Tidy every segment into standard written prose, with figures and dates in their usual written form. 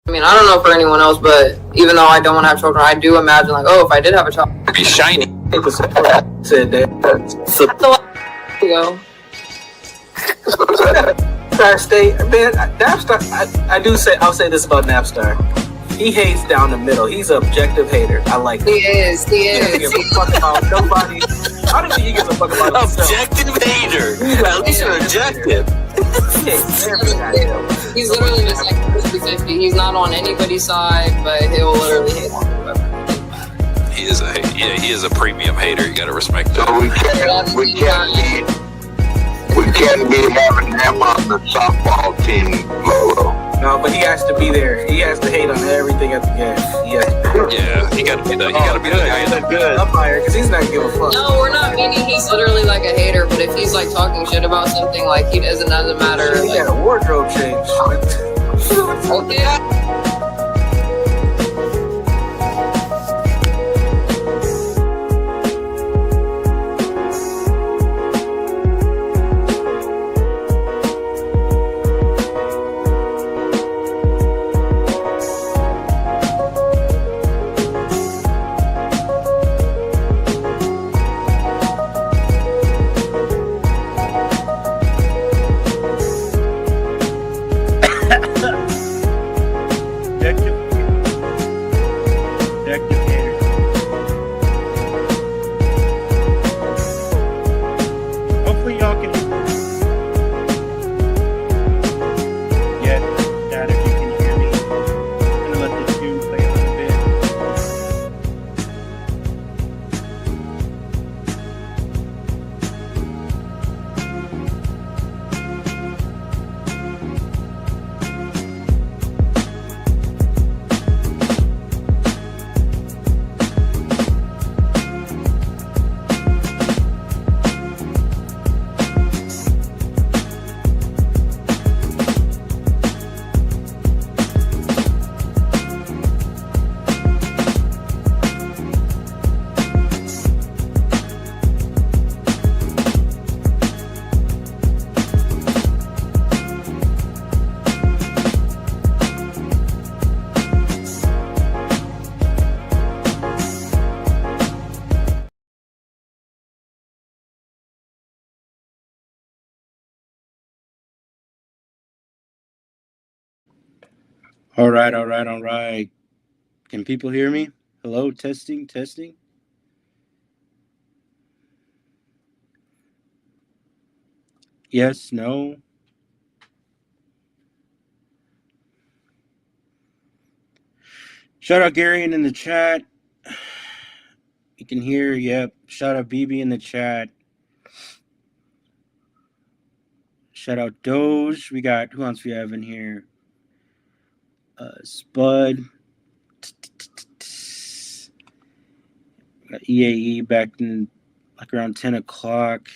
I mean, I don't know for anyone else, but even though I don't want to have children, I do imagine, like, oh, if I did have a child, it'd be shiny. Said that. Go. Napstar State, man. Napstar. I do say. I'll say this about Napstar. He hates down the middle. He's an objective hater. I like that. He is. He doesn't give a fuck about nobody. I don't think he gives a fuck about himself. Objective hater. At least you're objective. He's literally just like 50-50. He's not on anybody's side, but he'll literally hate on whoever. He is a premium hater. You gotta respect that. So we can't be having him on the softball team, Lolo. No, but he has to be there. He has to hate on everything at the game. Yeah, he gotta be the guy in the good umpire because he's not gonna give a fuck. No, we're not meaning he's literally like a hater, but if he's like talking shit about something, like he doesn't matter. He got a wardrobe change. Okay. All right. Can people hear me? Hello, testing. Yes, no. Shout out Gary in the chat. You can hear, yep. Shout out BB in the chat. Shout out Doge. We got, who else we have in here? Spud. Got EAE back in like around 10 o'clock.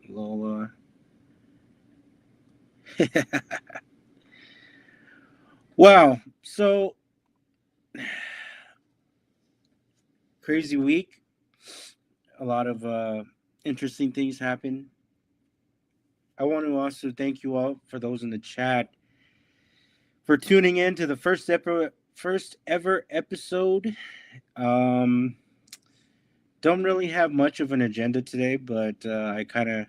Lola. Wow. So, crazy week. A lot of interesting things happen. I want to also thank you all, for those in the chat, for tuning in to the first ever episode. Don't really have much of an agenda today, but I kind of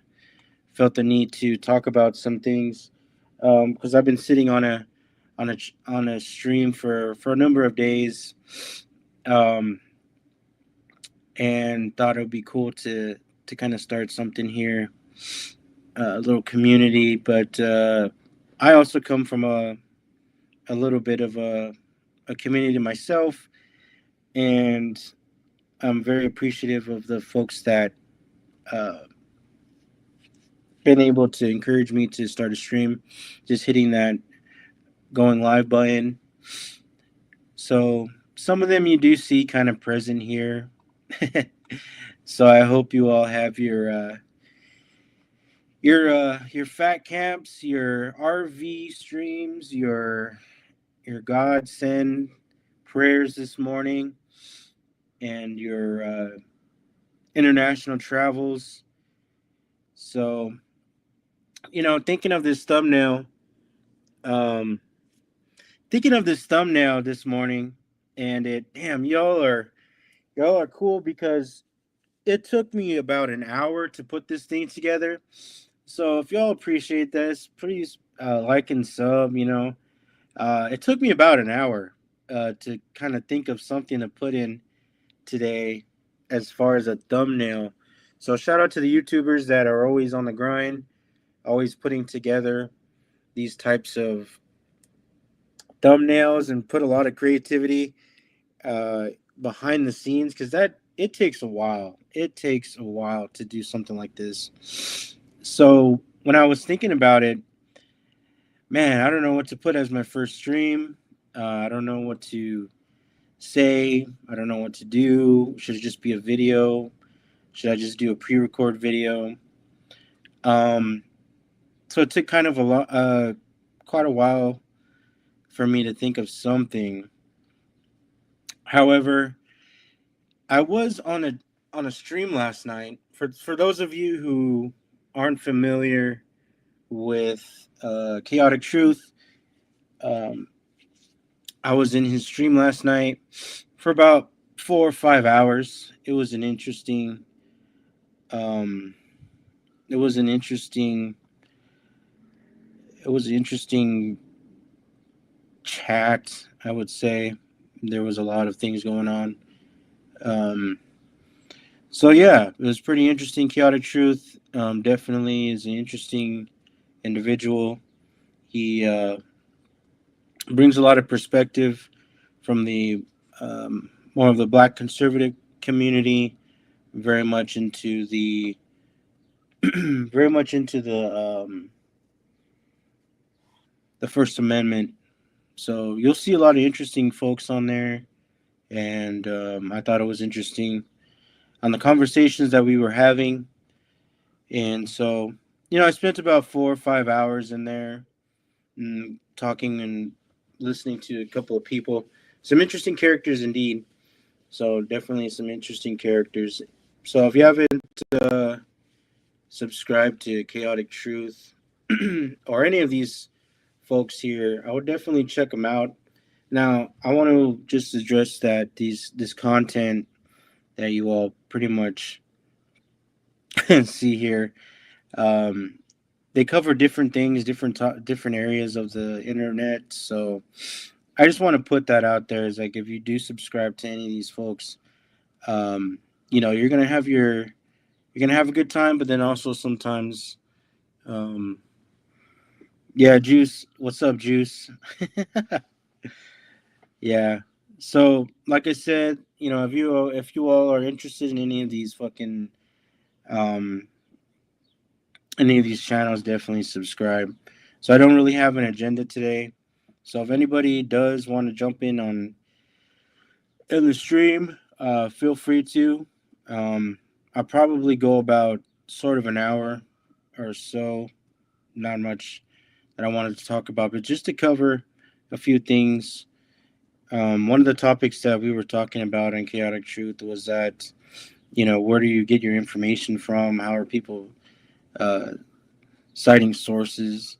felt the need to talk about some things because I've been sitting on a stream for a number of days, and thought it would be cool to kind of start something here, a little community. But I also come from a little bit of a community myself, and I'm very appreciative of the folks that been able to encourage me to start a stream, just hitting that going live button. So some of them you do see kind of present here. So I hope you all have your fat camps, your RV streams, your Godsend prayers this morning, and your international travels. So, thinking of this thumbnail, thinking thinking of this thumbnail this morning, and y'all are cool because it took me about an hour to put this thing together. So if y'all appreciate this, please like and sub. It took me about an hour to kind of think of something to put in today as far as a thumbnail. So shout out to the YouTubers that are always on the grind, always putting together these types of thumbnails and put a lot of creativity behind the scenes, because it takes a while. It takes a while to do something like this. So when I was thinking about it, man, I don't know what to put as my first stream. I don't know what to say. I don't know what to do. Should it just be a video? Should I just do a pre-record video? So it took kind of quite a while for me to think of something. However, I was on a stream last night. For those of you who aren't familiar with Chaotic Truth, I was in his stream last night for about 4 or 5 hours. It was an interesting chat, I would say. There was a lot of things going on. So yeah, it was pretty interesting. Chaotic Truth definitely is an interesting individual. He brings a lot of perspective from the more of the Black conservative community, very much into the the First Amendment. So you'll see a lot of interesting folks on there, and I thought it was interesting on the conversations that we were having. And so, I spent about 4 or 5 hours in there talking and listening to a couple of people. Some interesting characters indeed. So definitely some interesting characters. So if you haven't subscribed to Chaotic Truth or any of these folks here, I would definitely check them out. Now, I want to just address that this content that you all pretty much see here, they cover different things, different areas of the internet. So I just want to put that out there. Is like, if you do subscribe to any of these folks, you're gonna have a good time, but then also sometimes, yeah, Juice, what's up, Juice? Yeah. So, like I said, if you all are interested in any of these fucking any of these channels, definitely subscribe. So I don't really have an agenda today. So if anybody does want to jump in the stream, feel free to. I'll probably go about sort of an hour or so. Not much that I wanted to talk about, but just to cover a few things. One of the topics that we were talking about in Chaotic Truth was that, where do you get your information from? How are people citing sources?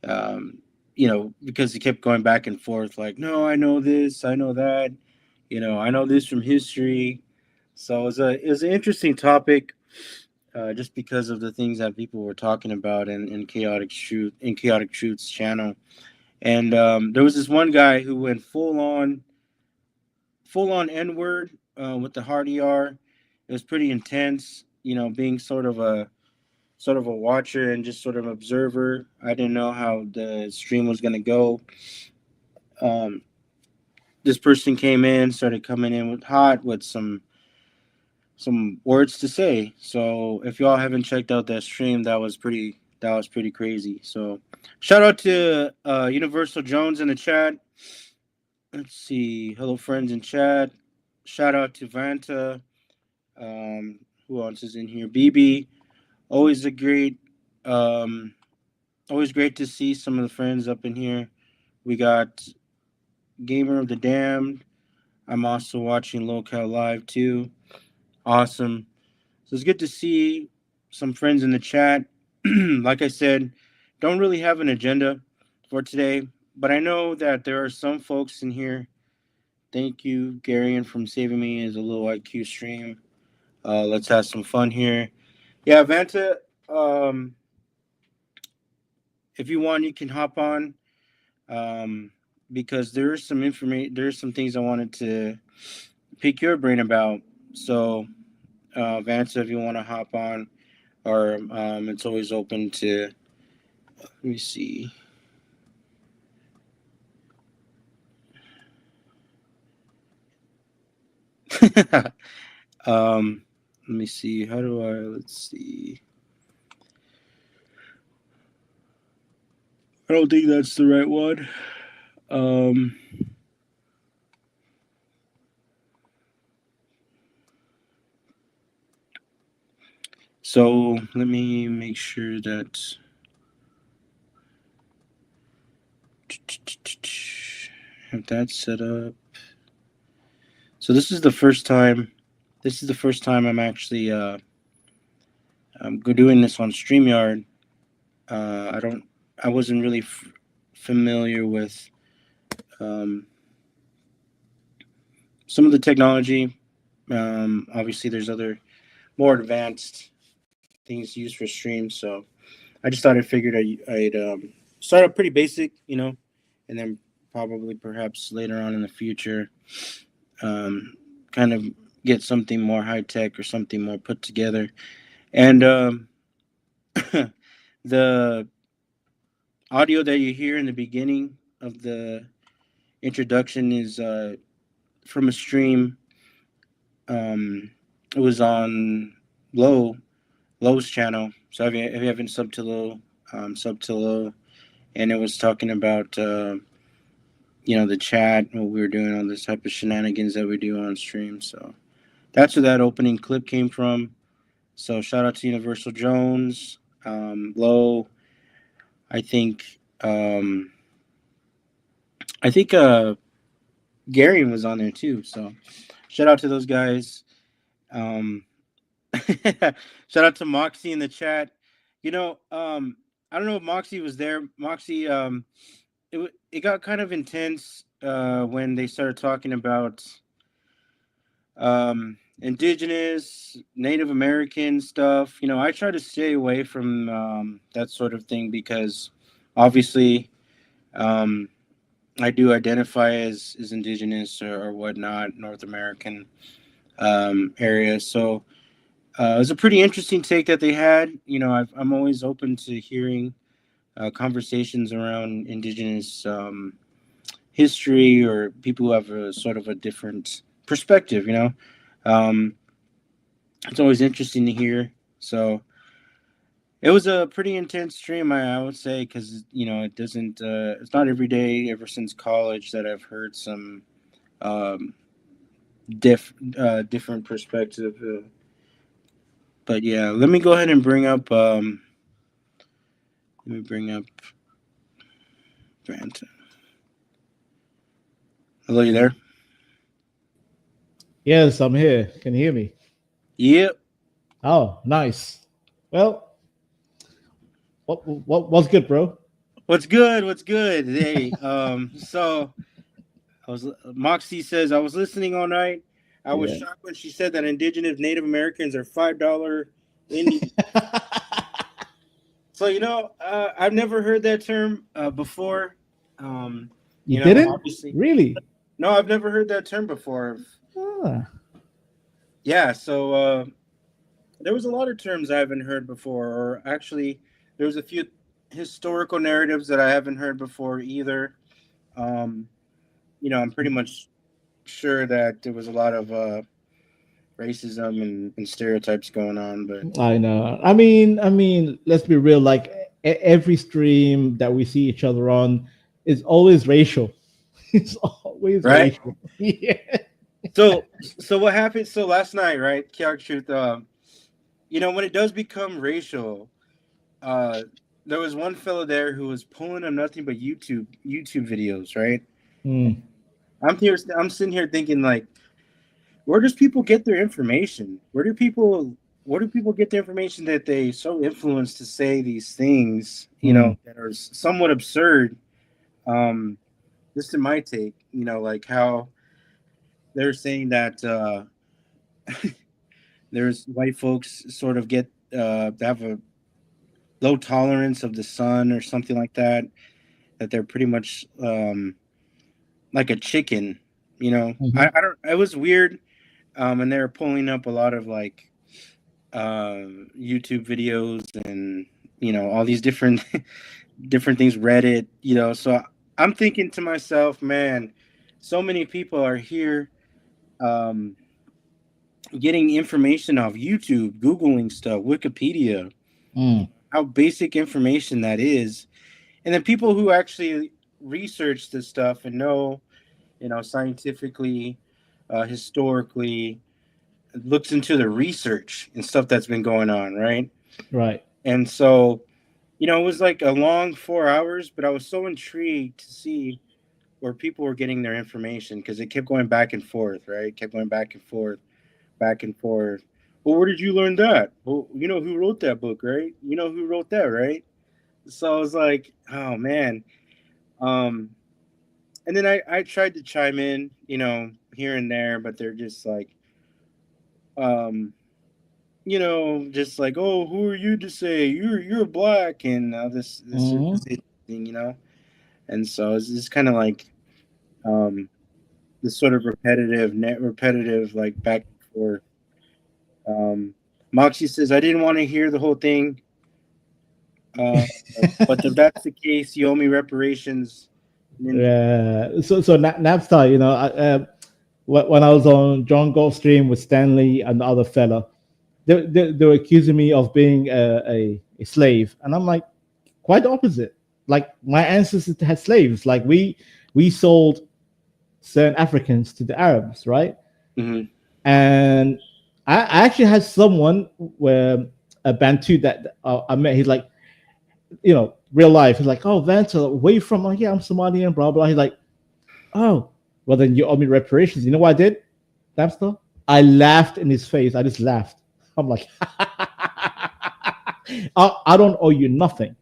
Because he kept going back and forth, like, no, I know this, I know that, I know this from history. So it was an interesting topic, just because of the things that people were talking about in Chaotic Truth's channel. And there was this one guy who went full on N-word with the hard ER. It was pretty intense, being sort of a watcher and just sort of observer. I didn't know how the stream was going to go. This person came in, started coming in with some words to say. So if y'all haven't checked out that stream, that was pretty crazy. So shout out to Universal Jones in the chat. Let's see. Hello, friends in chat. Shout out to Vanta. Who else is in here? BB. Always great to see some of the friends up in here. We got Gamer of the Damned. I'm also watching Local Live too. Awesome. So it's good to see some friends in the chat. Like I said, don't really have an agenda for today. but I know that there are some folks in here. Thank you, Garion, from saving me as a little IQ stream. Let's have some fun here. Yeah, Vanta, if you want, you can hop on, because there's some information. There's some things I wanted to pick your brain about. So, Vanta, if you want to hop on, or it's always open to. Let me see. Let me see. How do I? Let's see. I don't think that's the right one. So let me make sure that have that set up. So this is the first time. This is the first time I'm actually I'm doing this on StreamYard. I wasn't really familiar with some of the technology. Obviously, there's other more advanced things used for streams. So I just thought I'd start up pretty basic, and then probably perhaps later on in the future, kind of get something more high tech or something more put together. And the audio that you hear in the beginning of the introduction is from a stream. It was on Lowe's channel. So if you haven't subbed to Lowe, and it was talking about the chat, what we were doing, all this type of shenanigans that we do on stream. So that's where that opening clip came from. So shout out to Universal Jones, Lowe. I think Garion was on there too. So shout out to those guys. Shout out to Moxie in the chat. I don't know if Moxie was there. Moxie, it got kind of intense when they started talking about indigenous, Native American stuff. I try to stay away from that sort of thing because obviously I do identify as indigenous or whatnot, North American area. So it was a pretty interesting take that they had. I'm always open to hearing conversations around indigenous history or people who have a sort of a different perspective. It's always interesting to hear. So it was a pretty intense stream, I would say, because it doesn't. It's not every day ever since college that I've heard some different perspective. But yeah, let me go ahead and bring up. Vanta. Hello, you there? Yes, I'm here. Can you hear me? Yep. Oh, nice. Well, what's good, bro? What's good? Hey, so Moxie says I was listening all night. I was shocked when she said that indigenous Native Americans are $5 Indians. So I've never heard that term before. You didn't? Obviously. Really? No, I've never heard that term before. Ah. Yeah, so there was a lot of terms I haven't heard before, or actually, there was a few historical narratives that I haven't heard before either. I'm pretty much sure that there was a lot of racism and stereotypes going on, but I know. I mean, let's be real. Like every stream that we see each other on is always racial. It's always right? racial. Yeah. So what happened? So last night, right? Chaotic Truth. When it does become racial, there was one fellow there who was pulling on nothing but YouTube videos, right? Mm. I'm sitting here thinking, like, where does people get their information? Where do people get the information that they so influenced to say these things, that are somewhat absurd, Just in my take, like how they're saying that there's white folks sort of get have a low tolerance of the sun or something like that. That they're pretty much like a chicken, I don't. It was weird, and they were pulling up a lot of like YouTube videos and all these different things, Reddit, So I'm thinking to myself, man, so many people are here getting information off YouTube, Googling stuff, Wikipedia, how basic information that is. And then people who actually research this stuff and know, scientifically, historically, looks into the research and stuff that's been going on, right? Right. And so, it was like a long 4 hours, but I was so intrigued to see where people were getting their information because it kept going back and forth, right? Kept going back and forth, back and forth. Well, where did you learn that? Well, you know who wrote that book, right? You know who wrote that, right? So I was like, oh man. And then I tried to chime in, here and there, but they're just like, just like, oh, who are you to say you're black and this thing, and so it's just kind of like this sort of repetitive like back and forth. Moxie says, I didn't want to hear the whole thing, but if that's the case, you owe me reparations. Yeah. So Napstar, when I was on John Gold stream with Stanley and the other fella, they were accusing me of being a slave, and I'm like, quite the opposite. Like my ancestors had slaves. Like we sold certain Africans to the Arabs, right? Mm-hmm. And I actually had someone where a Bantu that I met. He's like, real life. He's like, oh, Vanta, where you from? I'm like, yeah, I'm Somalian, blah blah. He's like, oh, well then you owe me reparations. You know what I did, Napster? I laughed in his face. I just laughed. I'm like, I don't owe you nothing,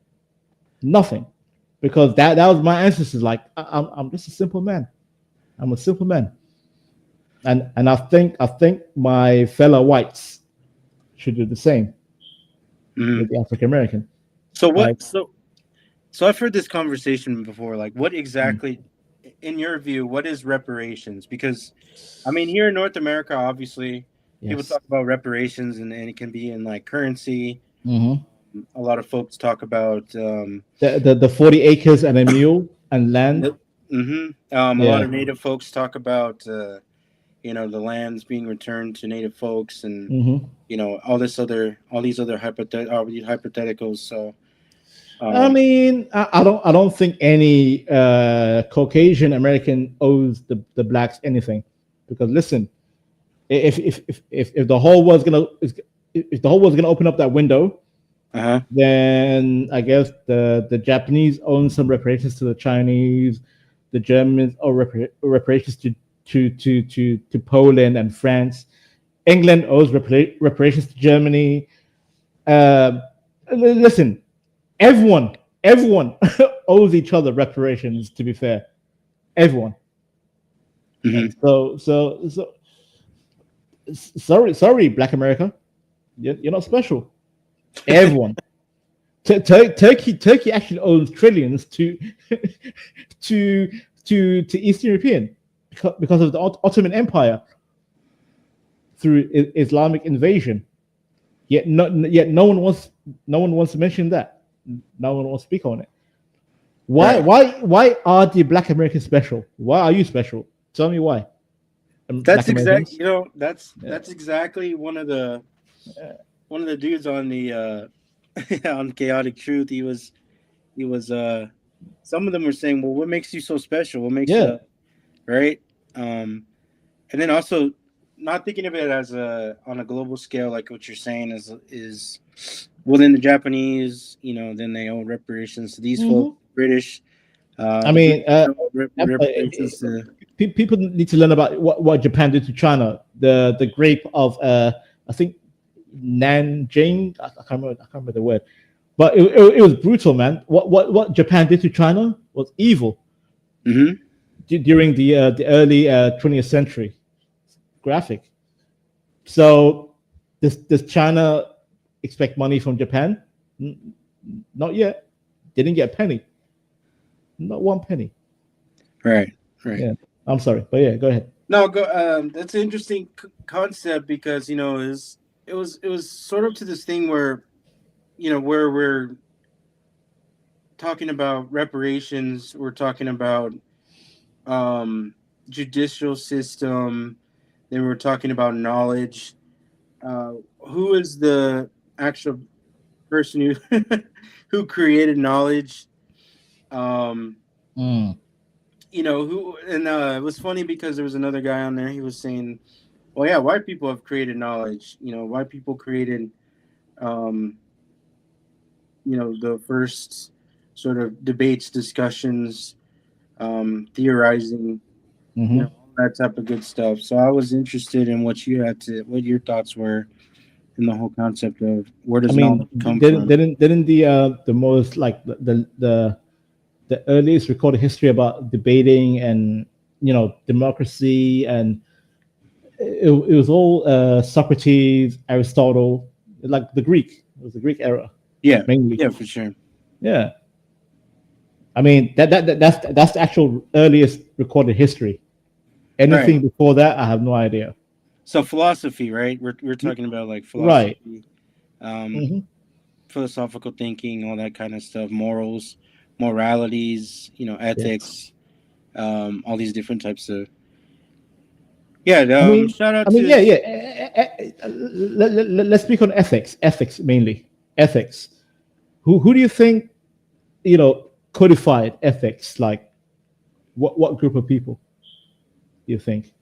because that was my ancestors. Like I'm just a simple man. I'm a simple man, and I think my fellow whites should do the same with the African American. So what? Like, so I've heard this conversation before. Like, what exactly, in your view, what is reparations? Because, I mean, here in North America, obviously, people talk about reparations, and it can be in like currency. Mm-hmm. A lot of folks talk about the 40 acres and a mule and land. Mm-hmm. A lot of Native folks talk about the lands being returned to Native folks, and all these other hypotheticals. So, I mean, I don't think any Caucasian American owes the blacks anything, because listen, if the whole world's gonna open up that window, then I guess the Japanese own some reparations to the Chinese, the Germans owe reparations to Poland and France. England owes reparations to Germany. Listen, everyone owes each other reparations. To be fair, everyone. Mm-hmm. So sorry, Black America, you're not special. Everyone. Turkey actually owes trillions to Eastern European because of the Ottoman Empire through Islamic invasion. Yet no one wants to mention that. No one wants to speak on it. Why are the Black Americans special? Why are you special? Tell me why. That's exactly that's exactly one of the dudes on the on Chaotic Truth. He was some of them were saying, well, what makes you so special? What makes you right? And then also not thinking of it as on a global scale, like what you're saying is within the Japanese, then they owe reparations to these folks, British. I mean, people need to learn about what Japan did to China. The grape of I think Nanjing. I can't remember the word, but it was brutal, man. What Japan did to China was evil. during the early 20th century graphic. So does China expect money from Japan? Not yet. Didn't get a penny. Not one penny. Right. Yeah. I'm sorry, but yeah, go ahead. No, go. That's an interesting concept because it was sort of to this thing where, where we're talking about reparations, we're talking about judicial system, then we're talking about knowledge. Who is the actual person who created knowledge? Who, and it was funny because there was another guy on there. He was saying, well, yeah, white people have created knowledge. White people created, the first sort of debates, discussions, theorizing, all that type of good stuff. So I was interested in what your thoughts were in the whole concept of where does knowledge come from? Didn't the most like the earliest recorded history about debating and democracy, and it was all Socrates, Aristotle, like the Greek. It was the Greek era. Yeah, mainly. Yeah, for sure. Yeah, I mean that's the actual earliest recorded history. Anything before that, I have no idea. So philosophy, right? We're talking about like philosophy, right? Philosophical thinking, all that kind of stuff, moralities, ethics, all these different types of. Yeah, shout out to. Let's speak on ethics mainly. Ethics. Who do you think, codified ethics? Like, what group of people do you think?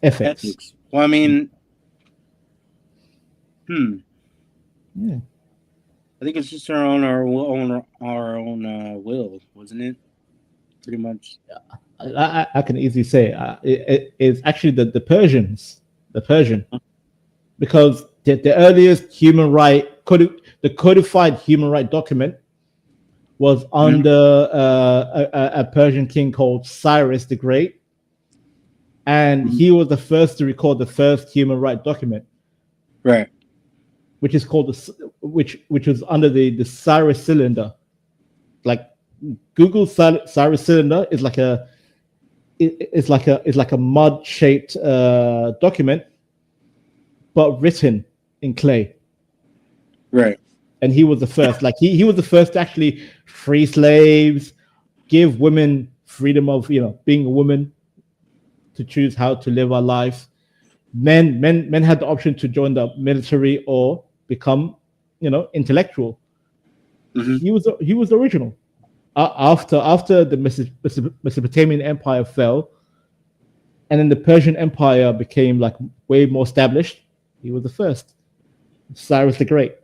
Ethics. Well, I mean, Yeah. I think it's just our own will, wasn't it? Pretty much. I can easily say it's actually the Persians, because the earliest human right the codified human right document was under a Persian king called Cyrus the Great, and he was the first to record the first human right document, right? Which is called which was under the Cyrus cylinder. Like Google Cyrus cylinder is like a mud shaped document, but written in clay. Right. And he was the first. Like he was the first to actually free slaves, give women freedom of being a woman, to choose how to live our life. Men had the option to join the military or become intellectual. He was the original. After the Mesopotamian Empire fell, and then the Persian Empire became like way more established, he was the first. Cyrus the Great.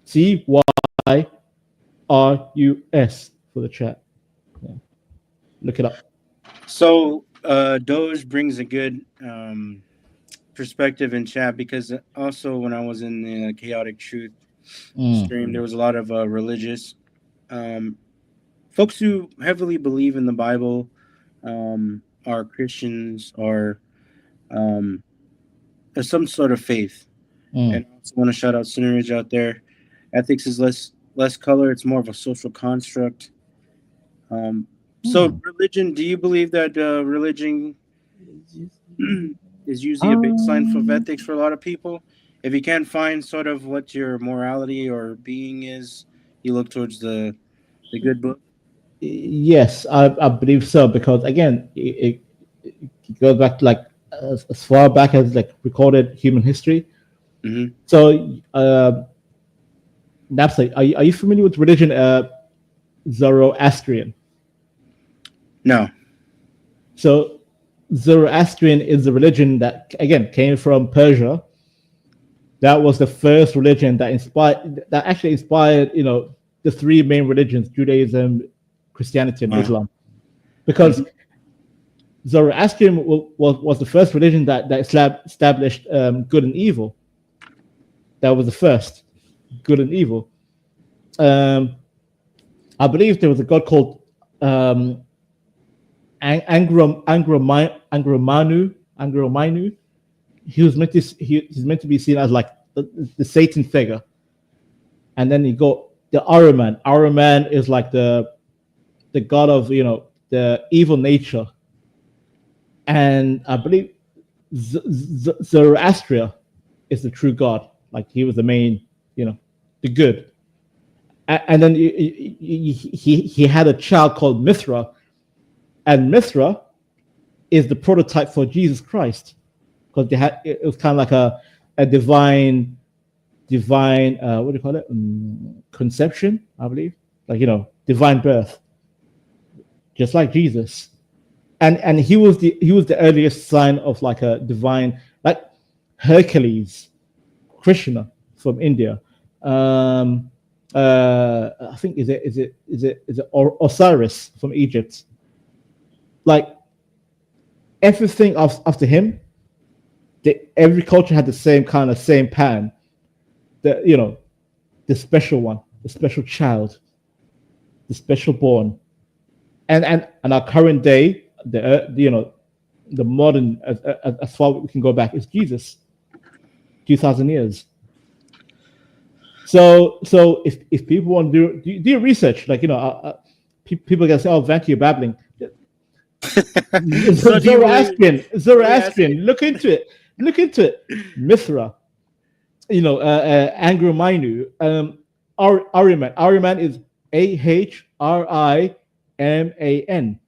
CYRUS for the chat. Yeah. Look it up. So Doge brings a good perspective in chat, because also when I was in the Chaotic Truth stream, there was a lot of religious folks who heavily believe in the Bible, are Christians, or some sort of faith. And I also want to shout out Cineridge out there. Ethics is less color; it's more of a social construct. So religion. Do you believe that religion is usually a baseline of ethics for a lot of people? If you can't find sort of what your morality or being is, you look towards the good book. Yes, I believe so, because again, it goes back to like as far back as like recorded human history. So, Napsa, are you familiar with religion Zoroastrian? No. So Zoroastrian is the religion that again came from Persia. That was the first religion that actually inspired the three main religions: Judaism, Christianity, and Islam. Because Zoroastrian was the first religion that established good and evil. That was the first, good and evil. I believe there was a god called um, Angromanu. He's meant to be seen as like the Satan figure, and then you go the Ahriman. Ahriman is like the god of the evil nature, and I believe Zoroaster is the true god. Like he was the main, the good. And then he had a child called Mithra, and Mithra is the prototype for Jesus Christ, because it was kind of like a divine what do you call it, conception, I believe, like divine birth, just like Jesus. And he was the earliest sign of like a divine, like Hercules, Krishna from India. I think is it Osiris from Egypt. Like everything after him, every culture had the same pattern. The special one, the special child, the special born, and our current day, the modern, as far as we can go back, is Jesus. 2,000 years. So if people want to do research, like people can say, "Oh, Vanky, you're babbling." Zoroastrian. Look into it. Mithra, Angromanu, Ahriman. Ahriman is Ahriman.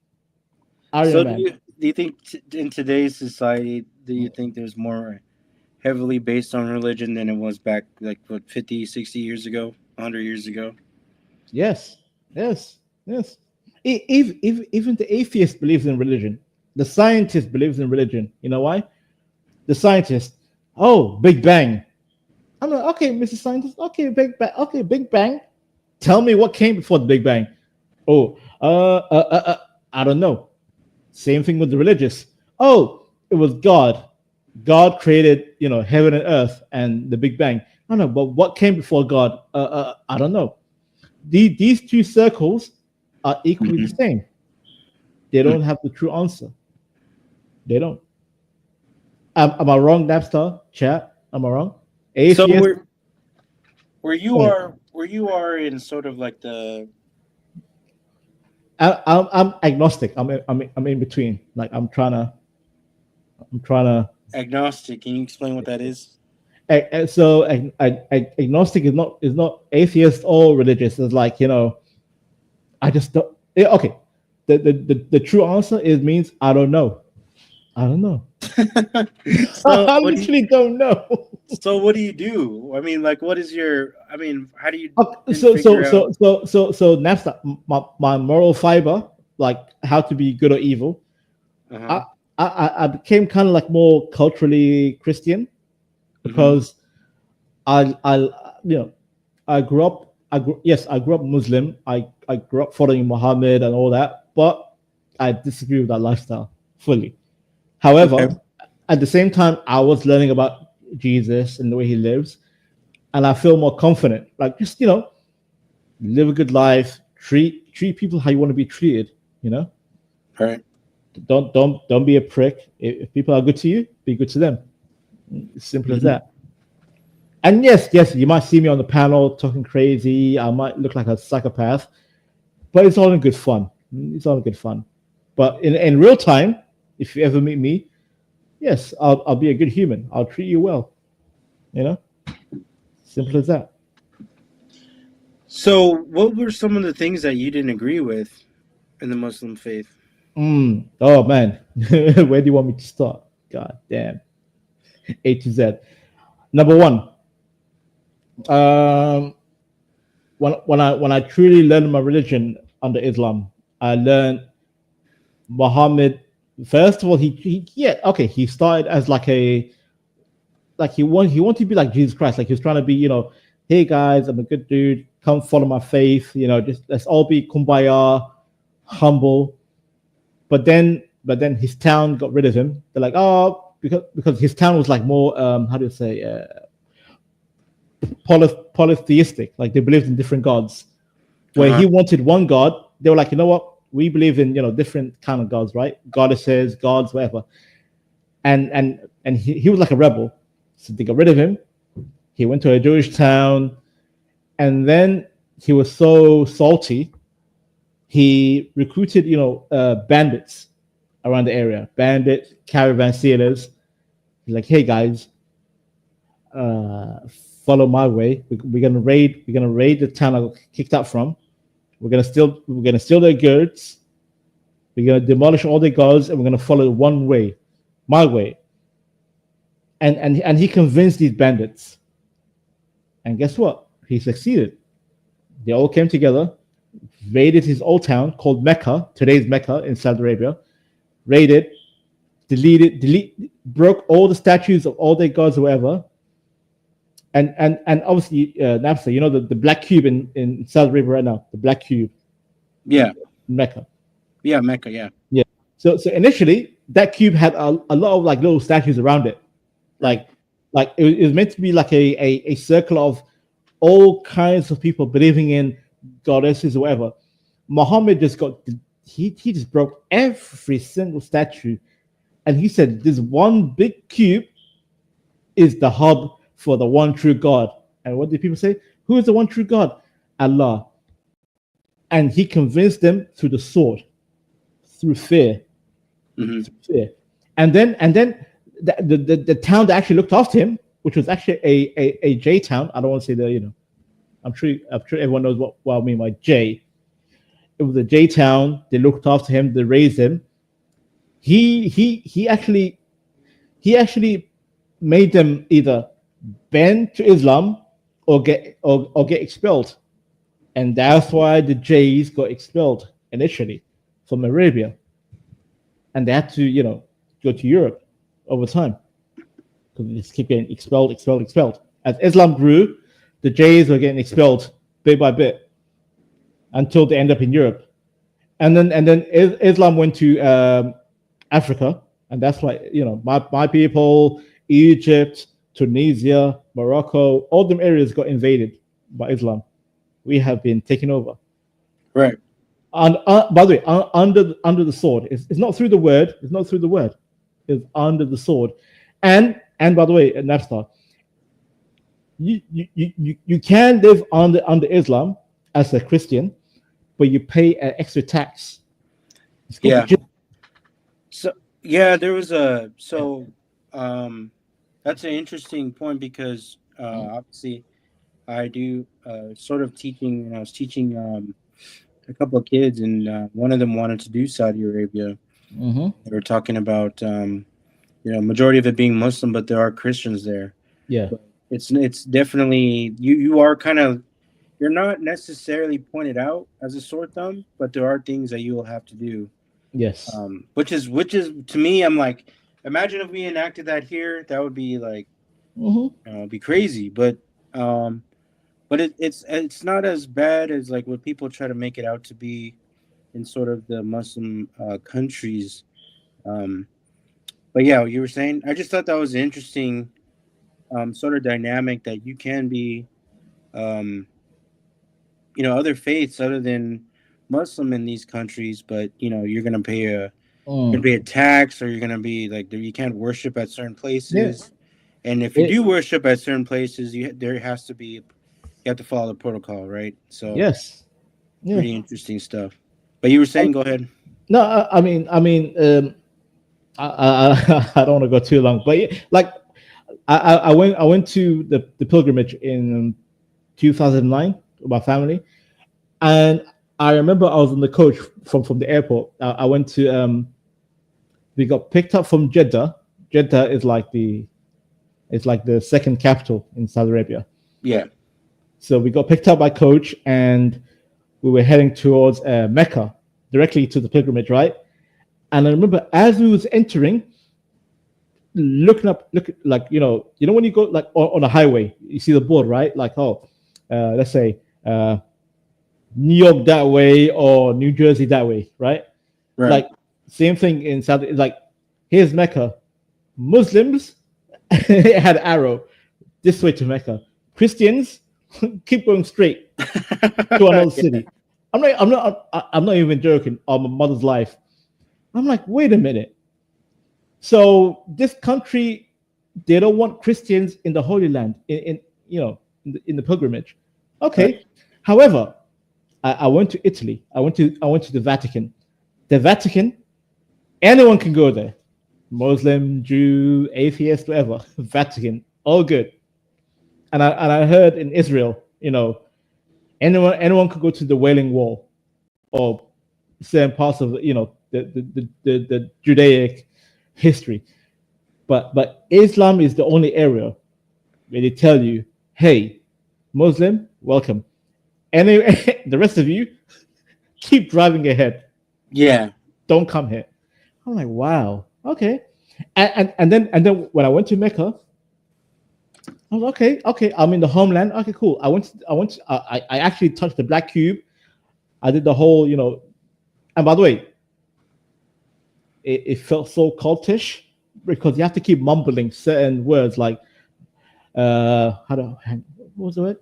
So do you think in today's society, do you think there's more heavily based on religion than it was back like 50, 60 years ago, 100 years ago? Yes. Even the atheist believes in religion. The scientist believes in religion. You know why? The scientist, Big Bang. I'm like, okay, Mr. Scientist, okay, Big Bang. Okay, Big Bang. Tell me what came before the Big Bang. I don't know. Same thing with the religious. Oh, it was God. God created, heaven and earth and the Big Bang. I don't know, but what came before God? I don't know. These two circles are equally the same. They don't have the true answer. They don't. Am I wrong, Napstar? Chat? Am I wrong? Atheist? So where you are in sort of like the. I'm agnostic. I'm in between. Like I'm trying to. Agnostic. Can you explain what that is? So agnostic is not atheist or religious. It's like I just don't. Okay, the true answer means I don't know. I literally don't know. So what do you do? I mean, like, what is your? I mean, how do you? So Napster, my moral fiber, like how to be good or evil. Uh-huh. I became kind of like more culturally Christian because I grew up Muslim. I grew up following Muhammad and all that, but I disagree with that lifestyle fully. However, at the same time, I was learning about Jesus and the way he lives, and I feel more confident. Like just live a good life, treat people how you want to be treated. All right. Don't be a prick. If people are good to you, be good to them. Simple as that. And yes, you might see me on the panel talking crazy. I might look like a psychopath, but it's all in good fun. But in real time, if you ever meet me, yes, I'll be a good human. I'll treat you well. Simple as that. So, what were some of the things that you didn't agree with in the Muslim faith? Oh man, where do you want me to start? God damn. A to Z. Number one, when I truly learned my religion under Islam, I learned Muhammad. First of all, he started as he wanted to be like Jesus Christ. Like he was trying to be, hey guys, I'm a good dude. Come follow my faith. Just let's all be kumbaya, humble. But then his town got rid of him. They're like, because his town was like more polytheistic. Like they believed in different gods. Where he wanted one god, they were like, you know what? we believe in, different kind of gods, right? Goddesses, gods, whatever. And he was like a rebel, so they got rid of him. He went to a Jewish town, and then he was so salty, he recruited, bandits around the area, bandits, caravan stealers. He's like, hey guys, follow my way. We're gonna raid the town I got kicked out from. We're gonna steal their goods. We're gonna demolish all their gods, and we're gonna follow one way, my way. And he convinced these bandits. And guess what? He succeeded. They all came together, raided his old town called Mecca, today's Mecca in Saudi Arabia. Raided, broke all the statues of all their gods or whatever. And obviously, Napster, the black cube in Saudi Arabia right now, the black cube. Yeah. Mecca. Yeah, Mecca, yeah. Yeah. So initially, that cube had a lot of like little statues around it. Like it was meant to be like a circle of all kinds of people believing in goddesses or whatever. Muhammad just he just broke every single statue, and he said this one big cube is the hub for the one true God. And what did people say? Who is the one true God? Allah. And he convinced them through the sword, through fear. Mm-hmm. Through fear. And then the town that actually looked after him, which was actually a J town. I don't want to say the, I'm sure everyone knows what I mean by J. It was a J town. They looked after him. They raised him. He actually made them either bend to Islam or get expelled, and that's why the Jays got expelled initially from Arabia, and they had to go to Europe over time because they just keep getting expelled. As Islam grew, the Jays were getting expelled bit by bit until they end up in Europe, and then Islam went to Africa, and that's why my people, Egypt, Tunisia, Morocco, all them areas got invaded by Islam. We have been taken over. Right. And by the way, under the sword. It's not through the word. It's not through the word. It's under the sword. And by the way, Napstar, you can live under Islam as a Christian, but you pay an extra tax. Yeah. So yeah, there was that's an interesting point because obviously I do sort of teaching, and I was teaching a couple of kids, and one of them wanted to do Saudi Arabia. Mm-hmm. They were talking about majority of it being Muslim, but there are Christians there. Yeah, but it's definitely you are kind of, you're not necessarily pointed out as a sore thumb, but there are things that you will have to do. Yes. Which is to me, I'm like, imagine if we enacted that here, that would be like, it'd be crazy. But it's not as bad as like what people try to make it out to be in sort of the Muslim countries. But yeah, what you were saying, I just thought that was an interesting sort of dynamic that you can be, other faiths other than Muslim in these countries, but you're gonna pay a tax, or you're gonna be like, you can't worship at certain places. Yes. And if you do worship at certain places, you have to follow the protocol, right? So yes, pretty interesting stuff. But you were saying, go ahead. No, I mean, I don't want to go too long, but like I went to the pilgrimage in 2009 with my family, and I remember I was on the coach from the airport. I went to we got picked up from Jeddah. Jeddah is like the second capital in Saudi Arabia. Yeah. So we got picked up by coach, and we were heading towards Mecca, directly to the pilgrimage, right? And I remember as we was entering, looking like when you go like on a highway, you see the board, right? Like, let's say New York that way or New Jersey that way, right? Right. Like same thing in South. Like here's Mecca. Muslims it had an arrow this way to Mecca. Christians keep going straight to another city. I'm not even joking. On my mother's life, I'm like, wait a minute. So this country, they don't want Christians in the Holy Land, in the pilgrimage. Okay. Right. However, I went to Italy. I went to the Vatican. The Vatican, anyone can go there. Muslim, Jew, atheist, whatever. Vatican, all good. And I heard in Israel, anyone could go to the Wailing Wall, or certain parts of the Judaic history. But Islam is the only area where they tell you, hey, Muslim, welcome. Anyway, the rest of you, keep driving ahead. Yeah. Don't come here. I'm like, wow, okay. And then when I went to Mecca, I was okay. I'm in the homeland. Okay, cool. I actually touched the Black Cube. I did the whole, and by the way, it felt so cultish because you have to keep mumbling certain words like, what was the word?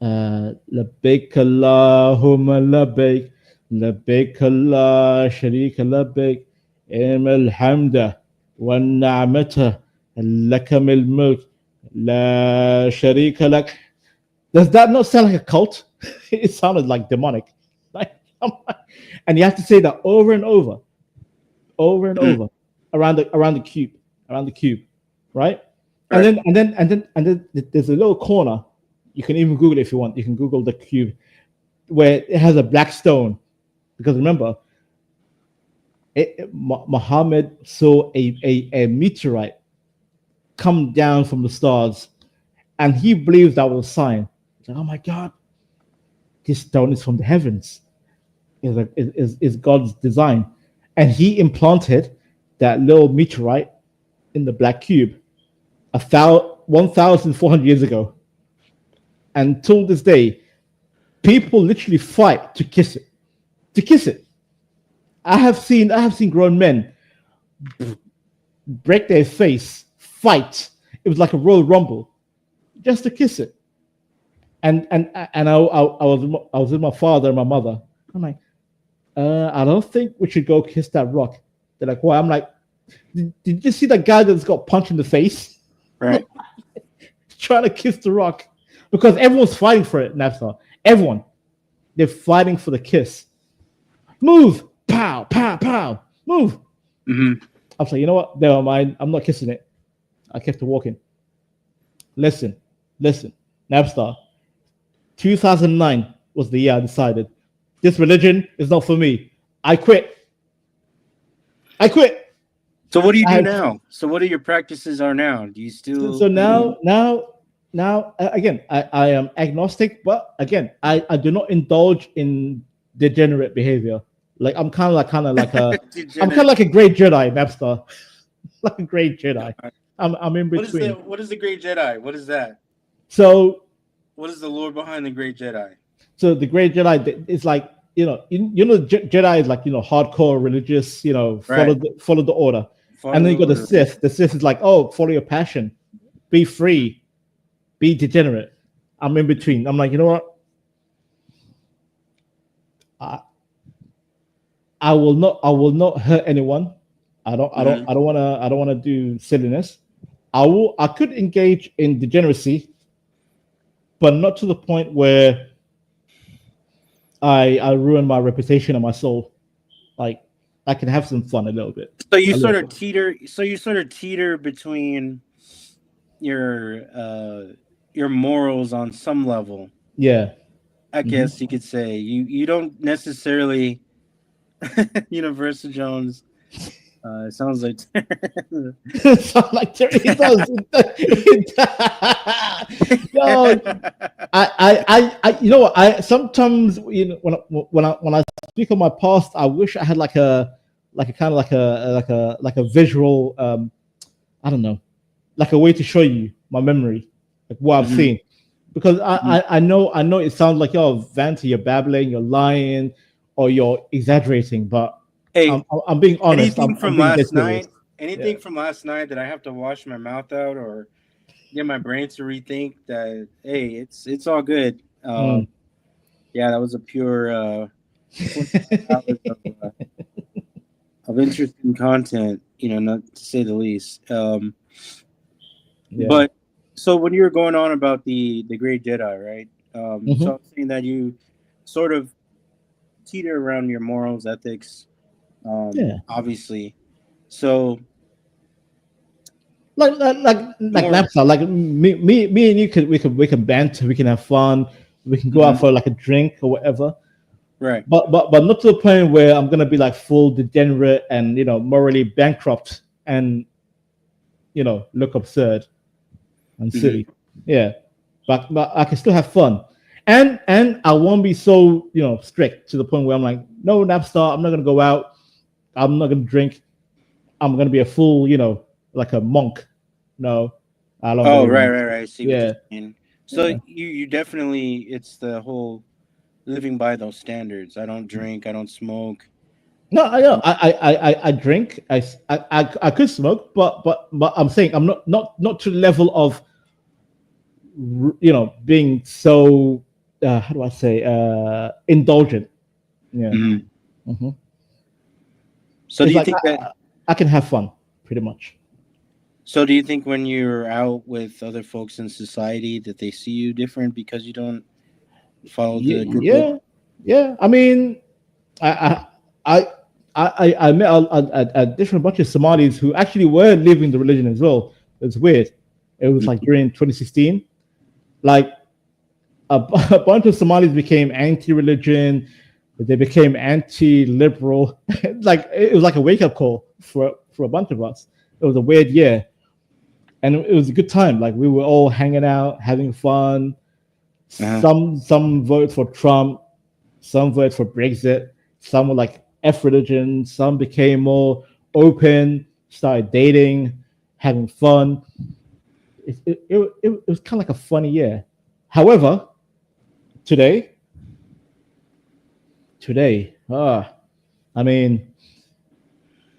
Labbaik Allahumma labbaik, labbaik la sharika labbaik, al hamda wa ni'mata lakam al mulk la sharika lak. Does that not sound like a cult? It sounded like demonic. And you have to say that over and over around the cube, right? And then there's a little corner. You can even Google it if you want. You can Google the cube where it has a black stone, because remember, Muhammad saw a meteorite come down from the stars, and he believed that was a sign. He's like, oh my God, this stone is from the heavens. Is God's design, and he implanted that little meteorite in the black cube 1,400 years ago. And till this day, people literally fight to kiss it. I have seen grown men break their face, fight. It was like a Royal Rumble, just to kiss it. And I was with my father and my mother. I'm like, I don't think we should go kiss that rock. They're like, why? I'm like, did you see that guy that's got punched in the face? Right. Trying to kiss the rock. Because everyone's fighting for it, Nafsa. Everyone. They're fighting for the kiss. Move. Pow, pow, pow. Move. Mm-hmm. I was like, you know what? Never mind. I'm not kissing it. I kept walking. Listen. Napstar. 2009 was the year I decided this religion is not for me. I quit. So what do you do now? So what are your practices are now? Do you still? So now again, I am agnostic, but again, I do not indulge in degenerate behavior. Like I'm kind of like a great Jedi, Napstar. Like a great Jedi. I'm in between. What is the Great Jedi? What is that? So what is the lore behind the Great Jedi? So the Great Jedi is like, Jedi is like, hardcore religious, follow the order. And then you got the Sith. The Sith is like, oh, follow your passion, be free, be degenerate. I'm in between. I'm like, you know what? I will not hurt anyone. I don't want to do silliness. I could engage in degeneracy, but not to the point where I ruin my reputation and my soul. Like I can have some fun a little bit. So you sort of teeter between your morals on some level. Yeah. I guess you could say you don't necessarily Universal Jones. It sounds like it sounds like Terry. It does. No, I you know what? I sometimes when I speak of my past, I wish I had like a visual I don't know, like a way to show you my memory, like what I've seen, because I know it sounds like Vanta, you're babbling, you're lying, or you're exaggerating, but hey, I'm being honest. Anything from last night that I have to wash my mouth out or get my brain to rethink that, hey, it's all good. Yeah, that was a pure 25 hours of interesting content. Not to say the least. Yeah. But so when you were going on about the Great Jedi, right? Mhm. So I'm saying that you sort of teeter around your morals, ethics, Yeah. obviously. So like more, Napster. Like me and you we can banter, we can have fun, we can go out for like a drink or whatever. right? But not to the point where I'm gonna be like full degenerate and morally bankrupt and look absurd and silly. Yeah, but I can still have fun, and I won't be so strict to the point where I'm like, no, Napstar, I'm not gonna go out, I'm not gonna drink, I'm gonna be a full like a monk. No, I don't Oh, believe right, in. right, right. I see what Yeah, you're saying. So yeah. you definitely, it's the whole living by those standards. I don't drink, I don't smoke. No, I know. I drink. I could smoke, but I'm saying I'm not to the level of being so how do I say indulgent. Yeah. Mhm. hmm So do It's you like think that? I can have fun pretty much. So do you think when you're out with other folks in society that they see you different because you don't follow the group? Yeah, yeah. I mean, I I I met a different bunch of Somalis who actually were living the religion as well. It's weird. It was like during 2016, like a bunch of Somalis became anti-religion. They became anti-liberal. Like it was like a wake-up call for a bunch of us. It was a weird year, and it was a good time. Like we were all hanging out, having fun. Some voted for Trump, some voted for Brexit, some were like F religion, some became more open, started dating, having fun. It was kind of like a funny year. However, today, I mean,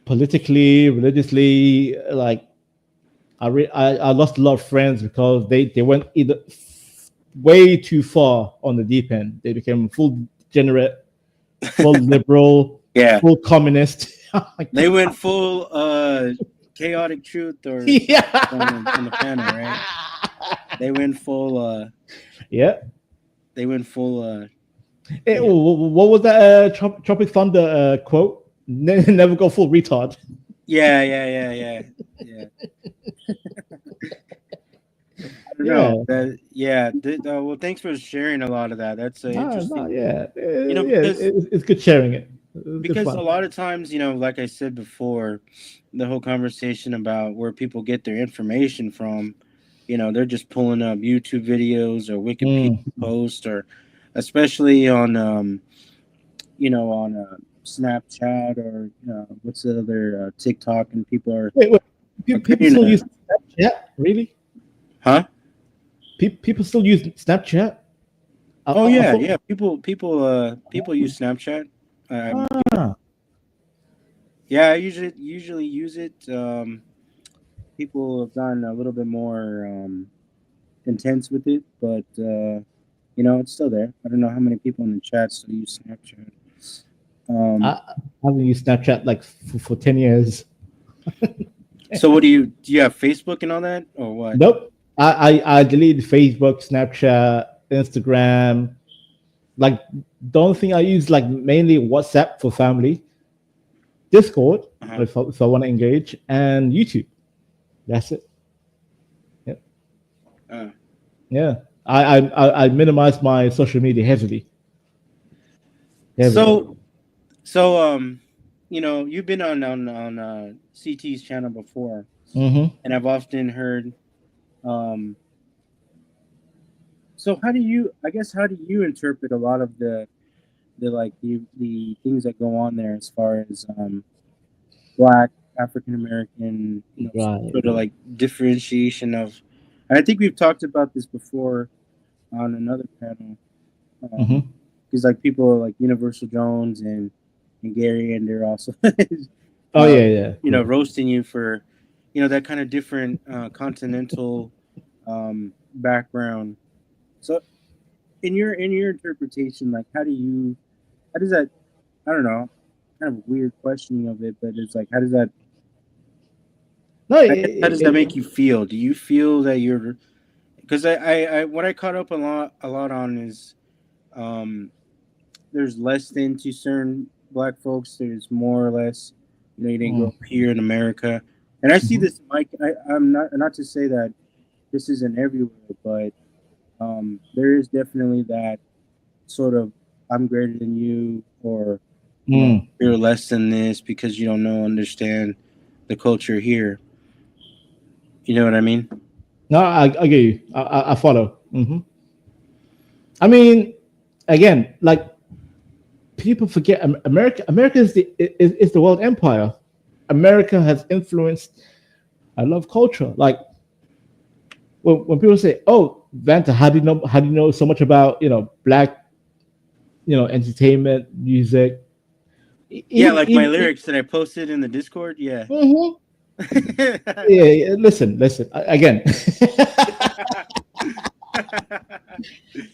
politically, religiously, like I lost a lot of friends because they went either way too far on the deep end. They became full degenerate, full liberal, Yeah, full communist. Oh my they God. went full chaotic truth or Yeah. on the panel, right? They went full. Yeah. They went full. What was that Tropic Thunder quote? Never go full retard. Yeah. I don't Yeah. know. Well, thanks for sharing a lot of that. That's interesting. Yeah. Because It's good sharing it. It's good because fun. a lot of times, like I said before, the whole conversation about where people get their information from, they're just pulling up YouTube videos or Wikipedia posts, or especially on on Snapchat or what's the other TikTok, and people are Wait. People creating still use Snapchat? Really? huh? People still use Snapchat? Oh I yeah, thought- yeah. People use Snapchat. Ah. Yeah, I usually use it. People have gotten a little bit more intense with it, but it's still there. I don't know how many people in the chat still use Snapchat. I haven't used Snapchat like for 10 years. So what do you have Facebook and all that, or what? Nope. I deleted Facebook, Snapchat, Instagram. Like the only thing I use like mainly WhatsApp for family, Discord if I want to engage, and YouTube. That's it. Yeah. Yeah. I minimize my social media heavily. So you've been on CT's channel before, and I've often heard. So how do you interpret a lot of the things that go on there as far as Black, African American, sort of like differentiation of, and I think we've talked about this before on another panel. Because like people like Universal Jones and Gary, and they're also roasting you for that kind of different continental background. So in your interpretation, like how does that, I don't know, kind of weird questioning of it, but it's like how does that make you feel? Do you feel that you're, because I what I caught up a lot on is there's less than to certain black folks, there's more or less, you know, you didn't grow up here in America. And I see this, Mike, I'm not to say that this isn't everywhere, but there is definitely that sort of I'm greater than you, or you know, you're less than this because you don't understand the culture here. You know what I mean? No, I get you. I follow. Mm-hmm. I mean, again, like people forget America. America is the world empire. America has influenced a lot of culture. Like when people say, "Oh, Vanta, how do you know so much about black, entertainment, music?" Like my lyrics that I posted in the Discord. Yeah. Mm-hmm. Yeah. Listen. Again,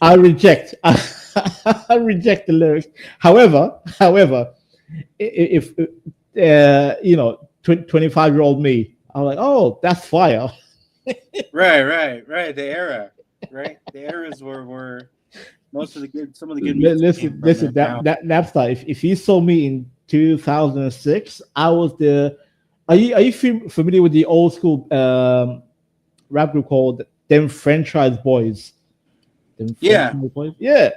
I reject the lyrics. However, if 25-year-old me, I'm like, oh, that's fire. Right. The era, right? The eras were some of the good. Listen, that Napstar. If you saw me in 2006, I was the. Are you familiar with the old school rap group called Them Franchise Boys? Boys? Yeah.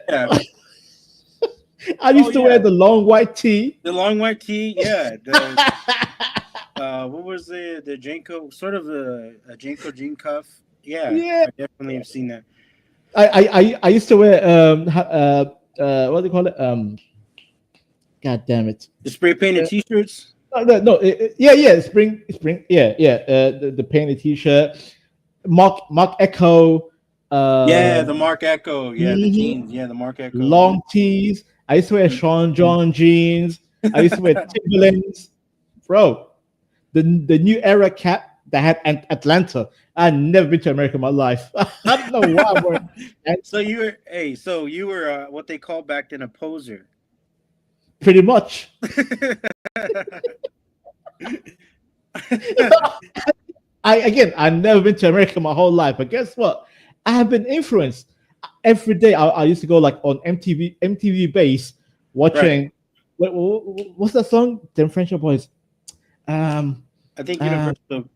I used to wear the long white tee. The long white tee, yeah. What was the Janko? Sort of a Janko jean cuff. Yeah. I definitely have seen that. I used to wear what do they call it? God damn it! The spray painted T-shirts. No. Spring. The painted T-shirt. Mark Echo. The Mark Echo. Yeah, the jeans. Yeah, the Mark Echo. Long tees. I used to wear Sean John jeans. I used to wear Timberlands. Bro, the new era cap that had Atlanta. I'd never been to America in my life. I don't know why I'm wearing that. So you were what they call back then a poser. Pretty much. I've never been to America my whole life, but guess what? I have been influenced. Every day I used to go like on MTV Base watching. Right. What's that song? Them French Boys. I think Universal.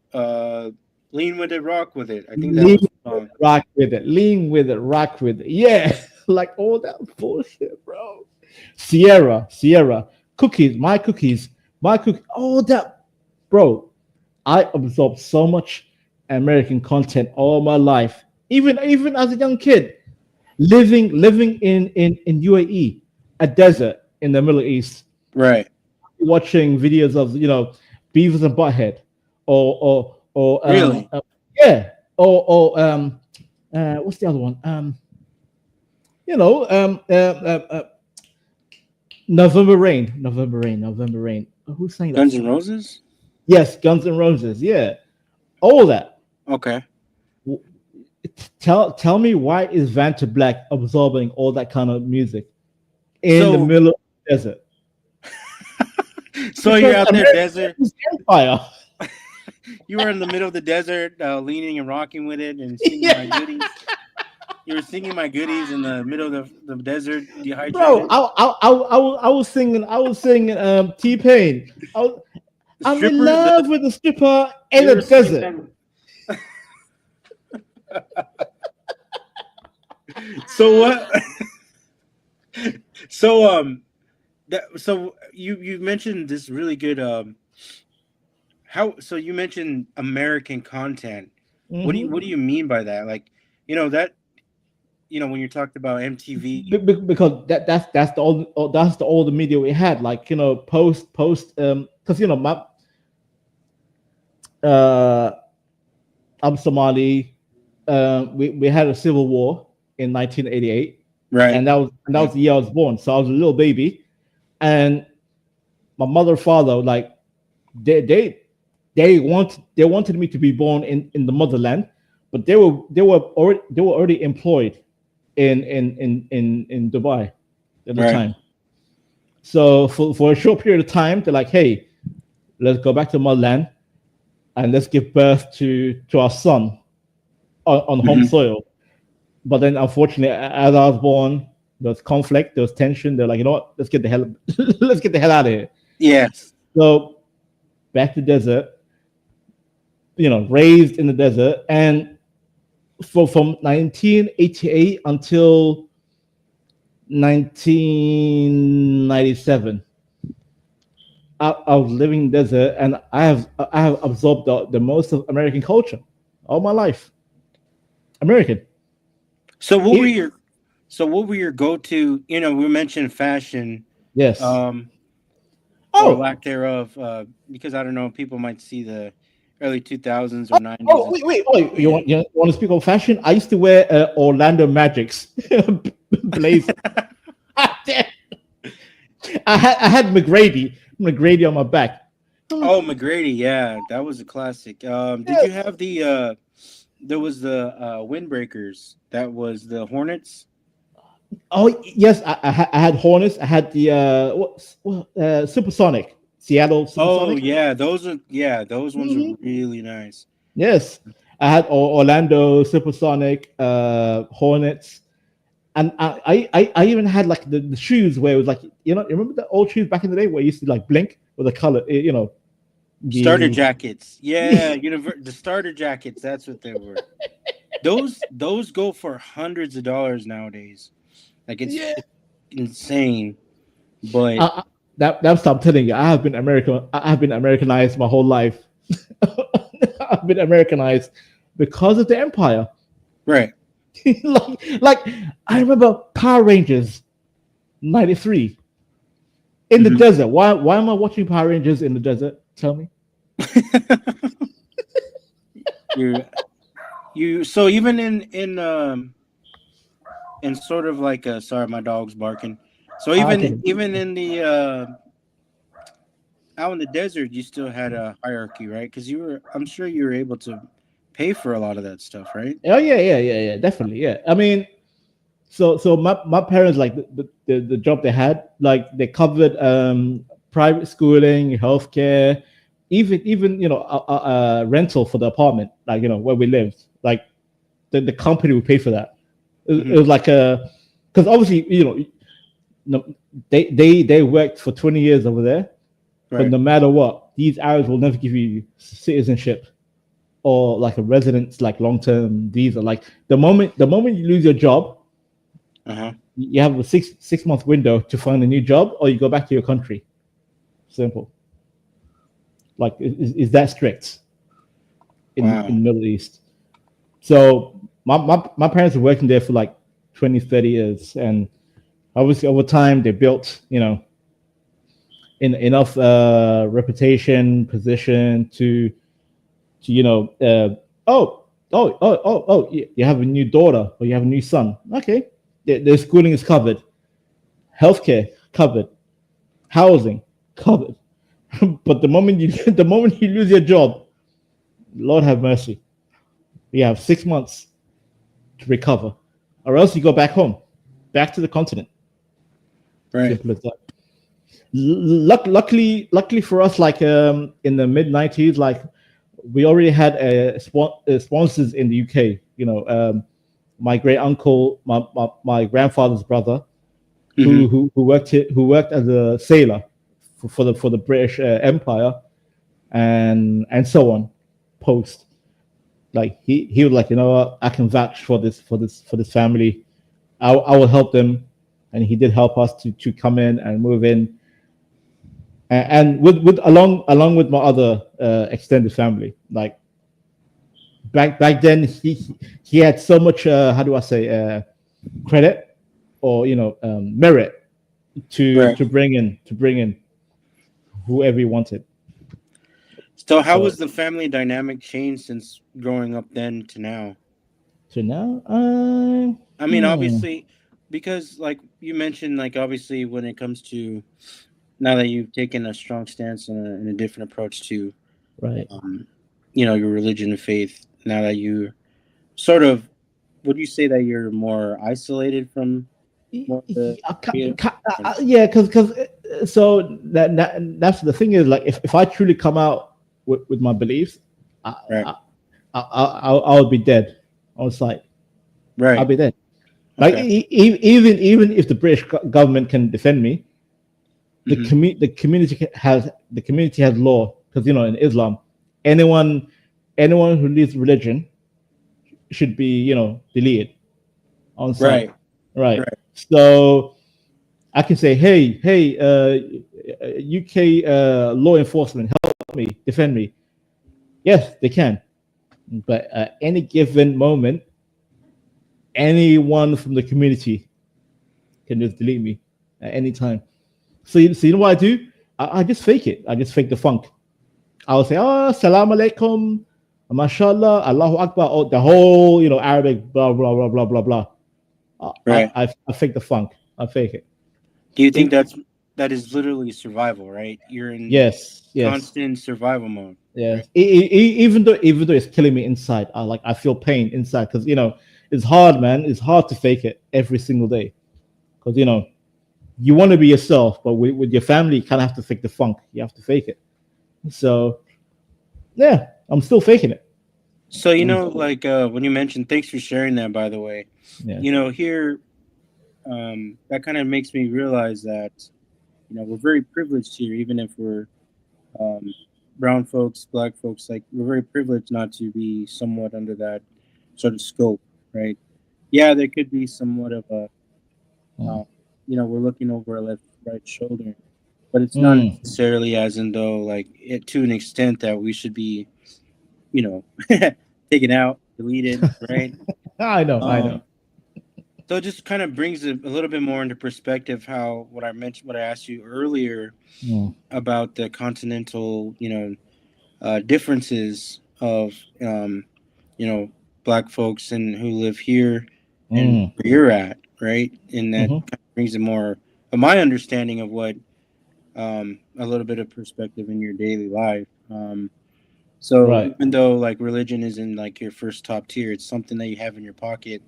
Lean with it, rock with it. I think that's the song. Rock with it. Lean with it, rock with it. Yeah, like all that bullshit, bro. Sierra, cookies, my cookies, all that, bro. I absorbed so much American content all my life, even as a young kid, living in UAE, a desert in the Middle East, right? Watching videos of Beavis and Butthead, or really, what's the other one? November Rain. Who sang that? Guns N' Roses? Yes, Guns N' Roses. Yeah, all that. Okay. Tell me, why is Vanta Black absorbing all that kind of music in the middle of the desert? So you're out there, desert. Empire. You were in the middle of the desert, leaning and rocking with it and singing my goodies. You were singing my goodies in the middle of the desert, dehydrated. Bro, I was singing T-Pain. I'm in love with the stripper in the desert. So what? So you mentioned this really good. So you mentioned American content. Mm-hmm. What do you mean by that? Like, that. When you talked about MTV, because that's the older media we had, like post because my I'm Somali. We had a civil war in 1988, right? And that was the year I was born. So I was a little baby, and my mother and father, like they wanted me to be born in the motherland, but they were already employed in Dubai at the Right. time. So for a short period of time, they're like, hey, let's go back to motherland and let's give birth to our son on home soil. But then, unfortunately, as I was born, there was conflict, there was tension. They're like, you know what? Let's get the hell out of here. Yes. So back to the desert, raised in the desert, and from 1988 until 1997, I was living in the desert, and I have absorbed the most of American culture all my life. American. So what were your go-to? We mentioned fashion. Yes. Or lack thereof, because I don't know, people might see the early 2000s or 90s. Oh, wait! You want to speak on fashion? I used to wear Orlando Magic's blazer. I had McGrady on my back. Oh, McGrady, yeah, that was a classic. Did you have the? There was the windbreakers. That was the Hornets. Oh yes, I had Hornets. I had the Supersonic, Seattle Supersonic. Oh yeah, those ones are really nice. Yes, I had Orlando Supersonic, Hornets, and I even had like the shoes where it was like, remember the old shoes back in the day where you used to like blink with the color, Starter jackets. Yeah, the starter jackets. That's what they were. Those go for hundreds of dollars nowadays. Like it's insane. But that's what I'm telling you. I have been Americanized my whole life. I've been Americanized because of the empire. Right. like I remember Power Rangers '93 in the desert. Why am I watching Power Rangers in the desert? Tell me. So even in sort of like sorry, my dog's barking. So even in the out in the desert, you still had a hierarchy, right? Because I'm sure you were able to pay for a lot of that stuff, right? Oh yeah, definitely, yeah. I mean, so my parents, like the job they had, like they covered private schooling, healthcare, even rental for the apartment, like where we lived. Like the company would pay for that. It was like because obviously they worked for 20 years over there, right. But no matter what, these Arabs will never give you citizenship or like a residence, like long-term visa. Like the moment you lose your job, you have a six month window to find a new job, or you go back to your country. Simple. Like is that strict in the Middle East? So my parents were working there for like 20, 30 years, and obviously over time they built enough reputation, position to you have a new daughter or you have a new son. Okay, their schooling is covered, healthcare covered, housing covered. But the moment you lose your job, Lord have mercy, you have 6 months to recover, or else you go back home, back to the continent. Right. Simple as that. Luckily for us, like in the mid 90s, like we already had sponsors in the UK. My great uncle, my grandfather's brother, who worked as a sailor for the British Empire, and so on. Post, like he was like, what, I can vouch for this family. I will help them, and he did help us to come in and move in, and with along with my other extended family. Like back then, he had so much credit or merit to bring in whoever he wanted. So how was the family dynamic changed since growing up then to now? To now, I mean, obviously, because like you mentioned, like obviously when it comes to now that you've taken a strong stance and a different approach to, right, your religion and faith. Now that you sort of would you say that you're more isolated from more of the Yeah, because so that's the thing is like if I truly come out with my beliefs, Right. I'll be dead on sight. right? I'll be dead. Like Okay. even if the British government can defend me, the Mhm. the community has law because in Islam, anyone who leaves religion should be deleted on sight. Right. Right. Right. So I can say, hey, UK law enforcement, help me, defend me. Yes, they can. But at any given moment, anyone from the community can just delete me at any time. So you know what I do? I just fake it. I just fake the funk. I'll say, oh, salam alaikum, mashallah, Allahu Akbar, oh, the whole, Arabic, blah, blah, blah, blah, blah, blah. Right. I fake the funk. I fake it. Do you think that is literally survival? Right. You're in Yes. constant survival mode. Yeah. Right? Even though it's killing me inside, I feel pain inside because it's hard, man. It's hard to fake it every single day because you want to be yourself, but with your family, you kind of have to fake the funk. You have to fake it. So yeah, I'm still faking it. So like when you mentioned, thanks for sharing that. By the way, Yeah. Here, that kind of makes me realize that we're very privileged here, even if we're brown folks, black folks. Like we're very privileged not to be somewhat under that sort of scope, right? Yeah, there could be somewhat of a, we're looking over our left, right shoulder, but it's not necessarily as in though like it to an extent that we should be, taken out, deleted, right? I know. So it just kind of brings it a little bit more into perspective how what I asked you earlier about the continental, differences of, black folks and who live here and where you're at, right? And that kind of brings it more of my understanding of what a little bit of perspective in your daily life. So Right. even though like religion isn't like your first top tier, it's something that you have in your pocket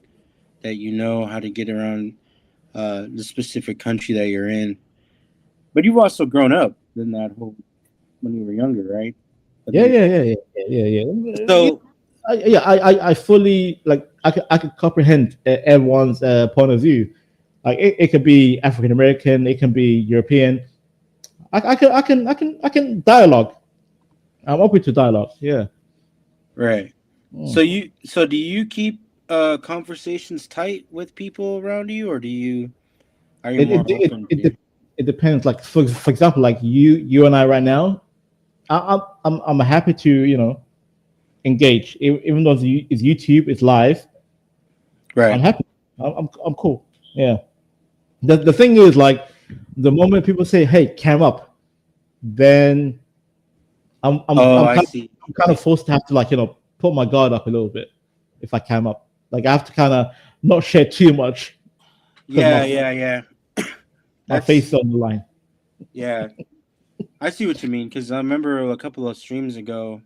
that you know how to get around the specific country that you're in. But you've also grown up in that whole when you were younger, right? Yeah. So I fully like I could comprehend everyone's point of view. Like it could be African American, it can be European. I can dialogue. I'm open to dialogue. Yeah. right. So do you keep conversations tight with people around you, or are you more open? It depends. Like for example, like you and I right now, I'm happy to engage even though it's YouTube, it's live. Right. I'm happy. I'm cool. Yeah. The thing is like the moment people say, "Hey, cam up," then I'm I see. I'm kind of forced to have to like put my guard up a little bit if I cam up. Like I have to kind of not share too much. Yeah. My face on the line. Yeah, I see what you mean because I remember a couple of streams ago,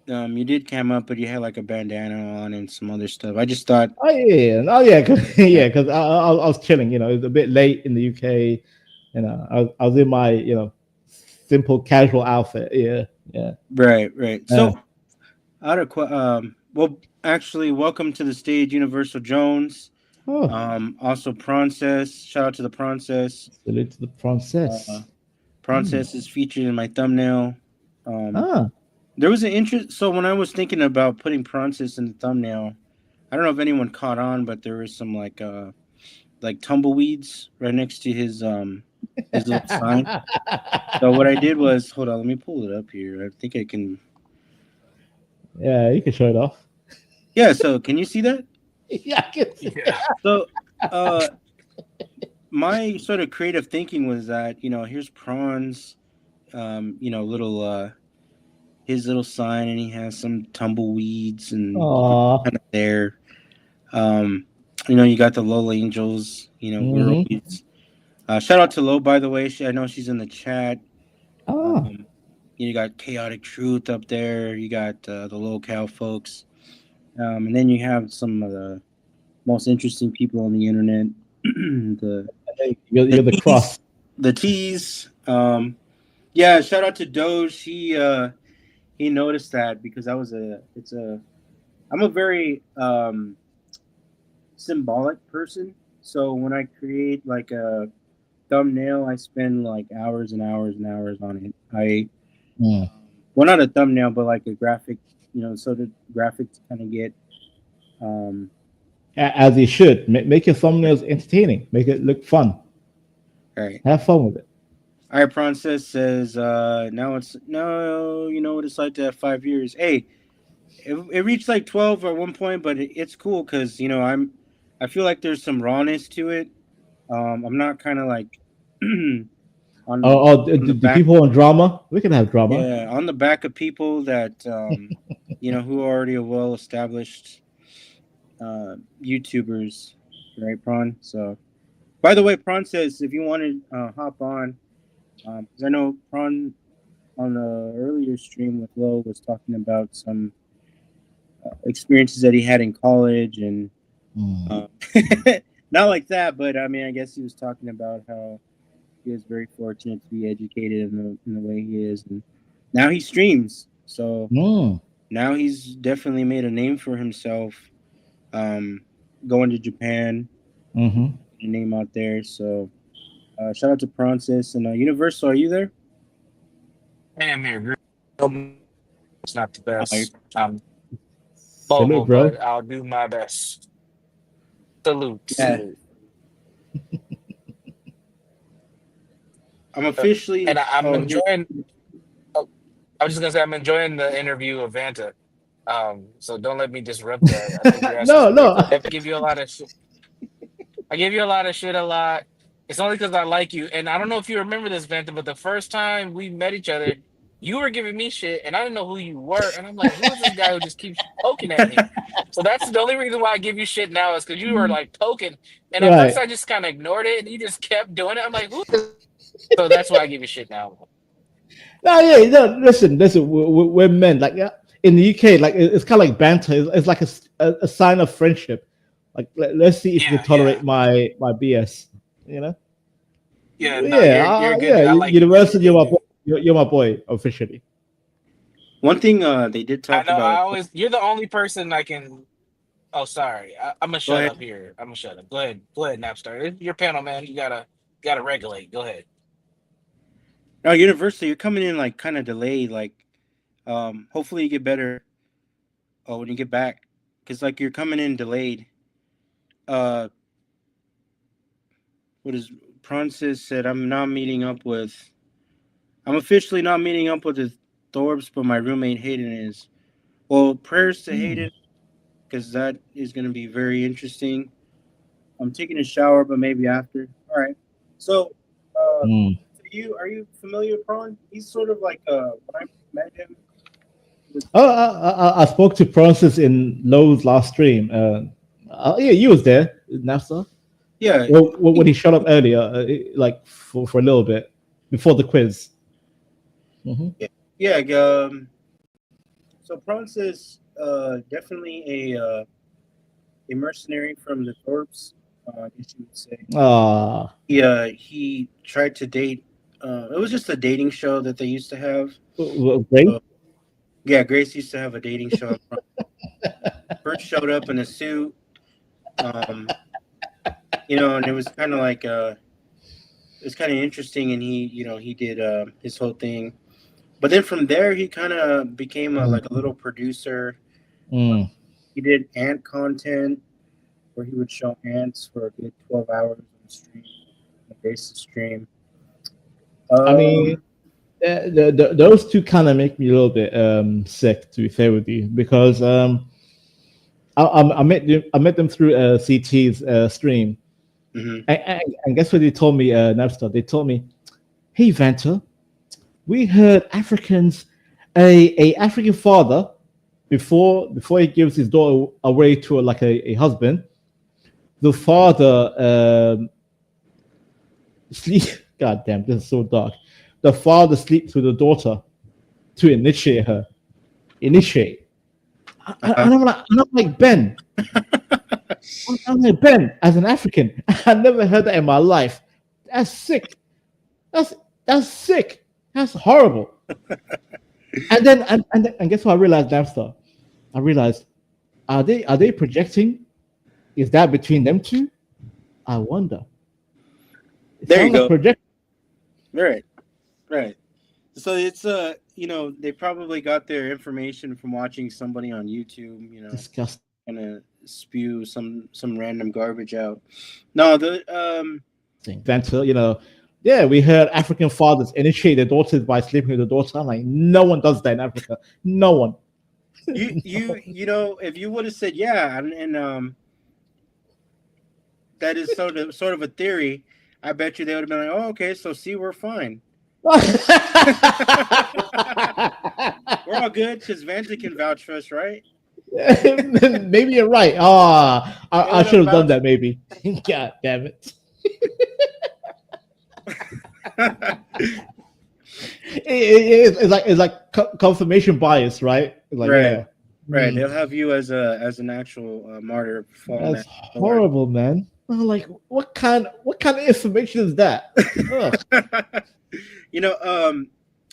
you did cam up, but you had like a bandana on and some other stuff. I just thought, Because I was chilling. It was a bit late in the UK. I was in my simple casual outfit. Yeah. right. So, well, actually, welcome to the stage, Universal Jones. Oh, Also Prancess. Shout out to the Prancess. salute to the princess. Prancess is featured in my thumbnail. Ah, There was an interest. So when I was thinking about putting Prancess in the thumbnail, I don't know if anyone caught on, but there was some like tumbleweeds right next to his little sign. So what I did was, hold on, let me pull it up here. I think I can. yeah, you can show it off. Yeah. So can you see that? Yeah, I can see it. So, my sort of creative thinking was that here's Prawns, little his little sign, and he has some tumbleweeds and Aw. kind of there. You got the Lola Angels, girlweeds. Shout out to Lo, by the way. I know she's in the chat. You got Chaotic Truth up there. You got the local folks. And then you have some of the most interesting people on the internet. the You're the teas- cross. The teas. Yeah, shout out to Doge. He noticed that because I'm a very symbolic person. So when I create like a thumbnail, I spend like hours and hours and hours on it. Well, not a thumbnail, but like a graphic, so the graphics kind of get As you should. Make your thumbnails entertaining. Make it look fun. all right. Have fun with it. All right, Princess says, now it's, no, you know what it's like to have 5 years. Hey, it reached like 12 at one point, but it's cool because, I feel like there's some rawness to it. I'm not kind of like on The people on drama? We can have drama. Yeah, on the back of people that, who are already a well-established YouTubers, right, Prawn? So, by the way, Prawn says if you want to hop on, because I know Prawn on the earlier stream with Lo was talking about some experiences that he had in college and not like that, but I mean, I guess he was talking about how he was very fortunate to be educated in the way he is, and now he streams. So now he's definitely made a name for himself. Going to Japan, a name out there. So shout out to Francis and Universal. Are you there? I am here. It's not the best. Salute, Mobile, bro. but I'll do my best. Salute. Yeah. Salute. I'm officially, And I'm oh, enjoying. Oh, I was just gonna say I'm enjoying the interview of Vanta. So don't let me disrupt that. I think you're asking No. I give you a lot of shit. I give you a lot of shit a lot. It's only because I like you. And I don't know if you remember this, Vanta, but the first time we met each other, you were giving me shit, and I didn't know who you were. And I'm like, who is this guy who just keeps poking at me? So that's the only reason why I give you shit now is because you were like poking. And at Right. first I just kind of ignored it, and you just kept doing it. I'm like, who? So that's why I give you shit now. Listen. We're men. Like in the UK, like it's kind of like banter. It's like a sign of friendship. Like let's see if you Yeah, can tolerate my BS. You know? Yeah, no, you're good. I like Universal, you're my boy officially. one thing they did I talk know. about. You're the only person I can. Oh, sorry. I'm gonna shut ahead. up here. I'm gonna shut up. Go ahead, Napstar. It's your panel, man. You gotta regulate. Go ahead. No, Universal, you're coming in like kind of delayed. Like, hopefully you get better. When you get back, because like you're coming in delayed. What is Francis said? I'm officially not meeting up with the Thorbs, but my roommate Hayden is. Well, prayers to Hayden, because that is going to be very interesting. I'm taking a shower, but maybe after. All right. So, are you familiar with Prawn? He's sort of like when I met him. I spoke to Francis in Lowe's last stream. Yeah, you was there, Napster. Yeah. Well, when he showed up earlier, like for a little bit before the quiz. Yeah. So Francis, definitely a mercenary from the Thorbs, I guess you would say. He tried to date. It was just a dating show that they used to have. Great. Yeah, Grace used to have a dating show. First showed up in a suit, and it was kind of like it's kind of interesting, and he did his whole thing, but then from there he kind of became like a little producer. He did ant content where he would show ants for a good 12 hours on the stream, on Grace's stream. I mean, those two kind of make me a little bit sick, to be fair with you, because I met them through CT's stream, and guess what they told me, Napster? They told me, "Hey Vanta, we heard Africans, a African father, before he gives his daughter away to a husband, the father sleep. God damn, this is so dark. The father sleeps with the daughter to initiate her. And I'm like, Ben, I'm like, Ben, as an African, I never heard that in my life. That's sick. That's sick. That's horrible. And then and guess what I realized, Napster? I realized, are they projecting? Is that between them two? I wonder. There you go. Project. Right. So it's they probably got their information from watching somebody on YouTube, Disgusting. gonna spew some random garbage out. No, the Banter, yeah, we heard African fathers initiate their daughters by sleeping with the daughter. I'm like, no one does that in Africa. No one. if you would have said yeah, and that is sort of a theory, I bet you they would have been like, oh, okay, so see, we're fine. We're all good because Vanta can vouch for us, right? Maybe you're right. I should have done that. Maybe. God damn it. It's like confirmation bias, right? It's like, right. Yeah. Right. They'll have you as an actual martyr. That's horrible, man. I'm like, what kind of information is that?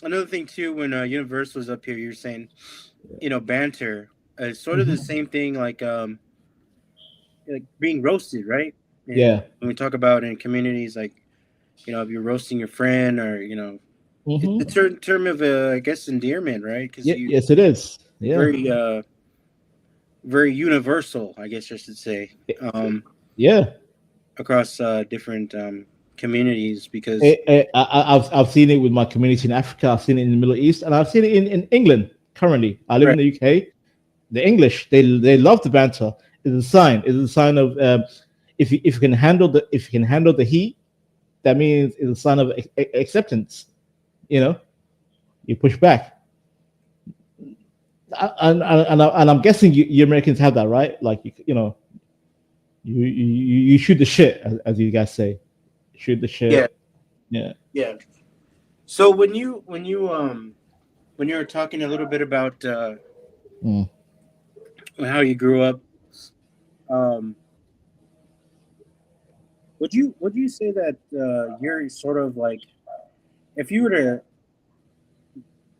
Another thing too, when Universal was up here, you're saying, banter is sort of the same thing, like being roasted, right? And yeah. When we talk about in communities, like, if you're roasting your friend, or it's a term of I guess endearment, right? Because yes, it is. Yeah. Very very universal, I guess I should say. Yeah. Across different communities, because I've seen it with my community in Africa. I've seen it in the Middle East, and I've seen it in England. Currently, I live in the UK. The English, they love the banter. It's a sign. It's a sign of if you can handle the heat, that means it's a sign of acceptance. You push back, and I'm guessing you Americans have that, right? Like you shoot the shit, as you guys say. Shoot the shit. Yeah. So when you were talking a little bit about how you grew up, would you say that you're sort of like, if you were to,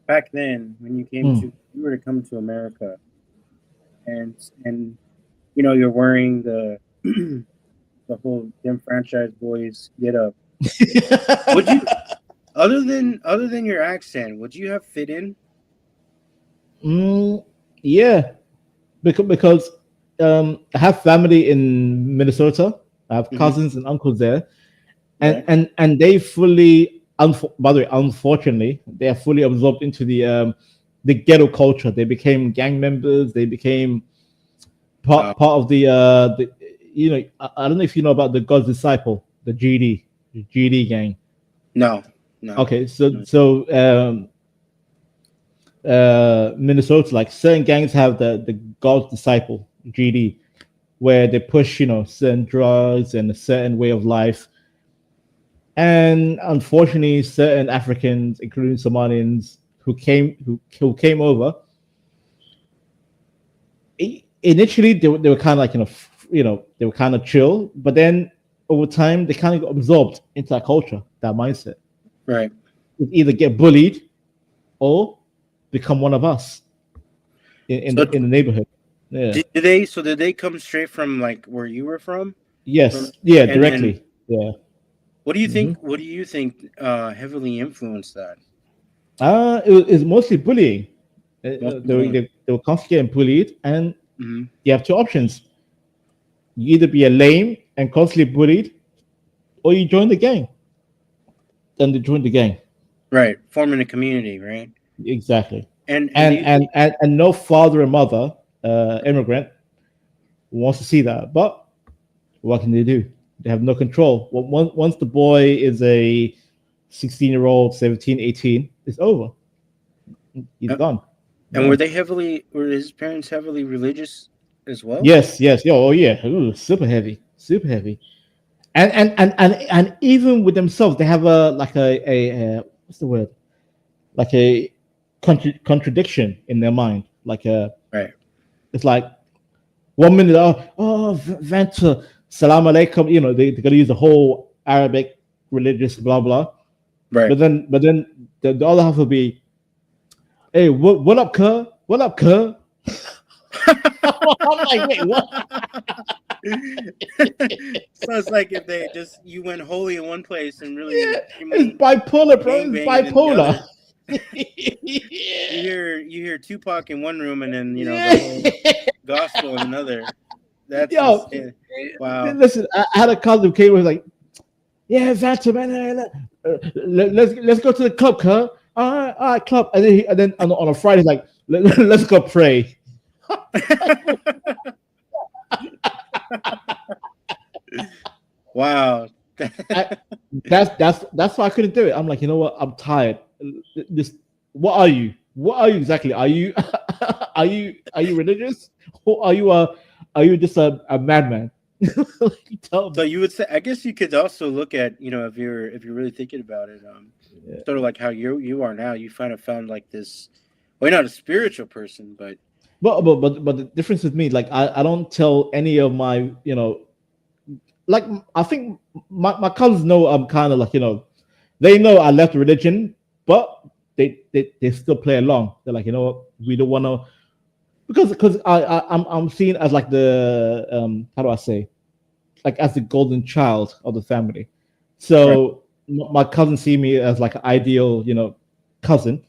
back then when you were to come to America, and you're wearing the whole Dem Franchise Boys get up. Would you, other than your accent, would you have fit in? Yeah, because I have family in Minnesota. I have cousins and uncles there, and they fully, by the way, unfortunately, they are fully absorbed into the ghetto culture. They became gang members. They became part of the I don't know if you know about the God's Disciple, the GD gang. No. Okay, so Minnesota, like certain gangs have the God's Disciple, GD, where they push certain drugs and a certain way of life. And unfortunately, certain Africans, including Somalians, who came over, initially they were kind of like they were kind of chill, but then over time they kind of got absorbed into that culture, that mindset. Right. You either get bullied or become one of us in the neighborhood. Yeah. Did they come straight from like where you were from? Yes. Directly. Yeah. What do you think? What do you think heavily influenced that? It was mostly bullying. They were constantly getting bullied, and you have two options. You either be a lame and constantly bullied, or you join the gang. Then they join the gang. Right, forming a community, right? Exactly. And no father and mother, immigrant, wants to see that. But what can they do? They have no control. Once the boy is a 16-year-old, 17, 18, it's over. He's gone. And were his parents heavily religious as well? Yes. Oh yeah. Ooh, super heavy. And even with themselves, they have a what's the word? Like a contradiction in their mind. Right. It's like 1 minute, Vanta, salam alaikum. You know, they're gonna use the whole Arabic religious blah blah. Right. But then the other half will be, hey, what up, cuz? What up, cuz? I'm like, wait, what? So it's like if they just you went holy in one place and really It's bipolar, bro. It's bipolar. You hear Tupac in one room and then the whole gospel in another. That's insane. Wow. Listen, I had a cousin who came and was like, yeah, Vanta, man, let's go to the club, cuz. All right, club. And then on a Friday, like, let's go pray. Wow. That's why I couldn't do it. I'm like, you know what? I'm tired. What are you? What are you exactly? Are you are you religious? Or are you just a madman? So you would say, I guess you could also look at, if you're really thinking about it, sort of like how you are now. You found like this. Well, you're not a spiritual person, but the difference with me, like I don't tell any of my, like I think my cousins know I'm kind of like, they know I left religion, but they still play along. They're like, you know what, we don't want to, because I'm seen as like the how do I say, like as the golden child of the family. So my cousins see me as like an ideal, cousin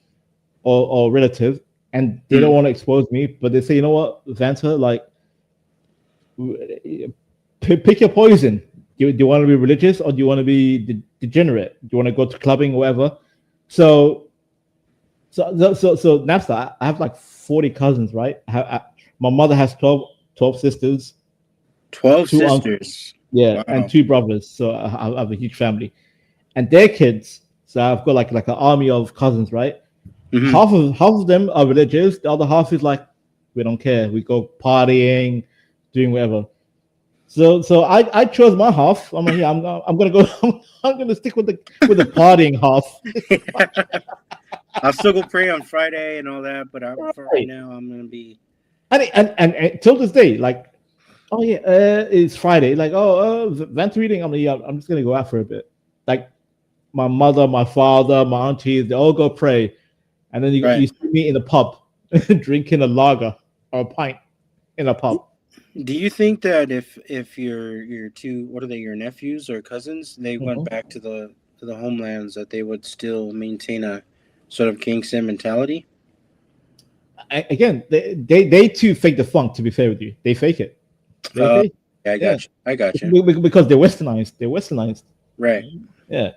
or relative, and they don't want to expose me, but they say, you know what, Vanta, like pick your poison. Do you want to be religious or do you want to be degenerate? Do you want to go to clubbing or whatever? So Napster, I have like 40 cousins, right? My mother has 12 sisters. 12 sisters. Uncles, yeah, wow. And 2 brothers. So I have a huge family. And their kids, so I've got like an army of cousins, right? Mm-hmm. Half of them are religious. The other half is like, we don't care. We go partying, doing whatever. So I chose my half. I'm like, yeah, I'm gonna go. I'm gonna stick with the partying half. I'll still go pray on Friday and all that, but for right now, I'm gonna be. And till this day, like, oh yeah, it's Friday. Like, Vanta reading. I'm like, yeah, I'm just gonna go out for a bit. Like, my mother, my father, my aunties, they all go pray, and then you see me in the pub drinking a lager or a pint in a pub. Do you think that if your two, what are they, your nephews or cousins, they went back to the homelands, that they would still maintain a sort of gangster mentality? Again, they too fake the funk. To be fair with you, they fake it. Yeah, I got you. Because they're westernized. Right. Yeah.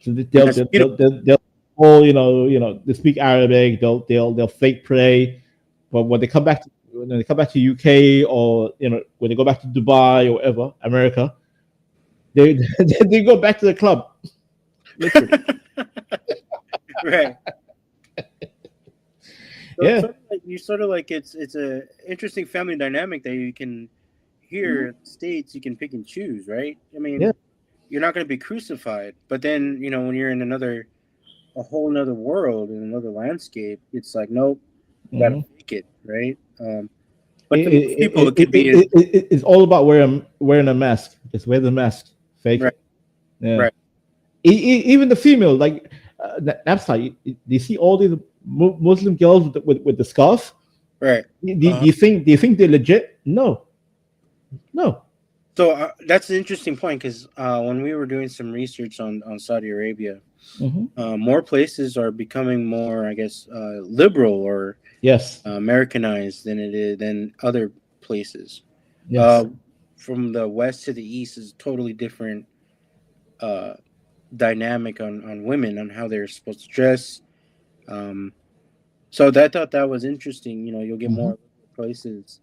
So they'll all they speak Arabic. They'll fake pray, but when they come back to UK or when they go back to Dubai or whatever, America, they go back to the club. Literally. Right. So yeah. You sort of like it's a interesting family dynamic that you can here in the States. You can pick and choose, right? I mean, you're not going to be crucified, but then when you're in a whole nother world, in another landscape, it's like, nope, you gotta fake it, right? But it's all about wearing a mask. Just wear the mask, fake it. Yeah. Right. Even the female, like Napstar, you see all these Muslim girls with the scarf. Right. Do you think they're legit? No. So that's an interesting point, because when we were doing some research on Saudi Arabia, more places are becoming more, I guess, liberal or Americanized than other places. Yes. From the west to the east is totally different dynamic on women, on how they're supposed to dress. So I thought that was interesting. You'll get more places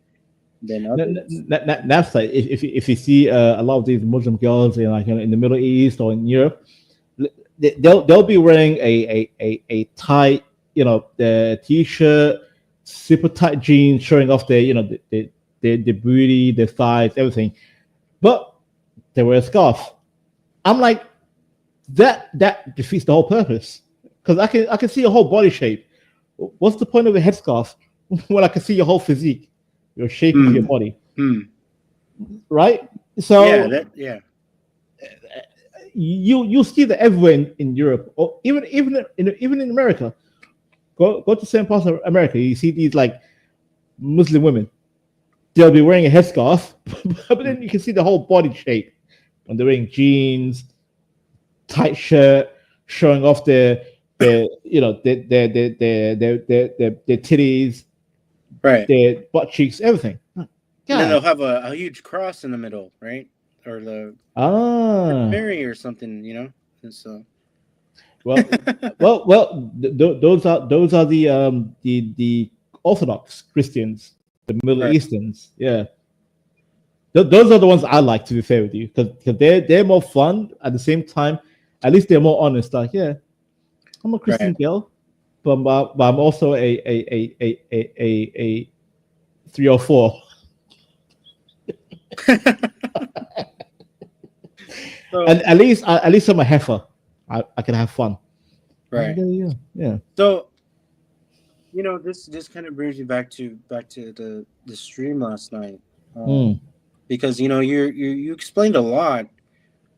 than others. That's like if you see a lot of these Muslim girls in the Middle East or in Europe, they'll be wearing a tight, the t-shirt, super tight jeans, showing off their the booty, their thighs, everything, but they wear a scarf. I'm like, that defeats the whole purpose, because I can see your whole body shape. What's the point of a headscarf when I can see your whole physique? You're shaping your body, Hmm. right? So yeah. you see that everywhere in Europe, or even in America. Go to certain parts of America, you see these like Muslim women. They'll be wearing a headscarf, but then you can see the whole body shape. And they're wearing jeans, tight shirt, showing off their titties, Right. their butt cheeks, everything. And then they'll God. have a huge cross in the middle, right? Or the Ah, Mary or something, you know. And so well, those are the Orthodox Christians, the Middle Right. Easterns. Yeah, those are the ones I like, to be fair with you, because they're more fun at the same time. At least they're more honest. Like, yeah, I'm a Christian girl, but I'm also a 3 or 4. So, And at least I'm a heifer. I can have fun. right. And there you go. Yeah. So, you know, this kind of brings me back to the stream last night, Mm. because you know you explained a lot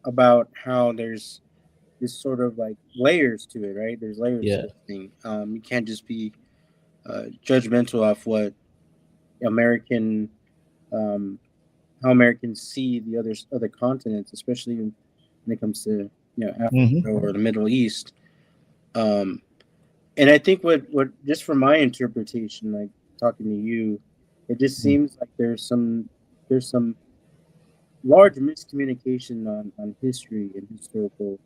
about how there's this sort of like layers to it, right? There's layers Yeah. to this thing. You can't just be judgmental off what American, how Americans see the other continents, especially when it comes to Africa Mhm. or the Middle East. And I think what just from my interpretation, like talking to you, it just seems like there's some large miscommunication on history and historical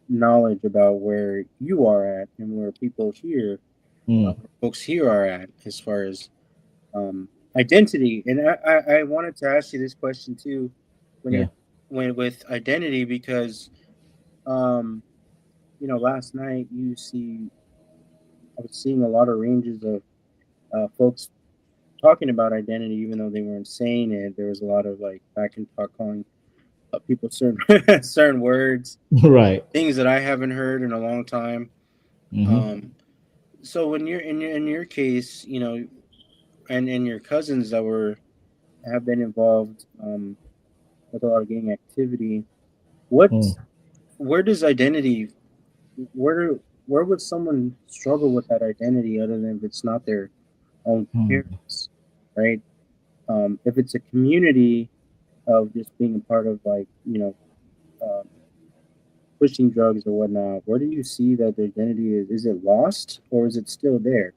knowledge about where you are at and where people here, folks here are at, as far as identity. And I wanted to ask you this question too, when with identity, because last night I was seeing a lot of ranges of folks talking about identity, even though they weren't saying it. There was a lot of like back and talk calling people certain certain words, Right. things that I haven't heard in a long time. Mhm. So when you're in your case, and your cousins that have been involved with a lot of gang activity, where does identity, where would someone struggle with that identity other than if it's not their own parents, right? If it's a community of just being a part of pushing drugs or whatnot, where do you see that the identity is? Is it lost or is it still there?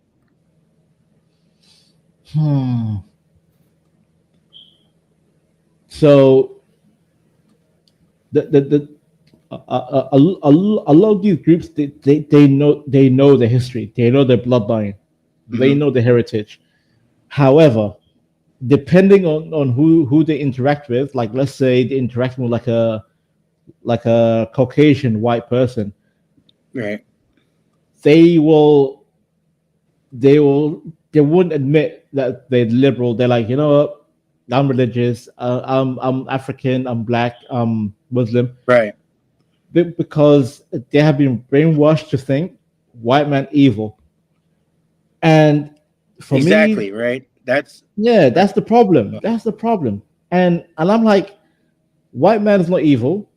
So a lot of these groups, they know the history, they know their bloodline, they know the heritage. However, depending on who they interact with, like let's say they interact with like a Caucasian white person, right? They won't admit that they're liberal. They're like, you know what, I'm religious, I'm African, I'm black, I'm Muslim, right? Because they have been brainwashed to think white man evil. And for exactly, me, right? That's the problem. That's the problem. And I'm like, white man is not evil.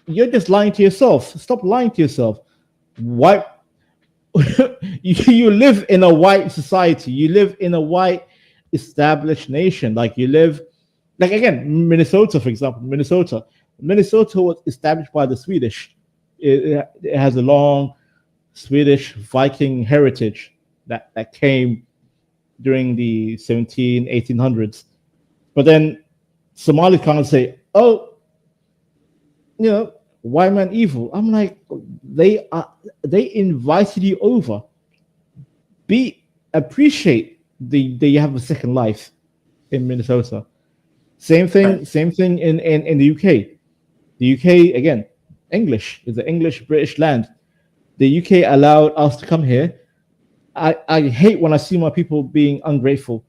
You're just lying to yourself. Stop lying to yourself. White, you live in a white society. You live in a white established nation. Like you live, like again, Minnesota, for example. Minnesota was established by the Swedish. It has a long Swedish Viking heritage that came during the 1800s. But then Somalis kind of say, oh, white man evil. I'm like, they invited you over. Appreciate you have a second life in Minnesota. Same thing in the UK. The UK, again, English is an English-British land. The UK allowed us to come here. I hate when I see my people being ungrateful.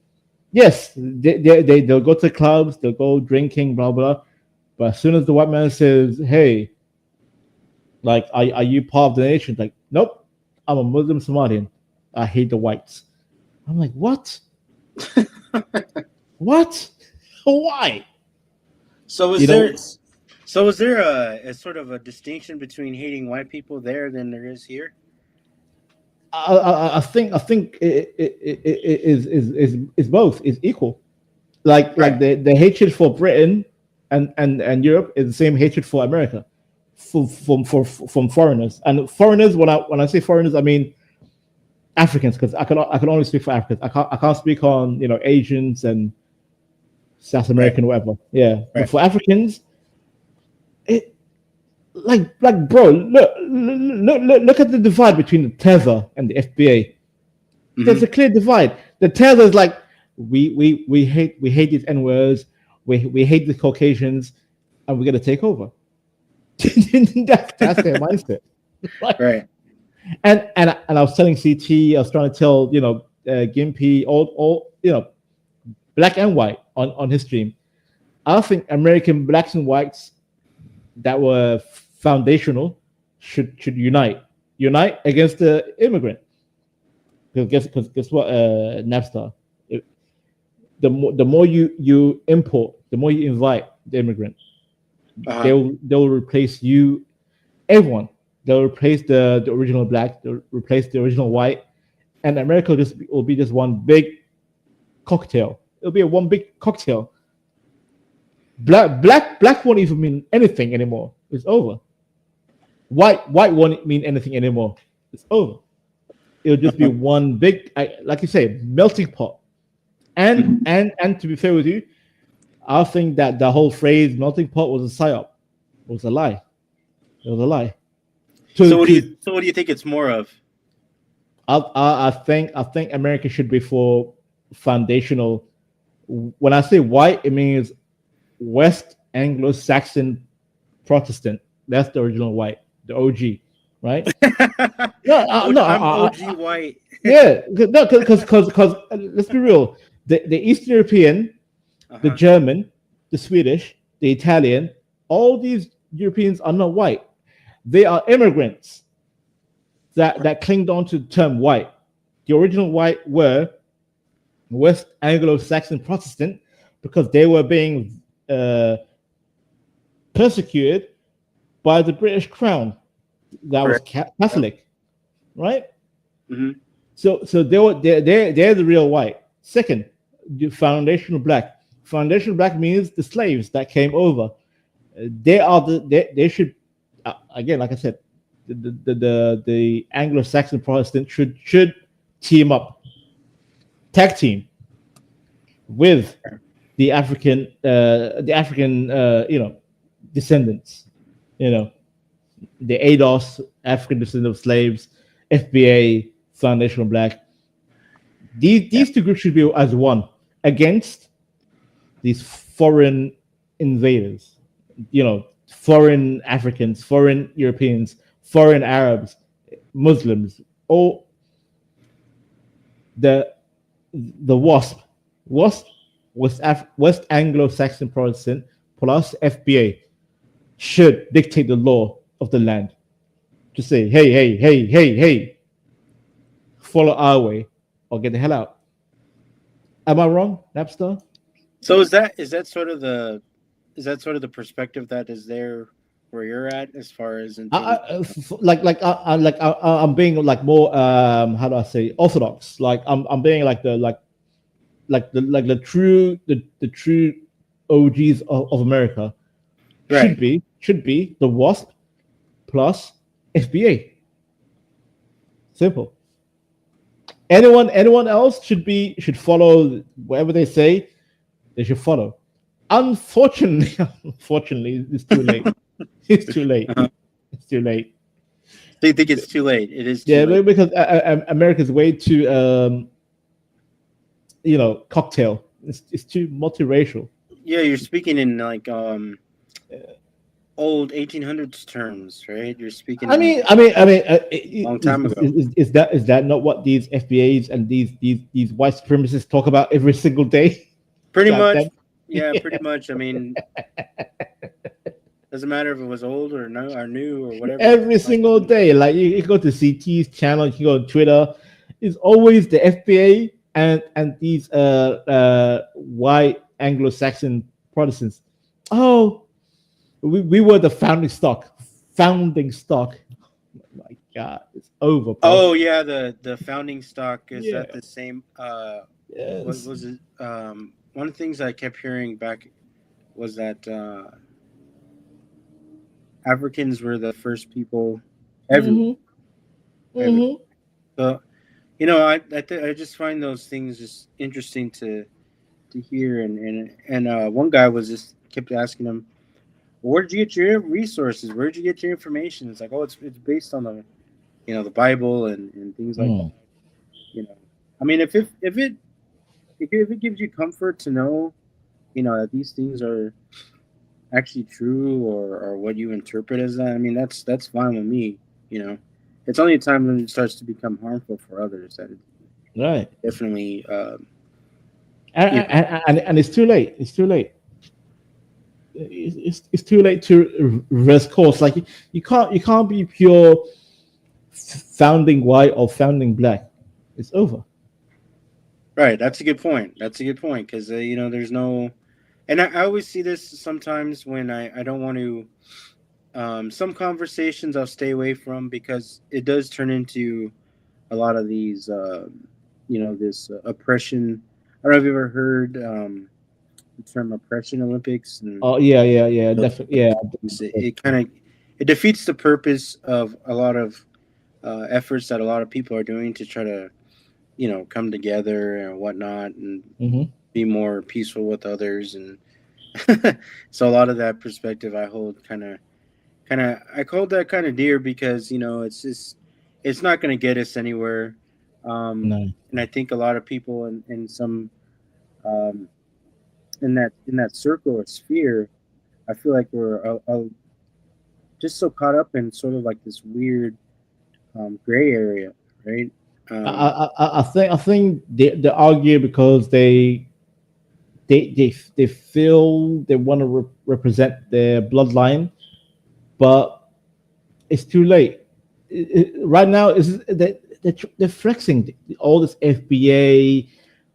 Yes, they'll go to clubs, they'll go drinking, blah, blah. But as soon as the white man says, hey, like, are you part of the nation? Like, nope, I'm a Muslim Somalian. I hate the whites. I'm like, what? What? Why? So is You know- there a sort of a distinction between hating white people there than there is here? I think it is both. It's equal. Like the hatred for Britain and Europe is the same hatred for America, from foreigners. And foreigners, when I say foreigners, I mean Africans, because I can only speak for Africans. I can't speak on Asians and South American or whatever. Yeah, but for Africans, it like bro, look at the divide between the Tether and the FBA. There's a clear divide. The Tether is like we hate these N-words, we hate the Caucasians, and we're gonna take over. that's their mindset. Right. And I was telling CT, I was trying to tell Gimpy, all black and white on his stream. I think American blacks and whites that were foundational should unite against the immigrant. Because guess what, Napstar? The more you import, the more you invite the immigrant. They'll replace you, everyone. They'll replace the original black. They'll replace the original white, and America will be just one big cocktail. It'll be one big cocktail. Black won't even mean anything anymore. It's over. White won't mean anything anymore. It's over. It'll just be one big, like you say, melting pot. And to be fair with you, I think that the whole phrase melting pot was a psyop. It was a lie. It was a lie. So what do you think it's more of? I think America should be for foundational. When I say white, it means West Anglo-Saxon Protestant. That's the original white, the OG, right? I'm OG white. Yeah, no, because let's be real. The Eastern European, the German, the Swedish, the Italian, all these Europeans are not white. They are immigrants that clinged on to the term white. The original white were West Anglo-Saxon Protestant because they were being persecuted by the British Crown that was Catholic, right? Mm-hmm. So they're the real white. Second, the foundational black. Foundational black means the slaves that came over. They should again, like I said, the Anglo-Saxon Protestant should team up, tag team with the African descendants, the ADOS, African descendant of slaves, FBA, foundational black. These two groups should be as one against these foreign invaders, foreign Africans, foreign Europeans, foreign Arabs, Muslims, all the WASP, West Anglo-Saxon Protestant plus FBA should dictate the law of the land. To say, hey, follow our way or get the hell out. Am I wrong, Napstar? So is that sort of the perspective that is there where you're at as far as I'm being like more how do I say orthodox? Like I'm being like the true OGs of America. Right. Should be the WASP plus FBA. Simple. Anyone else should follow whatever they say. They should follow. Unfortunately, it's too late. It's too late. It's too late. They think it's too late. It is too late. Because America's way too cocktail. It's too multiracial. Yeah, you're speaking in like old 1800s terms, right? You're speaking. Long time ago. Is that not what these FBAs and these white supremacists talk about every single day? Pretty much. Yeah, pretty much. I mean, doesn't matter if it was old or new or whatever. Every single day, like you go to CT's channel, you go on Twitter. It's always the FBA and these white Anglo-Saxon Protestants. Oh, we were the founding stock. Founding stock. Oh my God, it's over. Bro. Oh yeah, the founding stock is Yeah. that the same. Yes. What was it? One of the things I kept hearing back was that Africans were the first people ever. Mhm. Mhm. So, you know, I just find those things just interesting to hear, and one guy was just kept asking him, "Where did you get your resources? Where did you get your information?" It's like, oh, it's based on the, you know, the Bible and things like that. You know, I mean, if it gives you comfort to know, you know, that these things are actually true or what you interpret as that, I mean, that's fine with me. You know, it's only a time when it starts to become harmful for others that it Right. definitely. And it's too late. It's too late. It's too late to reverse course. Like you can't be pure founding white or founding black. It's over. Right, that's a good point. That's a good point because you know, there's no, and I always see this sometimes when I don't want to. Some conversations I'll stay away from because it does turn into a lot of these, you know, this oppression. I don't know if you've ever heard the term oppression Olympics. And Oh yeah, definitely, yeah. it kind of it defeats the purpose of a lot of efforts that a lot of people are doing to try to, you know, come together and whatnot and be more peaceful with others. And so a lot of that perspective I hold kind of I hold that kind of dear because, you know, it's not going to get us anywhere. No. And I think a lot of people in some in that circle or sphere, I feel like we're just so caught up in sort of like this weird gray area, right? I think they argue because they feel they want to represent their bloodline, but it's too late. Right now, they're flexing all this FBA,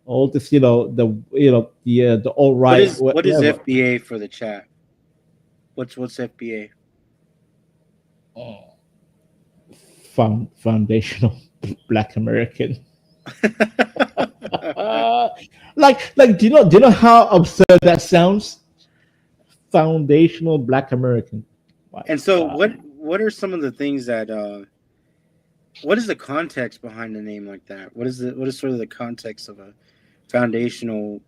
all this, you know, the all right. What is FBA for the chat? What's FBA? Foundational Black American. Like, do you know how absurd that sounds? Foundational Black American. And so, what are some of the things that? What is the context behind a name like that? What is sort of the context of a foundational?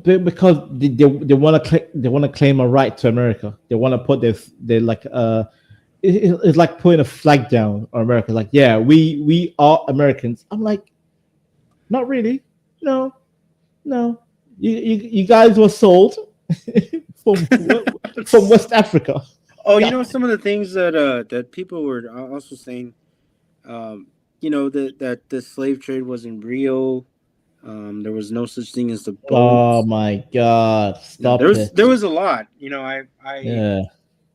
Because they want to claim a right to America. They want to put their like it's like putting a flag down on America. Like, yeah, we are Americans. I'm like, not really. No. You guys were sold from West Africa. Oh, you know, some of the things that people were also saying, you know, that the slave trade was in Rio. There was no such thing as the boats. Oh my God! Stop it. There was a lot. You know, yeah,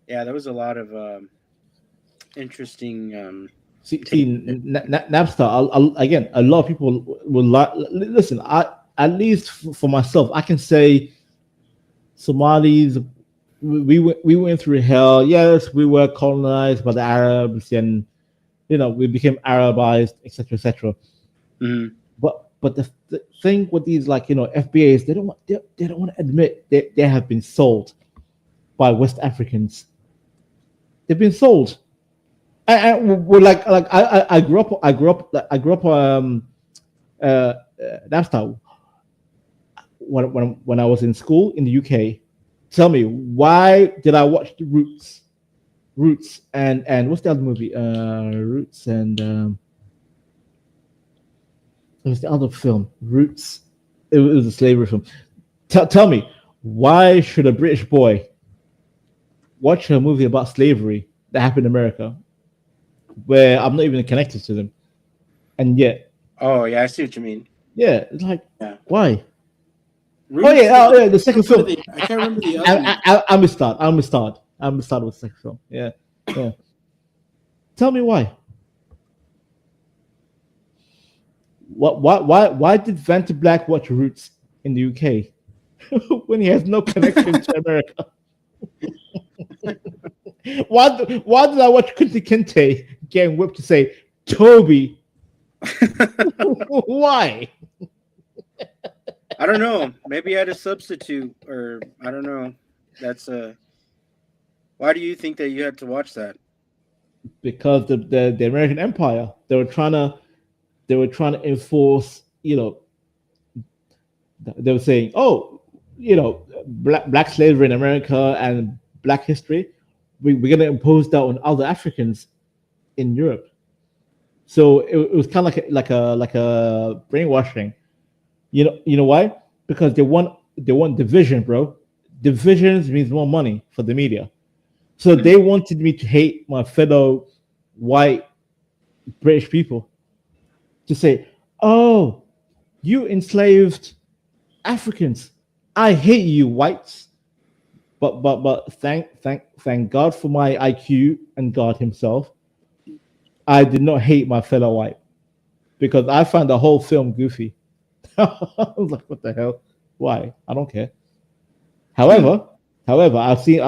there was a lot of interesting. See, Napster. Again, a lot of people will listen. At least for myself, I can say Somalis. We went through hell. Yes, we were colonized by the Arabs, and you know, we became Arabized, etc., etc. Mm-hmm. But the thing with these, like, you know, FBAs, they don't want to admit that they have been sold by West Africans. They've been sold, and we're like I grew up Napster when I was in school in the UK. Tell me, why did I watch the Roots and what's the other movie? Roots and it was the other film, Roots. It was a slavery film. Tell me, why should a British boy watch a movie about slavery that happened in America, where I'm not even connected to them, and yet? Oh yeah, I see what you mean. Yeah, it's like, why? Roots, oh yeah, the second film. I can't remember the other. Amistad was the second film. Yeah. Tell me why. Why did Vanta Black watch Roots in the UK when he has no connection to America? Why did I watch Kunti Kinte getting whipped to say Toby? Why? I don't know. Maybe I had a substitute, or I don't know. That's Why do you think that you had to watch that? Because the American Empire, they were trying to enforce, they were saying, oh, black slavery in America and black history, we're going to impose that on other Africans in Europe. So it was kind of like a brainwashing. You know why? Because they want division, bro. Divisions means more money for the media. So they wanted me to hate my fellow white British people, to say, oh, you enslaved Africans. I hate you, whites. But thank God for my IQ and God himself. I did not hate my fellow white, because I found the whole film goofy. I was like, what the hell? Why? I don't care. However, I've seen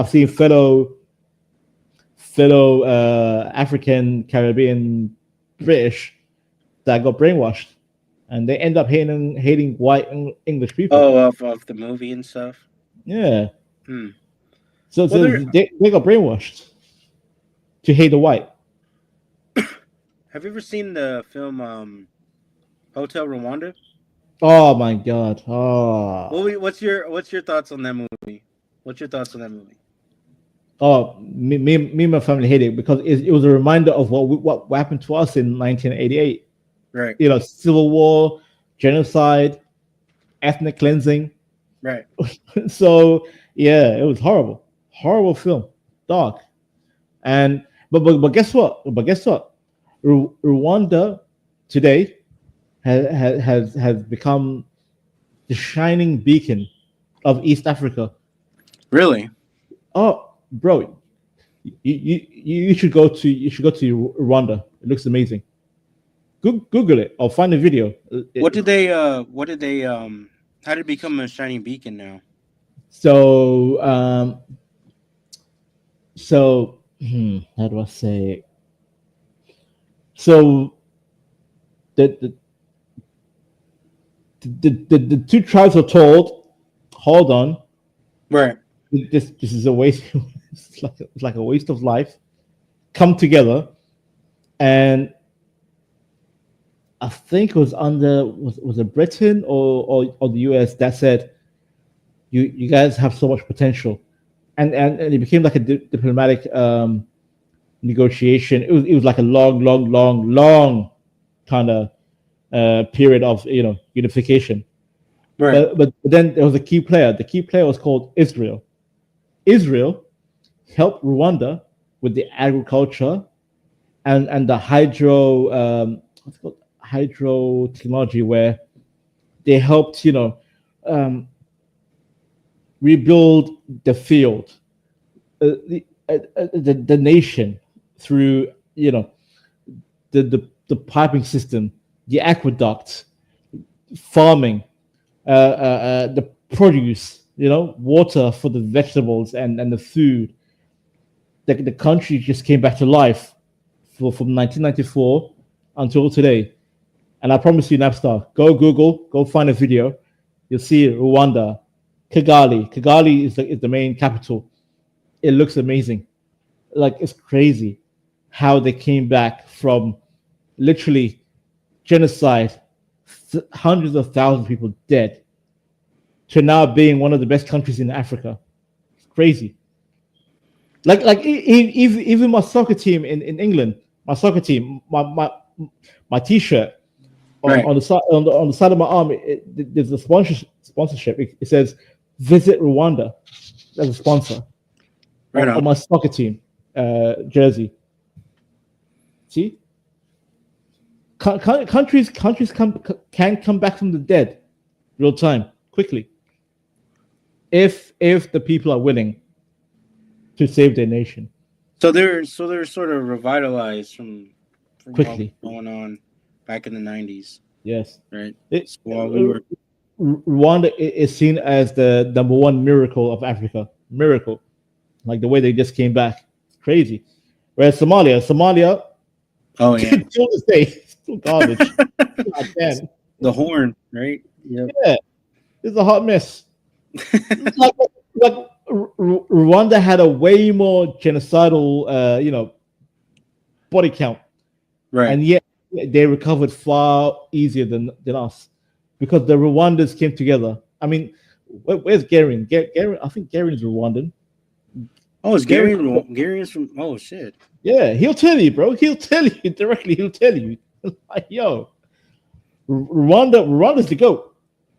fellow African, Caribbean, British that got brainwashed, and they end up hating white English people. Oh, of the movie and stuff. Yeah. Hmm. So they got brainwashed to hate the white. Have you ever seen the film Hotel Rwanda? Oh my God. Oh. What's your thoughts on that movie? What's your thoughts on that movie? Oh, me and my family hate it because it was a reminder of what happened to us in 1988. Right. Civil war, genocide, ethnic cleansing. Right. So yeah, it was horrible film, dark. And but guess what? Rwanda today has become the shining beacon of East Africa. Really? Oh, bro, you should go to Rwanda. It looks amazing. Google it or find a video. What did they how did it become a shining beacon now? So how do I say it? So the two tribes were told, hold on, right, this is a waste. It's like a waste of life. Come together, and I think it was was it Britain or the US that said, you guys have so much potential, and it became like a diplomatic negotiation. It was like a long kind of period of unification. right. But then there was a key player. The key player was called Israel. Israel helped Rwanda with the agriculture and the hydro technology, where they helped rebuild the field, the nation through the piping system, the aqueduct, farming, the produce, water for the vegetables and the food. The country just came back to life from 1994 until today. And I promise you, Napstar, go Google, go find a video. You'll see Rwanda, Kigali. Kigali is the main capital. It looks amazing. Like, it's crazy how they came back from literally genocide, hundreds of thousands of people dead, to now being one of the best countries in Africa. It's crazy. Like even my soccer team in England, my soccer team, my T-shirt on the side of my arm, there's a sponsorship. It says "Visit Rwanda" as a sponsor on my soccer team jersey. See, countries can come back from the dead real time quickly if the people are willing to save their nation. So they're sort of revitalized from Quickly. what was going on back in the 90s. Yes. right? It, While we were Rwanda is seen as the number one miracle of Africa. Miracle, like the way they just came back, crazy. Whereas Somalia, oh yeah, till this day, still garbage. God damn. the horn, right? Yep. Yeah, it's a hot mess. like Rwanda had a way more genocidal, body count, Right. and yet they recovered far easier than us because the Rwandans came together. I mean, where's Garin? Garin, I think Garin is Rwandan. Oh, it's Gary. Gary is from. Oh shit. Yeah, he'll tell you, bro. He'll tell you directly. He'll tell you, like, yo, Rwanda's the goat.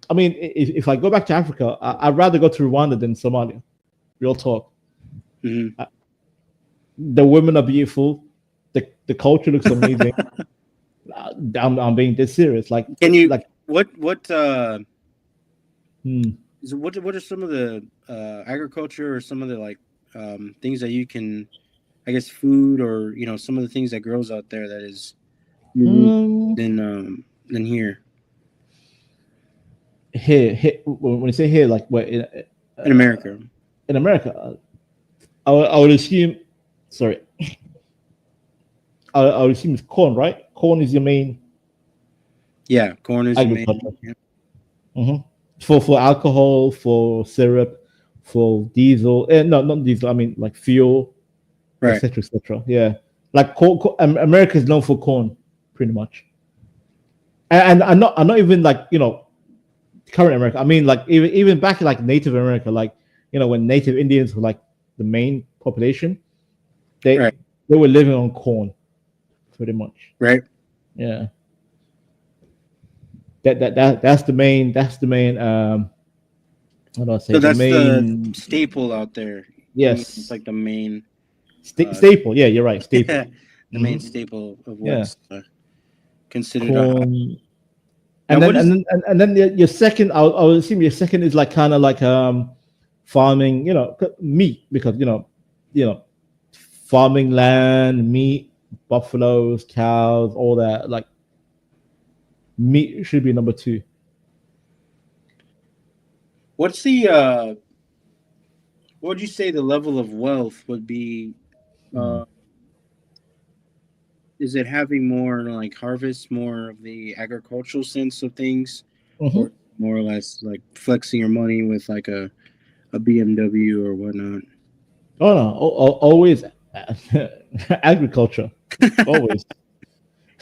I mean, if I go back to Africa, I'd rather go to Rwanda than Somalia. Real talk. Mm-hmm. The women are beautiful. The culture looks amazing. I'm being dead serious. Like, Can you like what hmm. what are some of the agriculture or some of the like things that you can, I guess, food or some of the things that grows out there that is than here Here, when you say here, like where in America. In America, I would assume. Sorry, I would assume it's corn, right? Corn is your main. Yeah, corn is the main. Agriculture. Yeah. For alcohol, for syrup, for diesel. No, not diesel. I mean like fuel, Right. etc., etc. Yeah, like America is known for corn, pretty much. And I'm not even like current America. I mean like even back in like Native America, like when Native Indians were like the main population, they were living on corn, pretty much. Right. Yeah. That's the main. What do I say? So that's the staple out there. Yes. It's like the main staple. Yeah, you're right. Staple. Yeah, the main staple of what's considered Corn. a. And then your second, I would assume your second is like kind of like farming, meat, because farming land, meat, buffaloes, cows, all that. Like meat should be number 2. What's the what would you say the level of wealth would be? Is it having more like harvest, more of the agricultural sense of things, or more or less like flexing your money with like a BMW or whatnot? Oh no, always agriculture. Always.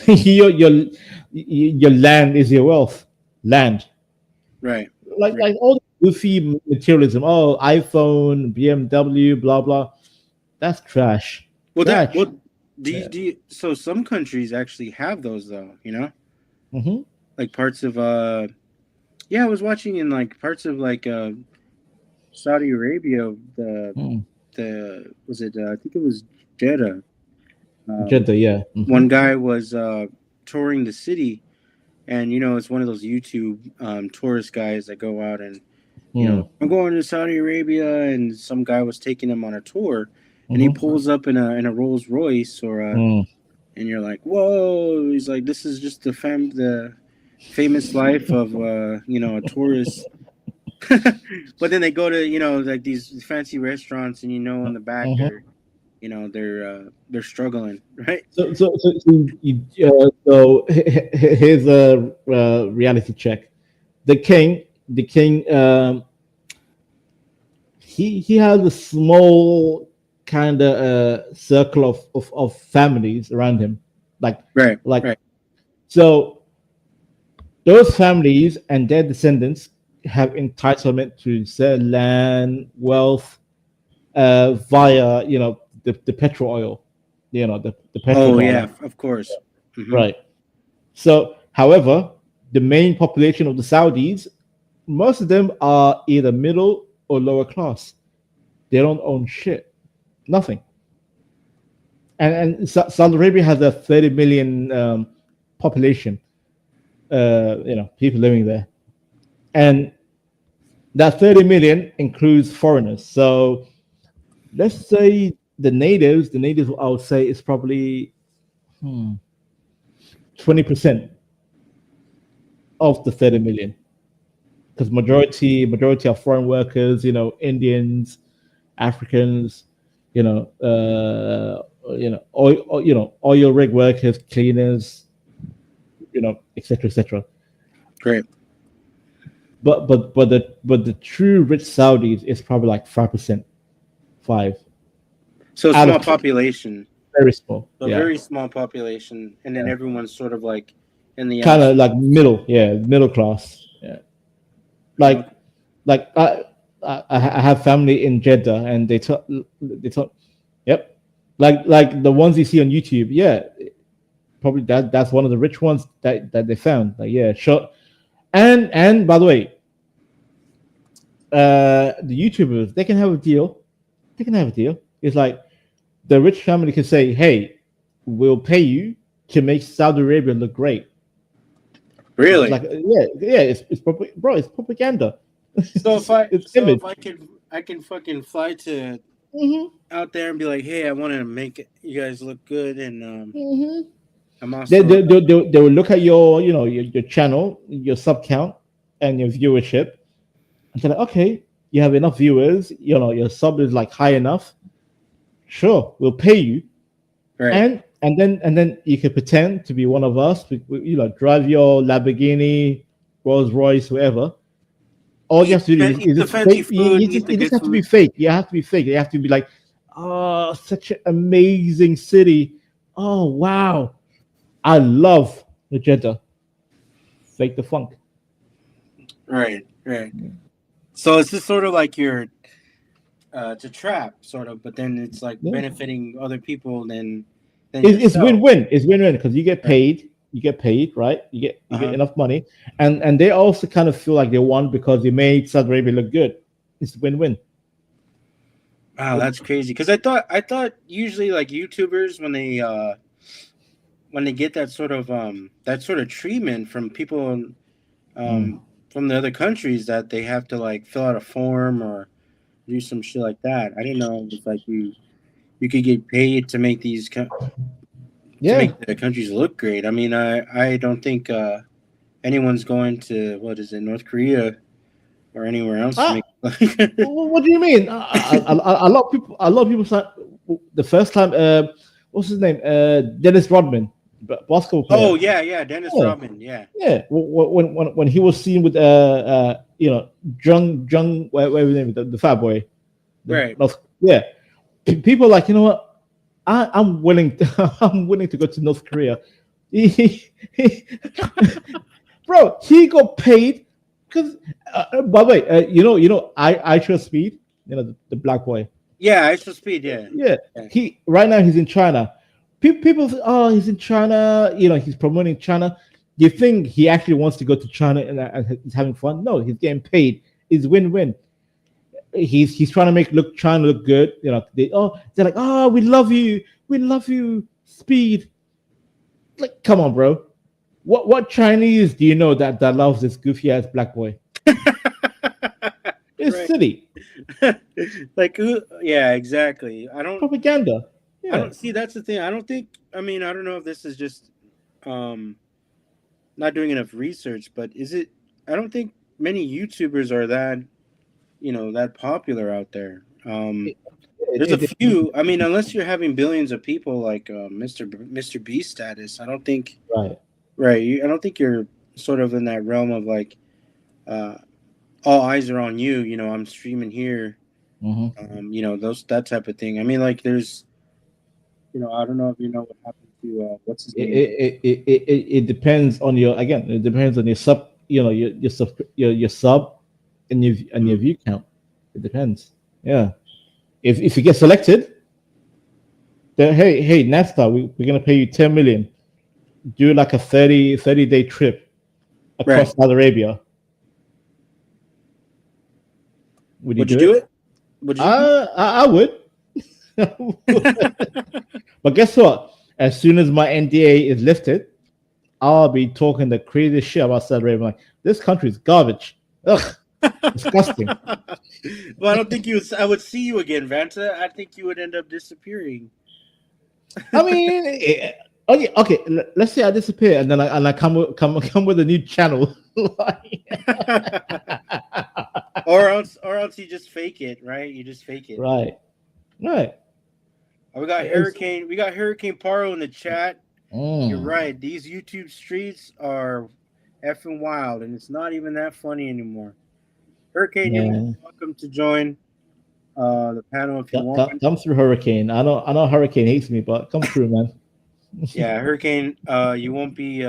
your land is your wealth. Land. Right. Like all the goofy materialism. Oh, iPhone, BMW, blah blah. That's trash. Well, trash. So some countries actually have those though. Like parts of I was watching in like parts of like Saudi Arabia. The was it? I think it was Jeddah. Jeddah, yeah. One guy was touring the city, and it's one of those YouTube tourist guys that go out and I'm going to Saudi Arabia, and some guy was taking him on a tour, and he pulls up in a Rolls Royce or and you're like, whoa! He's like, this is just the famous life of a tourist. But then they go to like these fancy restaurants, and on the back they're struggling, right? So here's a reality check. The king, he has a small kind of circle of families around him, like. So those families and their descendants have entitlement to certain land, wealth, via the petrol oil, the petrol. Oh yeah, of course. Right. So, however, the main population of the Saudis, most of them are either middle or lower class. They don't own shit, nothing. And Saudi Arabia has a 30 million population, people living there, and that 30 million includes foreigners. So, let's say the natives, I would say, is probably 20%. of the 30 million, because majority are foreign workers, Indians, Africans, oil rig workers, cleaners, etc., etc. Great. But the true rich Saudis is probably like 5%, 5. So Out small of- population, Very small. a Yeah. very small population, and then everyone's sort of like in the Kind of like middle class. Yeah. Like I have family in Jeddah, and they talk. Yep. Like the ones you see on YouTube. Yeah. Probably that's one of the rich ones that they found. Like, yeah, sure. And by the way, the YouTubers, they can have a deal. It's like the rich family can say, "Hey, we'll pay you to make Saudi Arabia look great." Really? It's like, yeah, it's propaganda. So if I It's image. I can fucking fly to Mhm, out there and be like, hey, I want to make you guys look good, and mhm. I'm also They will look at your channel, your sub count, and your viewership, and they're like, okay, you have enough viewers, your sub is like high enough. Sure, we'll pay you, right. and then you can pretend to be one of us. Drive your Lamborghini, Rolls Royce, whatever. All you have to do Eat is the just fancy fake. food, You eat just the good have to be food. fake. You have to be fake. You have to be like, oh, such an amazing city. Oh, wow. I love the Jeddah. Fake the funk. Right. So it's just sort of like you're it's a trap, sort of, but then it's like Yeah. benefiting other people than It's yourself. win-win. It's win-win because you get paid. You get paid, right? You get Uh-huh. enough money, and they also kind of feel like they won because they made Saudi Arabia look good. It's win-win. Wow, that's crazy. Because I thought usually like YouTubers when they get that sort of treatment from people from the other countries, that they have to like fill out a form or do some shit like that. I didn't know it's like you could get paid to make these to make the countries look great. I mean, I don't think anyone's going to North Korea or anywhere else to make What do you mean? A lot of people said the first time. What's his name? Dennis Rodman, basketball player. Oh yeah, Dennis Rodman, yeah. Yeah, when he was seen with Jung, whatever his name is, the fat boy, Right. Yeah, people like, you know what? I'm willing to go to North Korea. Bro, he got paid because. By the way, I Trust Speed, the black boy. Yeah, Ice for Speed, yeah. Yeah, he right now he's in China. People say, oh, he's in China. He's promoting China. You think he actually wants to go to China and he's having fun? No, he's getting paid. It's win-win. He's trying to make China look good. They're like, oh, we love you, Speed. Like, come on, bro. What Chinese do you know that loves this goofy ass black boy? It's Right. silly Like, yeah, exactly. I don't propaganda. I Yeah. don't see. That's the thing. I don't know if this is just not doing enough research, but is it? I don't think many YouTubers are that popular out there. There's a few. I mean, unless you're having billions of people like Mr. Beast status, I don't think. Right. Right. I don't think you're sort of in that realm of like, all eyes are on you. I'm streaming here. Mm-hmm. That type of thing. I mean, like, there's. I don't know if you know what happened to what's his name. It depends on your It depends on your sub. Your sub and your view count. It depends. Yeah. If you get selected, then hey NASTA, we're gonna pay you 10 million. Do like a 30-day trip across Saudi Arabia. Would you do it? Would you? I would. But guess what? As soon as my NDA is lifted, I'll be talking the craziest shit about Saudi Arabia. Like, this country is garbage. Ugh, disgusting. Well, I don't think I would see you again, Vanta. I think you would end up disappearing. I mean, Okay, okay. Let's say I disappear and then I come with a new channel. or else you just fake it, right? You just fake it. Right. Oh, we got Hurricane. We got Hurricane Paro in the chat. You're Mm. right. These YouTube streets are effing wild, and it's not even that funny anymore. Hurricane, Yeah. you're welcome to join the panel if you want. Come through, Hurricane. I know Hurricane hates me, but come through, man. Yeah, Hurricane. You won't be. We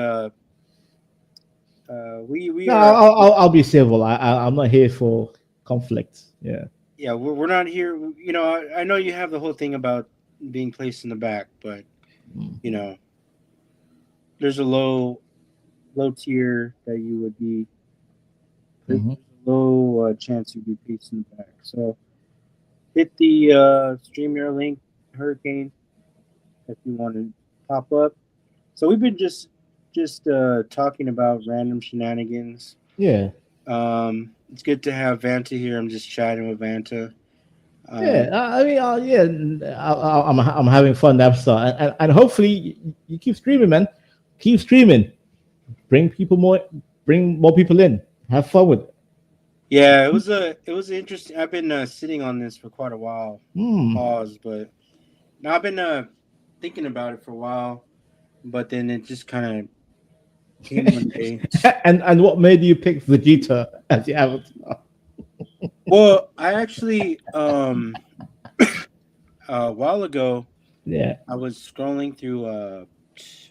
No, are. I'll be civil. I'm not here for conflict. Yeah. Yeah, we're not here. You know, I know you have the whole thing about being placed in the back, but you know, there's a low tier that you would be. Mhm. Low chance you'd be placed in the back. So hit the StreamYard link, Hurricane, if you want to pop up. So we've been just talking about random shenanigans. Yeah. It's good to have Vanta here. I'm just chatting with Vanta. Yeah. I mean, I'm having fun, Napstar, and hopefully you keep streaming, man. Keep streaming. Bring more people in. Have fun with it. Yeah, it was interesting. I've been sitting on this for quite a while. Pause, but now I've been thinking about it for a while, but then it just kind of came one day. And what made you pick Vegeta as your avatar? Well, I actually a while ago, Yeah. I was scrolling through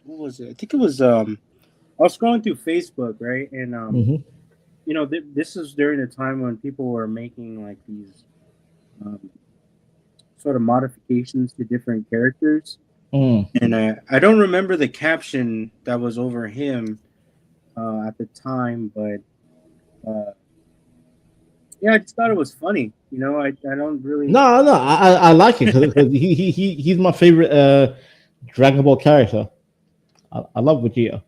what was it? I think it was I was scrolling through Facebook, right? And Mhm. you know, this is during the time when people were making like these sort of modifications to different characters. And I don't remember the caption that was over him at the time, but yeah, I just thought it was funny. You know, I don't really. No, I like it because he's my favorite Dragon Ball character. I love Vegeta.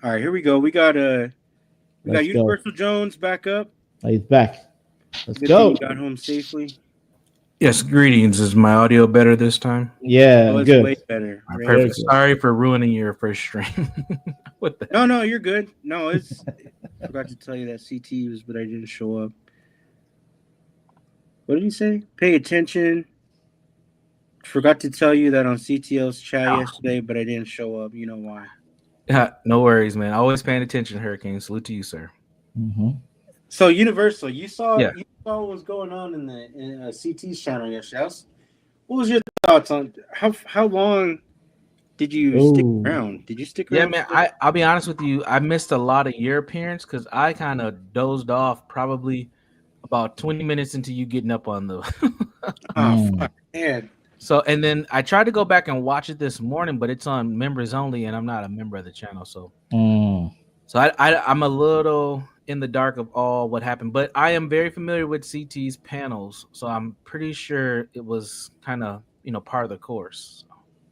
All right, here we go. We got Let's go. Universal Jones back up. He's back. Let's Good go. thing he got home safely. Yes, greetings. Is my audio better this time? Yeah, Oh, it's good. way better. All right, Way perfect. good. Sorry for ruining your first stream. What the? No, you're good. No, it's. I forgot to tell you that CT was, but I didn't show up. What did he say? Pay attention. Forgot to tell you that on CTL's chat yesterday, but I didn't show up. You know why? Yeah, no worries, man. Always paying attention, Hurricane. Salute to you, sir. Mhm. So Universal, you saw Yeah. what was going on in the CT's channel yesterday. What was your thoughts on how long did you stick Ooh. around? Did you stick Yeah, around? man. I'll be honest with you. I missed a lot of your appearance because I kind of dozed off probably about 20 minutes into you getting up on the. Oh, fuck, man. So, and then I tried to go back and watch it this morning, but it's on members only, and I'm not a member of the channel. So, I'm a little in the dark of all what happened, but I am very familiar with CT's panels, so I'm pretty sure it was kind of part of the course.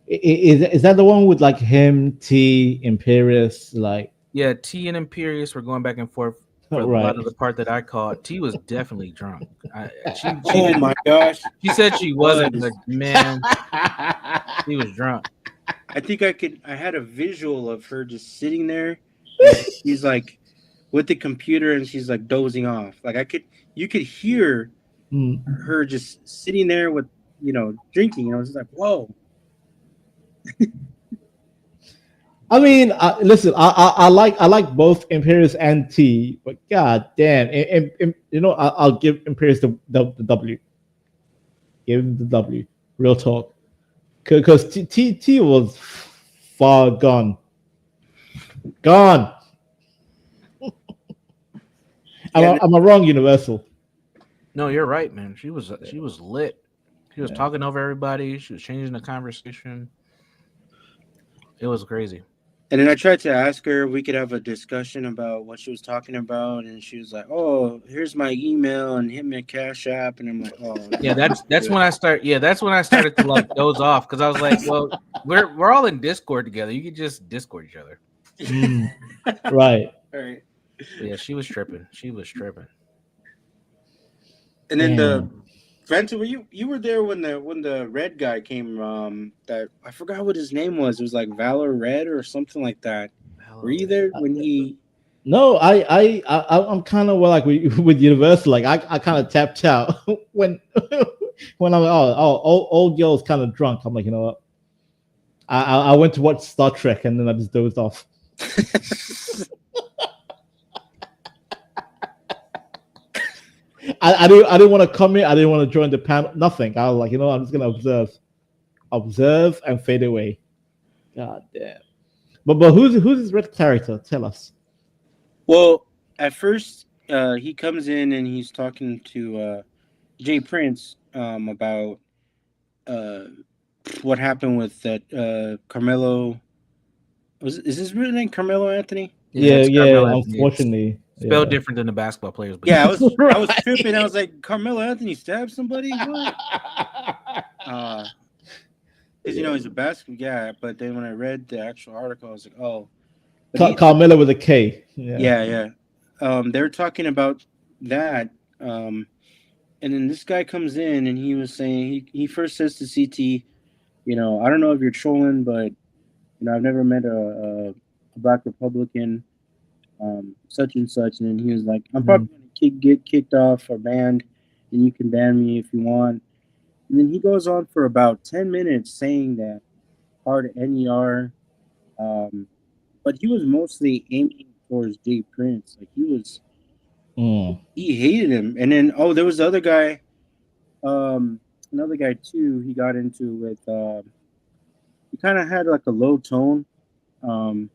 Is that the one with like him, T, Imperius, like? Yeah, T and Imperius were going back and forth for a lot of the part that I caught. T was definitely drunk. Oh my gosh! She said she wasn't, but man, he was drunk. I think I had a visual of her just sitting there. She's like with the computer, and she's like dozing off. Like you could hear her just sitting there with drinking. And I was just like, whoa. I mean, listen, I like both Imperius and T, but god damn, I'll give Imperius the W. Give him the W. Real talk, because T was far gone. Am I wrong, Universal? No, you're right, man. She was lit. She was talking over everybody. She was changing the conversation. It was crazy. And then I tried to ask her if we could have a discussion about what she was talking about, and she was like, "Oh, here's my email and hit me a Cash App," and I'm like, "Oh, yeah, that's when I start. Yeah, that's when I started to like doze off because I was like, well, we're all in Discord together. You could just Discord each other." Right. All right. Yeah, she was tripping. She was tripping. And then Vento, you were there when the red guy came? That I forgot what his name was. It was like Valor Red or something like that. Were you there when he? No, I'm kind of like with Universal. Like I kind of tapped out when when I'm old girl's kind of drunk. I'm like, you know what? I went to watch Star Trek and then I just dozed off. I didn't want to comment. I didn't want to join the panel. Nothing. I was like, you know, I'm just gonna observe and fade away. God damn. But who's this red character? Tell us. Well, at first, he comes in and he's talking to Jay Prince about what happened with that Carmelo. Is his real name Carmelo Anthony? Yeah. Carmelo Anthony. Unfortunately, Spelled different than the basketball players. But Yeah, I was tripping. I was like, Carmelo Anthony stabbed somebody? What? Because you know he's a basketball guy. But then when I read the actual article, I was like, oh. Carmelo with a K. Yeah. They were talking about that. And then this guy comes in and he was saying, he first says to CT, you know, I don't know if you're trolling, but, you know, I've never met a Black Republican, such and such. And then he was like, I'm probably going to get kicked off or banned, and you can ban me if you want. And then he goes on for about 10 minutes saying that hard NER, but he was mostly aiming towards Jay Prince. Like he hated him. And then there was the other guy, another guy too. He got into with. He kind of had like a low tone. What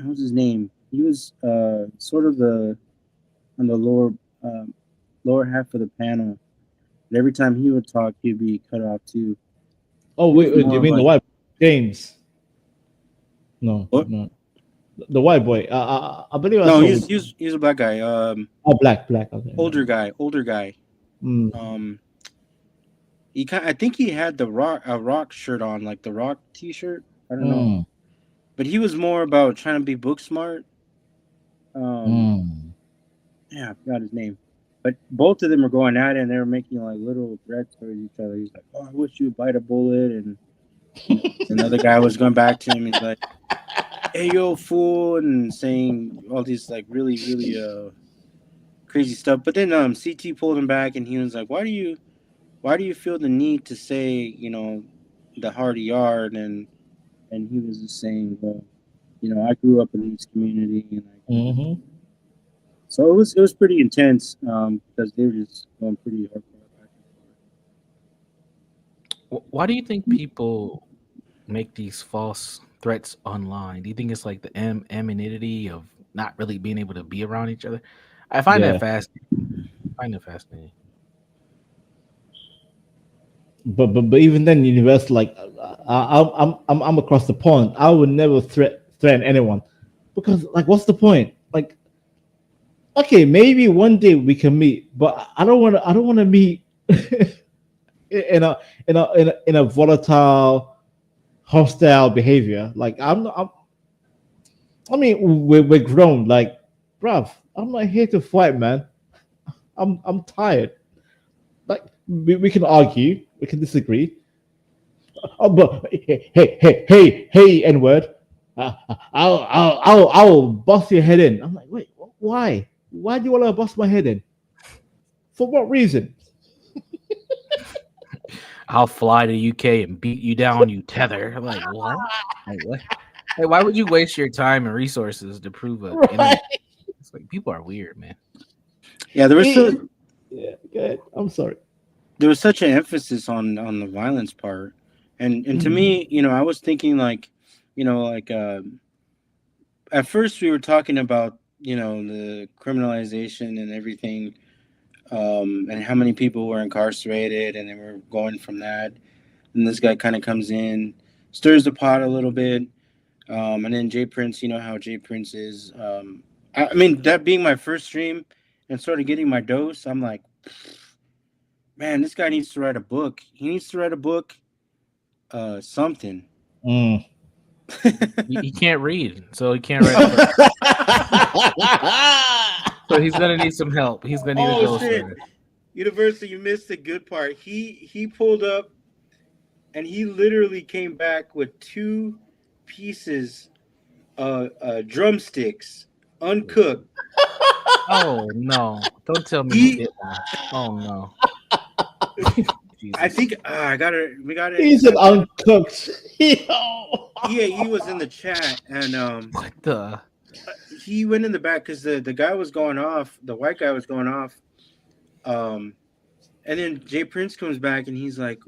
was his name? He was sort of on the lower half of the panel. But every time he would talk, he'd be cut off too. Oh wait, do you mean the white James? No, what? No. The white boy. I believe. He's a black guy. Black. Okay. Older guy. I think he had a rock shirt on, like the Rock T-shirt. I don't know, but he was more about trying to be book smart. Yeah, I forgot his name. But both of them were going at it, and they were making like little threats towards each other. He's like, "Oh, I wish you would bite a bullet," and another guy was going back to him. He's like, "Hey, yo, fool," and saying all these like really, really crazy stuff. But then CT pulled him back, and he was like, "Why do you feel the need to say, you know, the hard yard?" And he was just saying, "Well, you know, I grew up in this community, and so it was pretty intense because they were just going pretty hardcore back and forth. why do you think people make these false threats online? Do you think it's like the anonymity of not really being able to be around each other? I find that fascinating. But even then, Universal, like I'm across the pond. I would never threaten anyone because, like, what's the point? Like, okay, maybe one day we can meet, but I don't want to meet in a volatile, hostile behavior. Like I mean, we're grown. Like, bruv, I'm not here to fight, man. I'm tired. Like we can argue, we can disagree. Oh, but hey, N-word. I'll bust your head in. I'm like, wait, why? Why do you want to bust my head in? For what reason? I'll fly to UK and beat you down, you tether. I'm like, what? Like, what? Hey, why would you waste your time and resources to prove a? Right. It's like people are weird, man. Yeah, there was good. I'm sorry. There was such an emphasis on the violence part, and to me, you know, I was thinking like, you know, like at first we were talking about, you know, the criminalization and everything, and how many people were incarcerated, and then we're going from that, and this guy kind of comes in, stirs the pot a little bit, and then Jay Prince, you know how Jay Prince is. I mean, that being my first stream and sort of getting my dose, I'm like, man, this guy needs to write a book. He needs to write a book, something. He can't read, so he can't write a book. So he's gonna need some help. He's gonna need a ghostwriter. Universal, you missed the good part. He pulled up, and he literally came back with 2 pieces of drumsticks, uncooked. Oh no! Don't tell me you did that. Oh no! I think we got it. He's an uncooked. Yeah, he was in the chat, and What the? he went in the back because the guy was going off. The white guy was going off. And then Jay Prince comes back, and he's like,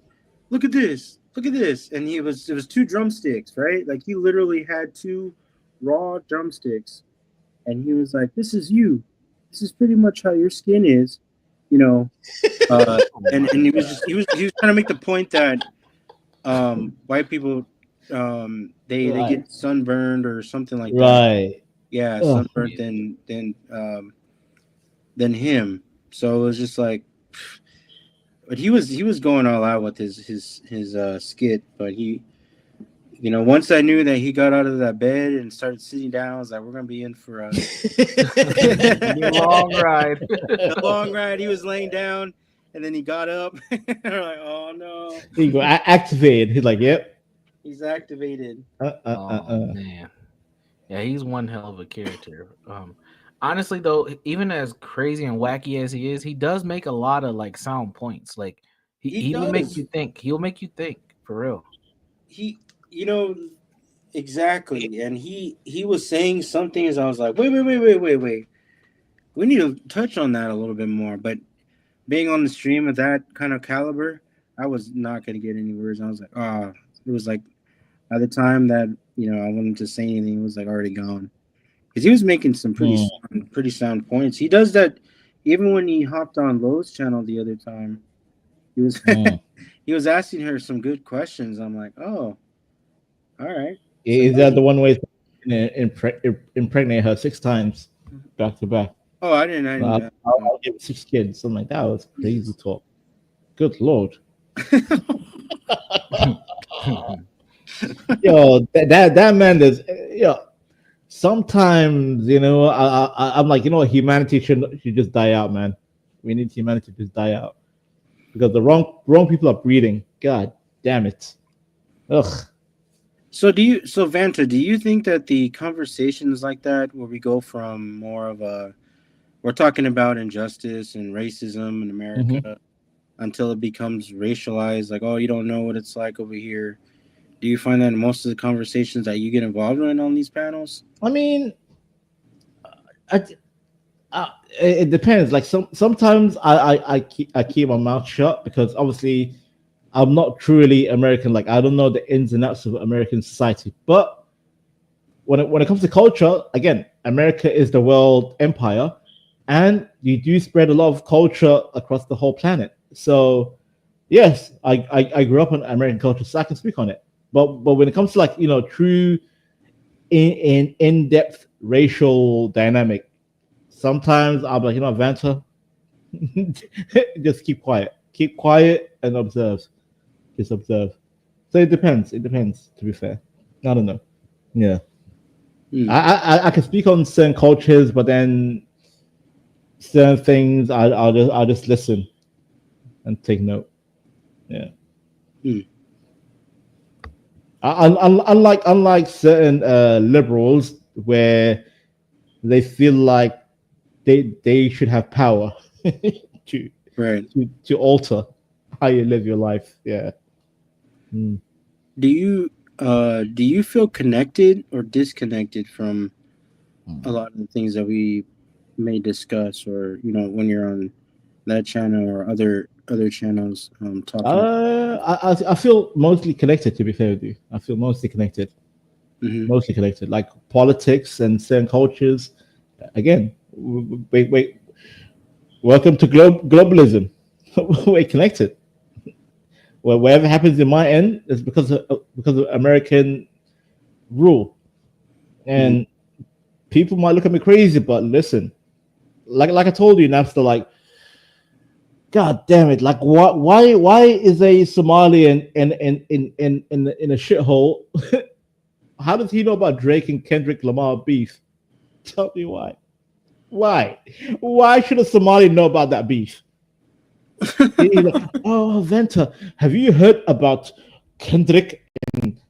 "Look at this! Look at this!" And it was 2 drumsticks, right? Like he literally had 2 raw drumsticks, and he was like, "This is you. This is pretty much how your skin is." You know, and he was trying to make the point that white people they get sunburned or something like that. Right. Yeah, sunburned than him. So it was just like, but he was going all out with his skit. But he, you know, once I knew that he got out of that bed and started sitting down, I was like, we're gonna be in for a long ride. A long ride. He was laying down, and then he got up. We're like, oh no. He go activated. He's like, yep. He's activated. Man. Yeah, he's one hell of a character. Honestly, though, even as crazy and wacky as he is, he does make a lot of like sound points. Like he will make you think. He'll make you think for real. He, you know, exactly. And he was saying some things. I was like, wait. We need to touch on that a little bit more. But being on the stream of that kind of caliber, I was not going to get any words. I was like, it was like by the time that, you know, I wanted to say anything, it was like already gone. Because he was making some pretty sound points. He does that even when he hopped on Lowe's channel the other time. He was he was asking her some good questions. I'm like, oh, all right. Is that the one way impregnate her 6 times back to back? Oh, I didn't. I'll give 6 kids. I'm like, that was crazy talk. Good Lord. Yo, that man is, sometimes, you know, I'm like, you know what, humanity should just die out, man. We need humanity to just die out. Because the wrong people are breeding. God damn it. Ugh. So Vanta, do you think that the conversations like that, where we go from more of we're talking about injustice and racism in America until it becomes racialized, like, oh, you don't know what it's like over here. Do you find that in most of the conversations that you get involved in on these panels? I mean, it depends. Like sometimes I keep my mouth shut because obviously I'm not truly American. Like I don't know the ins and outs of American society. But when it comes to culture, again, America is the world empire, and you do spread a lot of culture across the whole planet. So yes, I grew up in American culture, so I can speak on it. But when it comes to, like, you know, true in-depth racial dynamic, sometimes I'm like, you know, Vanta, just keep quiet and observe. Just observe. So it depends. To be fair, I don't know. Yeah, I can speak on certain cultures, but then certain things I'll just listen and take note. Yeah. Unlike certain liberals where they feel like they should have power to alter how you live your life. Yeah. Do you feel connected or disconnected from a lot of the things that we may discuss, or, you know, when you're on that channel or other channels talking? I feel mostly connected, to be fair with you. I feel mostly connected. Mostly connected. Like politics and certain cultures. Again, wait. Welcome to globalism. We're connected. Well, whatever happens in my end is because of American rule. And people might look at me crazy, but listen, like I told you, Napster, like, God damn it! Like, why is a Somalian in a shithole? How does he know about Drake and Kendrick Lamar beef? Tell me why. Why should a Somali know about that beef? He's like, oh, Venta, have you heard about Kendrick and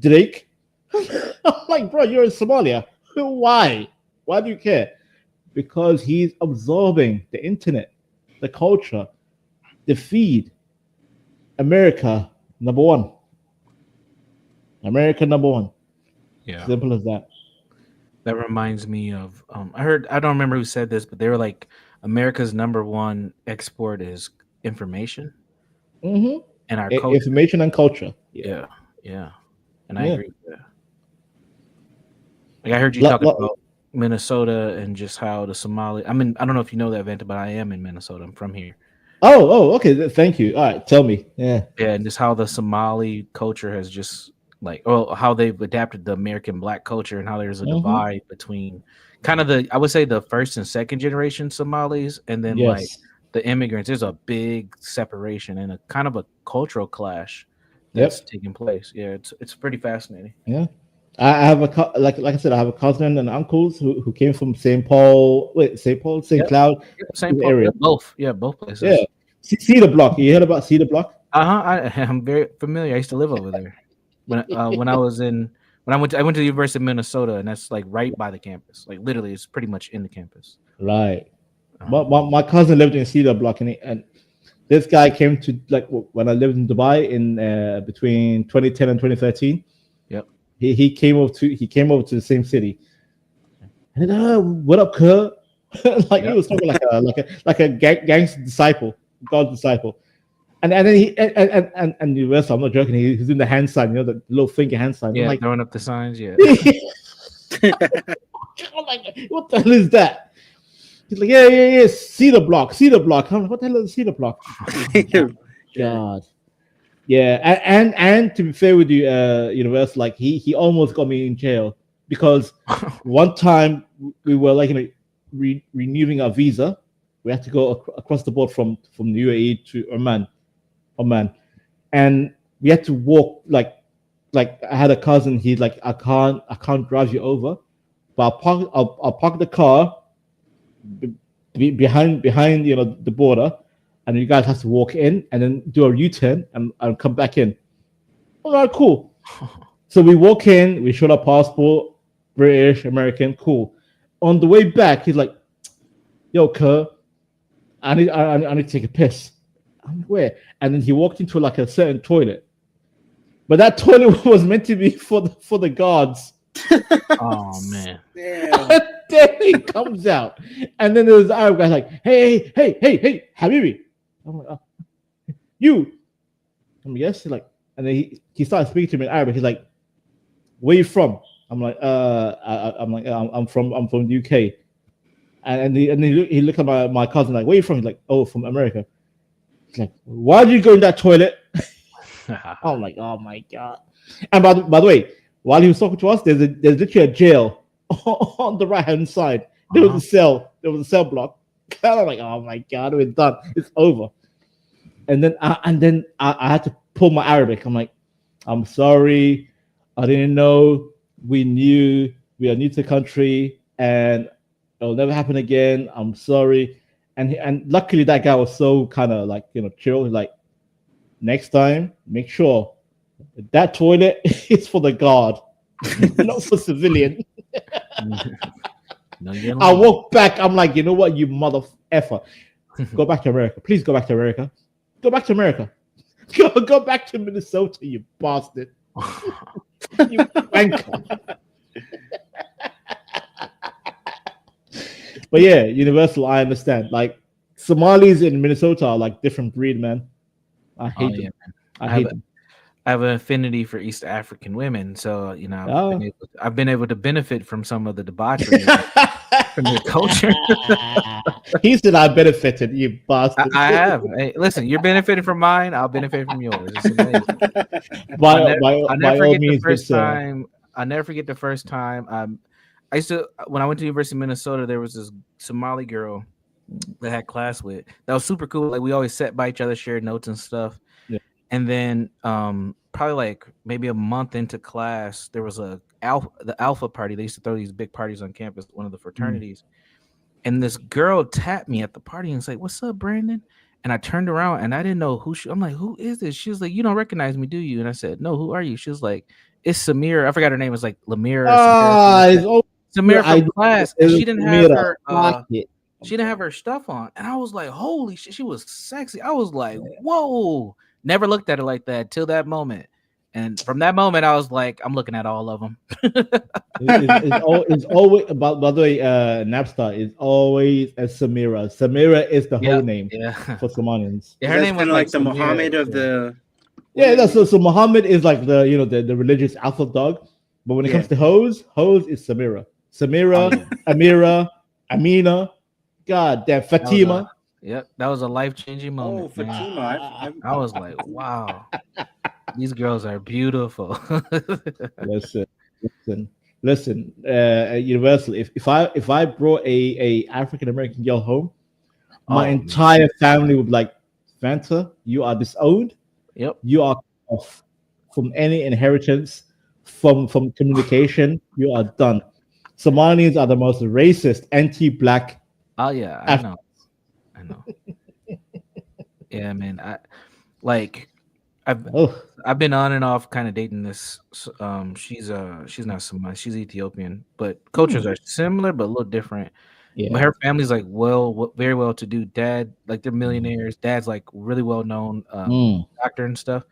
Drake? I'm like, bro, you're in Somalia. Why? Why do you care? Because he's absorbing the internet, the culture, the feed. America, number one. America, number one. Yeah. Simple as that. That reminds me of I don't remember who said this, but they were like, America's number one export is information Mm-hmm. and our culture. Information and culture. Yeah. And I Yeah. agree with that. Like I heard you talking about Minnesota and just how the Somali. I mean, I don't know if you know that, Venta, but I am in Minnesota. I'm from here. Oh, okay. Thank you. All right, tell me. Yeah. Yeah, and just how the Somali culture has just how they've adapted the American black culture and how there's a divide between kind of I would say the first and second generation Somalis and then like the immigrants. There's a big separation and a kind of a cultural clash that's taking place. Yeah, it's pretty fascinating. Yeah. I have like I said, I have a cousin and uncles who came from St. Cloud, St. Same area. Both places. Yeah. Cedar Block. You heard about Cedar Block? I'm very familiar. I used to live over there when I went to the University of Minnesota, and that's like right by the campus. Like literally, it's pretty much in the campus. Right. My cousin lived in Cedar Block, and this guy came to like when I lived in Dubai in between 2010 and 2013. Yep. He came over to the same city. And then, what up, Kerr? Like he was talking like a gangster disciple, God disciple. And then he and Universal, I'm not joking. He's doing the hand sign, you know, the little finger hand sign. Yeah, I'm like, throwing up the signs. Yeah. I'm like, what the hell is that? He's like, yeah, Cedar Block. I'm like, what the hell is Cedar Block? God. Yeah, and to be fair with you, Universal, like he almost got me in jail because one time we were like renewing our visa. We had to go across the board from the UAE to Oman, and we had to walk like I had a cousin. He's like, I can't drive you over, but I'll park the car behind the border, and you guys have to walk in and then do a U-turn and come back in. All right, cool. So we walk in, we show our passport, British, American, cool. On the way back, he's like, "Yo, Kerr, I need to take a piss." I'm like, "Where?" And then he walked into like a certain toilet, but that toilet was meant to be for the guards. Oh man! And then he comes out, and then there's the Arab guy like, "Hey, Habibi." I'm like, "You?" I'm like, "Yes." He's like, and then he started speaking to me in Arabic. He's like, "Where you from?" I'm like, I'm from the UK." And he looked at my cousin like, "Where you from?" He's like, "Oh, from America." He's like, "Why did you go in that toilet?" I'm like, "Oh my god!" And by the way, while he was talking to us, there's literally a jail on the right hand side. There was a cell. There was a cell block. And I'm like, "Oh my god, we're done. It's over." And then I had to pull my Arabic. I'm like, "I'm sorry, I didn't know. We are new to the country, and it'll never happen again. I'm sorry." And luckily that guy was so kind of like, chill. He's like, "Next time, make sure that toilet is for the guard, not for civilian." I walk back. I'm like, "You know what, you mother effer? Go back to America. Please go back to America. Go back to America. Go back to Minnesota, you bastard." You wanker. But yeah, Universal, I understand. Like Somalis in Minnesota are like different breed, man. I hate them. Man. I hate them. I have an affinity for East African women, so I've been able to benefit from some of the debauchery from their culture. He said I benefited, you bastard. I have. Hey, listen, you're benefiting from mine. I'll benefit from yours. It's amazing. I'll never forget the first time. I used to, when I went to the University of Minnesota, there was this Somali girl that I had class with. That was super cool. Like we always sat by each other, shared notes and stuff. Yeah. And then probably like maybe a month into class, there was the Alpha party. They used to throw these big parties on campus, one of the fraternities. And this girl tapped me at the party and said, "What's up, Brandon?" And I turned around and I didn't know who I'm like, who is this? She was like, you don't recognize me, do you? And I said, no, who are you? She was like, it's Samira. I forgot her name. It was like Lamira. Ah, it's all Samira from class. And she didn't have her She didn't have her stuff on. And I was like, holy shit, she was sexy. I was like, whoa. Never looked at her like that till that moment. And from that moment, I was like, I'm looking at all of them. it's always about. By the way, Napstar is always a Samira. Samira is the whole name for Somalians. Yeah, her name was like the Samira, Muhammad of the. Yeah, that's so Muhammad is like the the religious alpha dog, but when it comes to hoes is Samira. Samira, Amira, Amina, God damn, Fatima. Yep, that was a life-changing moment. Oh, Fatima! I was like, wow, these girls are beautiful. Listen. Universal. If I brought a African American girl home, my entire family would be like, Fanta, you are disowned. Yep, you are off from any inheritance, from communication. You are done. Somalians are the most racist, anti-black. Oh yeah, I know. Yeah, man. I've been on and off kind of dating this. She's not Somali, she's Ethiopian, but cultures are similar but a little different. Yeah. But her family's like very well to do. Dad, like they're millionaires. Dad's like really well known doctor and stuff.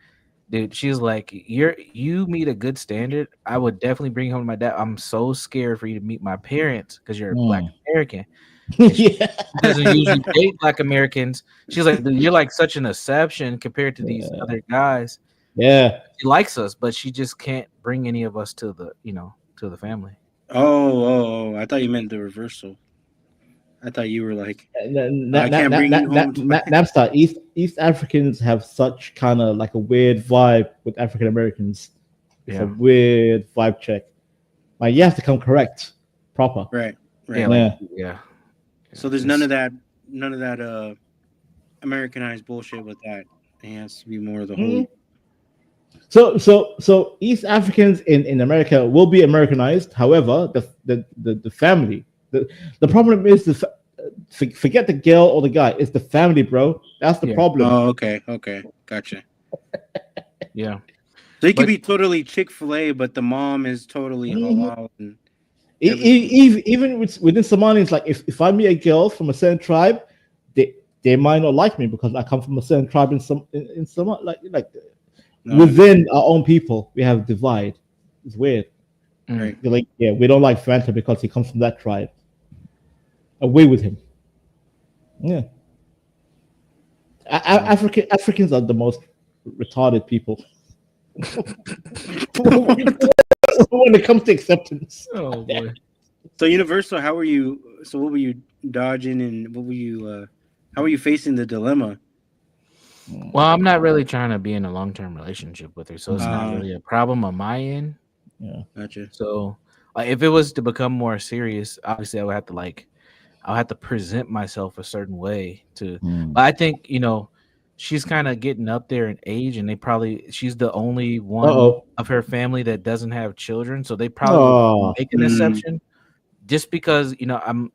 Dude, she's like, you meet a good standard. I would definitely bring home my dad. I'm so scared for you to meet my parents because you're a Black American. She doesn't usually date Black Americans. She's like, you're like such an exception compared to these other guys. Yeah, she likes us, but she just can't bring any of us to the family. Oh! I thought you meant the reversal. I thought you were like, I can't bring you home. Napstar. East Africans have such kind of like a weird vibe with African Americans. It's a weird vibe check. Like you have to come correct, proper. Right. Yeah. So there's none of that Americanized bullshit with that. It has to be more of the whole. So East Africans in America will be Americanized. However, the family, the problem is forget the girl or the guy. It's the family, bro. That's the problem. Oh, okay, gotcha. Yeah. So he could be totally Chick-fil-A, but the mom is totally halal. And even within Somalians, like if I meet a girl from a certain tribe, they might not like me because I come from a certain tribe in some within our own people we have a divide. It's weird. Right. You're like, we don't like Fanta because he comes from that tribe. Away with him. Yeah. Africans are the most retarded people when it comes to acceptance. Oh boy. So Universal, how were you? So what were you dodging, and what were you? How were you facing the dilemma? Well, I'm not really trying to be in a long-term relationship with her, so it's not really a problem on my end. Yeah, gotcha. So, if it was to become more serious, obviously, I would have to I'll have to present myself a certain way to. But I think she's kind of getting up there in age, and she's the only one of her family that doesn't have children, so they probably make an exception, just because I'm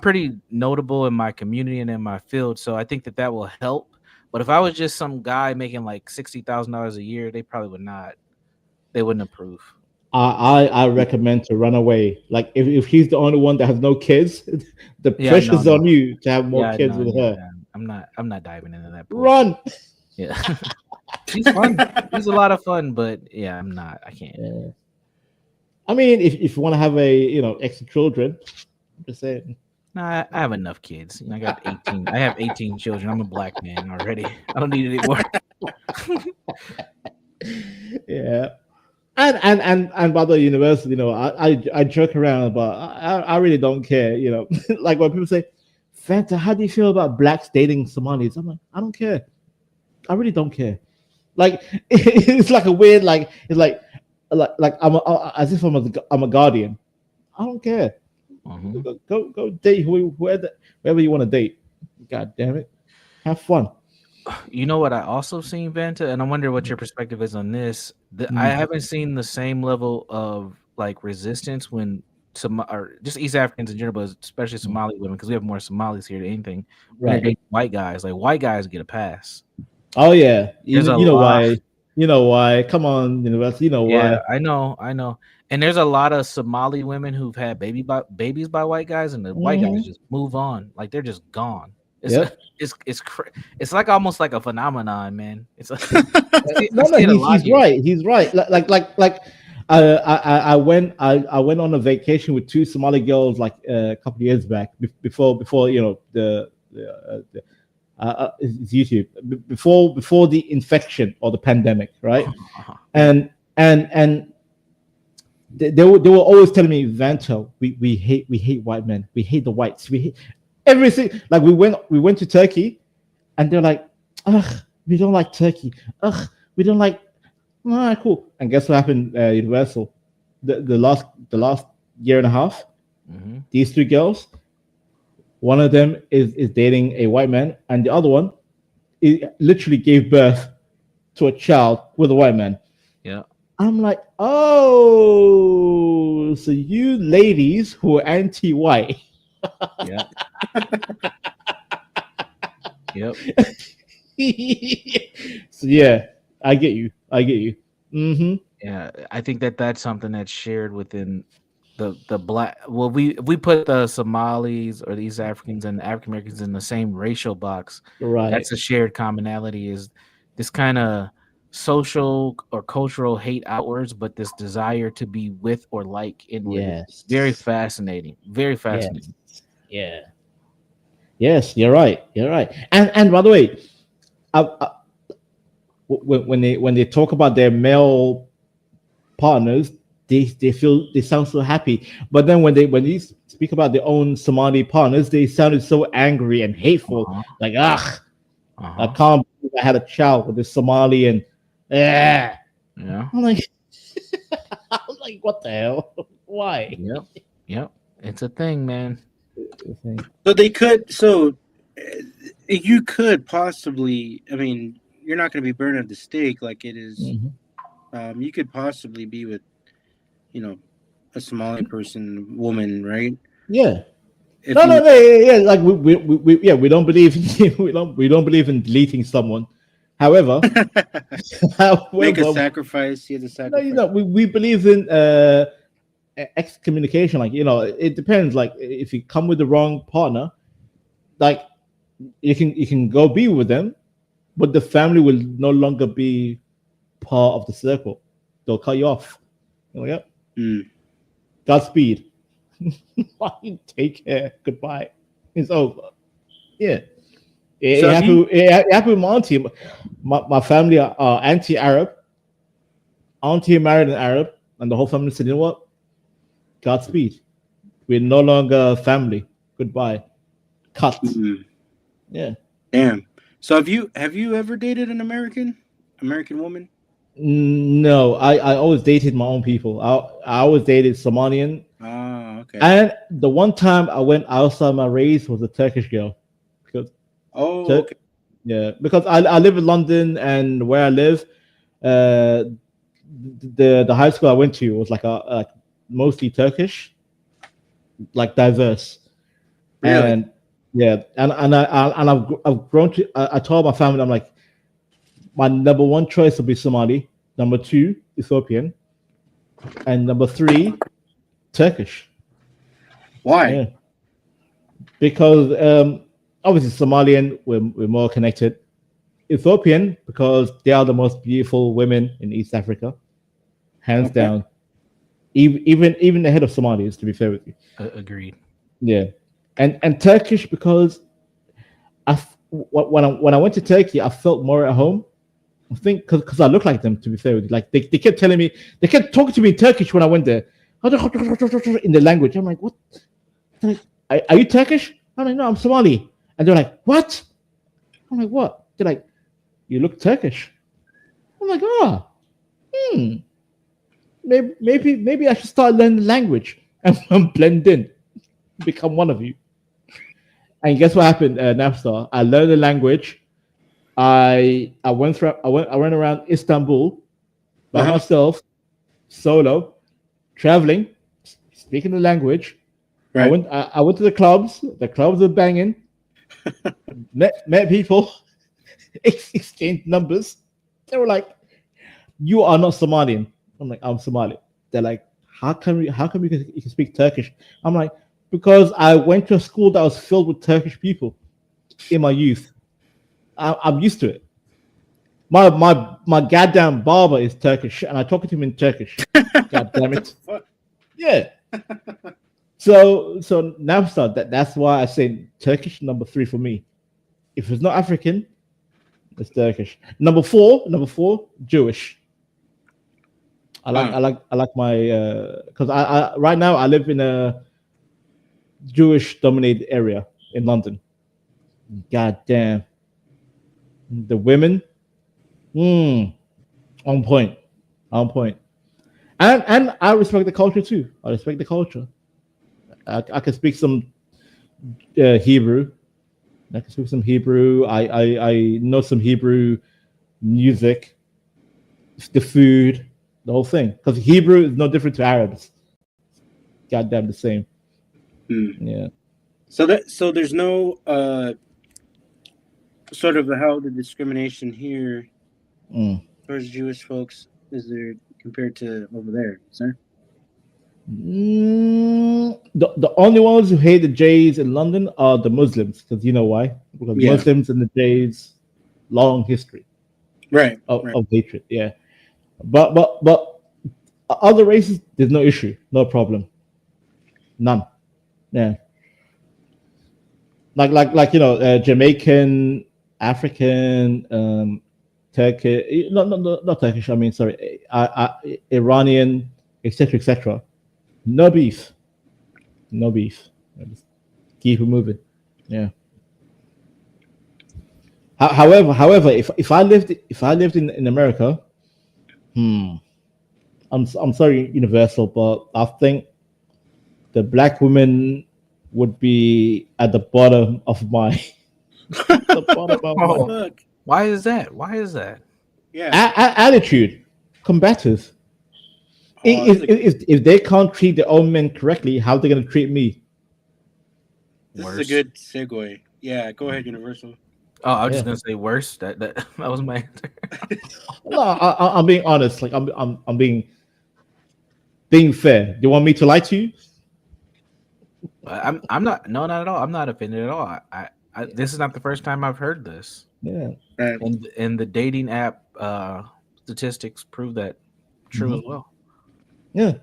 pretty notable in my community and in my field, so I think that will help. But if I was just some guy making like $60,000 a year, they probably would not. They wouldn't approve. I recommend to run away. Like if he's the only one that has no kids, the pressure's on you to have more kids with her. Yeah. I'm not diving into that. Run. Yeah. She's fun. She's a lot of fun, but yeah, I'm not. I can't. Yeah. I mean, if you want to have extra children, I'm just saying. No, I have enough kids. I got 18. I have 18 children. I'm a Black man already. I don't need any more. Yeah. And by the university, I joke around, but I really don't care. Like when people say, Fanta, how do you feel about blacks dating Somalis? I'm like, I don't care. I really don't care. Like it's like a weird, like it's like as if I'm a guardian. I don't care. Go date whoever you want to date. God damn it, have fun. You know what I also seen, Vanta, and I wonder what your perspective is on this. I haven't seen the same level of like resistance when or just East Africans in general, but especially Somali women, because we have more Somalis here than anything. Right. Right. White guys, like white guys get a pass. Oh yeah, you There's a know lot. why? You know why? Come on, University. You know Yeah, why? I know. And there's a lot of Somali women who've had babies by white guys, and the white guys just move on, like they're just gone. Yep. It's like almost like a phenomenon, man. It's like No, he's right. He's right. I went on a vacation with two Somali girls like a couple of years back before you know it's YouTube before the infection or the pandemic, right? And they were always telling me, Vanto, we hate white men, we hate the whites, we hate everything. Like we went to Turkey, and they're like, ugh, we don't like Turkey, ugh, we don't like. Ah, cool. And guess what happened? Universal, the last year and a half, these three girls, one of them is dating a white man, and the other one, literally gave birth to a child with a white man. Yeah. I'm like, oh, so you ladies who are anti-white. Yeah. Yep. So yeah, I get you. Mm-hmm. Yeah, I think that's something that's shared within the black. Well, we put the Somalis or the East Africans and the African Americans in the same racial box. Right. That's a shared commonality, is this kind of social or cultural hate outwards, but this desire to be with or like inward. Yes. Very fascinating. Very fascinating. Yeah. Yes, you're right. And by the way, when they talk about their male partners, they sound so happy. But then when they speak about their own Somali partners, they sounded so angry and hateful. Like, I can't believe I had a child with this Somali, and yeah. I'm like, what the hell? Why? Yep. It's a thing, man. So you could possibly, I mean, you're not going to be burned at the stake like it is. Mm-hmm. You could possibly be with, a Somali woman, right? Yeah. Yeah. Like we don't believe in we don't believe in deleting someone. However, make a sacrifice. He has a sacrifice. No, we believe in excommunication. Like, it depends. Like, if you come with the wrong partner, like you can go be with them, but the family will no longer be part of the circle. They'll cut you off. Yep. Godspeed. Take care. Goodbye. It's over. Yeah. It happened with my auntie. My family are anti-Arab. Auntie married an Arab, and the whole family said, you know what? Godspeed. We're no longer family. Goodbye. Cut. Yeah. Damn. So have you ever dated an American woman? No, I always dated my own people. I always dated Somalian. Oh, okay. And the one time I went outside my race was a Turkish girl. Okay. Yeah, because I live in London, and where I live, the high school I went to was like mostly Turkish, like diverse. Really? And yeah, and I've grown to. I told my family, I'm like, my number one choice will be Somali, number two Ethiopian, and number three Turkish. Why? Yeah. Because obviously Somalian, we're more connected. Ethiopian, because they are the most beautiful women in East Africa, hands down. Even ahead of Somalis, to be fair with you. Agreed. Yeah, and Turkish, because when I went to Turkey, I felt more at home. I think because I look like them, to be fair with you. Like they kept telling me, they kept talking to me in Turkish when I went there, in the language. I'm like, what? They're like, are you Turkish? I'm like, no, I'm Somali. And they're like, what? I'm like, what? They're like, you look Turkish. I'm like, maybe I should start learning the language and blend in, become one of you. And guess what happened, Napstar? I learned the language. I went around Istanbul by myself, solo, traveling, speaking the language. Right. I went to the clubs. The clubs were banging. met people, exchanged numbers. They were like, "You are not Somalian." I'm like, "I'm Somali." They're like, How come you can speak Turkish?" I'm like, "Because I went to a school that was filled with Turkish people in my youth. I'm used to it. My goddamn barber is Turkish, and I talk to him in Turkish. God damn it. Yeah. So Napstar, that's why I say Turkish number 3 for me. If it's not African, it's Turkish. Number four, Jewish. I like my because I right now I live in a Jewish dominated area in London. God damn. The women, on point. And I respect the culture too. I respect the culture. I can speak some Hebrew. I can speak some Hebrew. I know some Hebrew music, the food, the whole thing. Because Hebrew is no different to Arabs. Goddamn the same. Yeah. So there's no sort of how the discrimination here towards Jewish folks is there compared to over there, sir? The only ones who hate the Jays in London are the Muslims, because you know why? Because Muslims and the Jays, long history, right, of hatred. Yeah, but other races, there's no issue, no problem, none. Yeah, like Jamaican, African, Turkish, not Turkish. I mean, sorry, Iranian, etc. No beef. Just keep it moving. Yeah. However, if I lived in America, I'm sorry, Universal, but I think the black women would be at the bottom of my. Why is that? Yeah. Attitude, combative. If they can't treat their own men correctly, how are they going to treat me? This is a good segue. Yeah, go ahead, Universal. Oh, I was just gonna say worse. That was my answer. No, I'm being honest. Like I'm being fair. Do you want me to lie to you? I'm not. No, not at all. I'm not offended at all. I this is not the first time I've heard this. Yeah. And the dating app statistics prove that true as well. Yeah.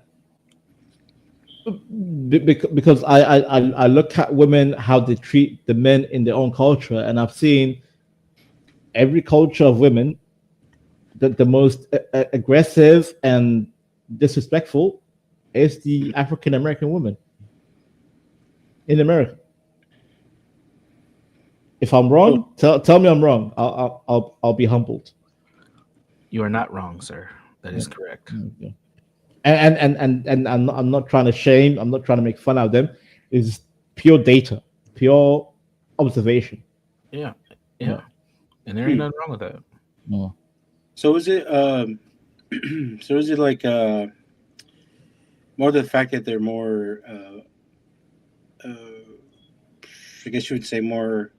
Because I look at women, how they treat the men in their own culture, and I've seen every culture of women that the most aggressive and disrespectful is the African American woman in America. If I'm wrong, tell me I'm wrong. I'll be humbled. You are not wrong, sir. That is correct. Okay. And I'm not trying to shame. I'm not trying to make fun out of them. It's pure data, pure observation. Yeah. And there ain't nothing wrong with that. No. So is it like more the fact that they're more I guess you would say more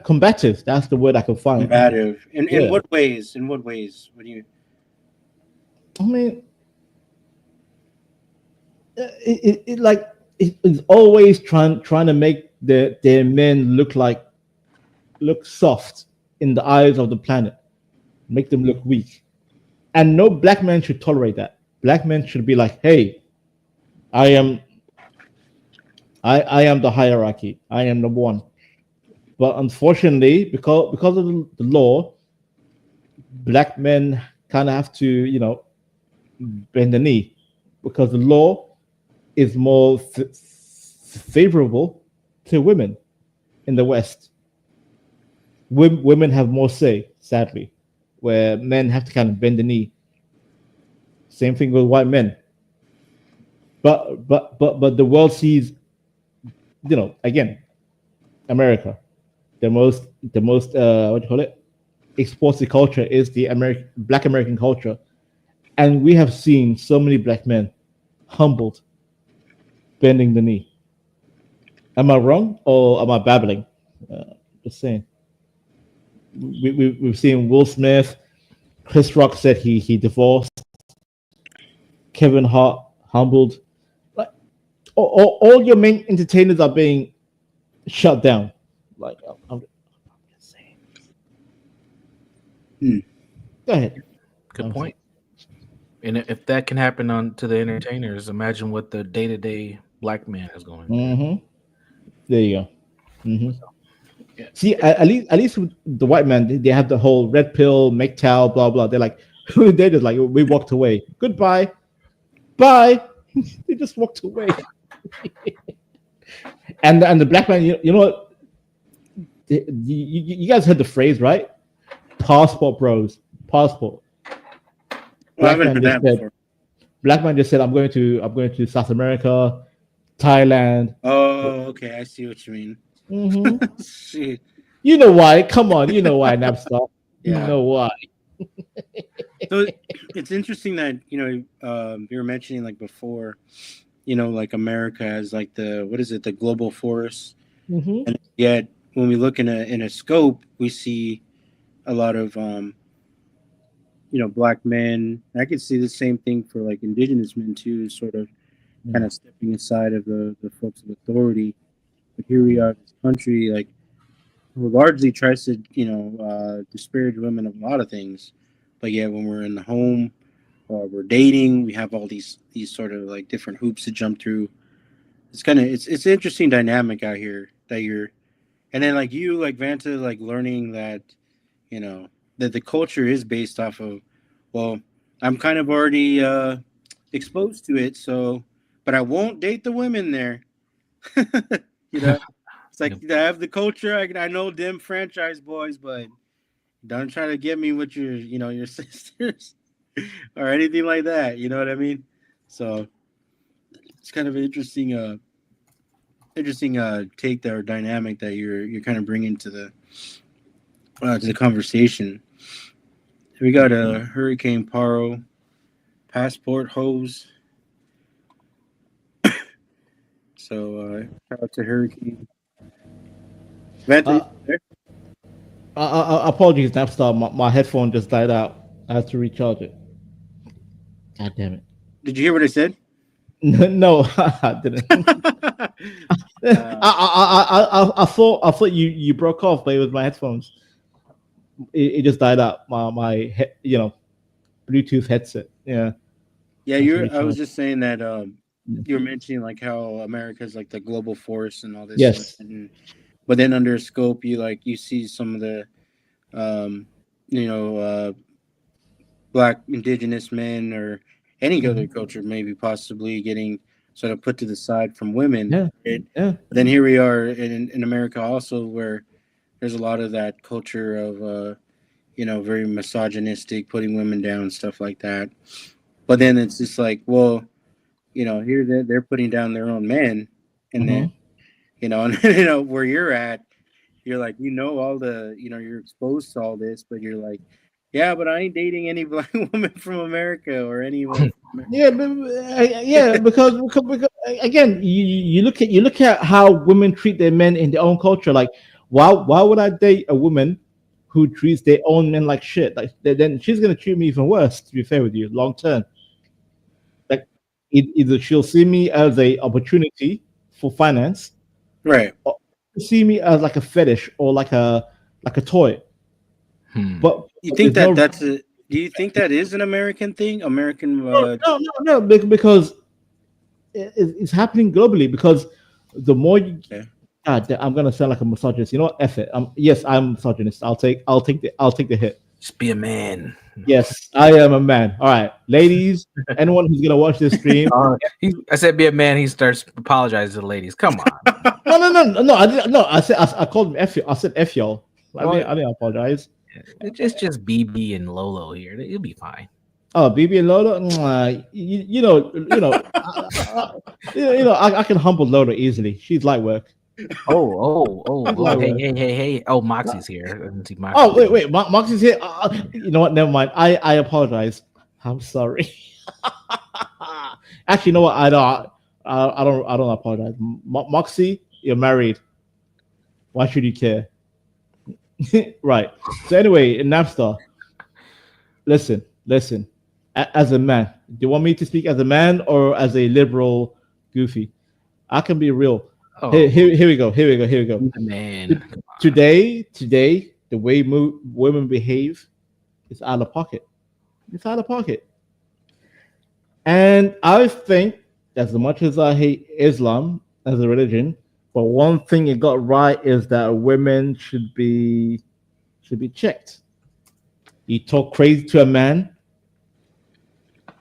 combative. That's the word I can find. Combative. In what ways? What do you? I mean, it's always trying to make their men look soft in the eyes of the planet, make them look weak, and no black man should tolerate that. Black men should be like, hey, I am the hierarchy. I am number one. But unfortunately, because of the law, black men kind of have to, bend the knee, because the law is more favorable to women in the West. Women have more say, sadly, where men have to kind of bend the knee. Same thing with white men. But the world sees, again, America. The most what do you call it? Exported culture is the Black American culture, And we have seen so many black men humbled, bending the knee. Am I wrong or am I babbling? Just saying. We've seen Will Smith. Chris Rock said he divorced. Kevin Hart humbled. Like all your main entertainers are being shut down. Like I'm just saying. Go ahead. Good point. And if that can happen on to the entertainers, imagine what the day-to-day black man is going through. Mm-hmm. There you go. Mm-hmm. Yeah. See, at least with the white man, they have the whole red pill, MGTOW, blah blah. They're like, they're just like, we walked away. Goodbye, bye. They just walked away. and the black man, you know what? You guys heard the phrase, right? Passport bros, passport. Black man just said, I'm going to South America, Thailand. Oh, okay, I see what you mean. Mm-hmm. Shit. You know why? Come on, you know why, Napstar. Yeah. You know why. So it's interesting that you were mentioning like before, like America has like the global force, and yet when we look in a scope, we see a lot of black men. I could see the same thing for like indigenous men too, sort of kind of stepping aside of the folks of authority. But here we are, this country, like, who largely tries to, disparage women of a lot of things. But yeah, when we're in the home or we're dating, we have all these sort of like different hoops to jump through. It's kind of it's an interesting dynamic out here that you're, and then like you, like Vanta, like learning that, that the culture is based off of, well, I'm kind of already exposed to it, so, but I won't date the women there. It's like I have the culture. I know them franchise boys, but don't try to get me with your sisters or anything like that. You know what I mean? So it's kind of an interesting take there, or dynamic that you're kind of bringing to the conversation. We got a Hurricane Paro, passport hose. So shout out to Hurricane. Apologies, Napstar. My headphone just died out. I have to recharge it. God damn it! Did you hear what I said? No, I didn't. I thought you broke off, but it was my headphones. It just died out. My Bluetooth headset. Yeah. Yeah, I was just saying that you were mentioning like how America's like the global force and all this. Yes. But then under a scope, you see some of the, black indigenous men or any other culture maybe possibly getting sort of put to the side from women. Yeah. Right? Yeah. But then here we are in America also, where there's a lot of that culture of, very misogynistic, putting women down, stuff like that. But then it's just like, well, here they're putting down their own men, and then. And where you're at, you're like, all the, you're exposed to all this, but you're like, yeah, but I ain't dating any black woman from America or anyone. Because again, you look at how women treat their men in their own culture. Like, why would I date a woman who treats their own men like shit? Like, then she's gonna treat me even worse. To be fair with you, long term. Like, either she'll see me as a opportunity for finance. Right. Or see me as like a fetish or like a toy. But you think do you think that is an American thing? No, because it's happening globally. Because the more you, I'm gonna sound like a misogynist. You know what? F it. Yes, I'm misogynist. I'll take the hit. Just be a man. Yes, I am a man. All right, ladies, anyone who's gonna watch this stream. I said be a man. He starts apologizing to the ladies. Come on. No. I called him F. I said F y'all. I didn't apologize. It's just BB and Lolo here. You'll be fine. Oh, BB and Lolo. I can humble Lolo easily. She's light work. Hey. Oh, Moxie's here. Moxie's here. You know what? Never mind. I apologize. I'm sorry. Actually, you know what? I don't apologize. Moxie, you're married. Why should you care? Right. So anyway, in Napstar, listen. As a man, do you want me to speak as a man or as a liberal goofy? I can be real. Oh, Here we go. man. Today, the way women behave is out of pocket. It's out of pocket. And I think, as much as I hate Islam as a religion, but one thing it got right is that women should be checked. You talk crazy to a man.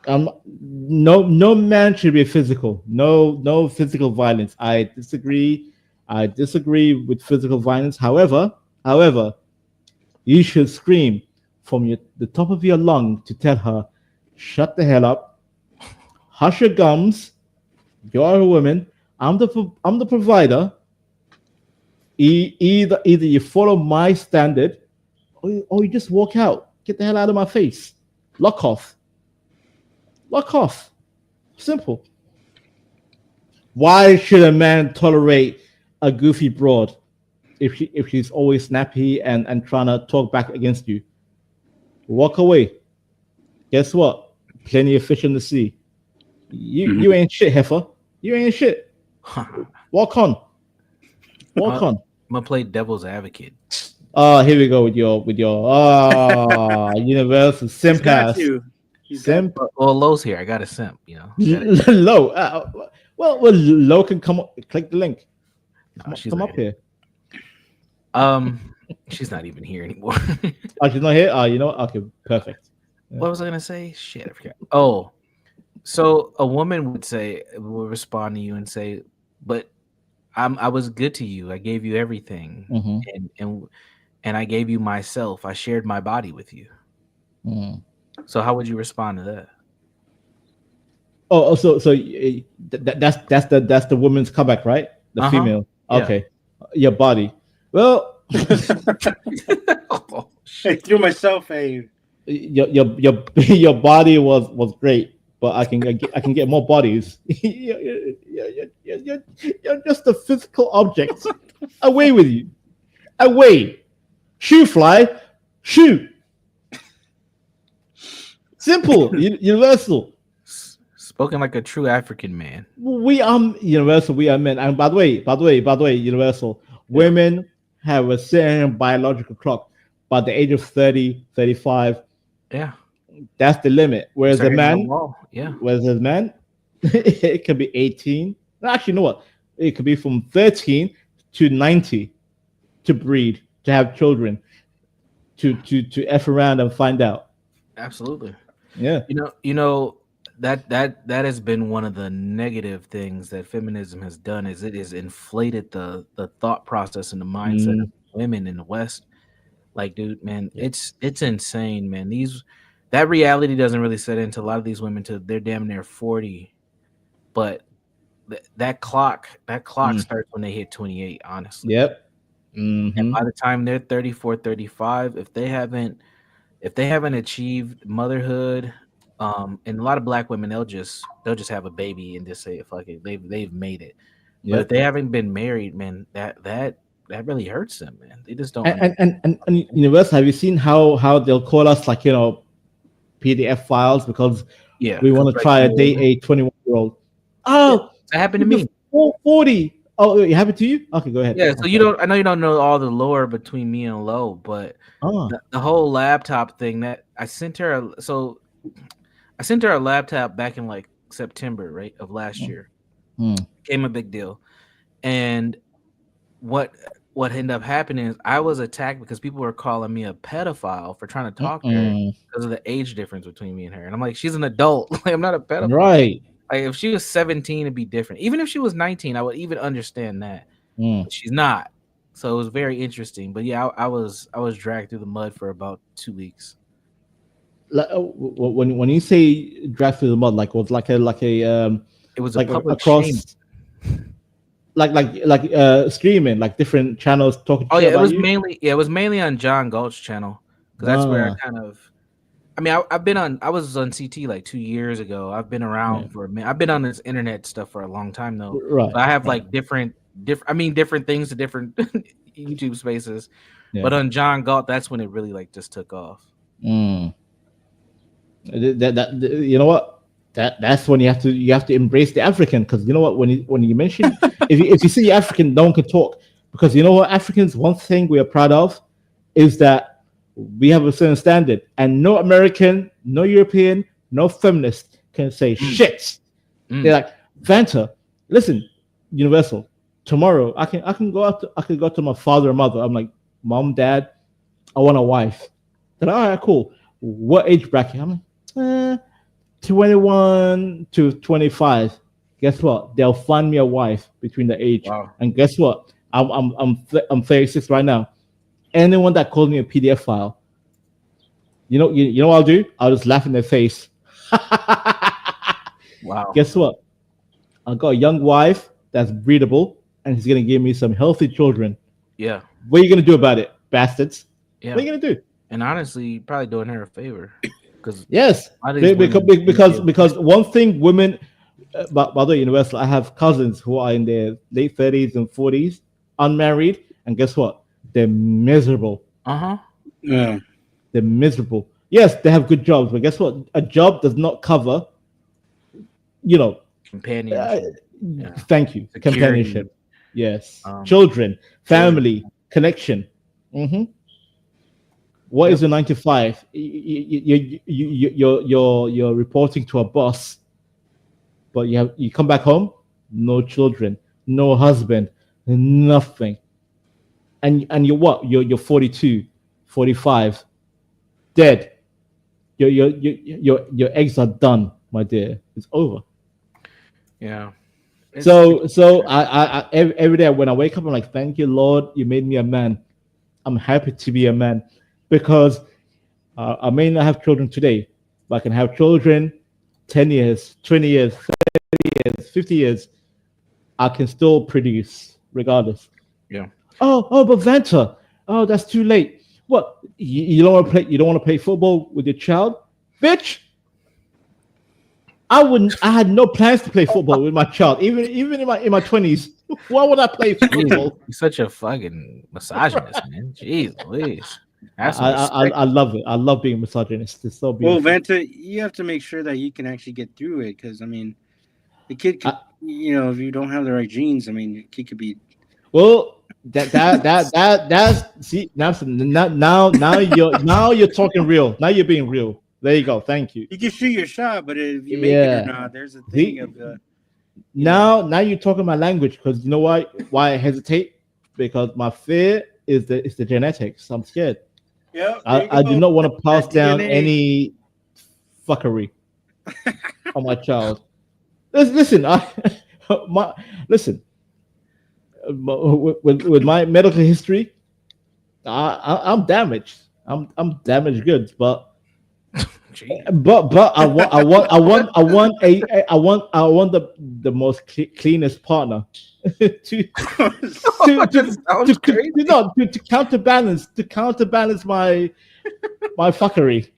No man should be physical. No physical violence. I disagree with physical violence. However, you should scream from the top of your lung to tell her, shut the hell up, hush your gums. You're a woman. I'm the provider. Either you follow my standard, or you just walk out. Get the hell out of my face. Lock off. Simple. Why should a man tolerate a goofy broad if she's always snappy and trying to talk back against you? Walk away. Guess what? Plenty of fish in the sea. You ain't shit, heifer. You ain't shit. Walk on. I'm gonna play devil's advocate. Here we go with your universal simp ass. Simp. Well, Lowe's here. I got a simp. You know. Low. Well, Low can come up. Click the link. Come up here. She's not even here anymore. Oh, she's not here. Oh, you know what? Okay, perfect. Yeah. What was I gonna say? Shit, I forgot. Oh, so a woman would respond to you and say, "But I was good to you. I gave you everything, and I gave you myself. I shared my body with you." So how would you respond to that? So that's the woman's comeback, right? The female. Okay, your body. Well, I threw myself a. Your body was great, but I can get more bodies. You're just a physical object. Away with you. Away. Shoe fly. Shoot. Simple. Universal. Spoken like a true African man. We are universal. We are men. And by the way, universal. Women have a certain biological clock. By the age of 30, 35, that's the limit. Whereas a man, it can be 18. Actually, you know what? It could be from 13 to 90 to breed, to have children, to F around and find out. Absolutely. Yeah. You know that has been one of the negative things that feminism has done, is it has inflated the thought process and the mindset of women in the West. Like, dude, man, it's insane, man. That reality doesn't really set into a lot of these women till they're damn near 40. But that clock starts when they hit 28, honestly. Yep. And by the time they're 34, 35, if they haven't achieved motherhood, and a lot of black women, they'll just have a baby and just say, fuck it, they've made it. Yep. But if they haven't been married, man, that really hurts them, man. They just don't. And Universe, have you seen how they'll call us, like, PDF files because we want to try to date a 21-year-old? Oh, that happened to me. 40. Oh, it happened to you? Okay, go ahead. Yeah, so I know you don't know all the lore between me and Lo, but the whole laptop thing that I sent her a laptop back in like September, right, of last year. Became a big deal. And what ended up happening is I was attacked because people were calling me a pedophile for trying to talk to her because of the age difference between me and her. And I'm like, she's an adult. Like, I'm not a pedophile. Right. Like, if she was 17, it'd be different. Even if she was 19, I would even understand that. But she's not. So it was very interesting. But yeah, I was dragged through the mud for about 2 weeks. Like, when you say dragged through the mud, like, was like a it was like a public across shame. like streaming, like different channels talking. Oh yeah, it was mainly on John Galt's channel, because that's where I mean, I was on CT like 2 years ago. I've been around for a minute. I've been on this internet stuff for a long time though. Right. So I have like different things to different YouTube spaces. Yeah. But on John Galt, that's when it really like just took off. That you know what? That's when you have to embrace the African, because you know what, when you mention if you see African, no one can talk, because you know what, Africans, one thing we are proud of is that we have a certain standard, and no American, no European, no feminist can say shit. They're like, Vanta, listen, Universal, tomorrow I can go to my father and mother. I'm like, Mom, Dad, I want a wife. They're like, all right, cool. What age bracket? I'm like, 21 to 25. Guess what? They'll find me a wife between the age. Wow. And guess what? I'm 36 right now. Anyone that calls me a PDF file, you know what I'll do? I'll just laugh in their face. Wow. Guess what? I've got a young wife that's breedable, and he's gonna give me some healthy children. Yeah. What are you gonna do about it, bastards? Yeah. What are you gonna do? And honestly, you're probably doing her a favor. Yes, because one thing women, by the way, Universal, I have cousins who are in their late 30s and 40s, unmarried, and guess what? They're miserable. Yeah. They're miserable. Yes, they have good jobs, but guess what? A job does not cover, companionship. Thank you. Security. Companionship. Yes. Children, family, connection. What is a 9 to 5? You're reporting to a boss, but you come back home, no children, no husband, nothing. And you're what? You're 42, 45, dead. Your eggs are done, my dear. It's over. Yeah. So I every day when I wake up, I'm like, thank you, Lord, you made me a man. I'm happy to be a man, because I may not have children today, but I can have children 10 years, 20 years, 30 years, 50 years. I can still produce regardless. Yeah. Oh, but Vanta, that's too late. What? You don't want to play? You don't want to play football with your child, bitch? I wouldn't. I had no plans to play football with my child, even in my 20s. Why would I play football? You're such a fucking misogynist, man. Jeez, please. I love it. I love being misogynist. It's so beautiful. Well, Vanta, you have to make sure that you can actually get through it, because I mean, the kid could, if you don't have the right genes, I mean, the kid could be. Well, that's see now you're talking real. Now you're being real. There you go. Thank you. You can shoot your shot, but if you make it or not, there's a thing of. Now you're talking my language, because you know why I hesitate? Because my fear is the genetics. I'm scared. Yeah. I do not want to pass That down DNA. any fuckery on my child. Listen, with my medical history, I'm damaged. I'm damaged goods, but I want the most cleanest partner to counterbalance my fuckery.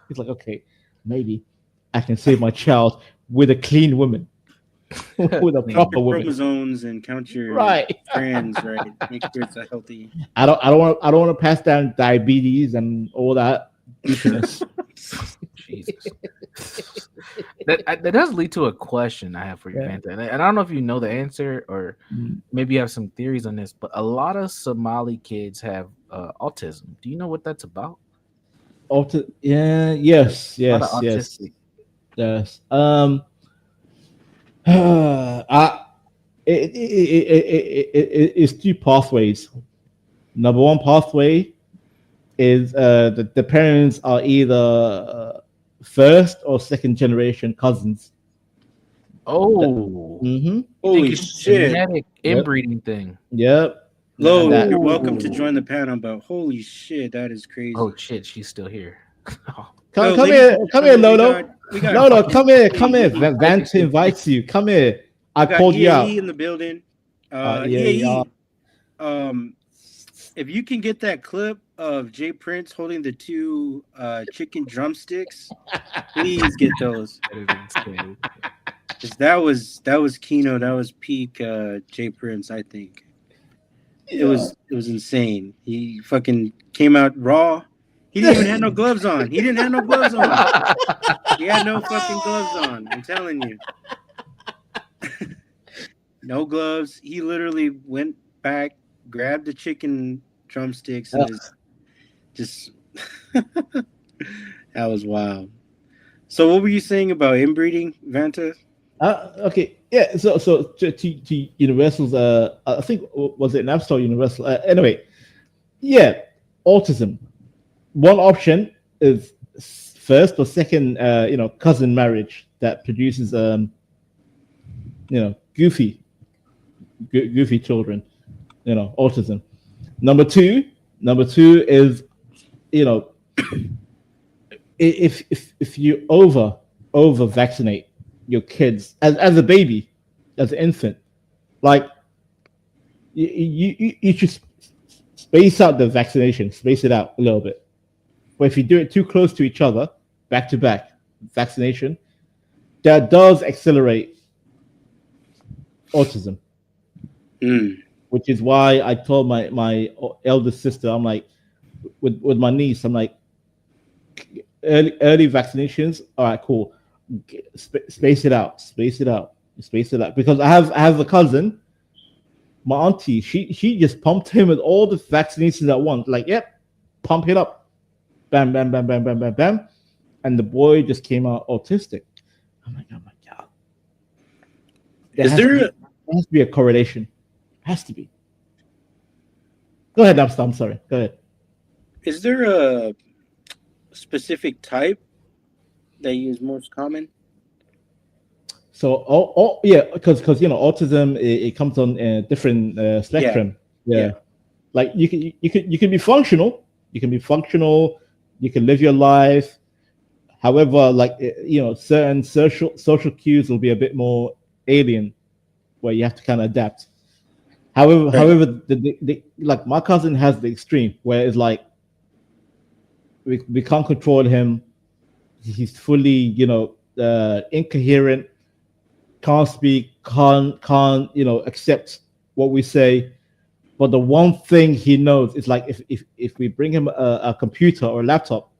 It's like, okay, maybe I can save my child with a clean woman. With a proper woman. Chromosomes and count your strands, right? Make sure it's a healthy. I don't want to pass down diabetes and all that. Jesus. That does lead to a question I have for you, Vanta. And I don't know if you know the answer, or maybe you have some theories on this, but a lot of Somali kids have autism. Do you know what that's about? Yes. It's two pathways. Number one pathway is the parents are either first or second generation cousins. Holy shit! Genetic inbreeding thing. Yep. Lo, you're welcome to join the panel, but holy shit, that is crazy. Oh shit, she's still here. Come here, Lolo. Lolo, come here. Vanta invites you. Come here. I called you out. in the building. If if you can get that clip of Jay Prince holding the two chicken drumsticks, please get those. 'Cause that was Kino. That was peak Jay Prince. I think it was insane. He fucking came out raw. He didn't even have no gloves on. He didn't have no gloves on. He had no fucking gloves on. I'm telling you. No gloves. He literally went back, grabbed the chicken drumsticks, and just that was wild. So what were you saying about inbreeding, Vanta? Okay, yeah. So to Universal's, I think was it Napstar Universal? Anyway, yeah, autism. One option is first or second, cousin marriage that produces, goofy children, autism. Number two is, if you over vaccinate your kids as a baby, as an infant, like you should space out the vaccination, space it out a little bit. But if you do it too close to each other, back to back vaccination, that does accelerate autism. Which is why I told my eldest sister, I'm like, with my niece, I'm like, early vaccinations, all right, cool. Space it out. Because I have a cousin, my auntie, she just pumped him with all the vaccinations at once. Like, yep, pump it up. Bam, bam, bam, bam, bam, bam, bam. And the boy just came out autistic. I'm like, oh my God. There has to be a correlation. Has to be. Go ahead, I'm sorry. Go ahead. Is there a specific type that you use most common? So, yeah, because autism it comes on a different spectrum. Yeah. Like you can be functional. You can be functional. You can live your life. However, like certain social cues will be a bit more alien, where you have to kind of adapt. However, the like my cousin has the extreme where it's like we can't control him. He's fully incoherent, can't speak, can't accept what we say. But the one thing he knows is like if we bring him a computer or a laptop,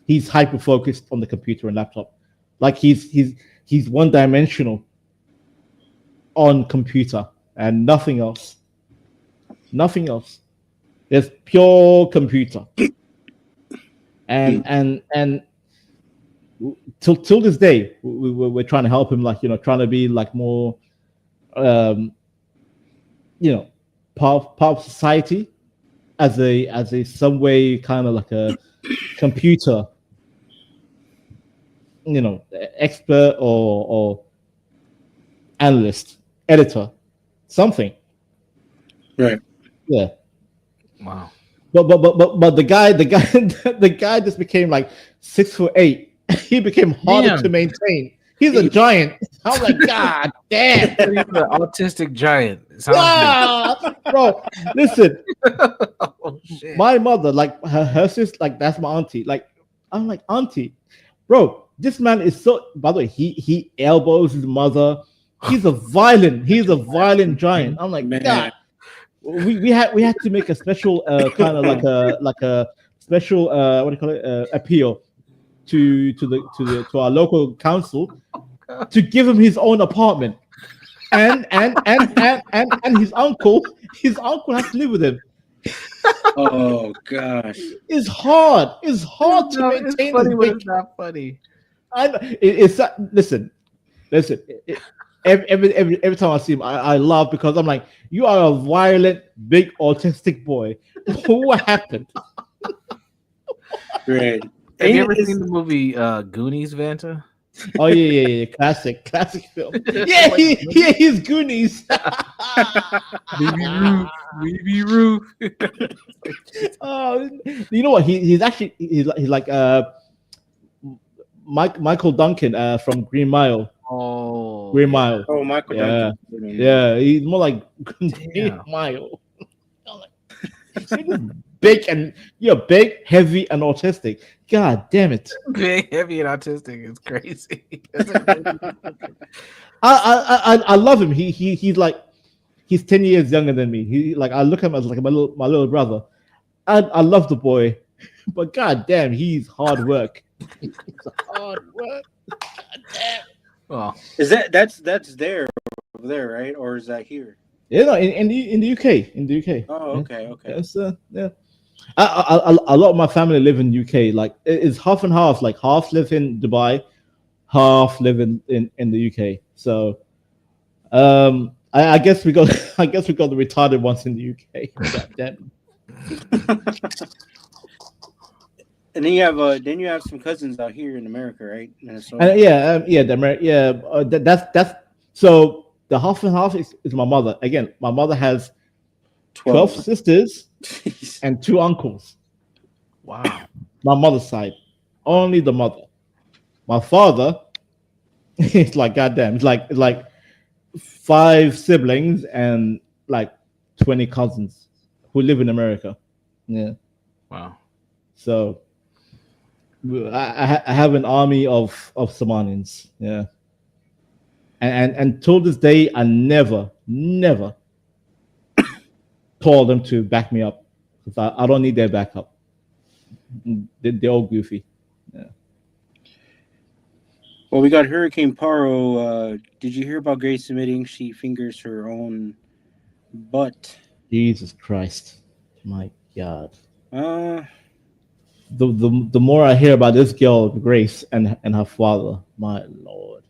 he's hyper focused on the computer and laptop. Like he's one dimensional on computer and nothing else. Nothing else. There's pure computer. And till this day, we're trying to help him, like trying to be like more, part of society, as a some way kind of like a computer, expert or analyst, editor, something. Right. Yeah. Wow. But the guy just became like 6'8". He became harder to maintain. He's a giant. I'm like, God damn. He's an autistic giant. Bro, listen. Oh, shit. My mother, like her sister, like that's my auntie. Like I'm like, auntie, bro, this man is so. By the way, he elbows his mother. He's a violent giant. I'm like, man. God. We had to make a special kind of like a special what do you call it, appeal to our local council to give him his own apartment, and his uncle has to live with him. Oh gosh, it's hard to maintain. It's funny, but it's not funny. Listen. Every time I see him, I laugh because I'm like, you are a violent, big autistic boy. What happened? Great. Have you ever seen the movie Goonies, Vanta? Oh yeah, classic film. Yeah, he's Goonies. Baby Ruth. Oh, you know what? He's like Michael Duncan from Green Mile. Oh, Green Mile. Oh, Michael. Yeah, he's more like Green Mile. Big and big, heavy, and autistic. God damn it! Big, heavy, and autistic is crazy. I love him. He's like he's 10 years younger than me. He like I look at him as like my little brother. I love the boy, but god damn, he's hard work. He's hard work. God damn. Well, Is that's there over there, right? Or is that here? Yeah, no, in the UK, Oh, okay, okay. It's, yeah. A lot of my family live in UK. Like it's half and half. Like half live in Dubai, half live in the UK. So, I guess we got the retarded ones in the UK. God damn. And then you have some cousins out here in America, right? Minnesota. That's so the half and half is my mother. Again, my mother has 12 sisters and 2 uncles. wow. My mother's side, only the mother. My father, it's like goddamn. It's like 5 siblings and like 20 cousins who live in America. Yeah. Wow. So I have an army of Somalians. Yeah. And till this day, I never told them to back me up because I don't need their backup. They're all goofy. Yeah. Well, we got Hurricane Paro. Did you hear about Grace admitting she fingers her own butt? Jesus Christ, my God. Uh, The more I hear about this girl, Grace, and her father, my Lord.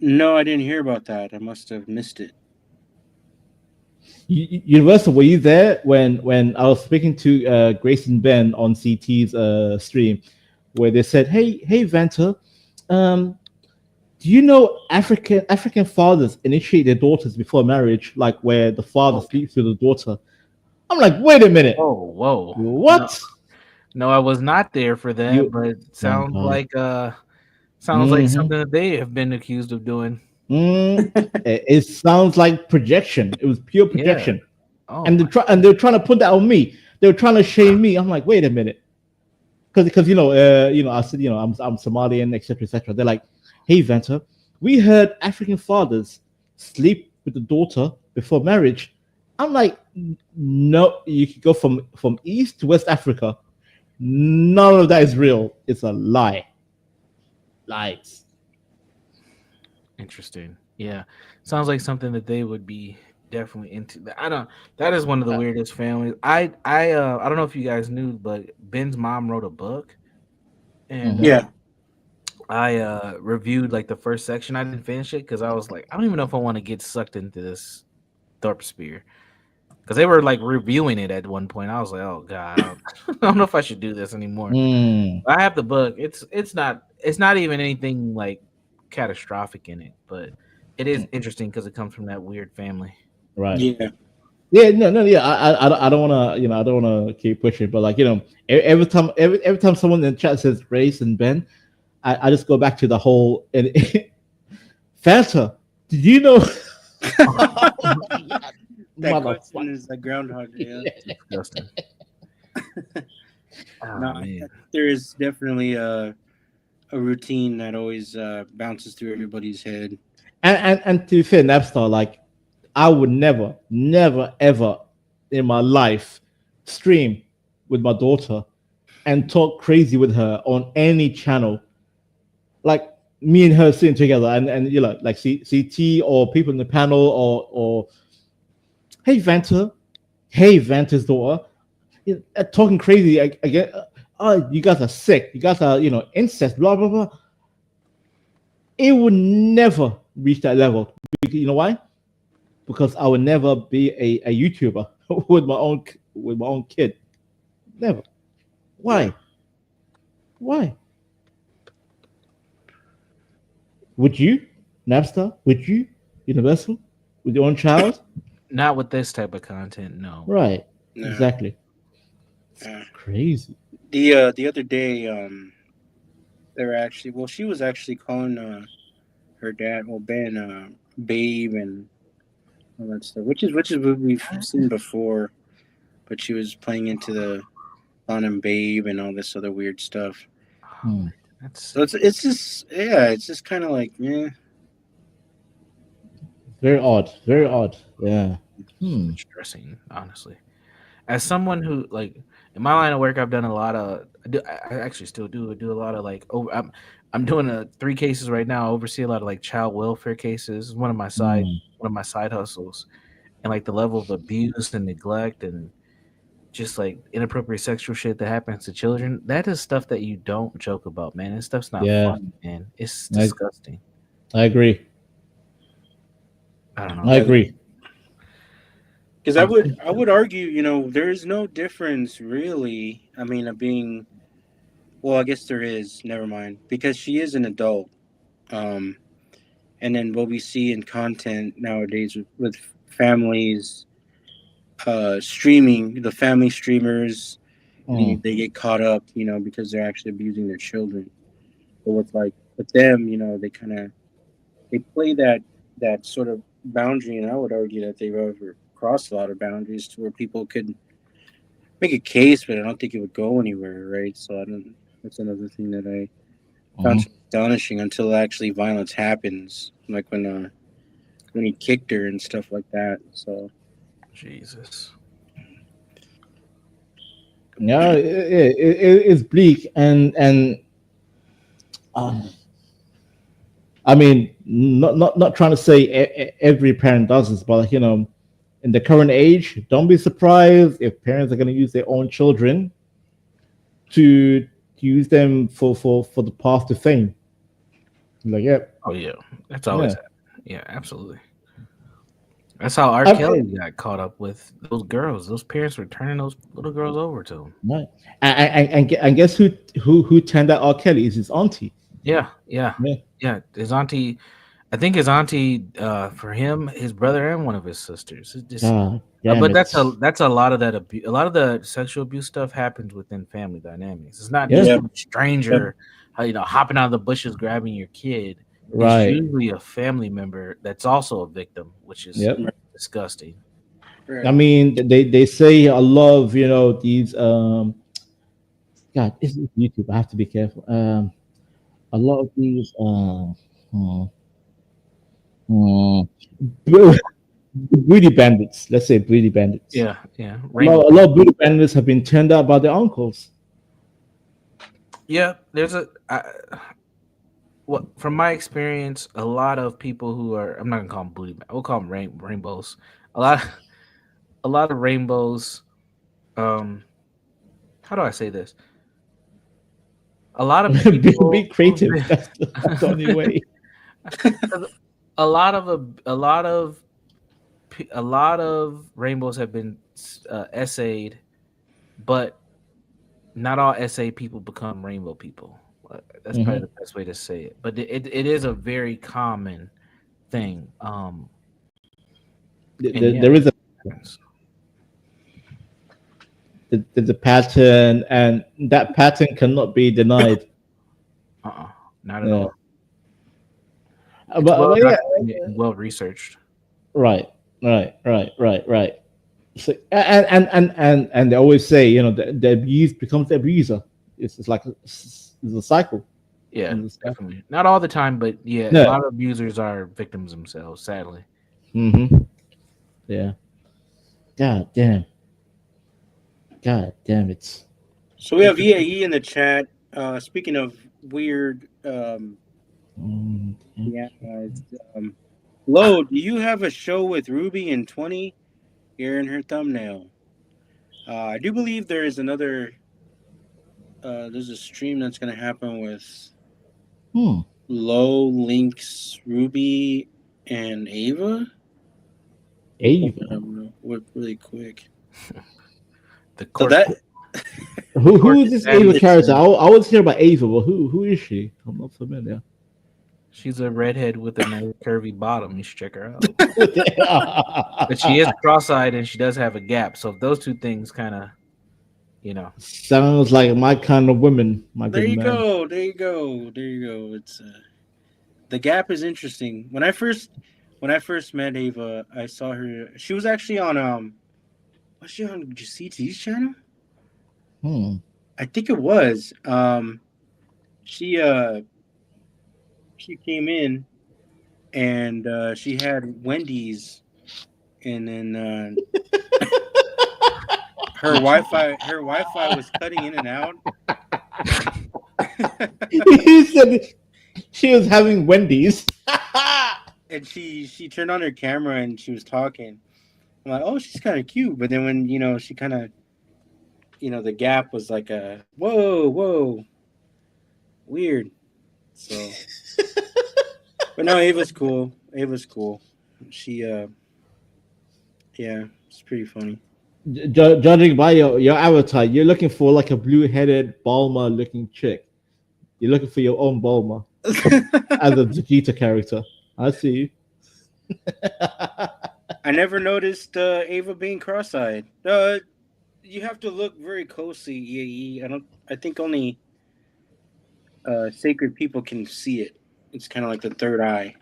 no, I didn't hear about that. I must have missed it. Universal, were you there when I was speaking to Grace and Ben on CT's stream, where they said, "Hey, Vanta, do you know African fathers initiate their daughters before marriage, like where the father sleeps with the daughter?" I'm like, wait a minute. Oh, whoa. What? No, I was not there for that, but it sounds like something that they have been accused of doing. It sounds like projection. It was pure projection. Oh, And they're trying to put that on me. They were trying to shame me. I'm like, wait a minute, because I said I'm Somalian, etc. They're like, hey Vanta, we heard African fathers sleep with the daughter before marriage. I'm like, no, you could go from East to West Africa. None of that is real. It's a lie. Lies. interesting. Yeah, sounds like something that they would be definitely into. That is one of the weirdest families. I don't know if you guys knew, but Ben's mom wrote a book, and Yeah. I reviewed like the first section. I didn't finish it because I was like, I don't even know if I want to get sucked into this Thorpe Spear, because they were like reviewing it at one point. I was like, oh god, I don't know if I should do this anymore. I have the book. It's not even anything like catastrophic in it, but it is interesting because it comes from that weird family. Right. Yeah. Yeah, no, yeah. I don't want to, I don't want to keep pushing, but like, every time someone in the chat says Grace and Ben, I just go back to the whole and Fanta. Did you know? That question is a groundhog. Yeah. Disgusting. Oh, No, man. there is definitely a routine that always bounces through everybody's head. And to be fair, Napstar, like, I would never, ever in my life stream with my daughter and talk crazy with her on any channel. Like me and her sitting together and like CT or people in the panel or hey Vanta's daughter, talking crazy again. Oh, you guys are sick. You guys are incest. Blah blah blah. It would never reach that level. You know why? Because I would never be a YouTuber with my own kid. Never. Why? Would you, Napstar? Would you, Universal, with your own child? Not with this type of content, no. Right. No. Exactly. It's crazy. The other day, she was actually calling her dad, Ben, babe, and all that stuff, which is what we've seen before. but she was playing into the Lon and Babe and all this other weird stuff. Hmm. That's So it's just kind of like, yeah. Very odd. Very odd. Yeah. interesting, honestly. As someone who, like, in my line of work, I've done a lot of. I actually still do a lot of like. I'm doing 3 cases right now. I oversee a lot of like child welfare cases. One of my side hustles, and like the level of abuse and neglect and just like inappropriate sexual shit that happens to children. That is stuff that you don't joke about, man. This stuff's not Yeah. fun, man. It's disgusting. I agree. I don't know. I agree. Because I would argue, you know, there is no difference really. I mean, of being, well, I guess there is. Never mind, because she is an adult. And then what we see in content nowadays with families, streaming, the family streamers, they get caught up, you know, because they're actually abusing their children. But with them, you know, they play that sort of boundary, and I would argue that they've crossed a lot of boundaries to where people could make a case, but I don't think it would go anywhere, right? So that's another thing that I found astonishing until actually violence happens, like when he kicked her and stuff like that. So Jesus. Yeah, it's bleak, and I mean, not trying to say every parent does this, but you know, in the current age, don't be surprised if parents are going to use their own children to use them for the path to fame. Like, yeah, Oh yeah, that's always happened. Yeah, absolutely. That's how R. Kelly got caught up with those girls. Those parents were turning those little girls over to him. right. And guess who turned out R. Kelly is his auntie. Yeah. His auntie, I think his auntie, for him, his brother, and one of his sisters. It's just, but that's a lot of that abuse. A lot of the sexual abuse stuff happens within family dynamics. It's not just a stranger, hopping out of the bushes grabbing your kid. Right. It's usually a family member that's also a victim, which is disgusting. I mean, they say a lot of, you know, these God, this is YouTube. I have to be careful. A lot of these beauty bandits. Let's say beauty bandits. Yeah. A lot of beauty bandits have been turned out by their uncles. Yeah, there's from my experience, a lot of people who are, I'm not gonna call them booty, we'll call them rainbows. A lot of rainbows. How do I say this? A lot of people be creative. That's the only way. A lot of rainbows have been essayed, but not all essay people become rainbow people. That's probably the best way to say it. But it is a very common thing. There is there's a pattern, and that pattern cannot be denied. Not at all. Well researched. Right. So, and they always say, you know, the abused becomes the abuser. It's like it's a cycle. Yeah, definitely. Not all the time, but a lot of abusers are victims themselves, sadly. Yeah. God damn it. So we have VAE in the chat. Speaking of weird, Lo, do you have a show with Ruby and 20? Here in her thumbnail. I do believe there is another. There's a stream that's going to happen with Lo, Lynx, Ruby, and Ava. Really quick. Who is this Ava character? I always hear about Ava, but who is she? I'm not familiar. She's a redhead with a nice curvy bottom. You should check her out. But she is cross-eyed and she does have a gap. So those two things kind of, you know, sounds like my kind of woman. There you go. It's the gap is interesting. When I first met Ava, I saw her. She was actually on Was she on CT's channel? Hmm. I think it was. She came in and she had Wendy's, and then her Wi-Fi was cutting in and out. He said she was having Wendy's. And she turned on her camera and she was talking. I'm like, oh, she's kind of cute. But then when she kind of, the gap was like a whoa, weird. So, but no, Ava's cool. She it's pretty funny. Judging by your avatar, you're looking for like a blue-headed Bulma looking chick. You're looking for your own Bulma as a Vegeta character. I see you. I never noticed Ava being cross-eyed. You have to look very closely, EAE. I think only sacred people can see it. It's kind of like the third eye.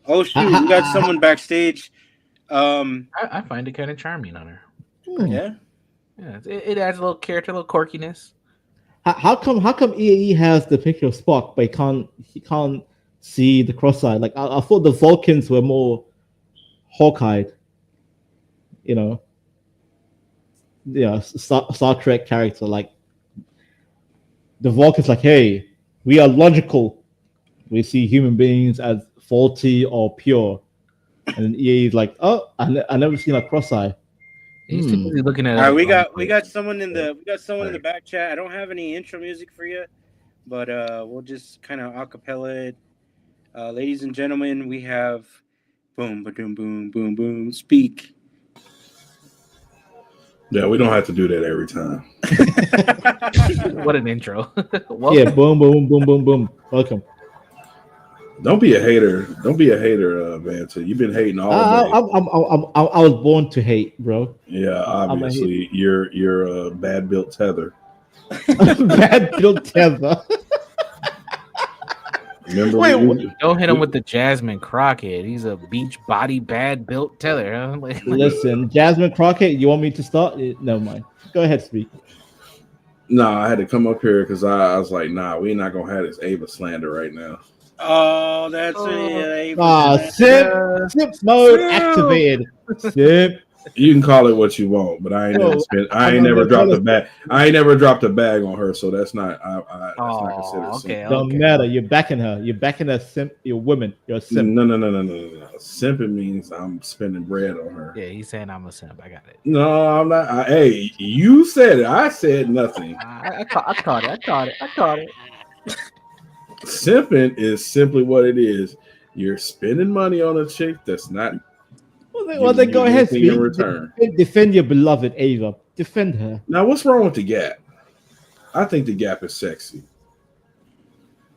Oh shoot, we got someone backstage. I find it kind of charming on her. Yeah. It adds a little character, a little quirkiness. How come EAE has the picture of Spock, but he can't see the cross-eye? Like I thought the Vulcans were more hawk-eyed. Star Trek character. Like the Vulcans, like, hey, we are logical. We see human beings as faulty or pure. And then EA is like, oh, I never seen a cross-eye. He's too busy looking at. All right, we got someone in the back chat. I don't have any intro music for you, but we'll just kind of acapella it. Ladies and gentlemen, we have boom, ba-doom, boom, boom, boom, speak. Yeah, we don't have to do that every time. What an intro! Yeah, boom, boom, boom, boom, boom. Welcome. Don't be a hater. Don't be a hater, Vanta. You've been hating all day. I was born to hate, bro. Yeah, obviously you're a bad built tether. Bad built tether. Remember, don't hit him with the Jasmine Crockett. He's a beach body, bad built tether. Huh? Listen, Jasmine Crockett, you want me to start? Never mind. Go ahead, speak. No, I had to come up here because I was like, nah, we're not gonna have this Ava slander right now. Oh, that's it. Simp mode activated. Simp. You can call it what you want, but I ain't never dropped a bag. I ain't never dropped a bag on her, so that's not. That's not considered. Okay, Don't matter. You're backing her. You're backing a simp. You're a woman. You're a simp. No. Simping means I'm spending bread on her. Yeah, he's saying I'm a simp. I got it. No, I'm not. Hey, you said it. I said nothing. I caught it. Simping is simply what it is. You're spending money on a chick that's not. Well, then go ahead, speak. In return. Defend your beloved Ava. Defend her. Now, what's wrong with the Gap? I think the Gap is sexy.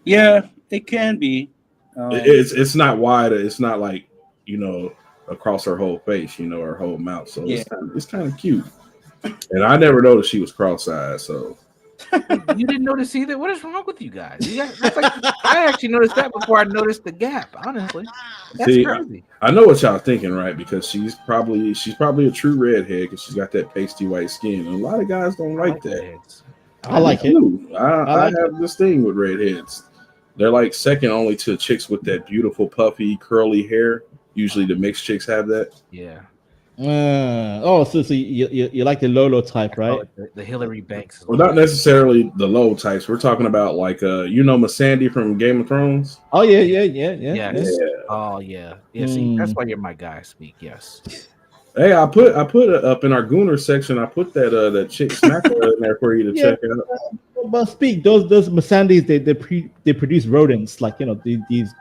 Yeah, it can be. It's not wide. It's not like across her whole face. Her whole mouth. So yeah. It's kind of cute. And I never noticed she was cross-eyed. So. You didn't notice either? What is wrong with you guys? I actually noticed that before I noticed the Gap. Honestly, that's crazy. I know what y'all thinking, right? Because she's probably a true redhead because she's got that pasty white skin. And a lot of guys don't like that. I like it. I have this thing with redheads. They're like second only to chicks with that beautiful puffy curly hair. Usually the mixed chicks have that. Yeah. So you like the Lolo type, right? The Hillary Banks. Well, not necessarily the low types. We're talking about like Missandei from Game of Thrones. Oh yeah. Yes. Oh yeah. Yeah. See, that's why you're my guy. Speak. Yes. Hey, I put up in our Gooner section. I put that chick smacker in there for you to check out. But speak, those Missandeis, they produce rodents, like these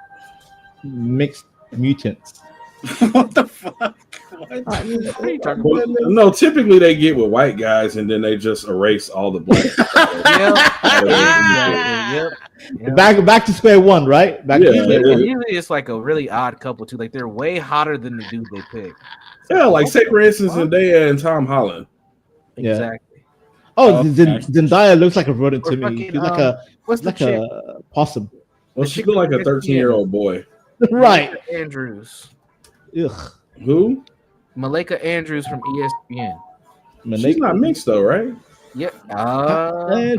mixed mutants. What the fuck? What are you talking about? No, typically they get with white guys and then they just erase all the black. Yep. Back to square one, right? Usually it's like a really odd couple too. Like they're way hotter than the dude they pick. Yeah, like say for instance Zendaya and Tom Holland. Yeah. Exactly. Oh, Zendaya looks like a rodent to me. Fucking, She's like a possum. Well, she look like a 13-year-old boy. Right. Andrews. Ugh. Who? Malika Andrews from ESPN. She's not mixed though, right? Yeah.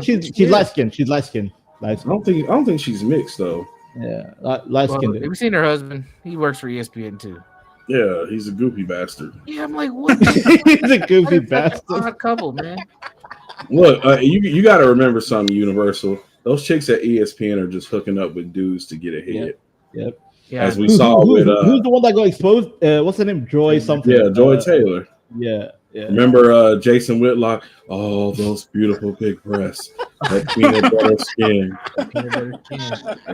She's light skinned. She's light skinned. I don't think she's mixed though. Yeah, light skinned. Have you seen her husband? He works for ESPN too. Yeah, he's a goofy bastard. Yeah, I'm like, what? He's a goofy bastard. Odd couple, man. Look, you got to remember something, Universal. Those chicks at ESPN are just hooking up with dudes to get ahead. Yep. Yeah. As we saw with who's the one that got exposed? What's her name? Joy something. Yeah, Joy Taylor. Yeah. Remember Jason Whitlock? Oh, those beautiful big breasts, that peanut butter skin.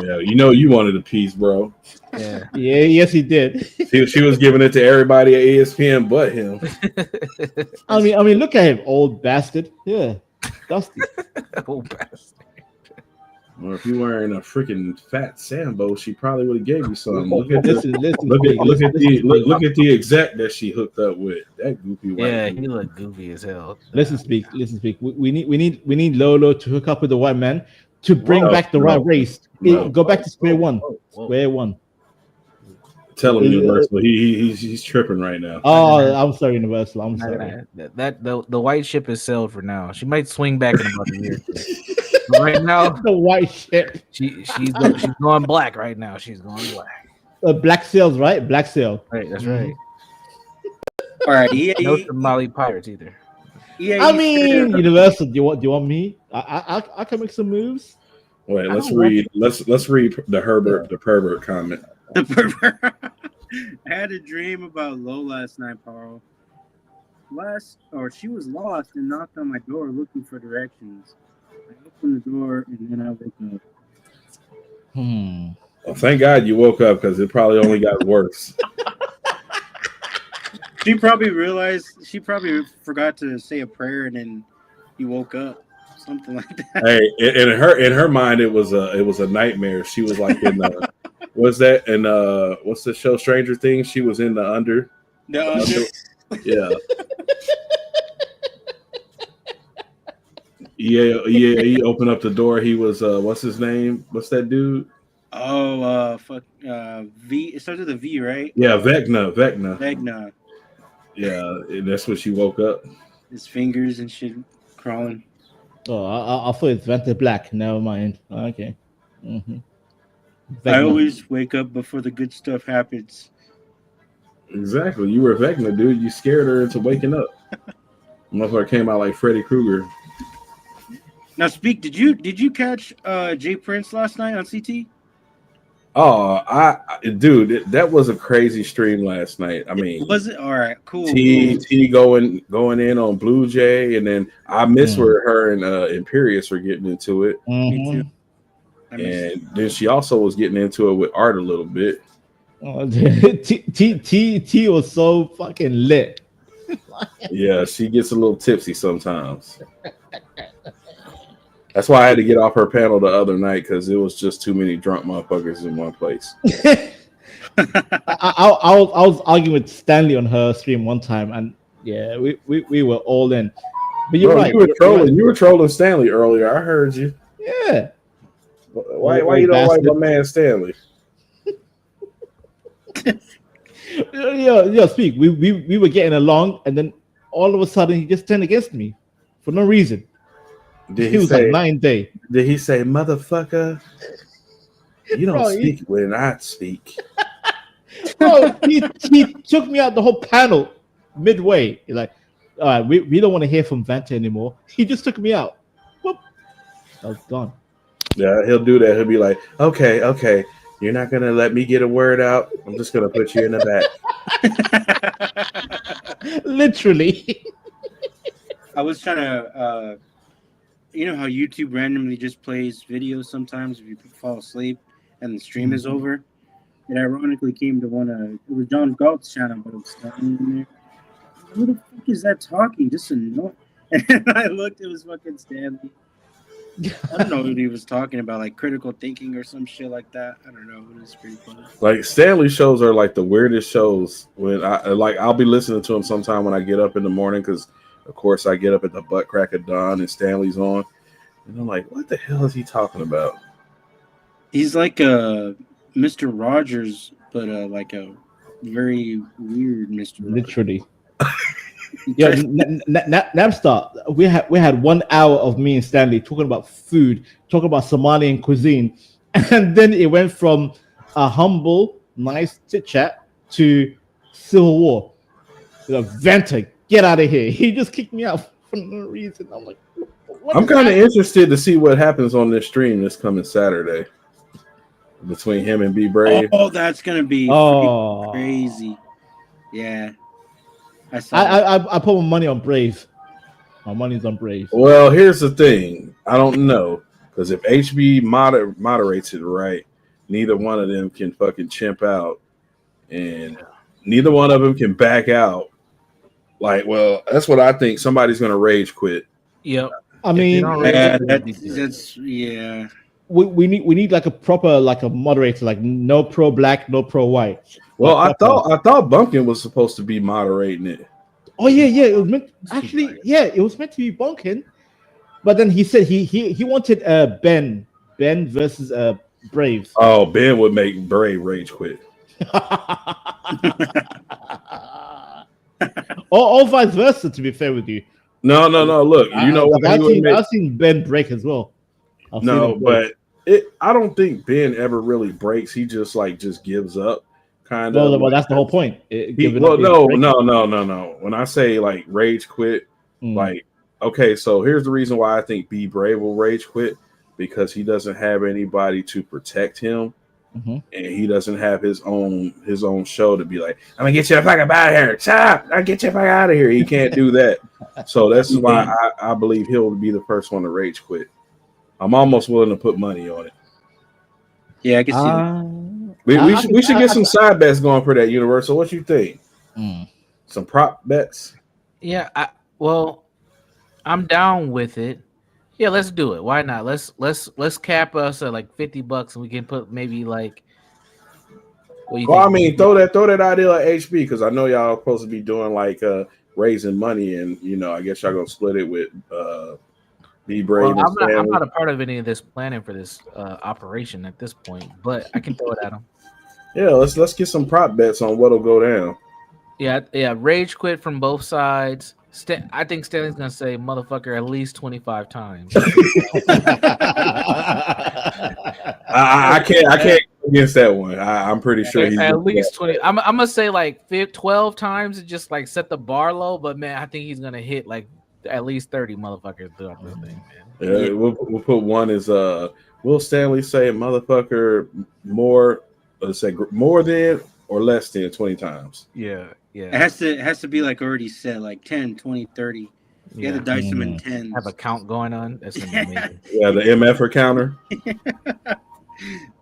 Yeah, you know you wanted a piece, bro. Yeah. Yes, he did. She was giving it to everybody at ESPN but him. I mean, look at him, old bastard. Yeah, dusty. Old bastard. Or if you wearing a freaking fat Sambo, she probably would have gave you something. Look at Listen, look at the exec that she hooked up with. That goofy white. Yeah, dude. he looked goofy as hell. Listen, speak. We need Lolo to hook up with the white man to bring back the right race. Go back to square one. Square one. Tell him, Universal. He's tripping right now. Oh, I'm sorry, Universal. I'm sorry. The white ship is sailed for now. She might swing back in about a year. Right now, the white ship. She's going black right now. She's going black. Black sails, right? Black sail. Right, that's right. All right, EA. No Somali pirates either. I mean, Universal. Do you want me? I can make some moves. Wait, let's read the pervert comment. The pervert. I had a dream about Lo last night, Paul. She was lost and knocked on my door looking for directions. I opened the door and then I woke up. Well, thank God you woke up because it probably only got worse. She probably forgot to say a prayer and then he woke up. Something like that. Hey, in her mind, it was a nightmare. She was like in the what's the show Stranger Things? She was in the under. Yeah. He opened up the door. He was what's his name? What's that dude? Oh, V. It starts with a V, right? Yeah, Vecna. Vecna. Yeah, and that's when she woke up. His fingers and shit crawling. Oh, I thought it's Vanta Black. Never mind. Okay. I always wake up before the good stuff happens. Exactly. You were Vecna, dude. You scared her into waking up. Motherfucker came out like Freddy Krueger. Now, speak. Did you catch Jay Prince last night on CT? Oh, dude, that was a crazy stream last night. I mean, was it? All right, cool. T going in on Blue Jay, and then I miss where her and Imperious were getting into it. Me too. And then she also was getting into it with Art a little bit. Oh, T was so fucking lit. Yeah, she gets a little tipsy sometimes. That's why I had to get off her panel the other night because it was just too many drunk motherfuckers in one place. I was arguing with Stanley on her stream one time, and yeah, we were all in. But you're right. You were trolling Stanley earlier. I heard you. Yeah. Why you don't like my man Stanley? Yo, speak. We were getting along, and then all of a sudden he just turned against me for no reason. Did he was say, like 9-day. Did he say, "Motherfucker"? You don't speak when I speak. Bro, he took me out the whole panel midway. He's like, all right, we don't want to hear from Vanta anymore. He just took me out. Whoop. I was gone. Yeah, he'll do that. He'll be like, okay, you're not gonna let me get a word out. I'm just gonna put you in the back. Literally. I was trying to, you know how YouTube randomly just plays videos sometimes if you fall asleep and the stream is over. It ironically came to it was John Galt's channel, but it was standing in there. Who the fuck is that talking? Just annoying. And I looked, it was fucking Stanley. I don't know what he was talking about, like critical thinking or some shit like that. I don't know. It was pretty funny. Like Stanley shows are like the weirdest shows. When I'll be listening to him sometime when I get up in the morning because, of course, I get up at the butt crack of dawn and Stanley's on, and I'm like, what the hell is he talking about? He's like a Mr. Rogers, but like a very weird, Mr. Literally. Yeah, Napstar. We had 1 hour of me and Stanley talking about food, talking about Somalian cuisine, and then it went from a humble, nice chit chat to civil war. Venter, get out of here! He just kicked me out for no reason. I'm like, I'm kind of interested to see what happens on this stream this coming Saturday between him and B Brave. Oh, that's gonna be crazy. Yeah. I put my money on Brave. My money's on Brave. Well, here's the thing. I don't know. Because if HB moderates it right, neither one of them can fucking chimp out. And neither one of them can back out. Like, well, that's what I think. Somebody's going to rage quit. Yep. I mean, that's we need like a proper like a moderator, like no pro black, no pro white. Well, I thought Bunkin was supposed to be moderating it. Oh yeah. It was meant it was meant to be Bunkin, but then he said he wanted Ben versus Braves. Oh, Ben would make Brave rage quit. or vice versa. To be fair with you. No. Look, you know what? I've seen Ben break as well. But I don't think Ben ever really breaks. He just gives up. Kind of. Well, that's the whole point. No. When I say like rage quit, like, okay, so here's the reason why I think B Brave will rage quit, because he doesn't have anybody to protect him, and he doesn't have his own show to be like, I'm gonna get you the fuck out of here. Stop! I'll get you the fuck out of here. He can't do that. So that's why I believe he'll be the first one to rage quit. I'm almost willing to put money on it. Yeah, I can see that. We should get some side bets going for that, Universal. What you think? Some prop bets? Yeah, I'm down with it. Yeah, let's do it. Why not? Let's cap us at like $50 and we can put maybe like. Well, I mean, throw that idea at HB, because I know y'all are supposed to be doing like raising money, and I guess y'all gonna split it with B Brave. Well, I'm not a part of any of this planning for this operation at this point, but I can throw it at them. Yeah, let's get some prop bets on what'll go down. Yeah, rage quit from both sides. I think Stanley's gonna say "motherfucker" at least 25 times. I can't go against that one. I'm pretty sure he's at least 20. I'm gonna say like 12 times to just like set the bar low, but man, I think he's gonna hit like at least 30 motherfuckers throughout this thing, man. Yeah, we'll put one as will Stanley say "motherfucker" more? Let's say more than or less than 20 times. Yeah. It has to be like already set, like 10, 20, 30. You have to dice them in 10. Have a count going on. That's amazing. Yeah, the MF counter.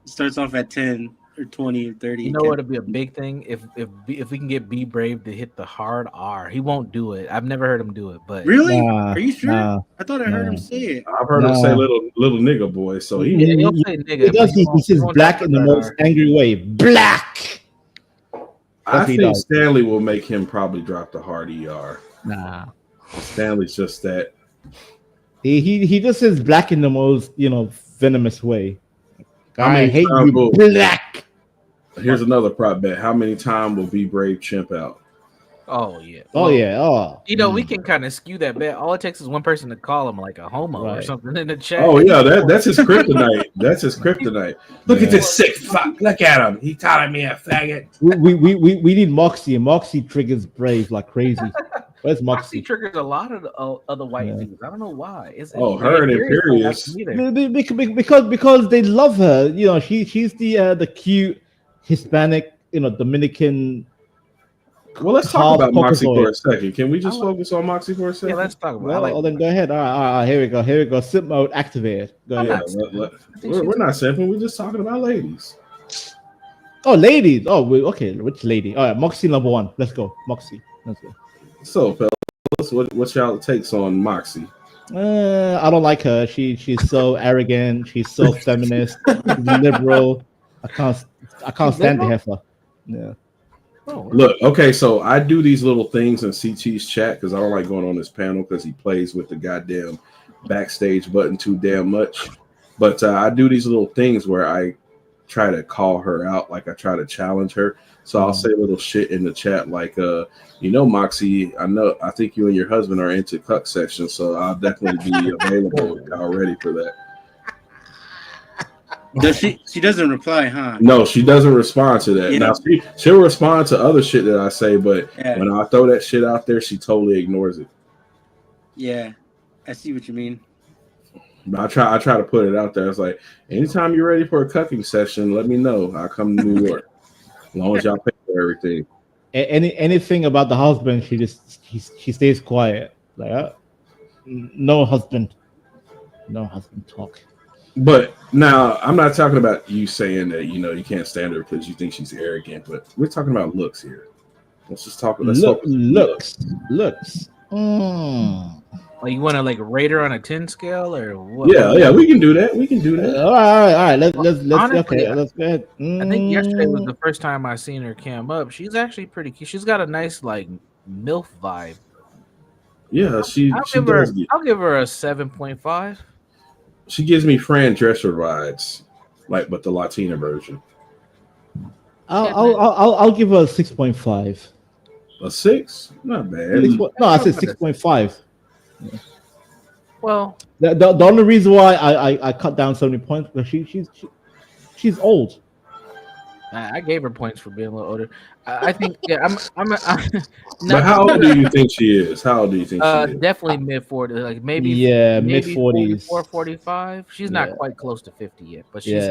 Starts off at 10 or 20 or 30. You know what would be a big thing if we can get B Brave to hit the hard R. He won't do it. I've never heard him do it, but really, are you sure? I thought I heard him say it. I've heard him say little nigga boy. So he'll say nigga. He does. He says black in the most angry way. Black. I think Stanley will make him probably drop the hard ER. Nah, Stanley's just that. He just says black in the most venomous way. I hate you, black. Here's another prop bet. How many times will B Brave chimp out? Oh yeah. We can kind of skew that bet. All it takes is one person to call him like a homo or something in the chat. Oh yeah, that's his kryptonite. That's his kryptonite. Look at this sick fuck. Look at him. He calling me a faggot. We need Moxie. Moxie triggers Brave like crazy. Where's Moxie? Moxie triggers a lot of the other white dudes. I don't know why. Her and Imperious. Because they love her. She's the cute Hispanic, Dominican. Well, let's talk about Moxie for a second. Can we just focus on Moxie for a second? Yeah, let's talk about it. Well, then go ahead. All right, here we go. Simp mode activated. Go ahead. We're not simping. We're just talking about ladies. Oh, ladies. Oh, okay. Which lady? All right, Moxie number 1. Let's go. Moxie. Let's go. So, fellas, what's y'all takes on Moxie? I don't like her. She's so arrogant. She's so feminist, liberal. I can't stand the heifer. Yeah. Look, okay, so I do these little things in CT's chat because I don't like going on this panel because he plays with the goddamn backstage button too damn much. But I do these little things where I try to call her out, like I try to challenge her. So I'll say little shit in the chat like, Moxie, I think you and your husband are into cuck section, so I'll definitely be available if y'all ready for that. Does she doesn't reply, huh? No, she doesn't respond to that. Yeah. Now she'll respond to other shit that I say, but Yeah. when I throw that shit out there, she totally ignores it. Yeah, I see what you mean. But I try to put it out there. It's like, anytime you're ready for a cucking session, let me know. I'll come to New York. As long as y'all pay for everything. Anything about the husband, she stays quiet. Like, no husband talk. But now I'm not talking about you saying that you can't stand her because you think she's arrogant, but we're talking about looks here. Let's just talk. Let's looks. Like you want to like rate her on a 10 scale or what? Yeah, we can do that. All right. Let's Honestly, okay. Let's go ahead. I think yesterday was the first time I seen her cam up. She's actually pretty cute. She's got a nice like MILF vibe. Yeah, I'll give her a 7.5. She gives me Fran Drescher vibes, but the Latina version. I'll give her a 6.5. A 6? Not bad. No, I said 6.5. Well, the only reason why I cut down 70 points because she's old. I gave her points for being a little older. I think But how old do you think she is? She is? Definitely mid 40s, like maybe mid 40s, 44, 45. She's not quite close to 50 yet, but she's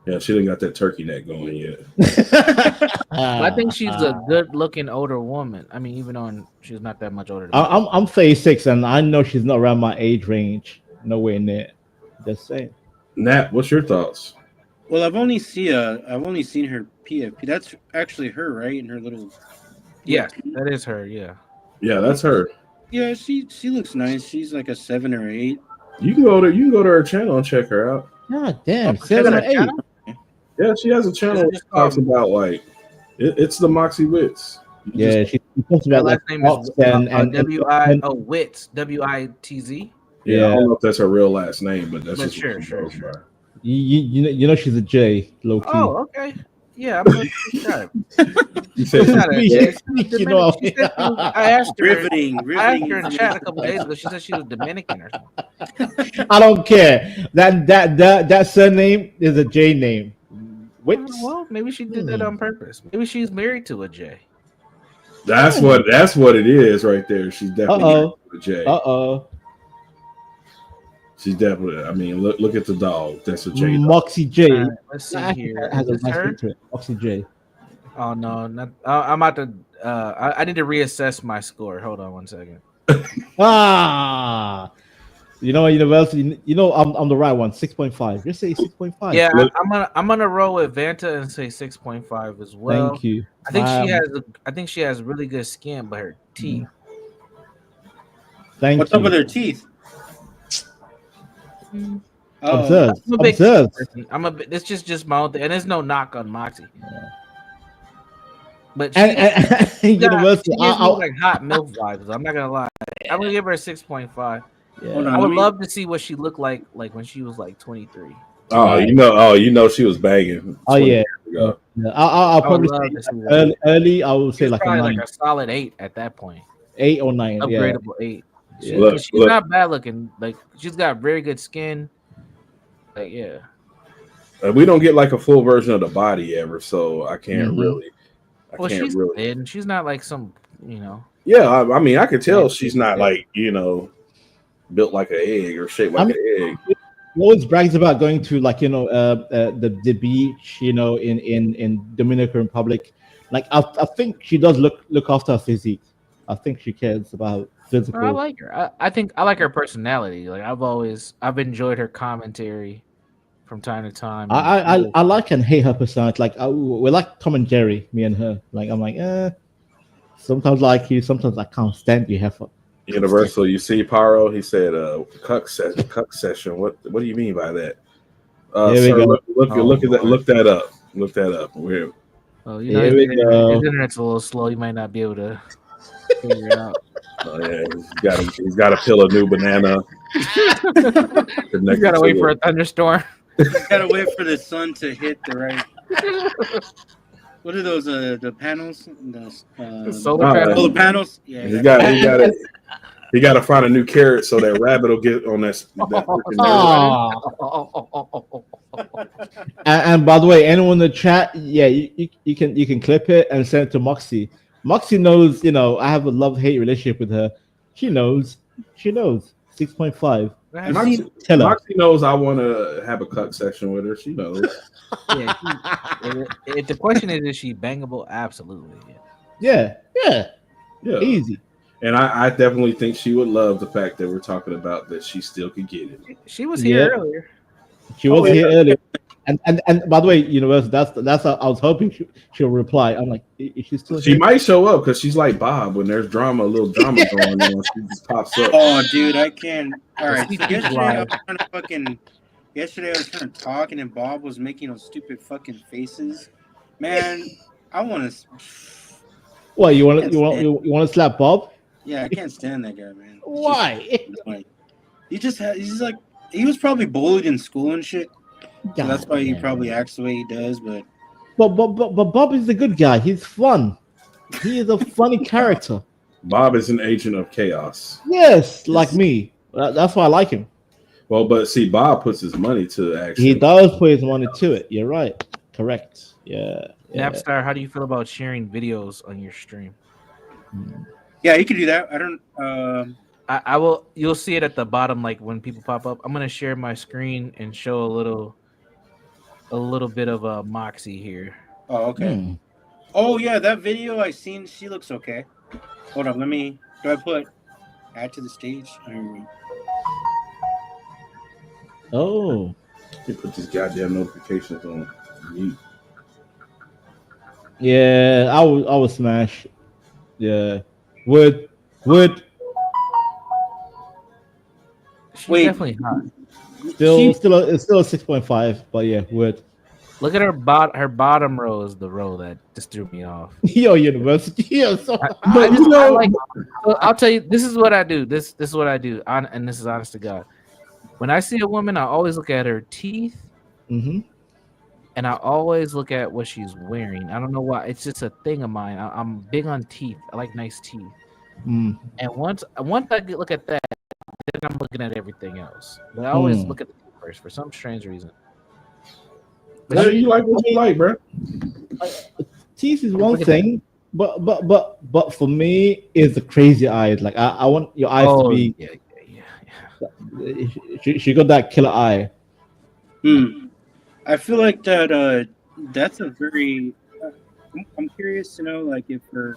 yeah, she didn't got that turkey neck going yet. I think she's a good-looking older woman. I mean, even on she's not that much older. I'm 36, and I know she's not around my age range. Nowhere near. Just saying. Nat, what's your thoughts? Well, I've only seen her PFP. That's actually her, right? In her little. Yeah, that is her. Yeah. Yeah, that's her. Yeah, she looks nice. She's like a 7 or 8. You can go to her channel and check her out. God damn, 7 or 8. Yeah, she has a channel that talks about it's the Moxie Wits. She talks about last name is Witz, WITZ. Yeah, I don't know if that's her real last name, but that's just sure. You know she's a J, low key. Oh, okay. Yeah, I'm gonna subscribe. You said I asked her. Riveting in chat a couple days ago. She said she was Dominican or something. I don't care. That surname is a J name. Well, maybe she did that on purpose. Maybe she's married to a J. That's what it is right there. She's definitely married to a J. She's definitely. I mean, look at the dog. That's a J. Moxie J. Right, let's see here. Has a Is nice her? name to it. Moxie J. Oh no, not. I'm about to. I need to reassess my score. Hold on one second. University. I'm the right one. 6.5. Just say 6.5. Yeah, I'm gonna roll with Vanta and say 6.5 as well. Thank you. I think she has really good skin, but her teeth. What's up with her teeth? Observe. It's just my own thing, and there's no knock on Moxie. Yeah. But University, she gives me like hot milk vibes. I'm not gonna lie. I'm gonna give her a 6.5. Yeah. I would love to see what she looked like when she was like 23. She was banging. Oh yeah. I'll probably say early. I would say like a 9. Like a solid 8 at that point. 8 or 9. Upgradable 8. She's not bad looking. Like she's got very good skin. Like we don't get like a full version of the body ever, so I can't really. She's thin. She's not like some, Yeah, I mean, I could tell she's not like built like an egg or shaped like an egg. He always brags about going to the beach, in Dominican Republic. Like I think she does look after her physique. I think she cares about physical. I like her. I think I like her personality. Like I've enjoyed her commentary from time to time. I like and hate her personality. Like we're like Tom and Jerry, me and her. Like I'm like, sometimes I like you, sometimes I can't stand you. Heifer. Universal, you see Pyro? He said, "Cuck session." What do you mean by that? Look that up. Look that up. Weird. Oh, his internet's a little slow. You might not be able to figure it out. Oh yeah, he's got to peel a new banana. You gotta wait for a thunderstorm. You gotta wait for the sun to hit the right. What are those? The panels? The Solar panels. solar panels? Yeah. He got to find a new carrot so that rabbit will get on that freaking And by the way, anyone in the chat, yeah, you can clip it and send it to Moxie. Moxie knows, you know, I have a love-hate relationship with her. She knows. 6.5. Moxie knows I want to have a cuck session with her. She knows. Yeah. If the question is she bangable? Absolutely. Yeah. Easy. And I definitely think she would love the fact that we're talking about that she still could get it. She was here earlier. She was here earlier. And by the way, Universe, that's how I was hoping she'll reply. I'm like, is she still here? She might show up because she's like Bob. When there's drama, a little drama going on, she just pops up. Oh, dude, I can't. All right, so yesterday I was trying to talk, and then Bob was making those stupid fucking faces. Man, I want to. What you want to slap Bob? Yeah, I can't stand that guy, man. Why? He's like he was probably bullied in school and shit. So God, that's why he probably acts the way he does. But Bob is a good guy. He's fun. He is a funny character. Bob is an agent of chaos. Yes, like me. That's why I like him. Well, but see, Bob puts his money to action. He does put his money to it. You're right. Correct. Yeah. Napstar, how do you feel about sharing videos on your stream? Yeah, you can do that. I don't. I will. You'll see it at the bottom, like when people pop up. I'm gonna share my screen and show a little bit of Moxie here. Oh, okay. Oh yeah, that video I seen. She looks okay. Hold on. Do I put add to the stage? Oh. You put these goddamn notifications on mute. Yeah, I would smash. Yeah. Would. She's definitely hot. Still a 6.5, but yeah, would. Look at her bottom row is the row that just threw me off. Yo, University. Yo, so I'll tell you, this is what I do. This is what I do, and this is honest to God. When I see a woman, I always look at her teeth, and I always look at what she's wearing. I don't know why. It's just a thing of mine. I'm big on teeth. I like nice teeth. And once I look at that, then I'm looking at everything else. But I always look at the teeth first for some strange reason. But you like what you like, bro. Teeth is one thing, but for me, it's the crazy eyes. Like I want your eyes to be. Yeah. She got that killer eye. I feel like that. That's a very. I'm curious to know, like, if her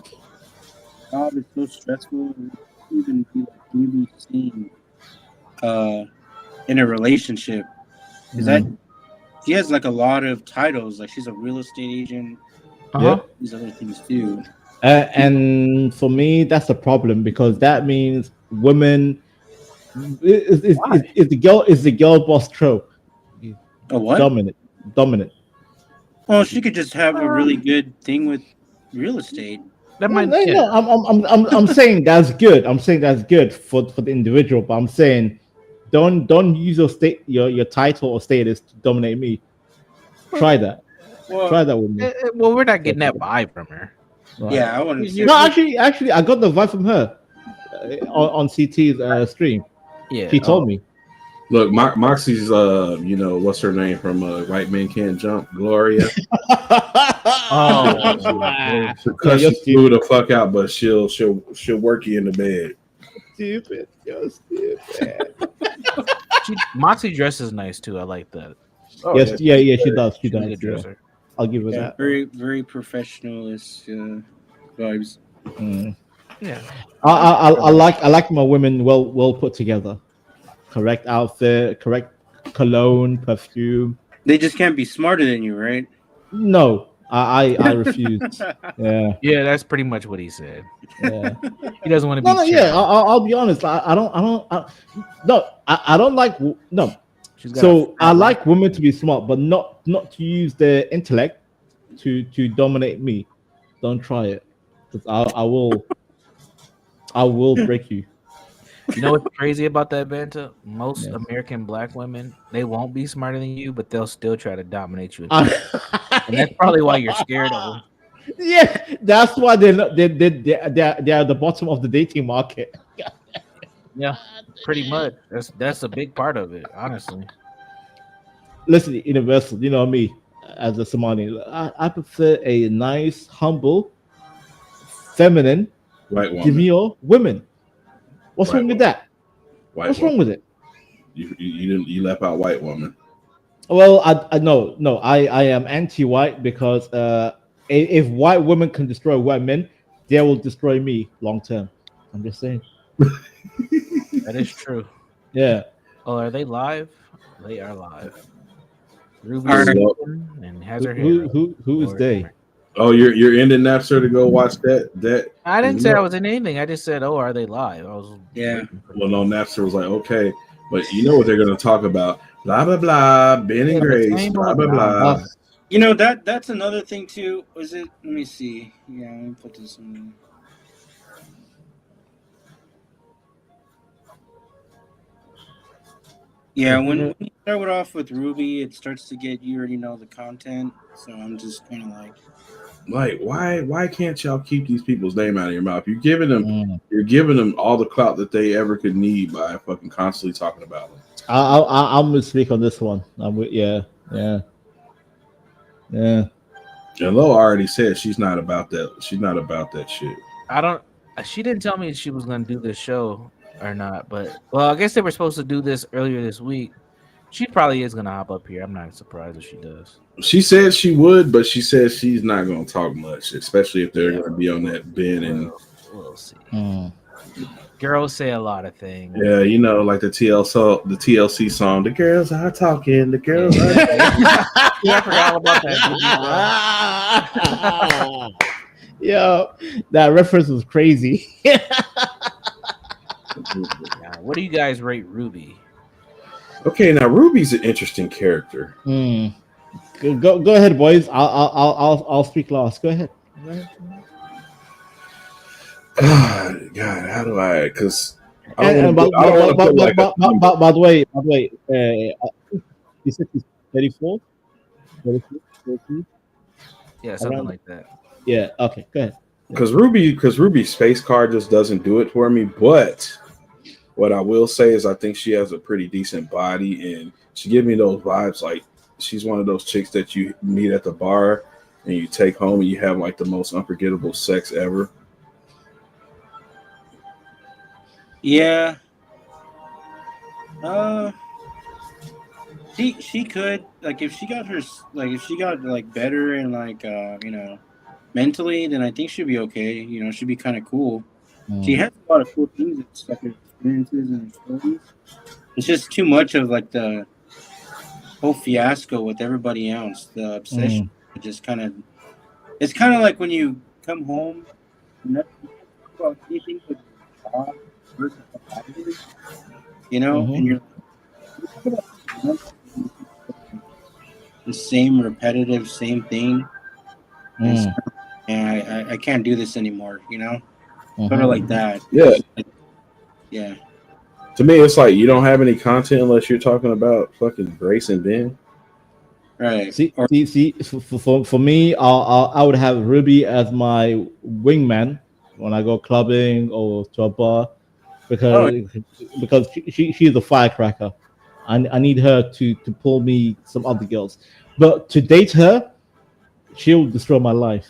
job is so stressful, even be like really seen in a relationship. Is that she has like a lot of titles? Like she's a real estate agent. These other things too. And for me, that's a problem because that means women. Is the girl boss trope? A what? Dominant. Well, she could just have a really good thing with real estate. I'm saying that's good. I'm saying that's good for the individual, but I'm saying don't use your title or status to dominate me. Try that. Try that with me. Well, we're not getting that vibe from her. Right. Yeah, I want to. No, actually, I got the vibe from her on CT's stream. Yeah, she told me. Look, Moxie's, what's her name from White Men Can't Jump? Gloria. Because she flew the fuck out, but she'll work you in the bed. Stupid. Moxie dresses nice too. I like that. Oh, yes, yeah, she does. She does. Yeah. I'll give her that. Very, very professionalist vibes. Yeah. I like my women well put together. Correct outfit, correct cologne, perfume. They just can't be smarter than you, right? No, I refuse. Yeah, that's pretty much what he said. Yeah, he doesn't want to be. No, yeah, I'll be honest. I don't like no. So I like women to be smart, but not to use their intellect to dominate me. Don't try it, because I will break you. You know what's crazy about that, Banta? Most American black women, they won't be smarter than you, but they'll still try to dominate you. And that's probably why you're scared of them. Yeah, that's why they're at the bottom of the dating market. Yeah, pretty much. That's a big part of it, honestly. Listen, Universal, you know me as a Somali. I prefer a nice, humble, feminine, White woman. demure women. What's White wrong with woman. that? White What's woman. wrong with it? You left out white woman. Well, I am anti-white because if white women can destroy white men, they will destroy me long term. I'm just saying. That is true. Yeah. Oh, are they live? They are live. Ruby All right. and has her hair. Who is they? Oh, you're ending Napster to go watch that. I didn't say I was in anything. I just said, "Oh, are they live?" I was Well, no, Napster was like, okay, but you know what they're going to talk about? Blah blah blah. Ben and Grace. Blah blah blah. You know that's another thing too. Was it? Let me see. Yeah, let me put this in. Yeah, when you start off with Ruby, it starts to get, you already know the content. So I'm just kind of like, why can't y'all keep these people's name out of your mouth? You're giving them all the clout that they ever could need by fucking constantly talking about them. I'm gonna speak on this one. Yeah. And Lo already said she's not about that. She's not about that shit. I don't. She didn't tell me she was going to do this show or not, but well, I guess they were supposed to do this earlier this week. She probably is going to hop up here. I'm not surprised if she does. She said she would, but she said she's not going to talk much, especially if they're going to be on that Ben and. We'll see. Girls say a lot of things. Yeah, you know, like the TLC song, "The girls are talking, the girls are." Yeah, I forgot about that. Yo, that reference was crazy. What do you guys rate Ruby? Okay, now Ruby's an interesting character. Go ahead, boys. I'll speak last. Go ahead. God, how do I? Because by the way, you said she's 34. 33? Yeah, something like that. Yeah. Okay. Go ahead. Because Ruby's face card just doesn't do it for me. But what I will say is, I think she has a pretty decent body, and she gives me those vibes like she's one of those chicks that you meet at the bar and you take home and you have like the most unforgettable sex ever. yeah. She could, like, if she got better and mentally, then I think she'd be okay. You know, she'd be kind of cool. She has a lot of cool things, like her experiences and her stories. It's just too much of like the whole fiasco with everybody else. The obsession, it just kind of. It's kind of like when you come home, and anything with job versus and you're the same repetitive, same thing. And I can't do this anymore, Sort of like that. Yeah. Yeah. To me, it's like you don't have any content unless you're talking about fucking Grace and Ben. Right. See. For me, I would have Ruby as my wingman when I go clubbing or to a bar, because she's a firecracker. I need her to pull me some other girls, but to date her, she'll destroy my life.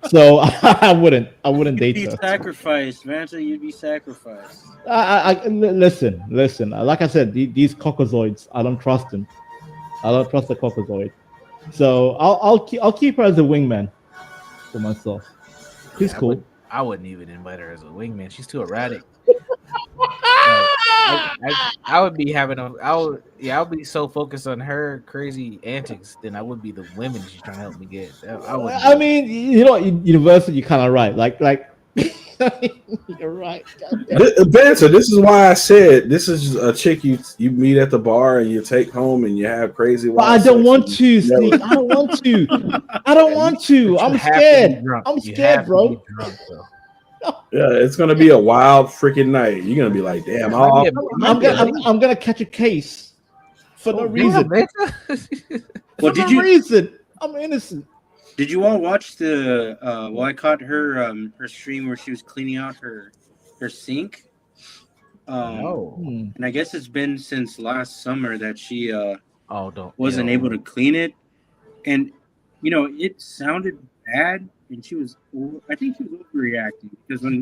So I wouldn't date her. Sacrificed, Vanta. You'd be sacrificed. Listen. Like I said, these cockazoids, I don't trust them. I don't trust the cockazoid. So I'll keep her as a wingman for myself. She's cool. I wouldn't even invite her as a wingman. She's too erratic. I would be I would be so focused on her crazy antics than I would be the women she's trying to help me get. I mean, Universal, you're kind of right. Like you're right. Banter, this is why I said this is a chick you meet at the bar and you take home and you have crazy. But I don't want to, Steve. I don't want to. I'm scared. I'm scared, bro. Yeah, it's gonna be a wild freaking night. You're gonna be like, damn, I'm gonna catch a case for no reason. Well, reason. I'm innocent. Did you all watch the? Well, I caught her her stream where she was cleaning out her sink. No. And I guess it's been since last summer that she wasn't able to clean it, and you know it sounded bad, and I think she was overreacting because when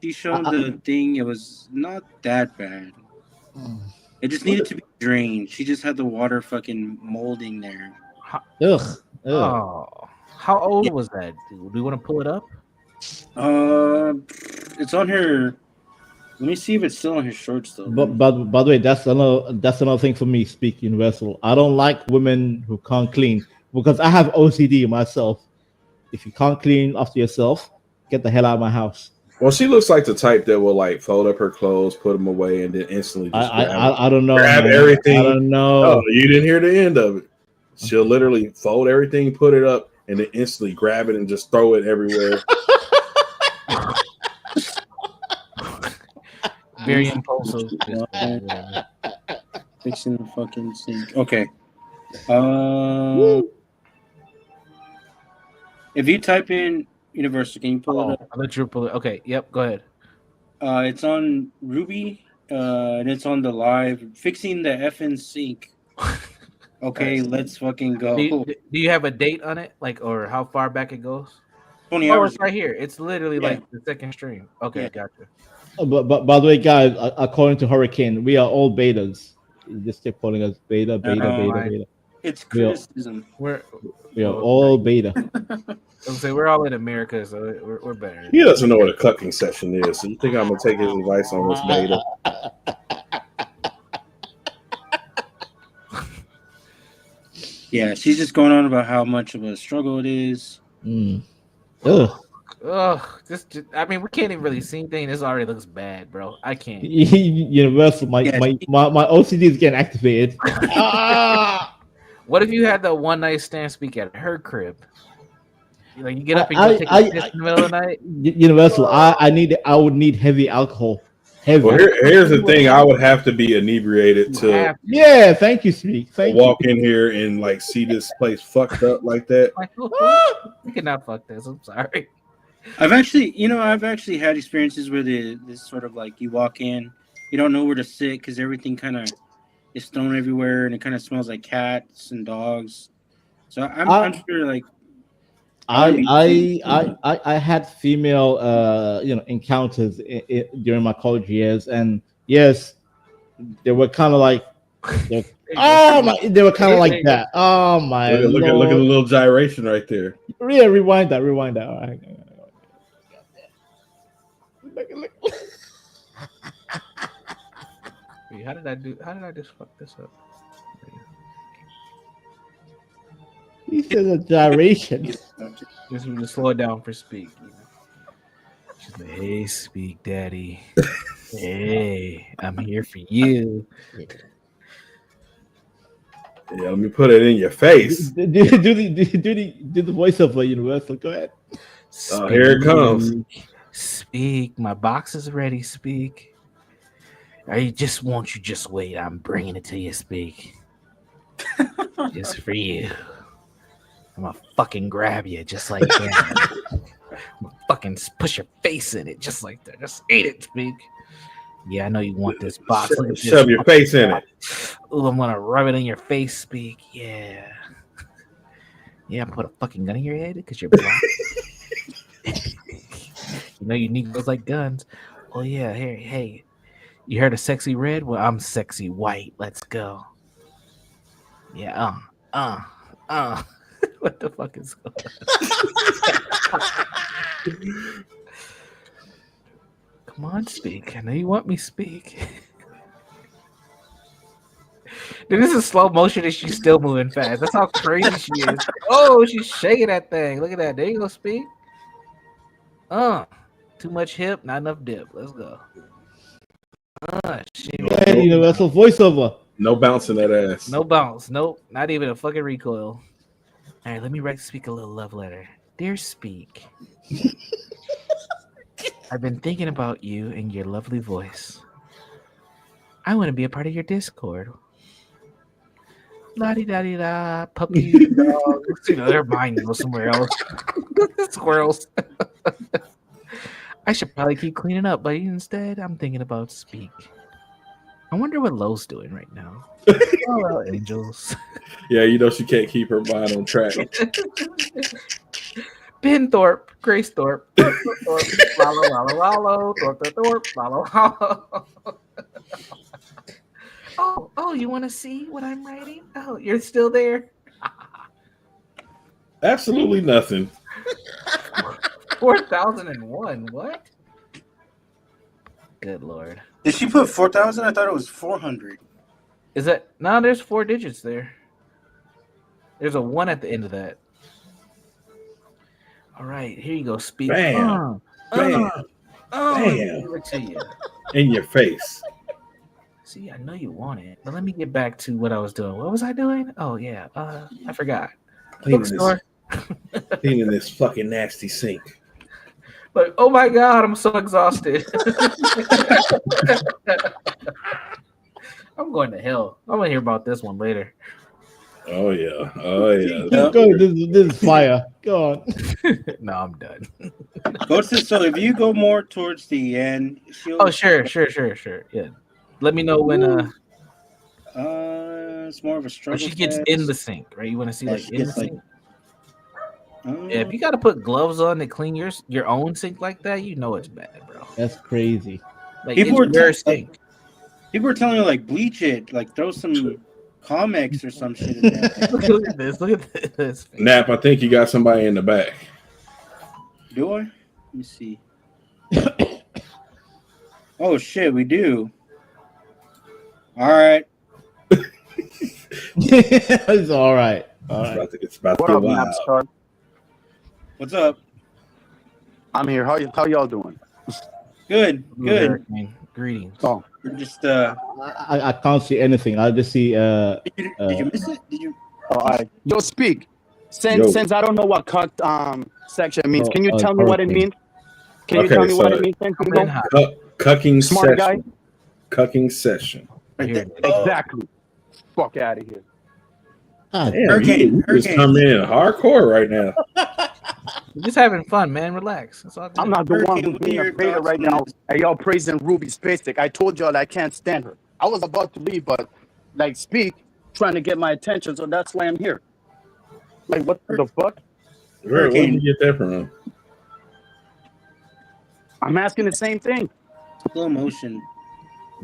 she showed the thing, it was not that bad. It just needed to be drained. She just had the water fucking molding there. Ugh. Oh, how old was that? Dude? Do you want to pull it up? It's on her. Let me see if it's still on his shorts though. But by the way, that's another thing for me. Speak Universal. I don't like women who can't clean because I have OCD myself. If you can't clean after yourself, get the hell out of my house. Well, she looks like the type that will like fold up her clothes, put them away, and then instantly just I don't know. Grab man. everything. I don't know. Oh, you didn't hear the end of it. She'll literally fold everything, put it up, and then instantly grab it and just throw it everywhere. Very impulsive. Fixing the fucking sink. Okay. If you type in Universal, can you pull it up? I'll let you pull it. Okay. Yep. Go ahead. It's on Ruby, and it's on the live fixing the effing sink. Okay, let's fucking go. Do you have a date on it, like, or how far back it goes? 20 hours. It's right here. It's literally like the second stream. Okay, gotcha. But by the way, guys, according to Hurricane, we are all betas. Just keep calling us beta. It's criticism. We are all beta. I was say we're all in America, so we're better. He doesn't know what a cucking session is. So you think I'm gonna take his advice on this beta? Yeah, she's just going on about how much of a struggle it is. Ugh. I mean, we can't even really see anything. This already looks bad, bro. I can't. Universal, my OCD is getting activated. What if you had the one night stand speak at her crib? Like you get up and you take a piss in the middle of the night. Universal, I would need heavy alcohol. Heavy. Well, here's the thing: I would have to be inebriated to. Yeah, thank you, Speak. Walk in here and like see this place fucked up like that. You cannot fuck this. I'm sorry. I've actually had experiences where this sort of like you walk in, you don't know where to sit because everything kind of is thrown everywhere and it kind of smells like cats and dogs. So I'm sure like I had female encounters during my college years, and yes, they were kind of like they were kind of like that. Oh my! Look at the little gyration right there. Yeah, rewind that. All right. Look. Wait, how did I just fuck this up? He said a gyration. Just slow it down for Speak. You know? She's like, "Hey, Speak, Daddy. Hey, I'm here for you." Yeah, let me put it in your face. Do the voiceover, Universal. Go ahead. Here it comes. Speak, my box is ready. Speak. Won't you just wait? I'm bringing it to you. Speak. Just for you. I'm gonna fucking grab you just like that. I'm gonna fucking push your face in it just like that. Just eat it, Speak. Yeah, I know you want this box. Shove your face in it. Oh, I'm gonna rub it in your face, Speak. Yeah. Yeah, I'm put a fucking gun in your head because you're black. You know you need those like guns. Oh yeah, hey. You heard of sexy red? Well, I'm sexy white. Let's go. Yeah, What the fuck is going on? Come on, Speak. I know you want me, Speak. Dude, this is slow motion and she's still moving fast. That's how crazy she is. Oh, she's shaking that thing. Look at that. There you go, Speak. Too much hip, not enough dip. Let's go. Universal voiceover. No bounce in that ass. No bounce. Nope. Not even a fucking recoil. All right, let me write Speak a little love letter. Dear Speak, I've been thinking about you and your lovely voice. I want to be a part of your Discord. La di da di da, puppies, and dogs. You know, their mind goes somewhere else. Squirrels. I should probably keep cleaning up, but instead, I'm thinking about Speak. I wonder what Lowe's doing right now. Oh, well, angels. Yeah, you know she can't keep her mind on track. Ben Thorpe, Grace Thorpe, Thorpe, Wallow, wallow, wallow, Thorpe, wallow, wallow. Oh, you want to see what I'm writing? Oh, you're still there? Absolutely nothing. 4001. What? Good Lord. Did she put 4,000? I thought it was 400. Is that no? There's 4 digits there. There's a 1 at the end of that. All right, here you go. Speak. Bam. Bam. Bam. Give it to you. In your face. See, I know you want it, but let me get back to what I was doing. What was I doing? Oh yeah, I forgot. Bookstore. Cleaning this fucking nasty sink. Like, oh my god, I'm so exhausted. I'm going to hell. I'm gonna hear about this one later. Oh yeah. Oh yeah. Go, this is fire. Go on. No, I'm done. So if you go more towards the end, Oh sure. Yeah. Let me know when it's more of a struggle. when she gets test. in the sink, right? You want to see Yeah, like she in the gets, like- sink? Yeah, if you got to put gloves on to clean your own sink like that, you know it's bad, bro. That's crazy. Like People it's were your t- sink. People were telling you like bleach it, like throw some Comex or some shit in there. Look at this. Look at this. Nap, I think you got somebody in the back. Do I? Let me see. Oh shit, we do. All right. It's all right. All right. It's about What to up, be wild. Napstar? What's up? I'm here. How y'all doing? Good. Good. Hurricane. Greetings. Oh, We're just I can't see anything. I just see did you miss it? Did you? all right. Yo, speak. Yo. Since I don't know what cut section means, Oh, can you tell me what it hurricane. means? Can you Okay, tell me what so- it means? Since you Red know? hot. Cucking Smart session. Cucking session. Right Here there. it is. Exactly. Fuck out of here. Ah, Damn, Hurricane, you just hurricane. come in hardcore right now. We're just having fun, man. Relax. That's all good. I'm not the one Hurricane, who's what are being your a traitor thoughts right on now. this? Hey, y'all praising Ruby Space Stick. I told y'all I can't stand her. I was about to leave, but like speak, trying to get my attention, so that's why I'm here. Like what the fuck? Where did you get that from? I'm asking the same thing. Slow motion.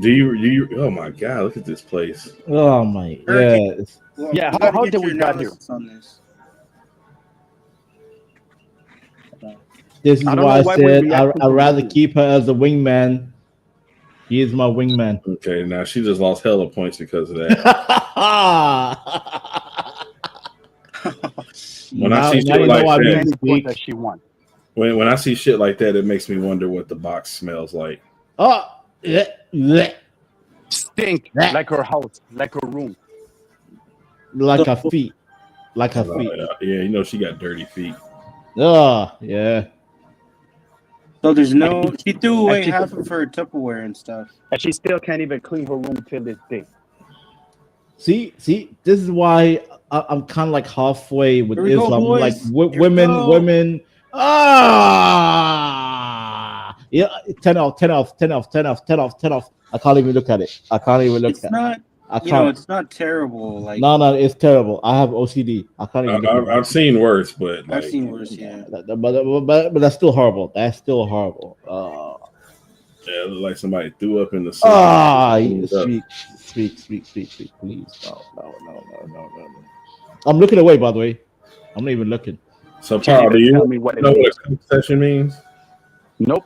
Do you? Oh my god! Look at this place. oh my. Hurricane. Yes. Well, Yeah, you gotta how get did your we got here? analysis on this. This is I don't why know I why we said react to I'd rather the- keep her as a wingman. He is my wingman. Okay, now she just lost hella points because of that. When I see shit like I that, mean, Any point speak. that she won. when I see shit like that, it makes me wonder what the box smells like. Oh, yeah, yeah. Stink That- like her house, like her room. Like her feet. Like her feet. Yeah, you know she got dirty feet. Oh, yeah. So there's no. She threw away Actually- half of her Tupperware and stuff. And she still can't even clean her room till this day. See, this is why I'm kind of like halfway with Here we go, Islam. boys. Like Here we women. go. Yeah, 10 off. I can't even look at it. I can't even look It's at it. not. I You know, can't. it's not terrible. Like No, it's terrible. I have OCD. I can't even look at it. I've seen worse, but like, I've seen worse. Yeah. But that's still horrible. That's still horrible. yeah, it looked like somebody threw up in the sun. Speak, please. No. I'm looking away, by the way. I'm not even looking. So, Can't Paul, do even you tell me what it know what means. a cook session means? Nope.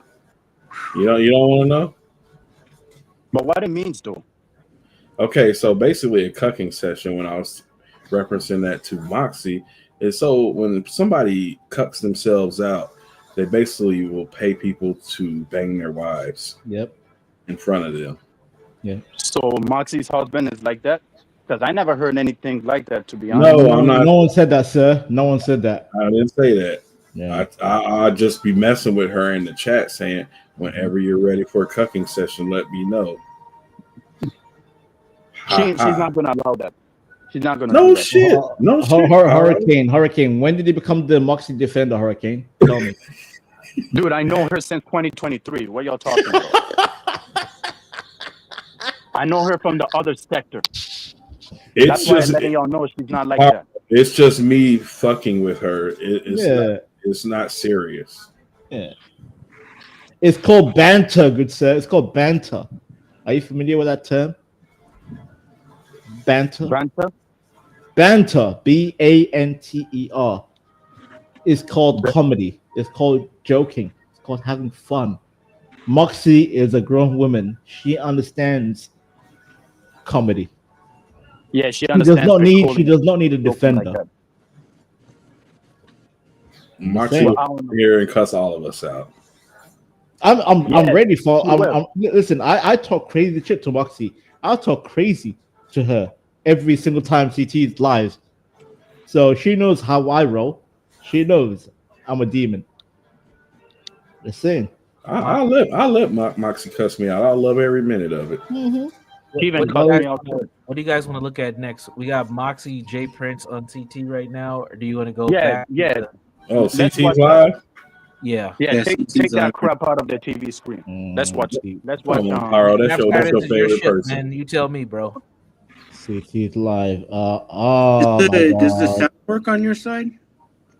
You don't want to know? But what it means though. Okay, so basically a cucking session, when I was referencing that to Moxie, is so when somebody cucks themselves out, they basically will pay people to bang their wives Yep. in front of them. So Moxie's husband is like that? Because I never heard anything like that, to be honest. No, I'm not. No one said that, sir. No one said that. I didn't say that. Yeah. I just be messing with her in the chat saying, whenever you're ready for a cucking session, let me know. She's not gonna allow that. She's not gonna. No do that. shit. No shit. Hurricane. When did he become the Moxie Defender? Hurricane. Tell me. Dude, I know her since 2023. What y'all talking about? I know her from the other sector. It's That's why I'm just letting y'all know she's not like that. it's just me fucking with her. Yeah. It's not serious. Yeah. It's called banter, good sir. It's called banter. Are you familiar with that term? Banter. Banter? Banter. BANTER. It's called comedy. It's called joking. It's called having fun. Moxie is a grown woman. She understands comedy. Yeah, she She understands. does not need. recording She does not need a joking like defender. that. Moxie saying. will come here and cuss all of us out. I'm Yeah, ready for. she will. Listen. I talk crazy shit to Moxie. I'll talk crazy to her every single time CT's live. So she knows how I roll. She knows I'm a demon. Just saying. I'll let Moxie cuss me out. I love every minute of it. Mm-hmm. She even What cussed do you me guys- out too. What do you guys want to look at next? We got Moxie J Prince on CT right now, or do you want to go Yeah, back? yeah. to- Oh, Let's CT's watch live? yeah. Yeah, Yeah, take CT's on. that crap out of the TV screen. Let's watch it. Let's watch. Come on, Pyro. That's your This is your favorite shit, person. man. You tell me, bro. CT's live. Oh my Does the God. sound work on your side?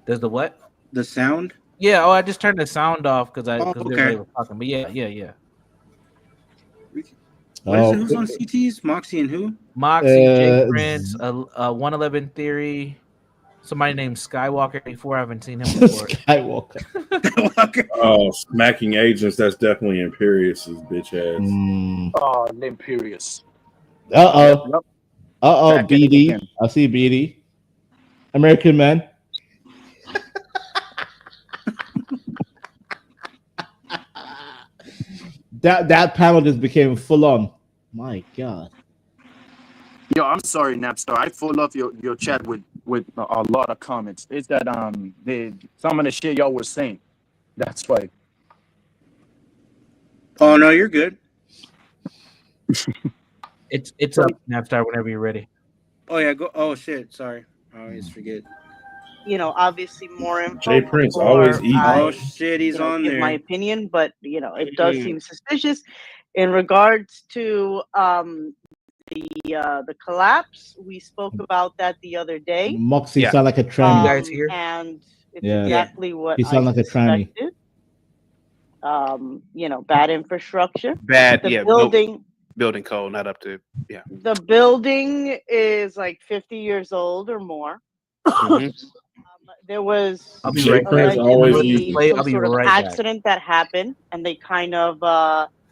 Does the what? The sound? Yeah. Oh, I just turned the sound off because Oh, everybody okay. was talking. But yeah. What is Oh, it? Who's on CTs? Moxie and who? Moxie, J Uh, Prince, 111 Theory, somebody named Skywalker before. I haven't seen him before. Skywalker. Oh, smacking agents. That's definitely Imperious's bitch ass. Mm. Oh, Imperious. Uh-oh. Yep. Uh-oh, Back at it BD. again. I see BD. American man. that panel just became full on. My God. Yo, I'm sorry, Napstar. I full up your chat with a lot of comments. It's that some of the shit y'all were saying. That's why. Oh no, you're good. It's up, Napstar, whenever you're ready. Oh yeah, go. Oh shit, sorry. I always forget. You know, obviously more info. Jay Prince before always eating. I, Oh shit, he's you know, on give there. my opinion, but you know, it does seem suspicious in regards to the collapse. We spoke about that the other day. Moxie Yeah. sound like a tranny. You guys here? And it's Yeah. exactly what He sound I like a tranny. suspected. You know, bad infrastructure. Bad, The yeah. building code, not up to, yeah. the building is like 50 years old or more. Mhm. There was I'll be Jay right Prince back. always allegedly eating. some I'll be sort of right back. accident that happened, and they kind of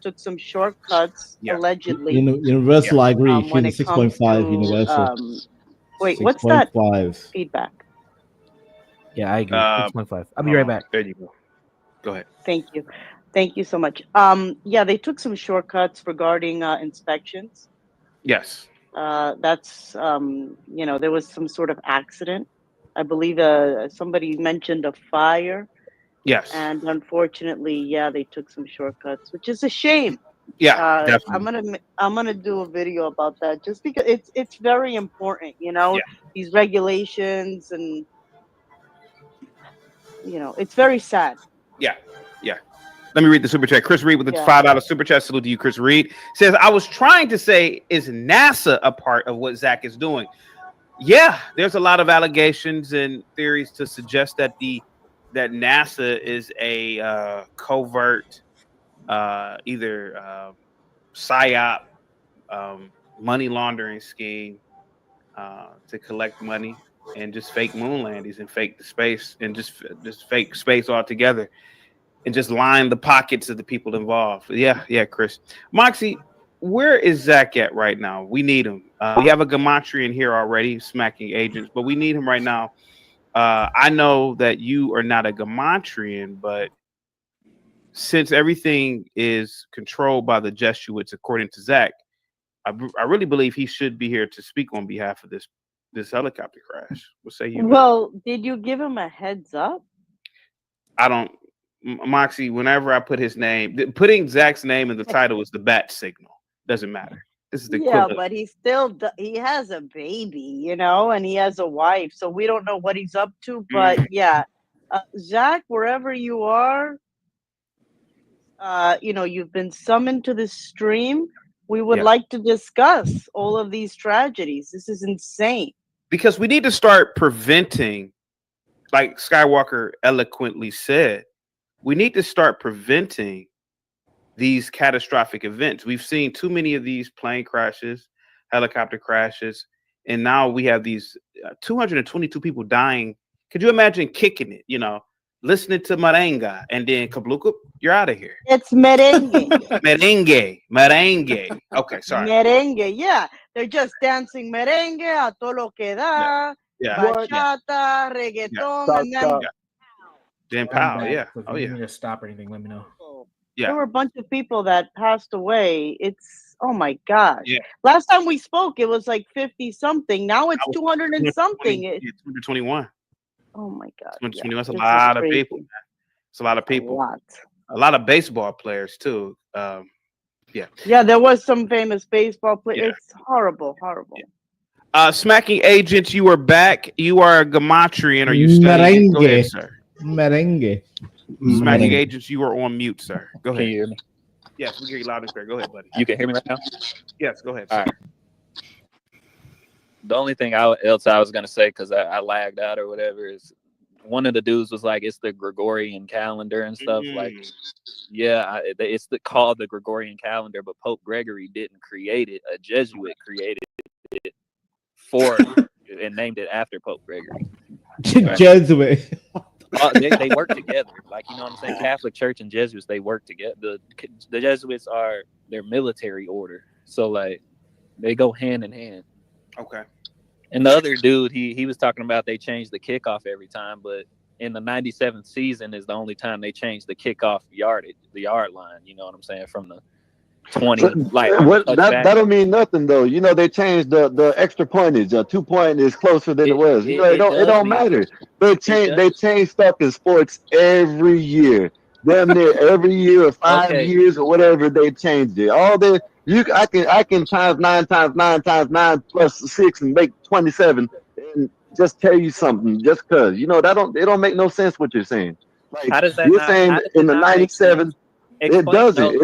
took some shortcuts, Yeah. allegedly. Universal, I agree. when She's a it comes 6.5 to, Universal. wait, what's that 6.5. feedback? Yeah, I agree. Uh, 6.5. I'll be right back. There you go. Go ahead. Thank you. Thank you so much. Yeah, they took some shortcuts regarding inspections. Yes. That's, you know, there was some sort of accident. I believe somebody mentioned a fire. Yes. And unfortunately, yeah, they took some shortcuts, which is a shame. Yeah, definitely. I'm gonna do a video about that just because it's very important, you know, Yeah. these regulations, and you know, it's very sad. Yeah. Let me read the super chat. Chris Reed with the Yeah. $5 super chat. Salute to you, Chris Reed. Says, I was trying to say, is NASA a part of what Zach is doing? Yeah, there's a lot of allegations and theories to suggest that that NASA is a covert, either psyop, money laundering scheme to collect money and just fake moon landings and fake the space and just fake space altogether and just line the pockets of the people involved. Yeah, Chris. Moxie, where is Zach at right now? We need him. We have a Gematria in here already, smacking agents, but we need him right now. I know that you are not a Gematrian, but since everything is controlled by the Jesuits, according to Zach, I really believe he should be here to speak on behalf of this helicopter crash. What say you? Well, did you give him a heads up? I don't, Moxie. Whenever I put his name, putting Zach's name in the title is the bat signal. Doesn't matter. This is the Yeah, equivalent. but he has a baby, you know, and he has a wife, so we don't know what he's up to. But yeah, Zach, wherever you are, you know, you've been summoned to this stream. We would Yeah. like to discuss all of these tragedies. This is insane. Because we need to start preventing, like Skywalker eloquently said, we need to start preventing these catastrophic events. We've seen too many of these plane crashes, helicopter crashes, and now we have these 222 people dying. Could you imagine kicking it, you know, listening to merengue, and then kabluka, you're out of here. It's merengue. Merengue. Okay, sorry. Merengue, yeah. They're just dancing merengue a todo lo que da, Yeah. bachata, reggaeton, and then Then I'm pow, back, yeah. so if Oh you yeah. need me to stop or anything, let me know. Yeah. there were a bunch of people that passed away. It's, oh my gosh. Yeah. Last time we spoke, it was like 50 something. Now it's I was 200 and something. Yeah, 221. Oh my God. 221. That's a this is lot of crazy. people, man. It's a lot of people. lot. A lot of baseball players too. Yeah. Yeah, there was some famous baseball player. Yeah. It's horrible, horrible. Smacking agents, you are back. You are a Gematrian. Are you studying? Go ahead, Merengue. sir. Merengue. Smacking Merengue. agents, you are on mute, sir. Go ahead. Can you hear me? Yes, we hear you loud and clear. Go ahead, buddy. You can hear me right now? Yes, go ahead. All Sir. right. The only thing else I was going to say, because I lagged out or whatever, is one of the dudes was like, it's the Gregorian calendar and stuff. Like, yeah, it's called the Gregorian calendar, but Pope Gregory didn't create it. A Jesuit created it for and named it after Pope Gregory. Right? Jesuit. They work together. Like, you know what I'm saying? Catholic Church and Jesuits, they work together. The Jesuits are their military order. So, like, they go hand in hand. Okay. And the other dude, he was talking about they changed the kickoff every time, but in the 97th season is the only time they changed the kickoff yardage, the yard line. You know what I'm saying? From the 20, like that don't mean nothing though. You know, they changed the extra pointage. 2 point is closer than it was. You know, it don't matter. They change stuff in sports every year. Damn near every year or 5 years or whatever, they changed it. I can times 9 times 9 times 9 plus 6 and make 27 and just tell you something just cause it don't make no sense what you're saying. Like, how does that you're not, saying in the 97 it doesn't.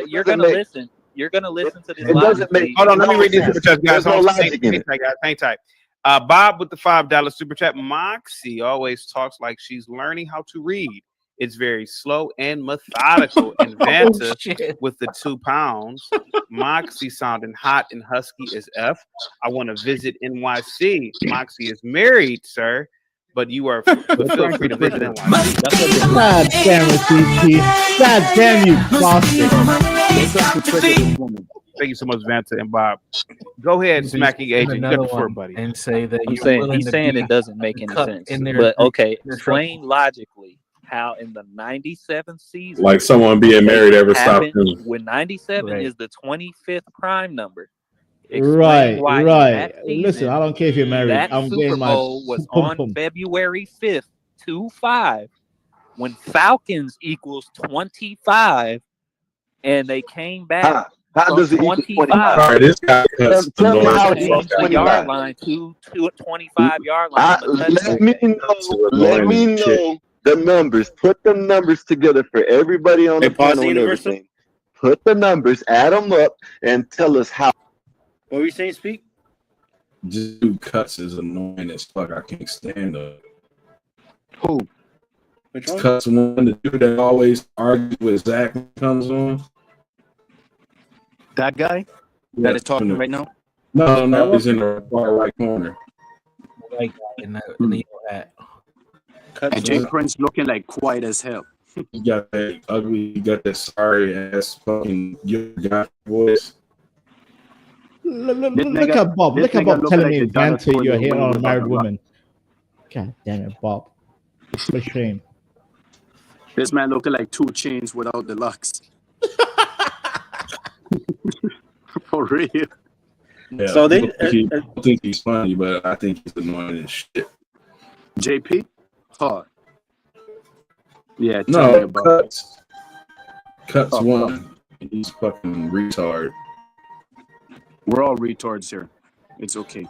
You're gonna listen. You're gonna listen to this. It doesn't make. Hold on, let me read this super chat, guys. There's no logic in it. Hang tight. Bob with the $5 super chat. Moxie always talks like she's learning how to read. It's very slow and methodical. And Vanta with the 2 pounds. Moxie sounding hot and husky as F. I want to visit NYC. Moxie is married, sir, but you are feel free to visit NYC. God damn it, CP. God damn you, bastard. Thank you so much, Vanta and Bob. Go ahead, smacking agent. You got the floor, buddy. And say that he's saying it doesn't make any sense. But okay, explain logically how in the 97th season, like someone being married ever stopped him. when 97 is the 25th prime number. Right. Season, Listen, I don't care if you're married. that I'm Super getting my Bowl was on February 5th, 2-5, when Falcons equals 25, and they came back. How does it equal 25? All right, this guy cuts Tell me how it the equals 25. yard line to 25 yard line. Let me know the numbers. Put the numbers together for everybody on the panel and everything. Put the numbers, add them up, and tell us how. What were you saying, Speak? Dude cuts is annoying as fuck. I can't stand it. Who? Which one? Cuts one, the dude that always argues with Zach when he comes on. That guy that is talking right now? No, he's in the far right corner. Like in the hat. And Jay Prince looking like quiet as hell. He got that ugly, he got that sorry ass fucking guy voice. Look at Bob. Look at Bob telling me, Vanta, you're here on a married woman. God damn it, Bob. It's a shame. This man looking like 2 Chainz without the locks. For real. Yeah, So they I think he's funny, but I think he's annoying as shit. JP? Hard. Yeah, tell me No, about cuts one. He's fucking retard. We're all retards here. It's okay.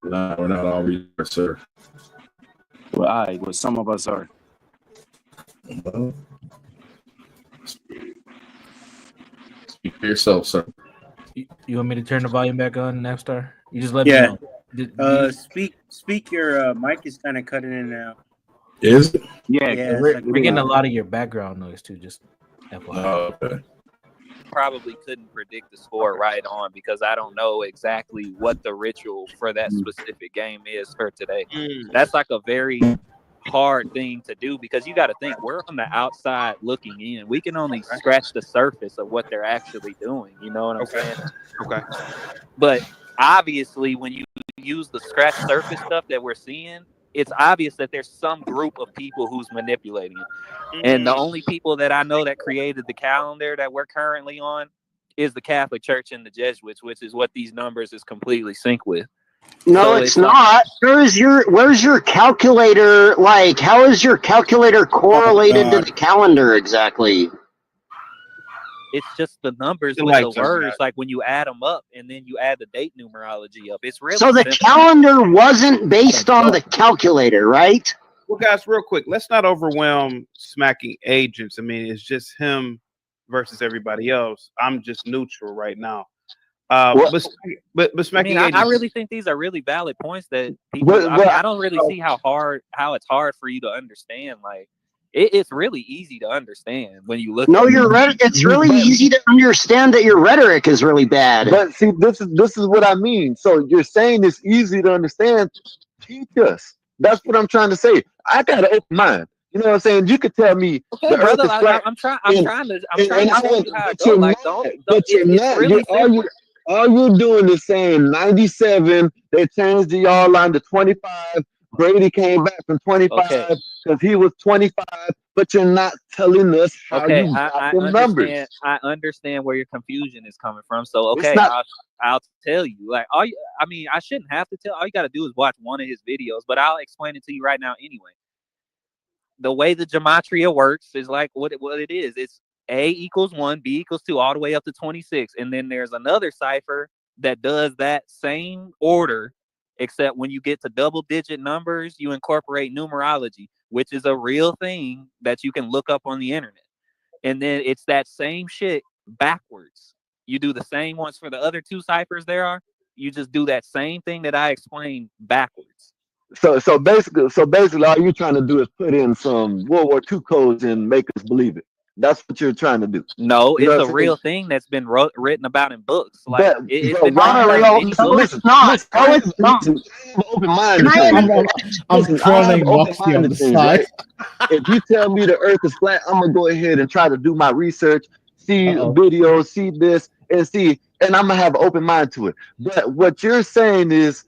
No, we're not all retards, sir. Well, some of us are. Well, speak for yourself, sir. You want me to turn the volume back on, Napstar? You just let me Yeah. know. Speak. Your mic is kind of cutting in now. Is it? Yeah, we're, it's like we're getting a lot of your background noise too. Just FYI. Oh, okay. Probably couldn't predict the score right on because I don't know exactly what the ritual for that specific game is for today. That's like a very hard thing to do because you got to think we're on the outside looking in. We can only scratch the surface of what they're actually doing. You know what I'm saying? Okay. But obviously, when you use the scratch surface stuff that we're seeing, it's obvious that there's some group of people who's manipulating it. And the only people that I know that created the calendar that we're currently on is the Catholic Church and the Jesuits, which is what these numbers is completely sync with. No, So it's like- not. Where's your calculator? Like, how is your calculator correlated to the calendar exactly? It's just the numbers The with lights the are words, like when you add them up and then you add the date numerology up. It's really So the simple. calendar wasn't based on the calculator, right? Well, guys, real quick, let's not overwhelm smacking agents. I mean, it's just him versus everybody else. I'm just neutral right now. But I smacking mean, I agents. really think these are really valid points that people. I mean, I don't really see how it's hard for you to understand. Like, it's really easy to understand when you look. No, at your it's really easy to understand that your rhetoric is really bad. But see, this is what I mean. So you're saying it's easy to understand. Teach us. That's what I'm trying to say. I got an open mind. You know what I'm saying? You could tell me Okay, the brother, earth is flat. I'm trying and- to and tell I you want- how it but goes. you're Like, not. don't But you're it's not. really simple. All you're doing is saying 97. They changed the yard line to 25. Brady came back from 25 because he was 25. But you're not telling us how Okay, you I got the numbers. understand. I understand where your confusion is coming from. So It's okay, not- I'll tell you. Like, I mean, I shouldn't have to tell. All you got to do is watch one of his videos. But I'll explain it to you right now anyway. The way the gematria works is like what it is. It's A equals 1, B equals 2, all the way up to 26, and then there's another cipher that does that same order, except when you get to double-digit numbers, you incorporate numerology, which is a real thing that you can look up on the internet. And then it's that same shit backwards. You do the same ones for the other two ciphers there are. You just do that same thing that I explained backwards. So basically, all you're trying to do is put in some World War II codes and make us believe it. That's what you're trying to do. No, You know it's what a I'm real saying? thing that's been written about in books. Like But- it's but been why written are about y'all- in so books. listen, I have an open mind. Can I to have things. I'm Listen, I have trolling an open Moxie mind on to the things, side. right? If you tell me the earth is flat, I'm gonna go ahead and try to do my research, see Uh-oh. videos, see this, and I'm gonna have an open mind to it. But what you're saying is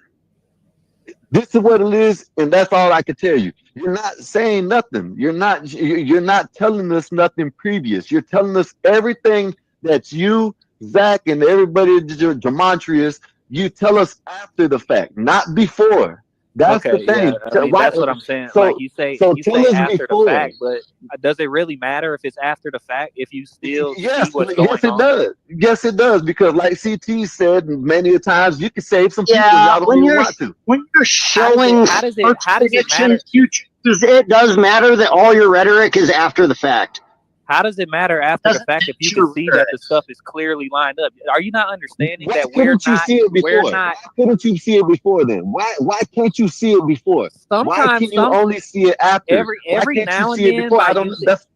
this is what it is, and that's all I can tell you. You're not saying nothing. You're not telling us nothing previous. You're telling us everything that you, Zach, and everybody Demetrius, you tell us after the fact, not before. That's Okay, the thing. yeah, I mean, that's what I'm saying. Like you say tell us after before. the fact, but does it really matter if it's after the fact if you still Yes, see what's going yes, it on? does. Yes, it does. Because, like CT said many a times, you can save some people. Yeah, Y'all don't when even you're want to. when you're showing how does it first matter? predictions, futures, it does matter that all your rhetoric is after the fact. How does it matter after the fact if you can see that the stuff is clearly lined up? Are you not understanding Why that we're couldn't you not? see it before? We're not. Why couldn't you see it before then? Why can't you see it before? Why Sometimes can you only see it after? every Why can't now you and see it then before? by I don't. using That's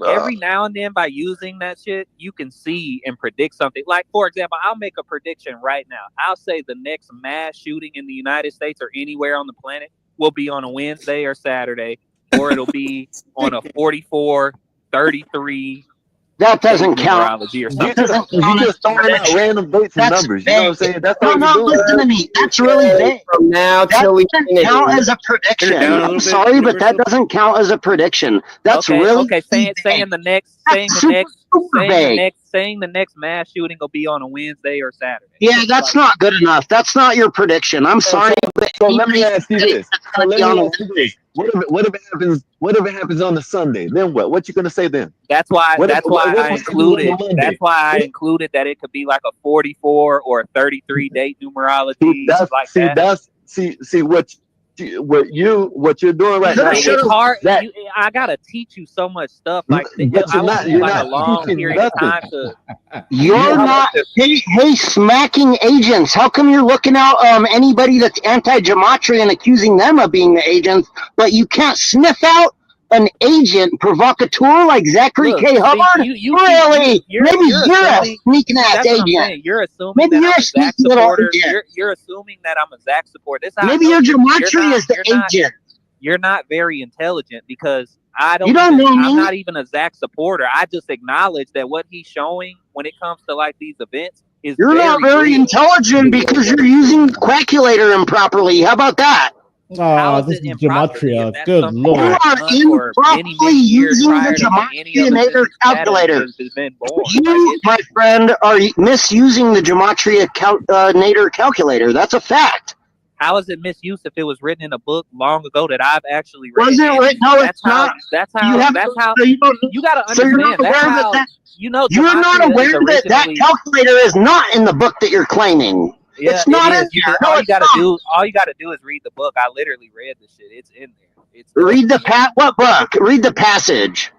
every now and then by using that shit, you can see and predict something. Like, for example, I'll make a prediction right now. I'll say the next mass shooting in the United States or anywhere on the planet will be on a Wednesday or Saturday, or it'll be on a 44, 33. That doesn't count. Numerology or That something. doesn't you count as just throwing out prediction. random dates and That's numbers. You know what I'm vague. saying? That's No, all no, you're doing. listen to me. That's really vague. From now That till we doesn't count as a prediction. down a little I'm bit, sorry, but that Universal. doesn't count as a prediction. That's Okay, really okay. Saying the next mass shooting will be on a Wednesday or Saturday. Yeah, that's not good enough. That's not your prediction. I'm sorry, So let me ask you this. So let me ask you this. What if it happens on the Sunday? Then what? What you gonna say then? That's why. What if- That's why what I if it happens on the included. Monday? That's why I included that it could be like a 44 or a 33 date numerology like that. See what you're doing right now. It's hard. That, I gotta teach you so much stuff. Like but I want you're like not a long teaching period of nothing. time to. You're not. Hey, smacking agents. How come you're looking out anybody that's anti-gematria and accusing them of being the agents, but you can't sniff out an agent provocateur like Zachary Look, K. see, Hubbard? Maybe you're a assuming, sneaking ass that's what I'm agent. saying. You're assuming Maybe that you're I'm a a Zach sneaky little supporter. agent. You're assuming that I'm a Zach supporter. This is how I Maybe know your you're gematria is the not, agent. you're not very intelligent because I don't. You don't know me. I'm not even a Zach supporter. I just acknowledge that what he's showing when it comes to like these events is You're not very real. intelligent because you're using the quackulator improperly. How about that? Oh, this is gematria. Good You lord. are improperly using the gematria calculator. You, my friend, are misusing the gematria nader calculator. That's a fact. How is it misused if it was written in a book long ago that I've actually read? Was it And written? No, that's it's not. That's You how. have That's to- how. so you don't- You got to So you're understand. not That's aware how. that You know, you're not gematria is aware that that originally- calculator is not in the book that you're claiming. Yeah, It's not it in is. You there. can, No, all you it's gotta not. all you gotta do is read the book. I literally read the shit. It's in there. It's Read the what book? Read the passage.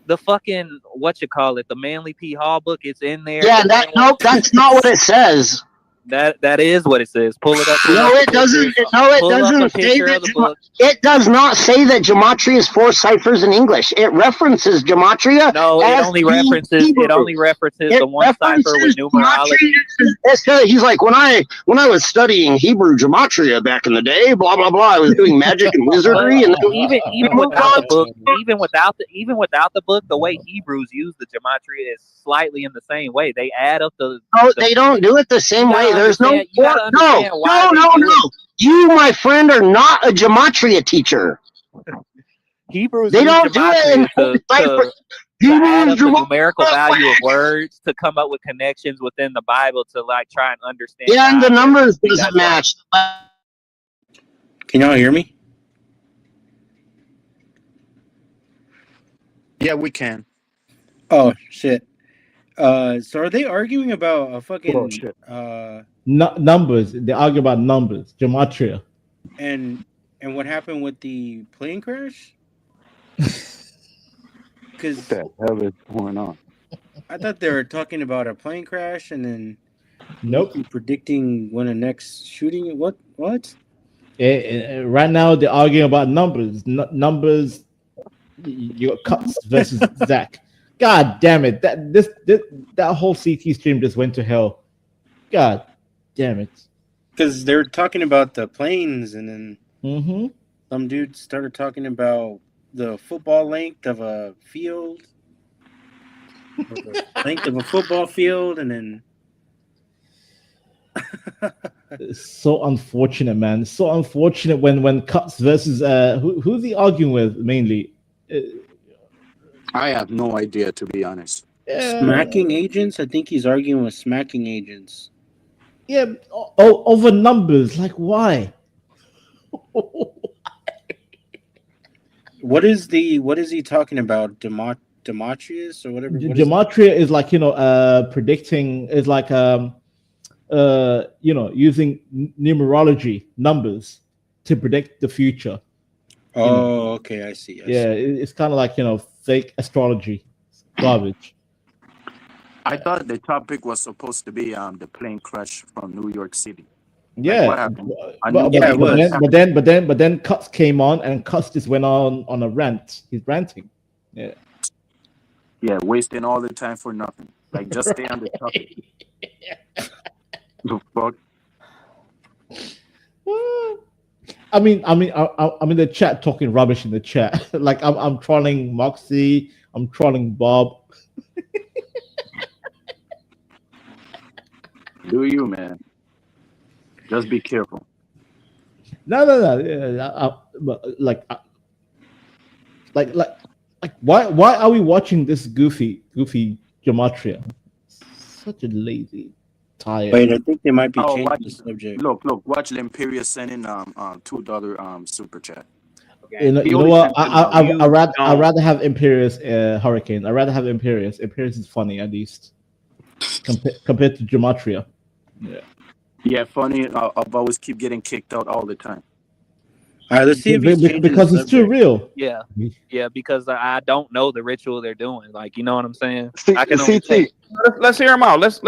the fucking the Manly P. Hall book. It's in there. Yeah, nope, that's not what it says. That is what it says. Pull it up. No, it doesn't. No, it Pull up a doesn't say picture that. of the book. It does not say that gematria is 4 ciphers in English. It references gematria. No, it as only being references. Hebrew. It only references It the one cipher with references numerology. gematria. He's like, when I was studying Hebrew gematria back in the day, blah blah blah. I was doing magic and wizardry, and then even without the book, even without the book, the way Hebrews use the gematria is slightly in the same way. They add up the. No, they don't do it the same way. There's no. You gotta understand why they do it. You, my friend, are not a gematria teacher. Hebrews They use don't do it in gematria to add up the numerical value of words to come up with connections within the Bible to like try and understand. Yeah, and the God. numbers That's doesn't why. match. Can y'all hear me? Yeah, we can. Oh shit. So are they arguing about a fucking Oh, shit. Numbers. They argue about numbers. Gematria. and what happened with the plane crash? Because What the hell is going on? I thought they were talking about a plane crash and then Nope. predicting when the next shooting. What? Right now, they're arguing about numbers. Numbers. You got Cuts versus Zach. God damn it! That whole CT stream just went to hell. God damn it! Because they're talking about the planes, and then Mm-hmm. some dude started talking about the football length of a field, or the length of a football field, and then It's so unfortunate, man. It's so unfortunate when Cuts versus who's he arguing with mainly? I have no idea, to be honest. smacking agents. I think he's arguing with smacking agents. Yeah, over numbers. Like why? What is he talking about? Demetrius or whatever. What is Gematria is like predicting is like using numerology numbers to predict the future. Oh, okay, I see. It's kind of like fake astrology. It's garbage. I thought the topic was supposed to be the plane crash from New York City. Yeah, what happened? But then Cuts came on and Cuts just went on a rant. He's ranting. Yeah. Yeah, wasting all the time for nothing. Like, just stay on the topic. The fuck? I'm in the chat talking rubbish in the chat. Like I'm trolling Moxie. I'm trolling Bob. Do you, man? Just be careful. No. Why are we watching this goofy gematria? Such a lazy. tired. Wait, I think they might be Oh, changing watch, the subject. look, watch Lemperia sending $2 super chat. You know, He you know only what? sent $10. I rather have Imperious Hurricane. I rather have Imperious. Imperious is funny at least compared to Gematria. Yeah, funny. I've always keep getting kicked out all the time. All right, let's see if he's changing because the it's too subject. real. Yeah, because I don't know the ritual they're doing. Like, you know what I'm saying? C- I can only CT. Let's hear him out. Let's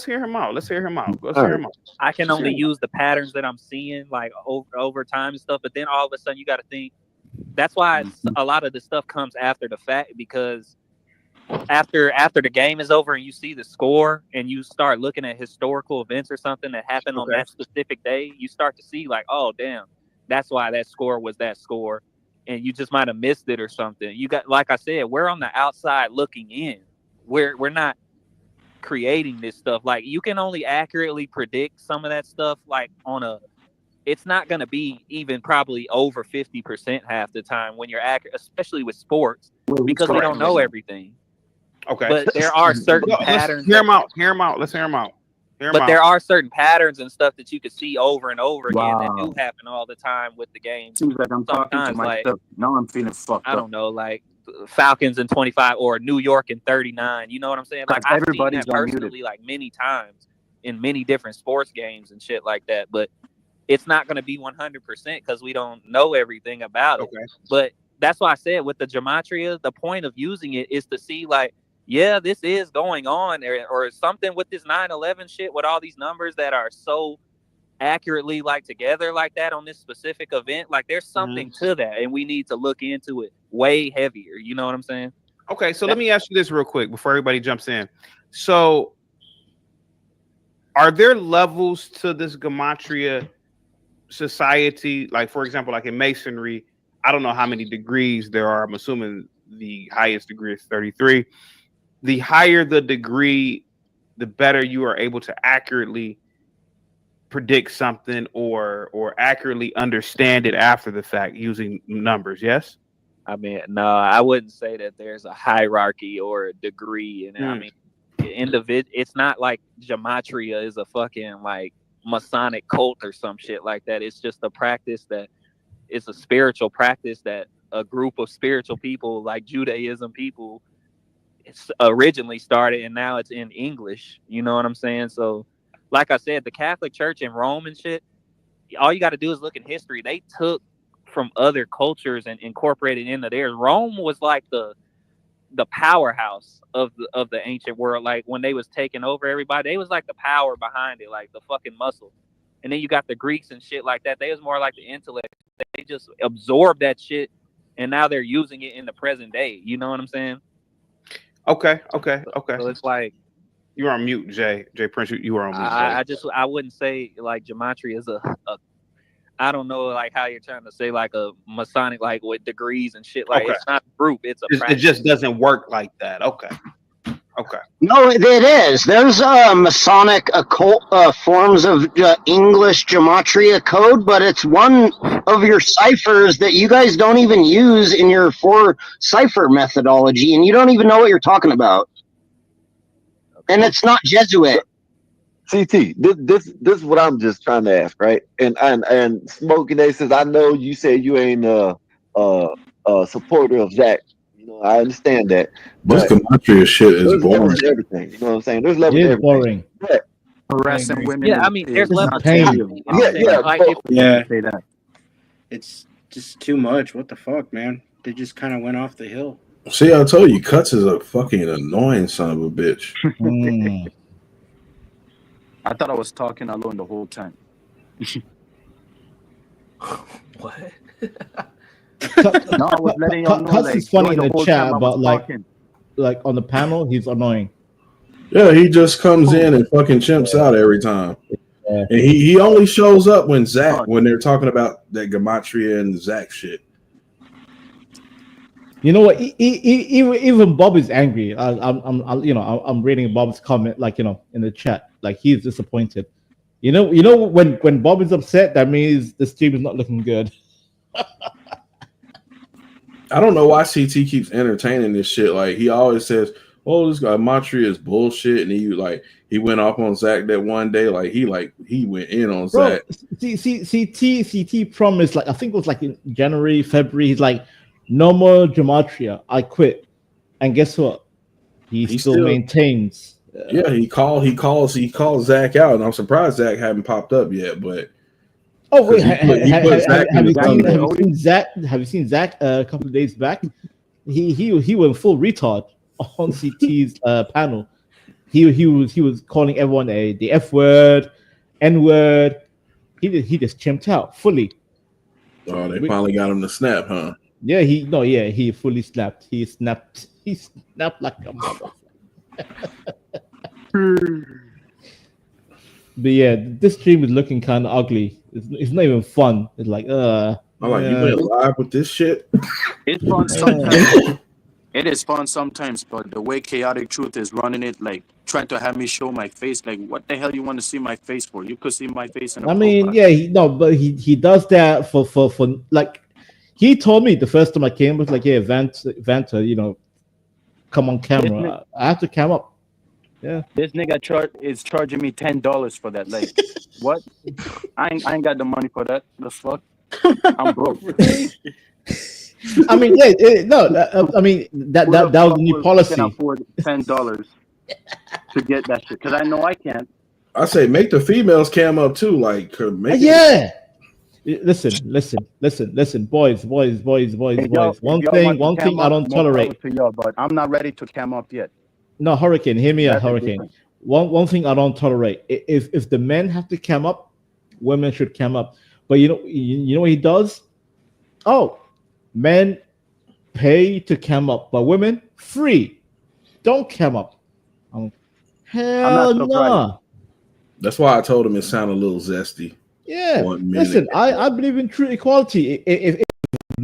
hear him out. Let's hear him out. Let's hear him out. I can only use the patterns that I'm seeing like over time and stuff. But then all of a sudden you got to think. That's why a lot of the stuff comes after the fact, because after the game is over and you see the score and you start looking at historical events or something that happened on that specific day, you start to see like, oh damn, that's why that score was that score, and you just might have missed it or something. You got, like I said, we're on the outside looking in. We're not creating this stuff. Like, you can only accurately predict some of that stuff like on a, it's not going to be even probably over 50% half the time when you're accurate, especially with sports, because we don't know everything. Okay. But there are certain patterns. Hear him out. Hear him out. Let's hear him out. But there are certain patterns and stuff that you can see over and over again that Wow. do happen all the time with the game. Seems like I'm talking to Sometimes, like, myself. Now I'm feeling fucked I up. don't know, like Falcons in 25 or New York in 39. You know what I'm saying? Like, I've seen Everybody's that unmuted. personally like many times in many different sports games and shit like that. But it's not going to be 100% because we don't know everything about it. Okay. But that's why I said with the gematria, the point of using it is to see like, yeah, this is going on, or something with this 9/11 shit with all these numbers that are so accurately like together like that on this specific event. Like, there's something to that, and we need to look into it way heavier. You know what I'm saying? Okay, so let me ask you this real quick before everybody jumps in. So, are there levels to this gematria society? Like, for example, like in masonry, I don't know how many degrees there are. I'm assuming the highest degree is 33. The higher the degree, the better you are able to accurately predict something or accurately understand it after the fact using numbers. Yes? I mean, no, I wouldn't say that there's a hierarchy or a degree. And I mean, it's not like gematria is a fucking like Masonic cult or some shit like that. It's just a practice that it's a spiritual practice that a group of spiritual people like Judaism people it's originally started, and now it's in English. You know what I'm saying? So, like I said, the Catholic Church in Rome and shit, all you got to do is look in history. They took from other cultures and incorporated into theirs. Rome was like the powerhouse of the ancient world. Like, when they was taking over everybody, they was like the power behind it, like the fucking muscle. And then you got the Greeks and shit like that. They was more like the intellect. They just absorbed that shit, and now they're using it in the present day. You know what I'm saying? Okay. So it's like, you're on mute, Jay Prince. You are on mute. I wouldn't say like gematria is a I don't know like how you're trying to say like a Masonic like with degrees and shit. Like, it's not a group, it's a It practice. just doesn't work like that. Okay. No, it is. There's Masonic occult forms of English gematria code, but it's one of your ciphers that you guys don't even use in your 4 cipher methodology, and you don't even know what you're talking about. And it's not Jesuit. CT, this is what I'm just trying to ask, right? And Smoking Aces, I know you say you ain't a supporter of Zach. You know, I understand that. This gematria shit is there's boring. levels to everything. You know what I'm saying? There's levels It to is everything. boring. But Harassing women. Yeah, I mean, there's is levels not to pain. everything. Yeah, say that. it's just too much. What the fuck, man? They just kind of went off the hill. See, I told you, Cuts is a fucking annoying son of a bitch. I thought I was talking alone the whole time. What? No, I was letting y'all know. Cuts Like, is funny in during the whole chat, time I but was talking. like on the panel, he's annoying. Yeah, he just comes in and fucking chimps out every time. Yeah. And he only shows up when they're talking about that gematria and Zach shit. You know what? Even Bob is angry. I'm reading Bob's comment, like, you know, in the chat, like he's disappointed. You know when Bob is upset, that means the stream is not looking good. I don't know why CT keeps entertaining this shit. Like, he always says, oh, this guy Montreal is bullshit, and he went off on Zach that one day, he went in on Bro, Zach. CT promised, like, I think it was like in January, February. He's like, no more gematria. I quit. And guess what? He still maintains. Yeah, he calls Zach out, and I'm surprised Zach haven't popped up yet. But oh wait, have you seen Zach a couple of days back? He went full retard on CT's panel. He was calling everyone the F word, N word. He just chimped out fully. Oh, they finally got him to snap, huh? Yeah, he fully snapped. He snapped like a mother. But yeah, this stream is looking kind of ugly. It's not even fun. It's like, I'm like, you went live with this shit. It's fun sometimes. It is fun sometimes, but the way Chaotic Truth is running it, like trying to have me show my face, like what the hell you want to see my face for? You could see my face in a profile. yeah, but he does that for like, he told me the first time I came was like, yeah, Vanta, come on camera. I have to cam up. Yeah. This nigga is charging me $10 for that. Like, what? I ain't got the money for that. The fuck? I'm broke. I mean, that was the new policy. I can afford $10 to get that shit because I know I can't. I say make the females cam up too, like yeah. Listen, boys. One thing I don't tolerate. To y'all, but I'm not ready to cam up yet. No, Hurricane, hear me out, Hurricane. One thing I don't tolerate. If the men have to cam up, women should cam up. But you know what he does? Oh, men pay to cam up, but women free. Don't cam up. Hell no. That's why I told him it sounded a little zesty. Yeah. Listen, I believe in true equality. If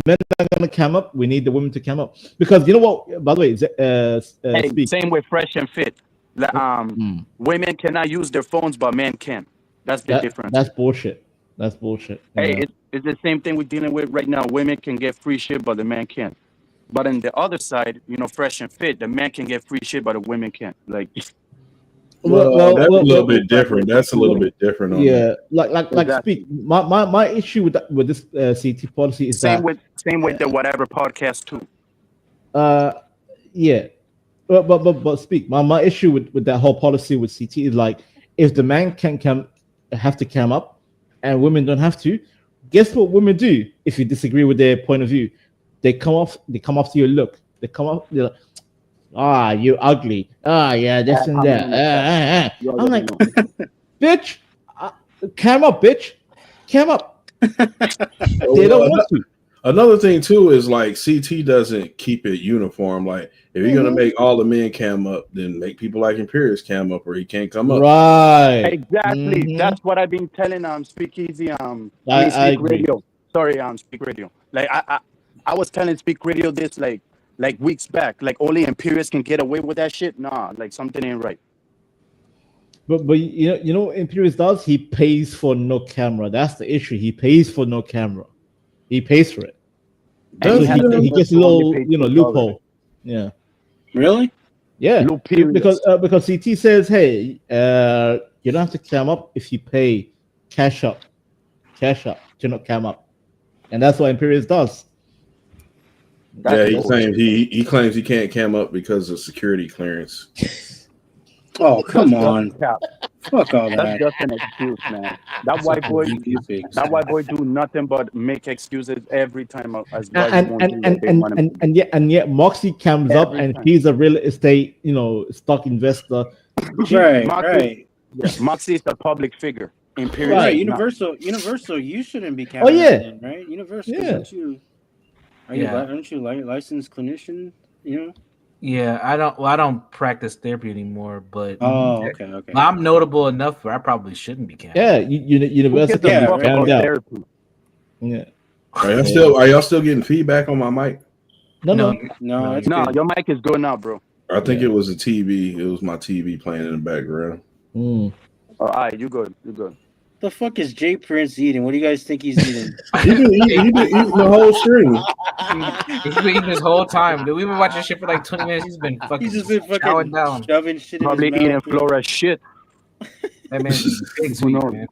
men are gonna cam up, we need the women to cam up. Because you know what? By the way, same with Fresh and Fit. Women cannot use their phones, but men can. That's the difference. That's bullshit. Hey, it's the same thing we're dealing with right now. Women can get free shit, but the man can't. But on the other side, Fresh and Fit, the man can get free shit, but the women can't. Like, well, that's a little bit different. That's a little bit different. Yeah, like speak. My issue with this CT policy is same with the whatever podcast too. Yeah, but speak. My issue with that whole policy with CT is like, if the man have to cam up, and women don't have to. Guess what women do if you disagree with their point of view? They come after your look. They come up. They're like, you ugly. Yeah, this and that. I'm like, bitch, cam up, bitch, cam up. They don't want to. Another thing too is like CT doesn't keep it uniform. Like if you're gonna make all the men cam up, then make people like Imperious cam up, or he can't come up. Right. Exactly. That's what I've been telling Speakeasy. I Speak agree. Radio. Sorry, Speak Radio. Like I was telling Speak Radio this like weeks back. Like only Imperious can get away with that shit. Nah, like something ain't right. But you know what Imperious does? He pays for no camera. That's the issue. He pays for no camera. He pays for it. So he gets a little loophole. Yeah. Really? Yeah. Because CT says, hey, you don't have to cam up if you pay cash up. Do not cam up. And that's what Imperious does. He claims he can't cam up because of security clearance. Oh, come on. Fuck all that. That's just an excuse, man. That white boy do nothing but make excuses every time. And yet Moxie comes up and he's a real estate, stock investor. Right. Yeah, Moxie is a public figure. Imperious. Right. Universal, you shouldn't be counting in, right? Universal, aren't you licensed clinician? Yeah, I don't practice therapy anymore, but okay. I'm notable enough where I probably shouldn't be counting. Yeah, university found out. Yeah. Are y'all still getting feedback on my mic? No. Your mic is good now, bro. I think it was a TV. It was my TV playing in the background. All right, you good. The fuck is Jay Prince eating? What do you guys think he's eating? He been eating the whole stream. He's been eating this whole time. Dude, we've been watching shit for like 20 minutes. He's been fucking, chowing down. Shoving shit in Probably his eating mouth. Flora shit. That man's big sweet, man.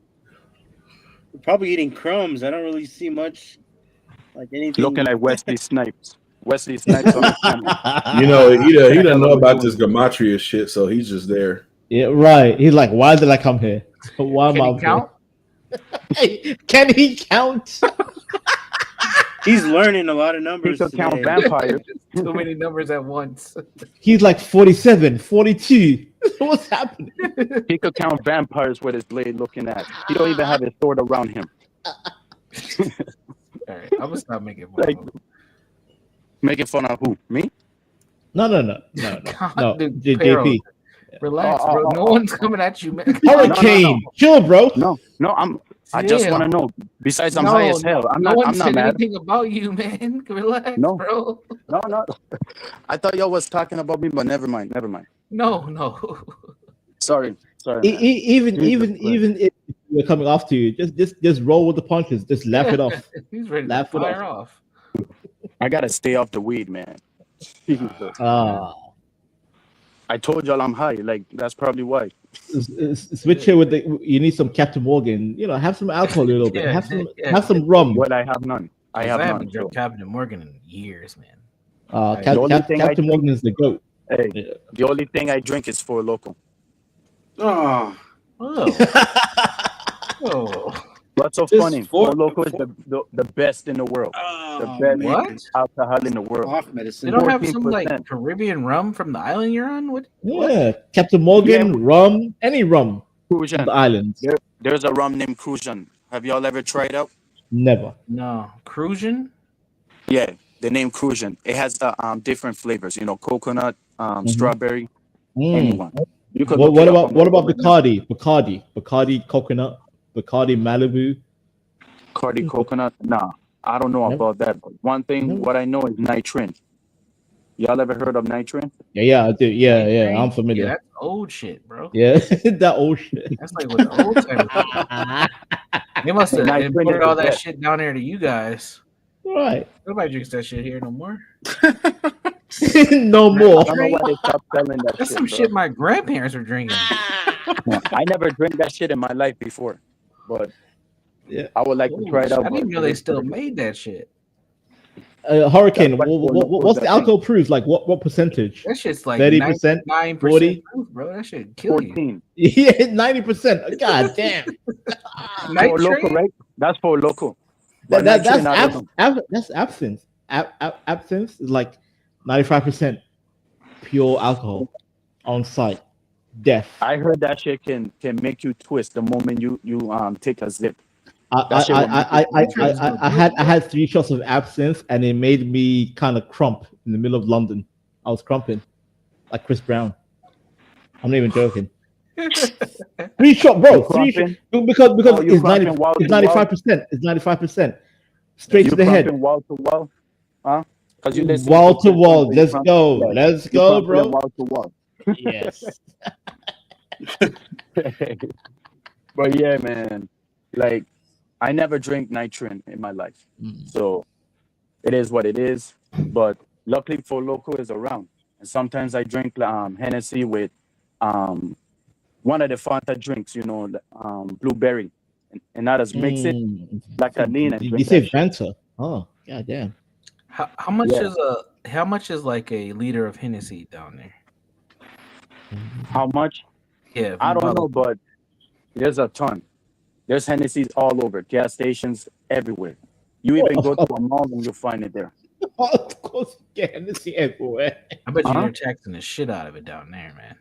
Probably eating crumbs. I don't really see much like anything. Looking like Wesley Snipes. Wesley Snipes on the camera. You know, he doesn't know about this gematria shit, so he's just there. Yeah, right. He's like, why did I come here? Why am I count? here? Can he count? He's learning a lot of numbers. He could count vampires. Too many numbers at once. He's like 47, 42. What's happening? He could count vampires with his blade looking at. He don't even have his sword around him. All right, I'm gonna stop making fun. Like, making fun of who? Me? No. God, dude, JP. Relax, bro. No one's coming at you, man. Hurricane. Chill, bro. No, I just want to know. Besides, I'm high as hell. I'm no one not said mad. anything about you, man. Relax, No. bro. No. I thought y'all was talking about me, but never mind. No. Sorry. Even if we're coming after you, just roll with the punches. Just laugh it off. He's ready Laugh to it fire off. I gotta stay off the weed, man. I told y'all I'm high. Like that's probably why. Switch here with the. You need some Captain Morgan. You know, have some alcohol a little bit. Yeah, have some rum. Well, I have none. I have haven't none. drunk Captain Morgan in years, man. The only thing I Captain Morgan is the goat. Hey, the only thing I drink is for local. Oh. What's so Just funny? Four Loco is the best in the world. The best what? alcohol in the world. Off medicine. They don't have some 14%. like Caribbean rum from the island you're on? What? Yeah, Captain Morgan, rum, any rum Crucian. from the islands. There's a rum named Crucian. Have y'all ever tried out? Never. No. Crucian? Yeah, the name Crucian. It has different flavors. You know, coconut, strawberry, anyone. You could What about Bacardi? Bacardi coconut, Bacardi Malibu. Bacardi coconut? Nah, I don't know about that. But one thing, what I know is nitrin. Y'all ever heard of nitrin? Yeah, I do. Yeah, I'm familiar. Yeah, that's old shit, bro. Yeah, that old shit. That's like what the old time. They must have imported all that shit down there to you guys. Right. Nobody drinks that shit here no more. No more. I don't know why they stopped selling that That's shit. some bro. shit my grandparents were drinking. I never drank that shit in my life before, but yeah, I would like to try it out. I didn't know they still made that shit. Hurricane. What's the alcohol proof? Like what percentage? That shit's like 30%, 9%, 40. proof, bro. That shit kill 14. You. Yeah, 90%. God damn. For local, right? That's for local. But That's nitrin, I don't know. that's absinthe. Absinthe is like 95% pure alcohol on site. Death. I heard that shit can make you twist the moment you take a zip. I had 3 shots of absinthe and it made me kind of crump in the middle of London. I was crumping like Chris Brown. I'm not even joking. 3 shot, bro. 3 shot, because it's 95%. It's 95%. Straight to the head. Wall to wall, huh? Because you listen. Wall to wall. Let's go. Let's go, bro. Wall to wall. Yes. But yeah, man. Like, I never drink nitrin in my life, so it is what it is. But luckily, for local is around, and sometimes I drink Hennessy with one of the Fanta drinks, you know, blueberry, and I just mix it like a lean and drink. You say that shit. Fanta? Oh, god damn. How much is like a liter of Hennessy down there? How much? Yeah, I don't know, but there's a ton. There's Hennessy's all over, gas stations everywhere. You even go to a mall and you'll find it there. Of course, you get Hennessy everywhere. I bet you're taxing the shit out of it down there, man.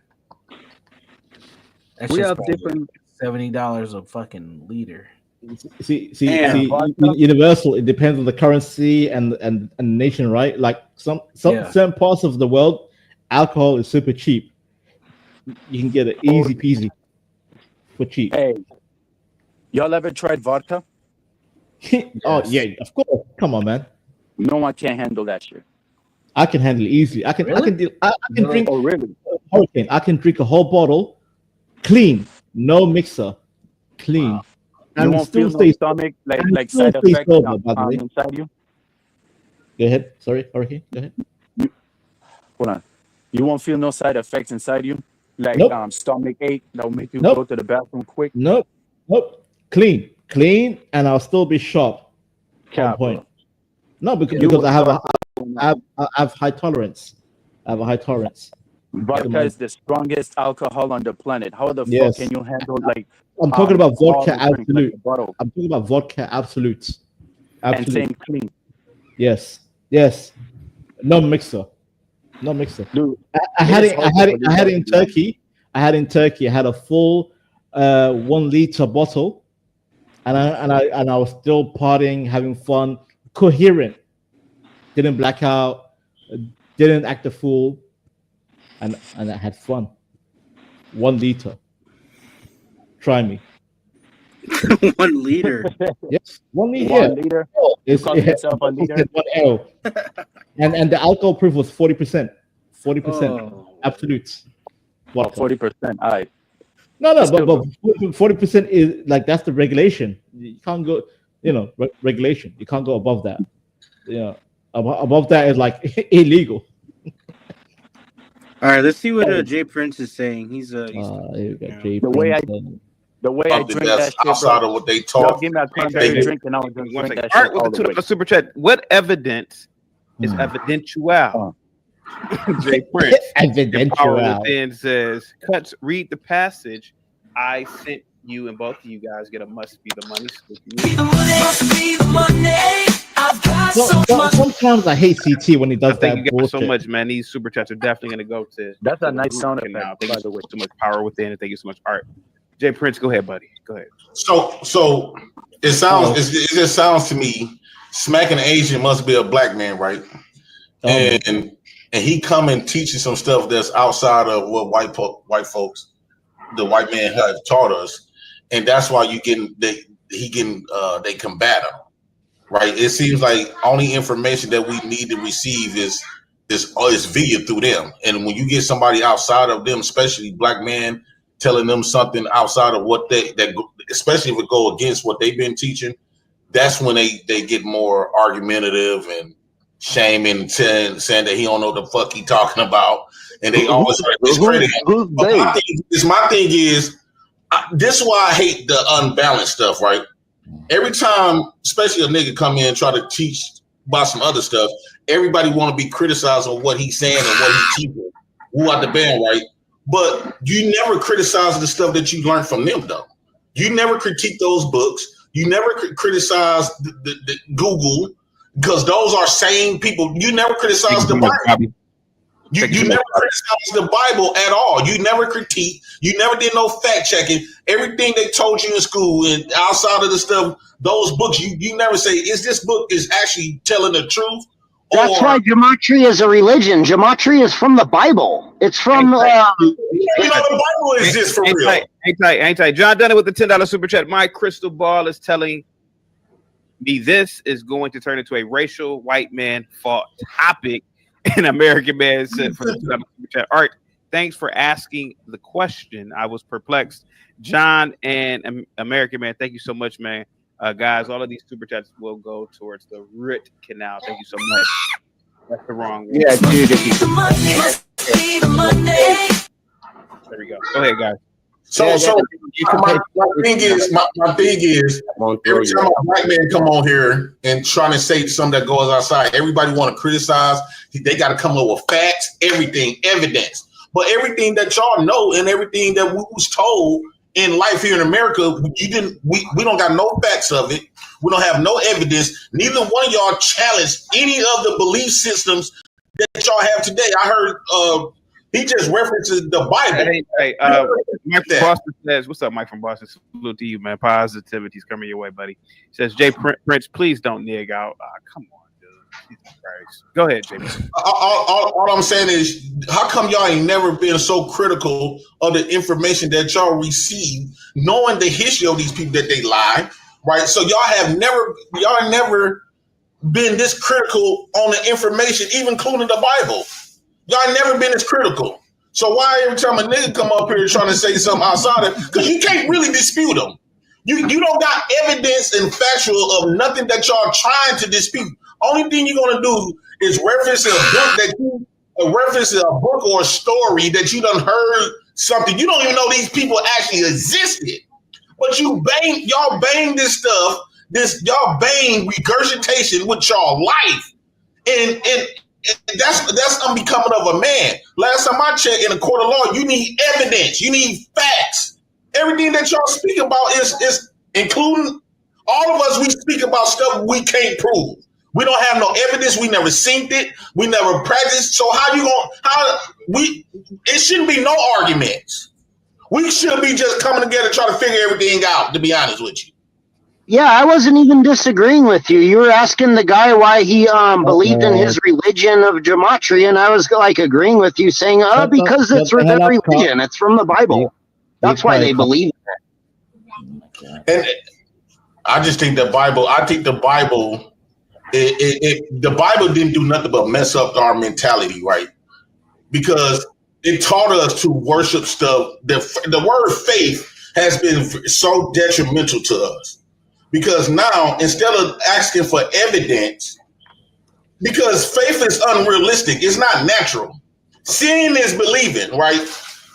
That's We just have probably different- $70 a fucking liter. See, universal. It depends on the currency and the nation, right? Like some certain parts of the world, alcohol is super cheap. You can get it easy peasy for cheap. Hey, y'all ever tried vodka? Oh yeah, of course. Come on, man. No one can handle that shit. I can handle it easily. I can drink. Oh, really? Hurricane. I can drink a whole bottle, clean, no mixer, clean. You And won't still feel no stay stomach and like still side stay effects sober, by the way. inside you. Go ahead. Sorry, Hurricane. Go ahead. Hold on. You won't feel no side effects inside you, like Nope. stomach ache that will make you Nope. go to the bathroom quick. Nope. Clean, and I'll still be sharp. On point. No, because I have high tolerance. I have a high tolerance. Vodka is the strongest alcohol on the planet. How the Yes. fuck can you handle like? I'm talking about vodka all the drink, like absolute. a bottle? I'm talking about vodka absolute. And saying clean. Yes. No mixer. Dude, I had it in Turkey. I had a full 1 liter bottle, and I was still partying, having fun, coherent. Didn't black out, didn't act a fool, and I had fun. 1 liter. Try me. 1 liter. Yes, 1 liter. 1 liter. You call yourself a liter? 1 L. And the alcohol proof was 40%. 40% absolute. What? 40%. All right. No, but 40% is like that's the regulation. You can't go, regulation. You can't go above that. Above that is like illegal. All right, let's see what Jay Prince is saying. The way I drink that shit, outside bro. of what they talk. Y'all give me a cranberry drink and I'll just drink that Art shit with all the the way. $2 super chat. What evidence is evidential? Jay Prince. Evidential. Power Within says, Cuts, read the passage. I sent you, and both of you guys get a must be the money. Sometimes I hate CT when he does Thank that you guys bullshit. so much, man. These super chats are definitely going to go to. That's a to the nice group sound now. effect, Thank by you the way. so much, Power Within, and thank you so much, Art. Jay Prince, go ahead, buddy. Go ahead. So it sounds it just sounds to me smacking an Asian must be a black man, right? And he come and teaching some stuff that's outside of what white folks, the white man have taught us, and that's why they combat him, right? It seems like only information that we need to receive is via through them, and when you get somebody outside of them, especially black men, telling them something outside of what especially if it go against what they've been teaching, that's when they get more argumentative and shaming, saying that he don't know the fuck he talking about, and they always discredit him. My thing is, this is why I hate the unbalanced stuff, right? Every time, especially a nigga come in and try to teach about some other stuff, everybody want to be criticized on what he's saying and what he's teaching. Who out the band, right? But you never criticize the stuff that you learned from them, though. You never critique those books. You never criticize the Google, because those are same people. You never criticize the Bible. You never criticize the Bible at all. You never critique. You never did no fact checking. Everything they told you in school and outside of the stuff, those books, you never say, is this book is actually telling the truth? That's why gematria is a religion. Gematria is from the Bible. It's from. The Bible is just for real. Ain't tight. John Dunn with the $10 super chat. My crystal ball is telling me this is going to turn into a racial white man fault topic. An American man said for the $2 super chat. Art, thanks for asking the question. I was perplexed. John and American man, thank you so much, man. Guys, all of these super chats will go towards the root canal. Thank you so much. That's the wrong one. Yeah, dude. There we go. Go ahead, guys. My thing is, every time a black man come on here and trying to say something that goes outside, everybody want to criticize. They got to come up with facts, everything, evidence. But everything that y'all know and everything that we was told in life here in America, we don't got no facts of it. We don't have no evidence. Neither one of y'all challenged any of the belief systems that y'all have today. I heard he just references the Bible. Hey, Mike from Boston says, "What's up, Mike from Boston? Salute to you, man. Positivity's coming your way, buddy." He says, "Jay Prince, please don't nig out." Come on, dude. Go ahead, Jay. All I'm saying is, how come y'all ain't never been so critical of the information that y'all receive, knowing the history of these people that they lie, right? So y'all have never been this critical on the information, even including the Bible. Y'all never been as critical. So why every time a nigga come up here trying to say something outside of, because you can't really dispute them. You don't got evidence and factual of nothing that y'all trying to dispute. Only thing you're gonna do is reference a book or a story that you done heard something. You don't even know these people actually existed. But y'all bang this stuff, y'all bang regurgitation with y'all life. And that's unbecoming of a man. Last time I checked, in a court of law, you need evidence, you need facts. Everything that y'all speak about is including all of us. We speak about stuff we can't prove. We don't have no evidence. We never seen it. We never practiced. So it shouldn't be no arguments. We should be just coming together trying to figure everything out, to be honest with you. Yeah, I wasn't even disagreeing with you. You were asking the guy why he believed in his religion of gematria, and I was like agreeing with you, saying, because it's their religion. It's from the Bible. That's why they believe in it. And I just think the Bible, the Bible didn't do nothing but mess up our mentality, right? Because it taught us to worship stuff. The word faith has been so detrimental to us. Because now, instead of asking for evidence, because faith is unrealistic, it's not natural. Seeing is believing, right?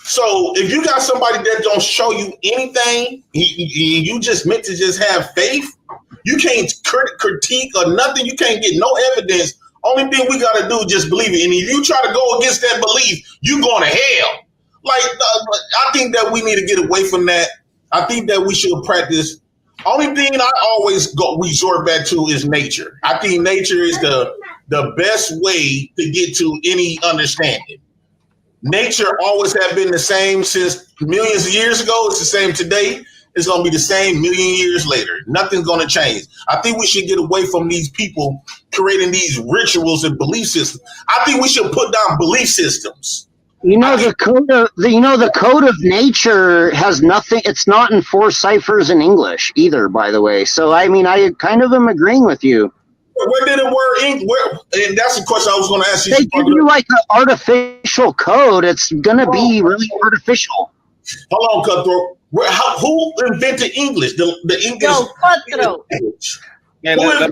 So if you got somebody that don't show you anything, you just meant to just have faith, you can't critique or nothing. You can't get no evidence. Only thing we got to do is just believe it. And if you try to go against that belief, you going to hell. Like, I think that we need to get away from that. I think that we should practice. Only thing I always resort back to is nature. I think nature is the best way to get to any understanding. Nature always have been the same since millions of years ago. It's the same today. It's going to be the same million years later. Nothing's going to change. I think we should get away from these people creating these rituals and belief systems. I think we should put down belief systems. The code of nature has nothing. It's not in 4 ciphers in English either, by the way. So I mean, I kind of am agreeing with you. Where did the word and that's the question I was going to ask you. They give you like an artificial code. It's going to be really artificial. Hold on, Cutthroat. Who invented English? The English. Yo, Cutthroat. Yeah, let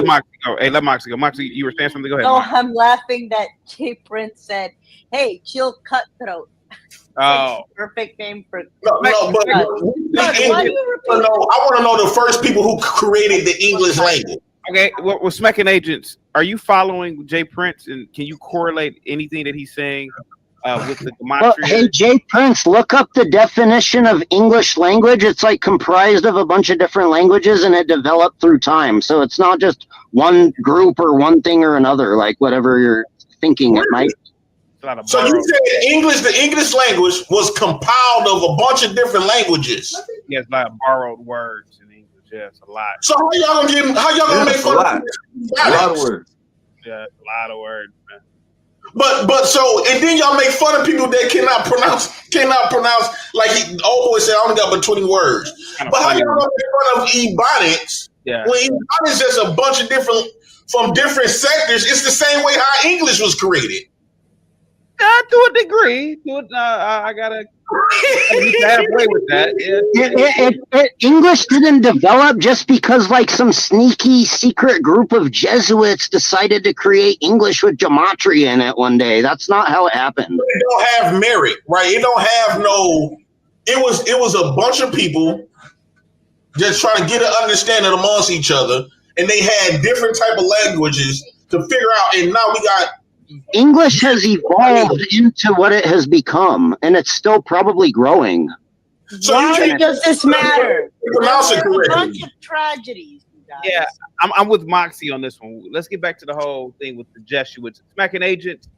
Moxie go. Hey, let Moxie go. Moxie, you were saying something? Go ahead. No, Moxie. I'm laughing that Jay Prince said, "Hey, chill, Cutthroat." Oh, perfect name for. No, but I want to know the first people who created the English language. Okay, well, Smacking Agents, are you following Jay Prince, and can you correlate anything that he's saying with the gematria? Well, hey, Jay Prince, look up the definition of English language. It's like comprised of a bunch of different languages, and it developed through time. So it's not just one group or one thing or another, like whatever you're thinking it might. So you said the English language was compiled of a bunch of different languages. Yes, like borrowed words in English. Yes, a lot. So how y'all gonna make fun of a lot of words? Yeah, a lot of words, man. But so and then y'all make fun of people that cannot pronounce like old boy said I only got but 20 words. But how y'all gonna make fun of Ebonics? Yeah. When Ebonics is just a bunch of different from different sectors, it's the same way how English was created. To a degree. I gotta be halfway with that. English didn't develop just because like some sneaky secret group of Jesuits decided to create English with gematria in it one day. That's not how it happened. It don't have merit, right? It don't have no. It was a bunch of people just trying to get an understanding amongst each other, and they had different type of languages to figure out. And now we got. English has evolved into what it has become, and it's still probably growing. So why does this matter? Pronounce it correctly. A bunch of tragedies. Yeah, I'm with Moxie on this one. Let's get back to the whole thing with the Jesuits. Smacking Agents,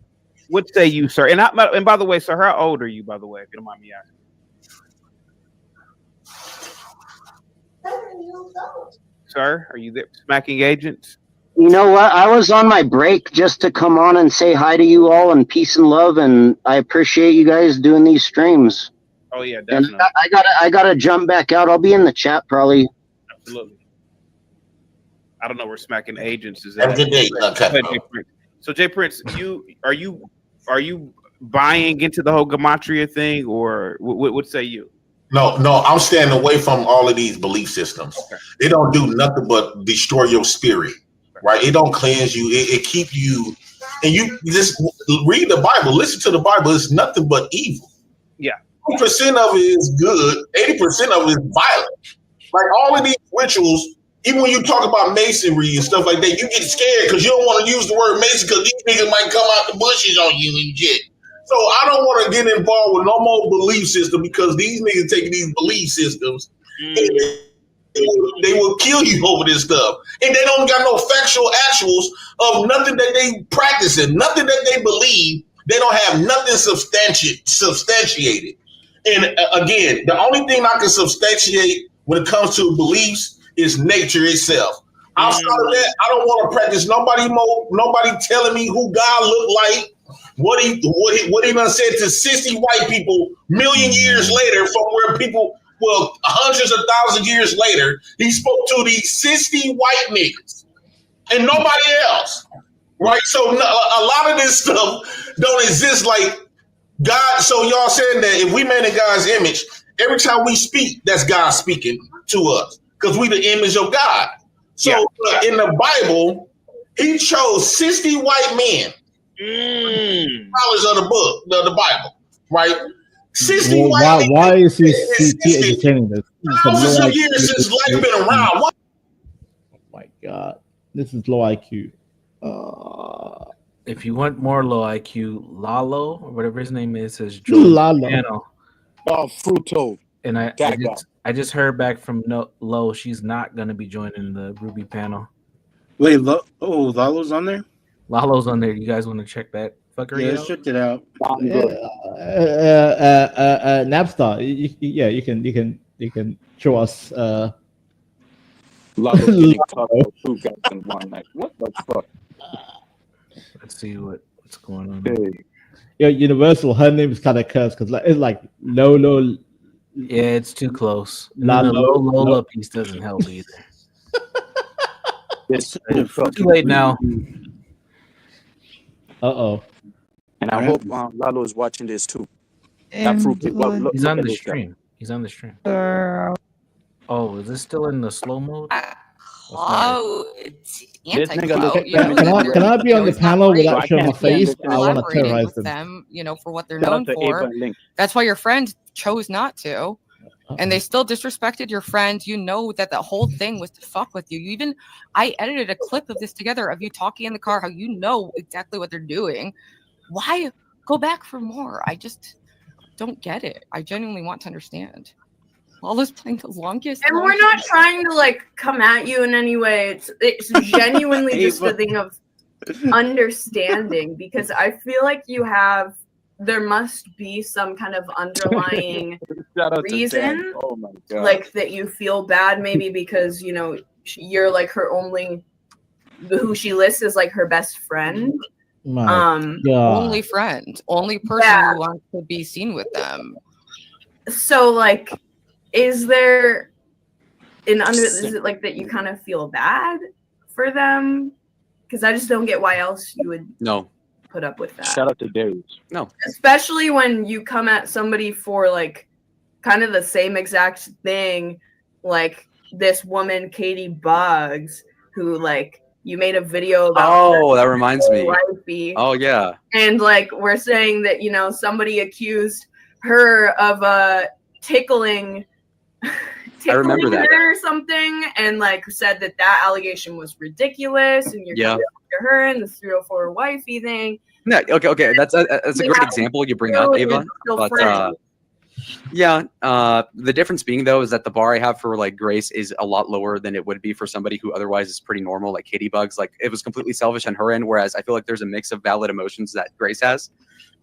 what say you, sir? And by the way, sir, how old are you, by the way, if you don't mind me asking? Sir, are you there? Smacking Agents? You know what? I was on my break just to come on and say hi to you all and peace and love, and I appreciate you guys doing these streams. Oh yeah, definitely. And I gotta jump back out. I'll be in the chat probably. Absolutely. I don't know where Smacking Agents is at. Have a good day. So Jay Prince, are you buying into the whole gematria thing, or what say you? No, I'm standing away from all of these belief systems. They don't do nothing but destroy your spirit, right? It don't cleanse you. It keep you, and you just read the Bible, listen to the Bible. It's nothing but evil. Yeah. 20% of it is good. 80% of it is violent. Like all of these rituals, even when you talk about masonry and stuff like that, you get scared because you don't want to use the word mason because these niggas might come out the bushes on you and shit. So I don't want to get involved with no more belief system because these niggas taking these belief systems and they will kill you over this stuff. And they don't got no factual actuals of nothing that they practicing, nothing that they believe. They don't have nothing substantiated. And again, the only thing I can substantiate when it comes to beliefs is nature itself. Outside of that, I don't want to practice nobody telling me who God looked like. What he done said to 60 white people million years later from where people, well, hundreds of thousands of years later, he spoke to these 60 white niggas and nobody else, right? So a lot of this stuff don't exist like God. So y'all saying that if we made in God's image, every time we speak, that's God speaking to us because we the image of God. So in the Bible, he chose 60 white men. Scholars of the book, the Bible, right? 60 white men. Why is he entertaining this? Thousands of years since life been around. Oh my God, this is low IQ. If you want more low IQ, Lalo or whatever his name is says Lalo. Panel. Oh, Fruto. And I just heard back from Lo. She's not gonna be joining the Ruby panel. Wait, Lalo's on there? Lalo's on there. You guys want to check that fuckery Yeah, out? let's check it out. Napstar, you can show us. Lalo getting caught up 2 guys in one night. What the fuck? Let's see what's going on. Hey. Yeah, Universal. Her name is kind of cursed because it's like Lolo. Yeah, it's too close. Lalo. The Lola piece doesn't help either. It's too late now. Uh-oh. And I hope Lalo is watching this too. That fruit. He's on the stream. He's on the stream. Oh, is this still in the slow mode? Oh, it's This nigga anti-quote. look- You know, Can I be on the it's not panel great. without showing my can't stand face? this. I want to Collaborating terrorize with them. them, you know, for what they're Shout known out to for. Ava and Link. That's why your friend chose not to. And they still disrespected your friend. You know that the whole thing was to fuck with you. I edited a clip of this together of you talking in the car, how you know exactly what they're doing. Why go back for more? I just don't get it. I genuinely want to understand. Lala's playing the longest. And we're not trying to like come at you in any way. It's genuinely just a thing of understanding because I feel like there must be some kind of underlying Shout out to reason, Dan. Oh my God. like that you feel bad maybe because you're like who she lists as like her best friend. My God. Only friend, only person who wants to be seen with them. So like, is it like that you kind of feel bad for them? Because I just don't get why else you would put up with that. Shout out to Darius. No. Especially when you come at somebody for like kind of the same exact thing, like this woman, Katie Buggs, who like you made a video about. Oh, that reminds me. Wifey. Oh yeah. And like we're saying that somebody accused her of tickling I remember that. her or something, and like said that allegation was ridiculous, and you're Yeah. coming after her and the 304 wifey thing. No, okay. That's a great example you bring up, Ava. But the difference being though is that the bar I have for like Grace is a lot lower than it would be for somebody who otherwise is pretty normal, like Katie Buggs. Like it was completely selfish on her end, whereas I feel like there's a mix of valid emotions that Grace has.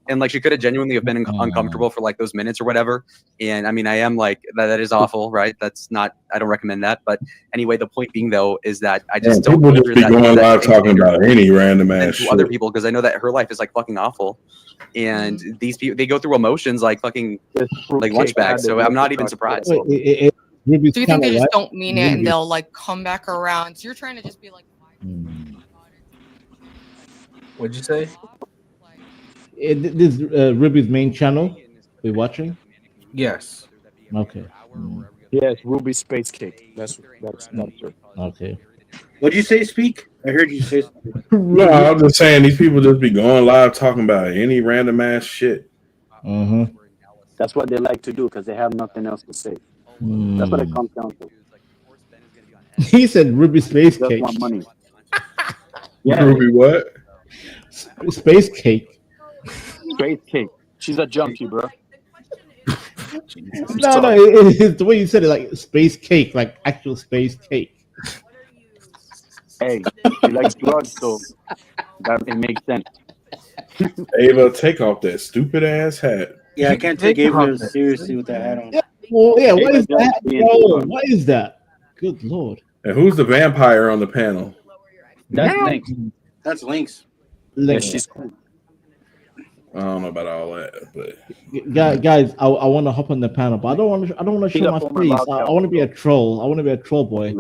And like she could have genuinely have been uncomfortable for like those minutes or whatever. And I mean, I am like that is awful, right? That's not. I don't recommend that. But anyway, the point being though is that I just don't. People just be going live talking about any random ass to shit. other people because I know that her life is like fucking awful, and these people they go through emotions like fucking like lunch bags. So I'm not even surprised. So you think they just don't mean it and they'll like come back around? So you're trying to just be like, What'd you say? This is Ruby's main channel we're watching. Yes. Okay. Yes, Ruby Space Cake. That's her. Okay. What'd you say? Speak. I heard you say something. No, I'm just saying these people just be going live talking about any random ass shit. Mm-hmm. That's what they like to do because they have nothing else to say. That's what it comes down to. He said Ruby Space Just Cake. want money. Yeah, Ruby what? Space Cake. Space Cake. She's a junkie, bro. No, it's the way you said it, like space cake, like actual space cake. Hey, she likes drugs, so that it makes sense. Ava, take off that stupid ass hat. Yeah, I can't take Ava seriously with that hat on. Well, yeah, what Ava is just that, being bro? drunk. What is that? Good lord. And who's the vampire on the panel? That's Lynx. That's Lynx. Yeah, she's cool. I don't know about all that, but Guys, I want to hop on the panel, but I don't want to. I don't want to She's show a my former face. Loud I want to be a troll. I want to be a troll boy.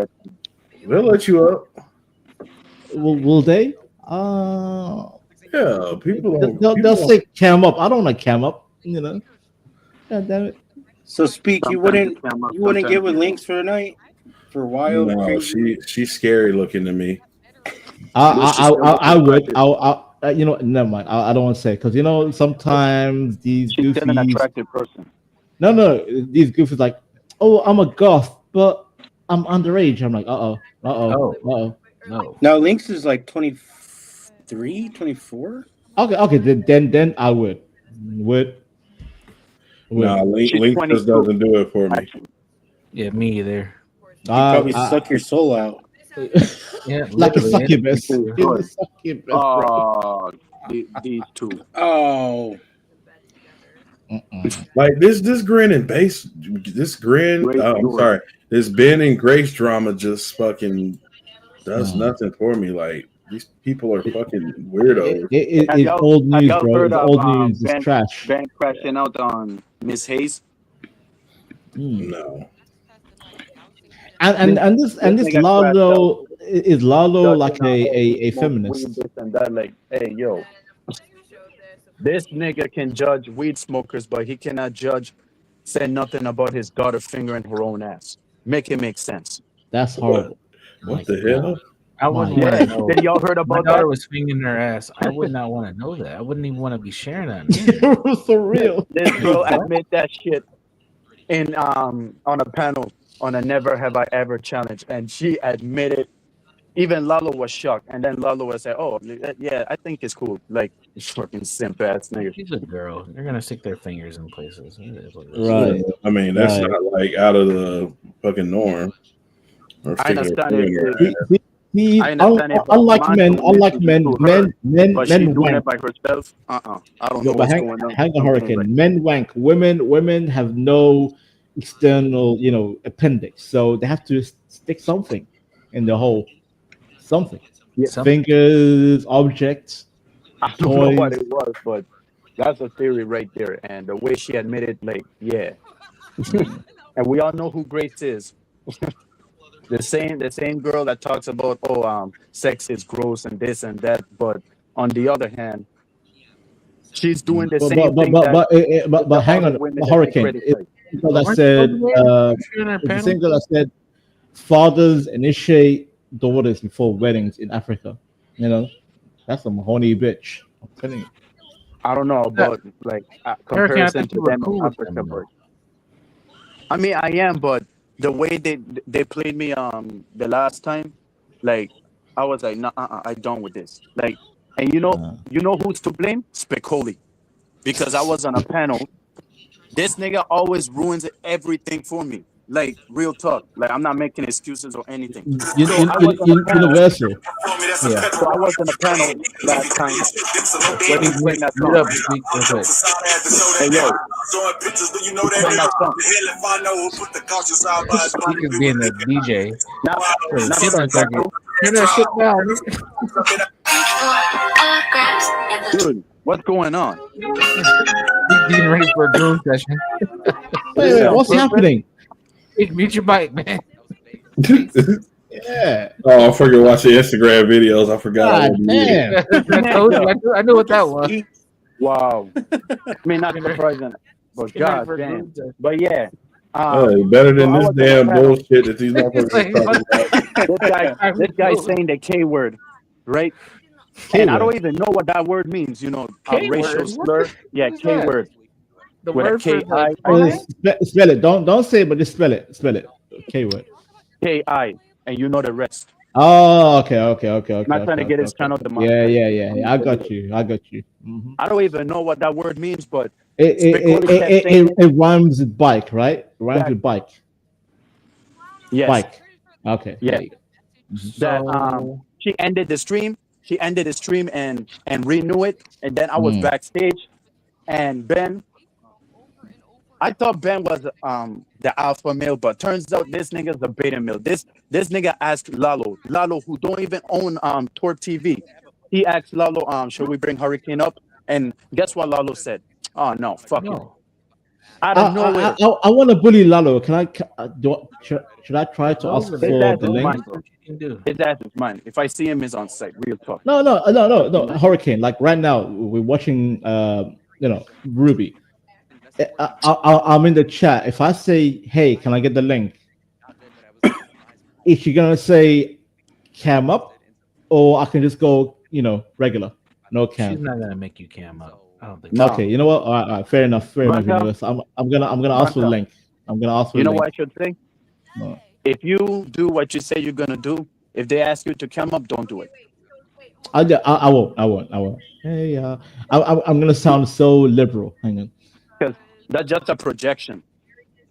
they'll let you up. Will they? Yeah, people don't. They'll people say cam up. I don't want to cam up. You know. God damn it. So speak. You wouldn't get with Lynx for a night for a while. No, she's scary looking to me. I would. You know, never mind. I don't want to say because you know sometimes these She's still an goofies. attractive person. No, these goofies like, oh, I'm a goth, but I'm underage. I'm like, no. Now Lynx is like 23, 24. Okay, then I would. Nah, Link just doesn't do it for me. Yeah, me either. You probably suck your soul out. Yeah, Like a literally. succubus. You're a succubus, bro. Oh, these two. Oh. Like this grin and bass, this grin. Grace I'm Jordan. sorry. This Ben and Grace drama just fucking does nothing for me. Like these people are fucking weirdos. It's old Have news, y'all bro. heard It's of, old news. Ben, It's trash. Ben crashing out on Miss Hayes? No. And this nigga Lalo is Lalo Judging like on, hey, a smoke feminist. weed, this and that. Like, hey, yo, this nigga can judge weed smokers, but he cannot judge, say nothing about his daughter fingering her own ass. Make it make sense. That's horrible. What the hell? I wouldn't Yeah. want to know. Did y'all heard My about daughter that? was fingering her ass. I would not want to know that. I wouldn't even want to be sharing that. For real. This girl admit that shit in on a panel on a Never Have I Ever challenge, and she admitted. Even Lalo was shocked, and then Lalo was like, "Oh, yeah, I think it's cool." Like, fucking simp ass nigga. She's a girl. They're gonna stick their fingers in places. It is what it is. Right. I mean, that's Right. not like out of the fucking norm. Or I understand it. See, I understand it. but unlike man men, do this men to her, men but she doing wank. it by herself. I don't Yo, know but what's hang going on. on, Hurricane. Men wank. Women have no external, appendix, so they have to stick something in the hole. Something. Fingers, objects, I don't know what toys. it was, but that's a theory right there. And the way she admitted, like, yeah. And we all know who Grace is. the same girl that talks about sex is gross and this and that, but on the other hand, she's doing the same thing. But hang on, Hurricane. It's the girl that said, it's the same girl that said, fathers initiate daughters before weddings in Africa. That's some horny bitch. I'm telling you. I don't know about like comparison to them in Africa, but I mean I am, but the way they played me the last time, like I was like, nah, I done with this. Like, and you know who's to blame? Spicoli, because I was on a panel. This nigga always ruins everything for me. Like, real talk. Like, I'm not making excuses or anything. Universal. Yeah. So I was on a panel last time. Where he playing that song. Hey, yo. He playing that song. He could be in the DJ. Not Turn that shit down. Dude, what's going on? He's getting ready for a groom session. Wait, what's happening? Mute your mic, man. Yeah. Oh, I forgot watching Instagram videos. I forgot. God damn. I told you. I knew what that was. Wow. I mean, not surprising, but god damn. But yeah, Better so than I this was on the damn panel. bullshit that these motherfuckers are talking about. This guy's saying the K word, right? And I don't even know what that word means. You know, a racial K-word? slur. What Yeah, is K that? word. The With a word for K I. Spell it. Don't say it, but just spell it. Spell it. K word. K I, and you know the rest. Oh, okay. Not trying to get his channel demonetized. Yeah. I got you. Mhm. I don't even know what that word means, but It Spicoli kept saying it. it rhymes with bike, right? It rhymes with bike. Yes. Bike. Okay. Yeah. there you go. That she ended the stream. She ended the stream and renew it. And then I was backstage, and Ben. I thought Ben was the alpha male, but turns out this nigga's a beta male. This nigga asked Lalo, who don't even own Torp TV. He asked Lalo, should we bring Hurricane up? And guess what Lalo said? Oh no, fuck it. Out of nowhere. I want to bully Lalo. Can I? Should I try to ask for the link? His ass is mine. If I see him, he's on site. Real talk. No. Hurricane. Like right now, we're watching. Ruby. I'm in the chat. If I say, "Hey, can I get the link?" Is she gonna say cam up, or I can just go, regular, no cam? She's not gonna make you cam up. I don't think. Okay, you know what? All right, fair enough. Universe. I'm gonna ask for the link. I'm gonna ask for the You know link. what I should say? If you do what you say you're gonna do, if they ask you to come up, don't do it. I won't. Hey, I'm gonna sound so liberal. Hang on. Because that's just a projection.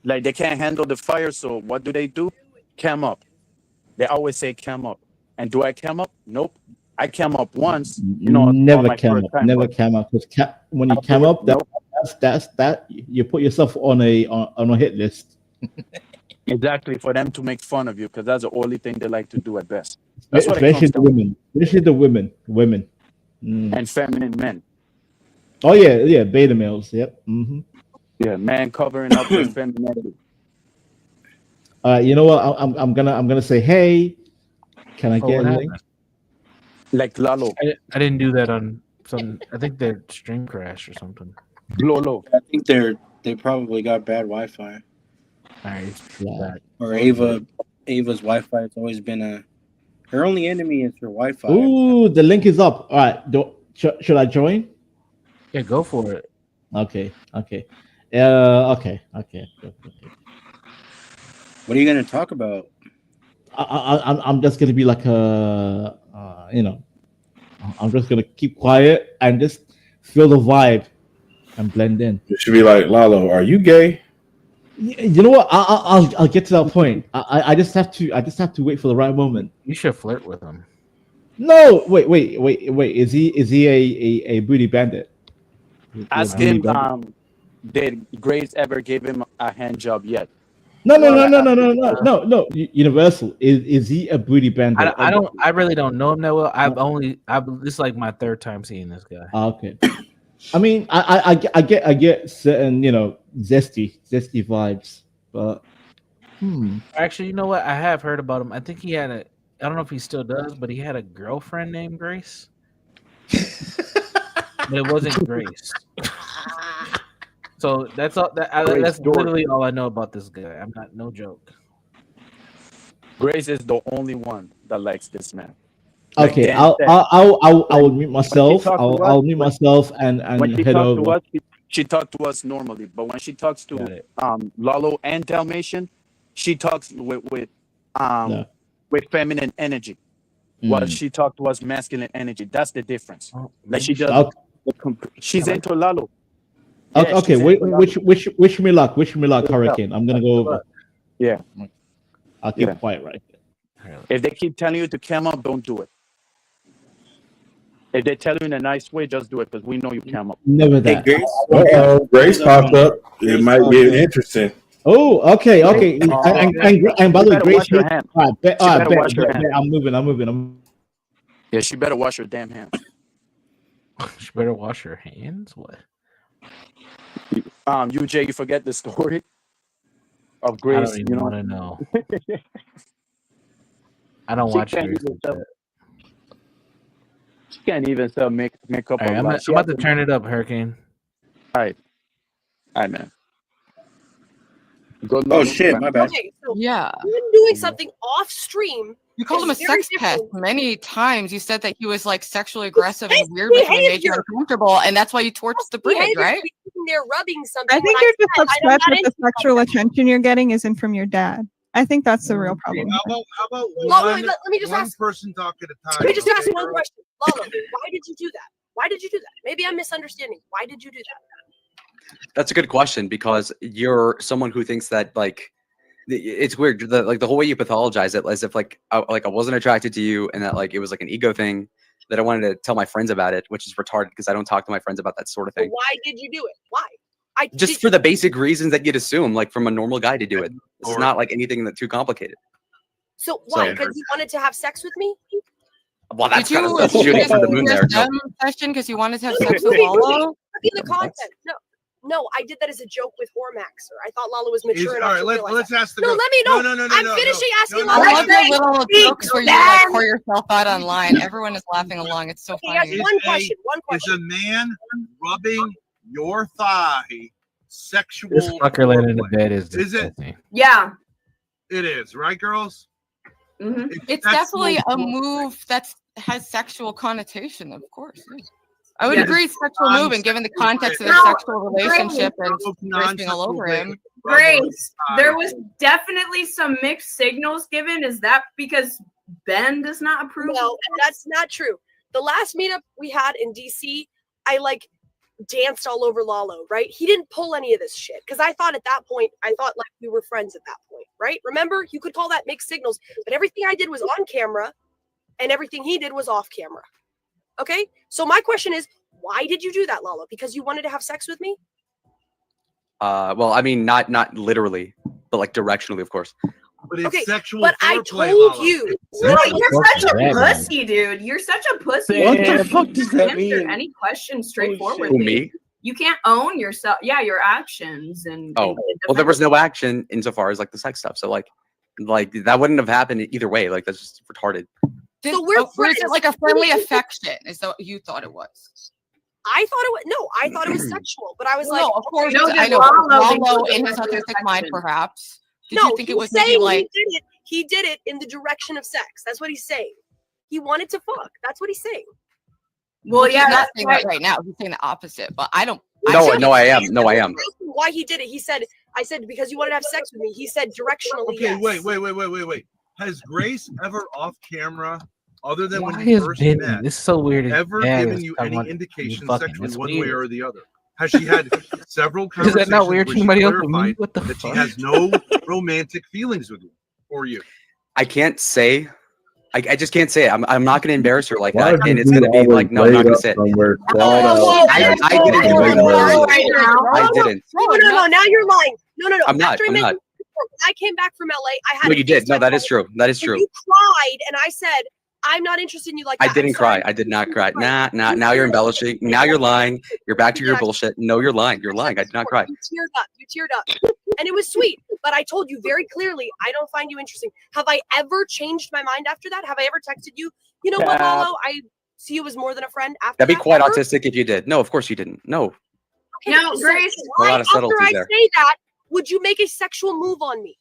Like they can't handle the fire, so what do? Cam up. They always say cam up. And do I cam up? Nope. I cam up once. Never cam up. Never cam up. Because when you cam up, that's you put yourself on a hit list. Exactly, for them to make fun of you, because that's the only thing they like to do at best. That's what it Especially comes the down to. women. Especially the women. And feminine men. Oh yeah, beta males. Yep. Mm-hmm. Yeah, man covering up their femininity. You know what? I'm gonna say, hey, can I get a link? Like Lalo. I didn't do that on some. I think their stream crashed or something. Lolo. I think they probably got bad Wi-Fi. All right. Or Ava's Wi-Fi has always been her only enemy is her Wi-Fi. Ooh, the link is up. All right. Should I join? Yeah, go for it. Okay. Okay. What are you gonna talk about? I'm just gonna be like I'm just gonna keep quiet and just feel the vibe and blend in. It should be like, Lalo, are you gay? You know what? I'll get to that point. I just have to wait for the right moment. You should flirt with him. No, wait. Is he a booty bandit? Ask him. Did Grace ever give him a hand job yet? No. Universal. Is he a booty bandit? I really don't know him that well. This is like my third time seeing this guy. Okay. I mean, I get certain, zesty vibes, but Actually, you know what? I have heard about him. I think he had I don't know if he still does, but he had a girlfriend named Grace. But it wasn't Grace. So that's all. That's literally all I know about this guy. I'm not, no joke. Grace is the only one that likes this man. Okay, I'll mute myself. I'll mute myself and head over. She talked to us normally, but when she talks to Lalo and Dalmatian, she talks with feminine energy. While she talked to us masculine energy. That's the difference. Like she does. She's into Lalo. Okay, wish me luck. Wish me luck, Hurricane. I'm gonna go over. Yeah. I'll keep quiet right there. If they keep telling you to cam up, don't do it. If they tell you in a nice way, just do it because we know you cam up. Never that. Hey, Grace popped up. It might get interesting. Oh, okay. And by the way, Grace, I'm moving. Yeah, she better wash her damn hands. She better wash her hands. What? UJ, you forget the story of Grace. I don't even want to know. I don't watch Grace. She can't even sell makeup. Right, I'm about to turn it up, Hurricane. All right, man. Good Oh luck. shit, my bad. Okay, so Yeah. him doing something off stream. You called him a is very sex pest different. many times. You said that he was like sexually aggressive and His weird with you and made you behavior. uncomfortable, and that's why you torched the bridge, Behavior right? to be sitting there rubbing something. I think when you're just said, I'm upset not that the into sexual attention you're getting isn't from your dad. I think that's the real problem. How about Lalo, one, let me just one ask. person talk at a time? Let me just ask okay, one girl? question. Lalo, why did you do that? Why did you do that? Maybe I'm misunderstanding. Why did you do that? That's a good question because you're someone who thinks that like it's weird. The whole way you pathologize it as if like I wasn't attracted to you and that like it was like an ego thing that I wanted to tell my friends about it, which is retarded because I don't talk to my friends about that sort of But thing. why did you do it? Why? Just for the basic reasons that you'd assume, like from a normal guy to do it. It's not like anything that's too complicated. So why? So- Because you wanted to have sex with me? Well, that's Did you kind of shooting for the moon there. No. session because you wanted to have sex with Ruby, Lalo? look in the content. No, I did that as a joke with Hormaxer. I thought Lalo was mature enough All right, to realize let's that. ask the No, girl. let me know. No, I'm finishing asking I Lalo. love your little jokes where you like Ben! pour yourself out online. Everyone is laughing along. It's so funny. Is a man rubbing your thigh sexual? This fucker laying in the bed is Is it? disgusting. Yeah. It is, right, girls? It's sexual definitely a foreplay. move that has sexual connotation, of course. yeah. I would Yeah. agree, it's sexual move, and given the context of their No, sexual relationship and Grace being all over him. Grace, there was definitely some mixed signals given. Is that because Ben does not approve? No, that's not true. The last meetup we had in DC, I like danced all over Lalo, right? He didn't pull any of this shit because I thought at that point, I thought like we were friends at that point, right? Remember, you could call that mixed signals, but everything I did was on camera and everything he did was off camera. Okay? So my question is, why did you do that, Lalo? Because you wanted to have sex with me? Well, I mean, not literally, but like directionally, of course. But it's Okay, sexual but I foreplay, told Lalo. you. No, you're such a that, man? pussy, dude. You're such a pussy. What You the can't fuck does that answer mean? any question straightforwardly. Who, me? You can't own yourself. Yeah, your actions and. Oh, well, there was no action insofar as like the sex stuff. So like that wouldn't have happened either way. Like that's just retarded. So we're Was friends. it like a friendly affection? Is that what you thought it was? I thought it was no, I thought it was sexual, but I was like, No, of course. okay. I know Lalo in his Direction. autistic mind, perhaps. Did No, you think it he's was maybe saying like he did it in the direction of sex. That's what he's saying. He wanted to fuck. That's what he's saying. Well, he's yeah, not that's saying right. that right now. He's saying the opposite, but I don't. No, I am. No, I am. Why he did it? He said, "I said because you wanted to have sex with me." He said directionally. Okay, yes. wait. Has Grace ever off camera, other than when Why you is first Ben? met, This is so weird. ever Yeah, given it's you talking any about indication fucking. sexually That's one way weird. or the other? Has she had several Is conversations that not weird where to she anybody else but me? clarified What the that she fuck? has no romantic feelings with you or you? I can't say. I just can't say it. I'm not going to embarrass her like Why that, do and it's you going to be always like, no, I'm laid not going up to say it. somewhere, cried Oh, out, I didn't like, do wait, it. wait. I didn't. No. Now you're lying. No. I'm not. After I I'm met not. you before, when I came back from LA, I had. No, a you did. No, FaceTime that is call true. That is and true. You cried, and I said, "I'm not interested in you like that." I didn't cry. I did not cry. Nah. Now you're embellishing. Now you're lying. You're back to your bullshit. No, you're lying. You're lying. I did not cry. You teared up, and it was sweet. But I told you very clearly, I don't find you interesting. Have I ever changed my mind after that? Have I ever texted you? You know what, Lalo? I see you as more than a friend. After That'd be that, quite ever? autistic if you did. No, of course you didn't. No. Okay, No, so Grace. A why, lot of after subtleties I there. say that, would you make a sexual move on me?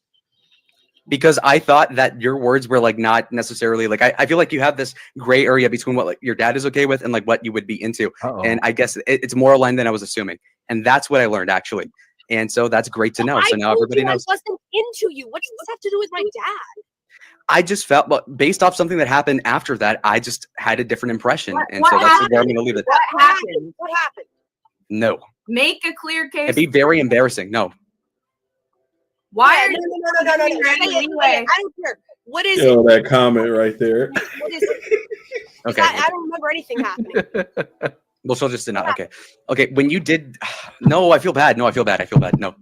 Because I thought that your words were like not necessarily like I feel like you have this gray area between what like your dad is okay with and like what you would be into. And I guess it's more aligned than I was assuming. And that's what I learned actually. And so that's great to know. So now everybody knows. I wasn't into you. What does this have to do with my dad? I just felt, but based off something that happened after that, I just had a different impression. And what so that's where I'm happened? going to leave it. What happened? What happened? No. Make a clear case. It'd be very embarrassing. No. Why Yeah, are you no. giving her any Say it, leeway? I don't care. What is Yo, it? that comment right there. What is it? Okay. I don't remember anything happening. Well, she'll just deny. Okay. Okay. When you did, no, I feel bad. No, I feel bad. I feel bad. No.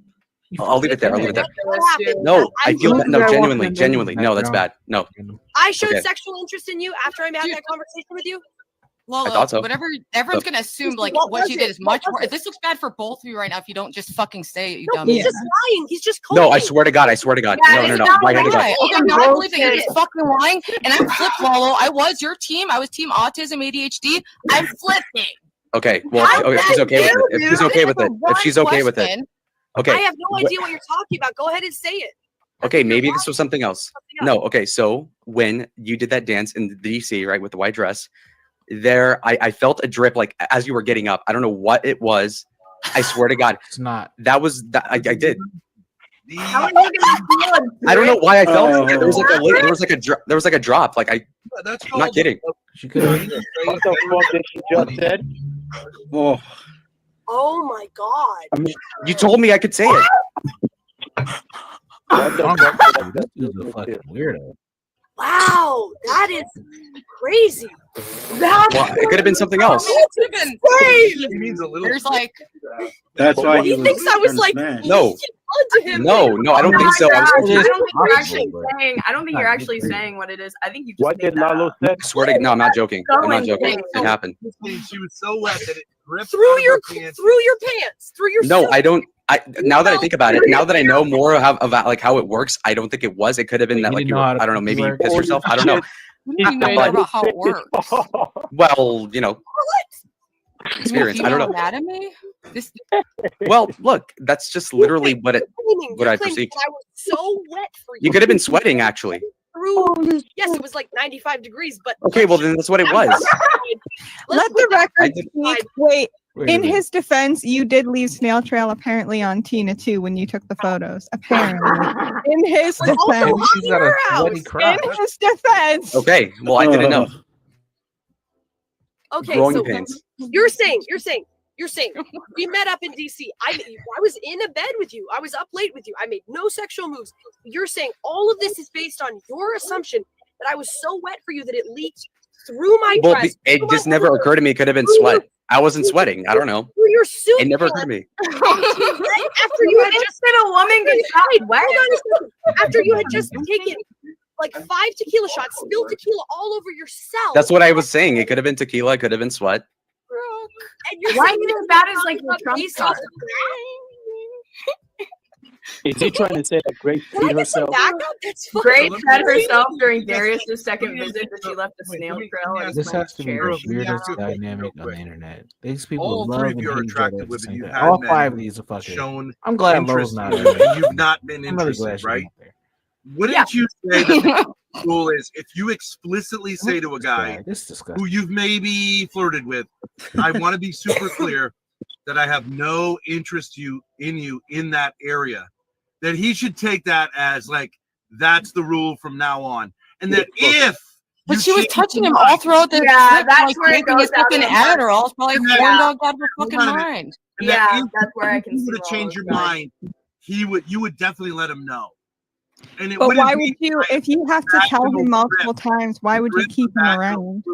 I'll leave it there. I'll leave it there. What happened? No, I feel bad. No, I genuinely, walked in genuinely. the No, that's background. bad. No. I showed Okay. sexual interest in you after I had that conversation with you. Lalo, thought so. whatever, everyone's But- gonna assume like What what was she it? did is What much was worse. it? This looks bad for both of you right now if you don't just fucking say it, you No, dumb he's idiot. just lying. He's just No, I coding. swear to God. I swear to God. Yeah, No, it's no, no. not My hand to God. Right. Okay, now I believe that you're just Bullshit. fucking lying, and I'm flipped, Lalo. I was your team. I was team autism ADHD. I'm flipping. Okay. Well, I'm okay, if she's okay with it. If she's okay with it. If she's okay with it. Question. Okay. I have no idea what you're talking about. Go ahead and say it. Okay, maybe this was something else. No, okay. So when you did that dance in the DC, right, with the white dress, I felt a drip like as you were getting up. I don't know what it was. I swear to God, it's not. That was that I did. How are you gonna feel a I don't know why I felt it. There was like a drop. Like I'm not kidding. She could have. What the fuck did she just said? Oh, Oh my god. you told me I could say it. What the fuck? This is a fucking weirdo. Wow, that is crazy. That Well, it could have been something else. insane. He means a little. There's like, That's why He thinks I was like No, onto him. no, I don't think so. I don't I think you're actually saying. I don't think you're actually saying what it is. I think you just What made did that Lalo up. say? swear to no, I'm not joking. I'm not joking. It happened. She was so wet that it dripped Through out of your her pants. pants, through your No, suit. I don't. Now that I think about it, now that I know more about like how it works, I don't think it was. It could have been that you like didn't you know were, how to I don't know, maybe you work? pissed yourself. I don't know. what do you mean But- about how it works? Well, you know, experience. I don't Female know. anatomy? This Well, look, that's just literally what I You're claiming perceived. that I was so wet for you. You could have been sweating actually. Through, yes, it was like 95 degrees, but Okay, well then that's what it was. Let the I record did- speak. Wait. Wait a In minute. his defense, you did leave snail trail apparently on Tina too when you took the photos. Apparently, in his But also defense, Maybe she's got a sweaty in crotch. his defense. Okay, well I didn't know. okay, Growing so pains. you're saying we met up in DC. I was in a bed with you. I was up late with you. I made no sexual moves. You're saying all of this is based on your assumption that I was so wet for you that it leaked through my Well, dress. it through just my never underwear, occurred to me. It could have been through your- sweat. I wasn't sweating. I don't know. through your suit. It never occurred to me. After you had just a woman gets got wet. hold on a second. After you had just taken like 5 tequila shots, spilled tequila all over yourself. That's what I was saying. It could have been tequila. It could have been sweat. And you're Why saying is that that it's is like not the Trump based card? off Is he trying to say that Grace Can I peed get some herself? backup? That's fucking Grace said Wait, herself during Darius's second visit that she left a snail trail in This has to be chair. the weirdest Yeah. dynamic on the internet. These people All love three and of you are hate each other attractive at the women. same You've time. had All men five of these are fucking. shown I'm glad interest Lowe's not in there. you, and you've not been I'm really glad interested, she's right? not there. Wouldn't you say that the rule is if you explicitly say to a guy This is disgusting. who you've maybe flirted with, I want to be super clear that I have no interest in you in that area, that he should take that as like that's the rule from now on, and that if But you she was change touching your him all mind- throughout the Yeah, trip, that's like where it taking his goes out fucking the front. Adderall. It's probably And that- corn dogged out of her Hold fucking on a minute. mind. and that Yeah, if that's where I can you see were to change your Lalo's mind, you would definitely let him know. And it But wouldn't why be would you, if you have to tell him multiple times, why would you keep him around?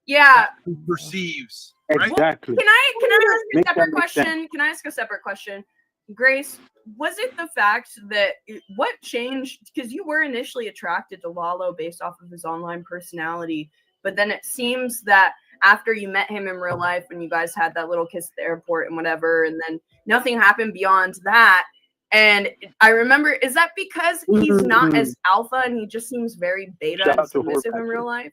Yeah. Who perceives, right? Exactly. Can I ask a Make that separate make question? sense. Can I ask a separate question? Grace, was it the fact that what changed? Because you were initially attracted to Lalo based off of his online personality, but then it seems that after you met him in real life, when you guys had that little kiss at the airport and whatever, and then nothing happened beyond that. And I remember, is that because he's not as alpha and he just seems very beta Shout and out to her, submissive in Patrick. real life?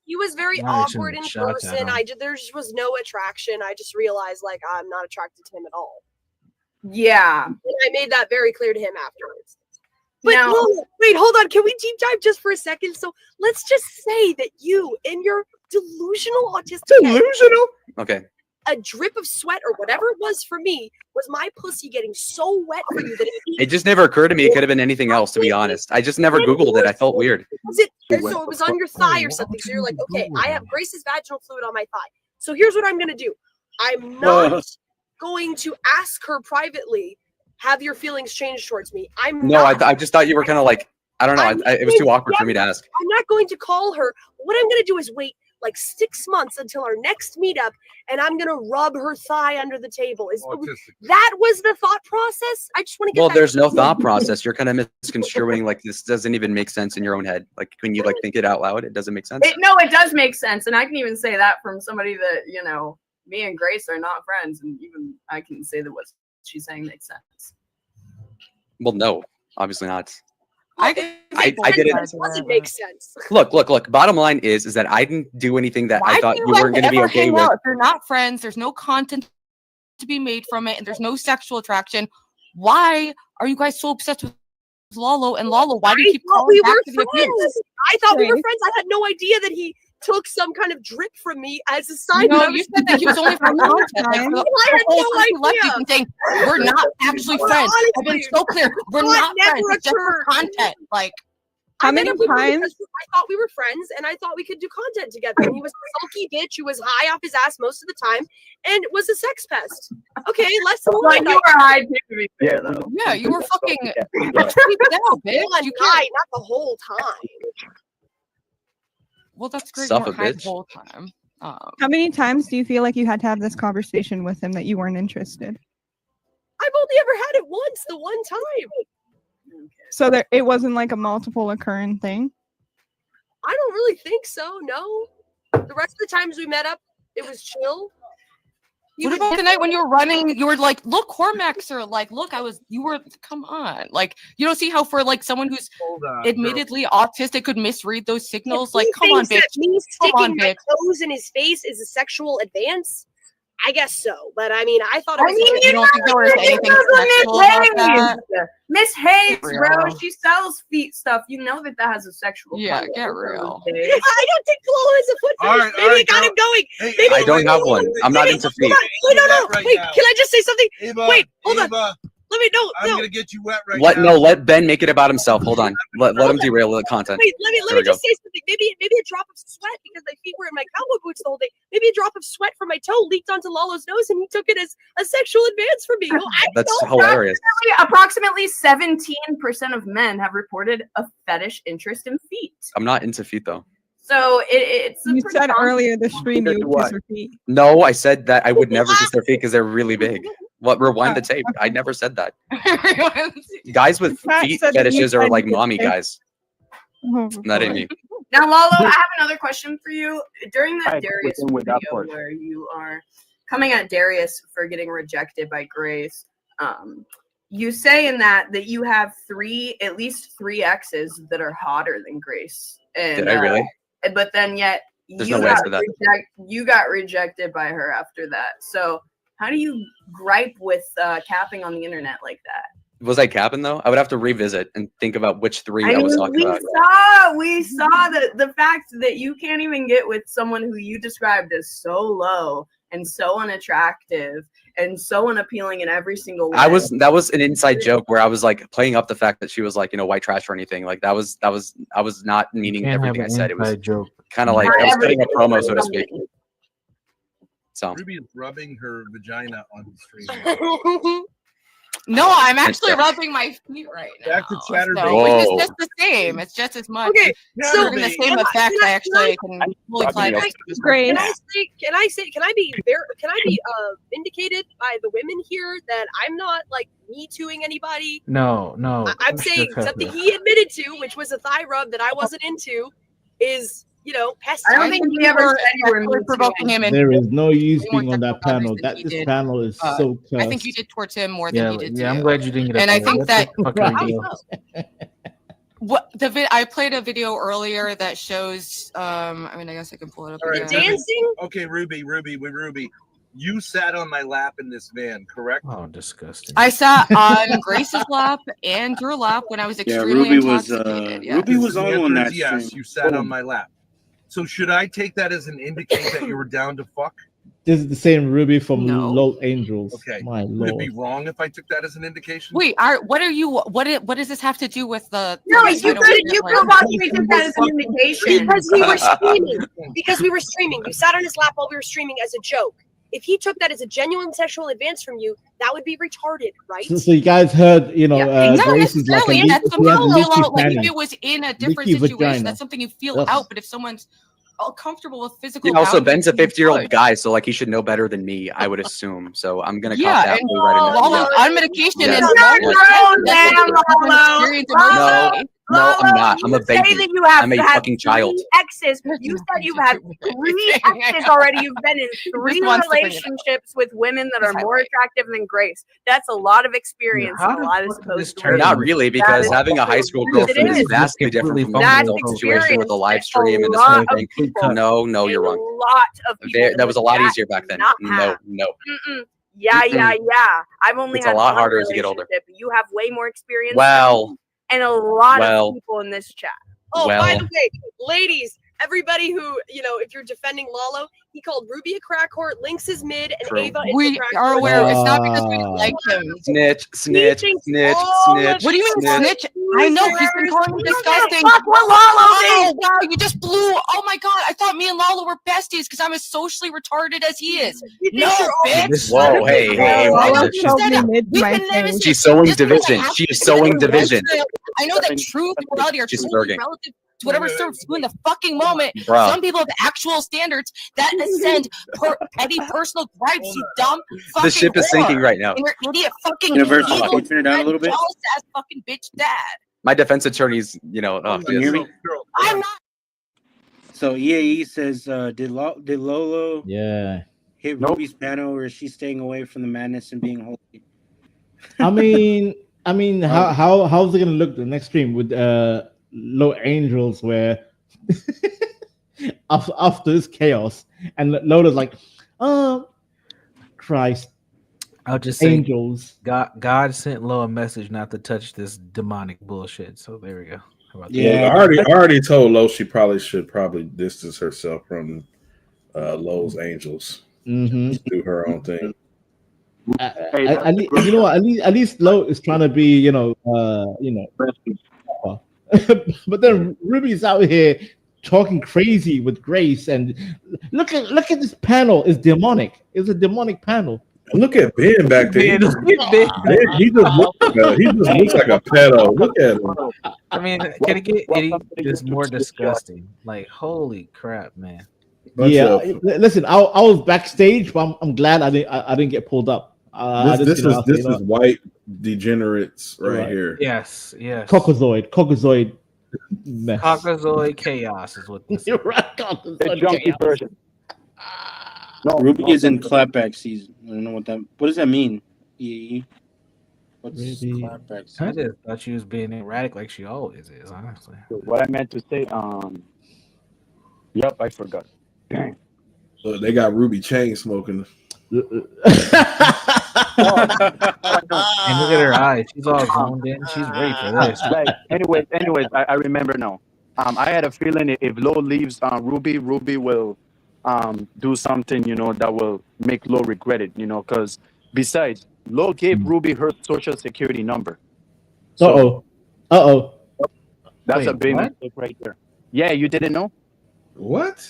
He was very Not awkward in shouts at person. him. There just was no attraction. I just realized like I'm not attracted to him at all. Yeah. And I made that very clear to him afterwards. But Now- wait, hold on. Can we deep dive just for a second? So let's just say that you, in your delusional autistic head, Okay. a drip of sweat or whatever it was for me was my pussy getting so wet for you that It just never occurred to me. It could have been anything else, to be honest. I just never Googled it. I felt weird. was it so it was on your thigh or something. So you're like, okay, I have Grace's vaginal fluid on my thigh. So here's what I'm gonna do. I'm not going to ask her privately, have your feelings changed towards me. I'm No, not. I just thought you were kind of like, I don't know. It was too awkward for me to ask. I'm not going to call her. What I'm gonna do is wait like 6 months until our next meetup, and I'm gonna rub her thigh under the table. That was the thought process? I just want to get Well, that there's no thought process. You're kind of misconstruing like this doesn't even make sense in your own head. Like when you like think it out loud, it doesn't make sense. No, it does make sense, and I can even say that from somebody that me and Grace are not friends, and even I can say that what she's saying makes sense. Well, no, obviously not. I didn't. It doesn't make sense. Look. Bottom line is that I didn't do anything that I thought you weren't going to be okay with. If you're not friends, there's no content to be made from it, and there's no sexual attraction. Why are you guys so obsessed with Lalo and Lalo? Why do you keep calling we back were to the friends. abuse? I thought we were friends. I had no idea that he took some kind of drip from me as a side No, note. you said that he was only for content. Like, for the I had whole no time he left, idea. you've been saying we're not actually Well, friends. I've been honestly, so clear. We're that not friends. never It's just for occurred. content. Like, I How met many up with him times? because I thought we were friends and I thought we could do content together. And he was a sulky bitch who was high off his ass most of the time and was a sex pest. Okay, let's move Like on. you were high too, to be fair, though. yeah, you were fucking One bitch. You night, not the whole time. Well, that's great. Sup, You a weren't high the bitch. whole time. How many times do you feel like you had to have this conversation with him that you weren't interested? I've only ever had it once, the one time. So there, it wasn't like a multiple occurring thing. I don't really think so. No. The rest of the times we met up, it was chill. What about the night when you were running? You were like, "Look, Cormac, sir. Like, look, you were. Come on. Like, you don't see how for like someone who's admittedly autistic could misread those signals. Like, come on, bitch. Me Come sticking on, my bitch. toes in his face is a sexual advance. I guess so, but I mean, I thought it was. you don't think there was anything sexual about that? Miss Hayes, Get bro, real. she sells feet stuff. You know that has a sexual. Yeah, connotation get real. those days. I don't think Flo is a foot All fetish. right, Maybe all right, it got girl. him going. Hey, Maybe I don't have one. I'm not into feet. Wait, no. Right Wait, now. can I just say something? Eva, Wait, hold on. Eva, Let me I'm no. gonna get you wet right Let now. let Ben make it about himself. Hold on. Let him derail the content. Wait, let There me we go. just say something. Maybe a drop of sweat because my feet were in my cowboy boots the whole day. Maybe a drop of sweat from my toe leaked onto Lalo's nose, and he took it as a sexual advance from me. Well, I That's don't know. hilarious. Approximately 17% of men have reported a fetish interest in feet. I'm not into feet though. So it's a You pretty said common- earlier this stream you would What? kiss her feet. No, I said that I would never kiss their feet because they're really big. What? Rewind the tape. I never said that. Guys with Pat feet said that you fetishes are said like you mommy kiss- guys. Oh, That ain't me. Now, Lalo, I have another question for you. During I that agree Darius with him with that video part. where you are coming at Darius for getting rejected by Grace, you say in that you have at least three exes that are hotter than Grace. And, Did I really? But then yet There's no way I said that. you got rejected by her after that. So how do you gripe with capping on the internet like that? Was I capping though? I would have to revisit and think about which three I was talking about. We saw the fact that you can't even get with someone who you described as so low and so unattractive and so unappealing in every single way. That was an inside joke where I was like playing up the fact that she was like, white trash or anything. Like I was not meaning Can't have everything I an said. It was inside joke. kind of like I was cutting a promo, so to speak. So Ruby is rubbing her vagina on the stream. No, I'm actually rubbing my feet right now. Back to Chatterbait. So, which is Whoa. just the same. It's just as much. Okay, so Having the same effect. I actually can fully apply. Great. Can I be vindicated by the women here that I'm not like me tooing anybody? No. I'm saying something he admitted to, which was a thigh rub that I wasn't into, is pest. I don't think he ever said you were actually provoking him. And There is no use more being on that panel. than he This did. panel is so I think cursed. you did towards him more than Yeah, he did to yeah. I'm you. glad you didn't get. And I think that Fucking I played a video earlier that shows. I guess I can pull it up. All right, again. Dancing? Okay, Ruby. You sat on my lap in this van, correct? Oh, disgusting. I sat on Grace's lap and your lap when I was extremely Ruby was, intoxicated. yeah. Ruby was The on answer that is yes, stream. you sat on my lap. So should I take that as an indicator that you were down to fuck? This is the same Ruby from No. Low Angels. Okay. My Would it be lord. wrong if I took that as an indication? Wait, what are you? What does this have to do with the? No, the you title could of it? Like- possibly take that as an indication. Because we were streaming. Because we were streaming. You sat on his lap while we were streaming as a joke. If he took that as a genuine sexual advance from you, that would be retarded, right? So you guys heard, Not Grace is like a necessarily. leak- That's she something has you leaky feel out. Like if panties. it was in a different Leaky situation, vagina. that's something you feel Ugh. out. But if someone's comfortable with physical, Yeah, also boundaries Ben's a being 50-year-old pushed- guy, so like he should know better than me, I would assume. So I'm gonna cop Yeah, that and play right in Lalo on medication Yeah. and You're Lalo- grown, that's damn, a different Lalo. experience No, emotionally. no, I'm not. I'm a You say baby. that you have I'm a had fucking child. 3 exes. You said you've had 3 exes already. You've been in 3 wants to bring it up. relationships with women that are more attractive than Grace. That's a lot of experience How and a the lot of fuck did this supposed turn Not into- really, That because is having a high school Yes, it girlfriend is is. vastly different from an That's adult situation with a live experience stream and this a whole lot of thing. people. No, you're A wrong. lot of people That was a lot that easier back then. not No, have. no. Mm-mm. Yeah, yeah, yeah. I've only It's a had lot one harder as you get older. relationship. You have way more experience. Well, and a lot well, of people in this chat. Oh, by well. the way, ladies, everybody who, if you're defending Lalo, he called Ruby a crack whore, Lynx is mid, and True. Ava is We a crack are whore. aware. It's not because we like him. Snitch, snitch, thinks snitch, all snitch. of What do you mean snitch? I know he's been calling him You don't disgusting. give a fuck what Lalo thinks. Wow, you just blew. Oh my god, I thought me and Lalo were besties because I'm as socially retarded as he is. No, bitch. Whoa, hey, hey, I know Wanda. you said it. We've been never- She's sowing Just because I division. have She's to sowing say division. I know that truth and reality are She's totally lurking. relative to whatever serves you in the fucking moment. Bruh. Some people have actual standards that ascend petty personal gripes, you dumb fucking The ship is whore. sinking right now. And your idiot fucking Universal, evil, can you turn it down a little bit? jealous ass fucking bitch dad. My defense attorney's, oh, Can you hear me? I'm not. So EAE says, did Lolo hit Ruby's panel, or is she staying away from the madness and being holy? I mean, how's it gonna look the next stream with Low Angels where after this chaos and Lola's like, oh Christ. I'll just say Angels. God sent Lo a message not to touch this demonic bullshit. So there we go. How about Yeah, I already told Lo she should distance herself from Lo's Angels. Mm-hmm. Just do her own thing. You know what? At least Lo is trying to be, but then Ruby's out here talking crazy with Grace, and look at this panel. It's demonic. It's a demonic panel. Look at Ben back there. Ben, look at Ben. He just looks like a pedo. Look at him. I mean, can it get any just more disgusting? Like, holy crap, man. Listen, I was backstage, but I'm glad I didn't get pulled up. This is white degenerates right here. Yes. Cockazoid mess. Cockazoid chaos is what this You're is. right, Cockazoid chaos. No, Ruby is in clapback season. I don't know what does that mean? EAE? What's clapback season? I just thought she was being erratic like she always is, honestly. What I meant to say, yep, I forgot. Dang. So they got Ruby chain smoking. And look at her eyes. She's all zoned in. She's ready for this. Anyways, I remember now. I had a feeling if Lo leaves Ruby will do something, that will make Lo regret it, because besides, Lo gave Ruby her social security number. So, Uh-oh. That's Wait, a big what? mistake right there. Yeah, you didn't know? What?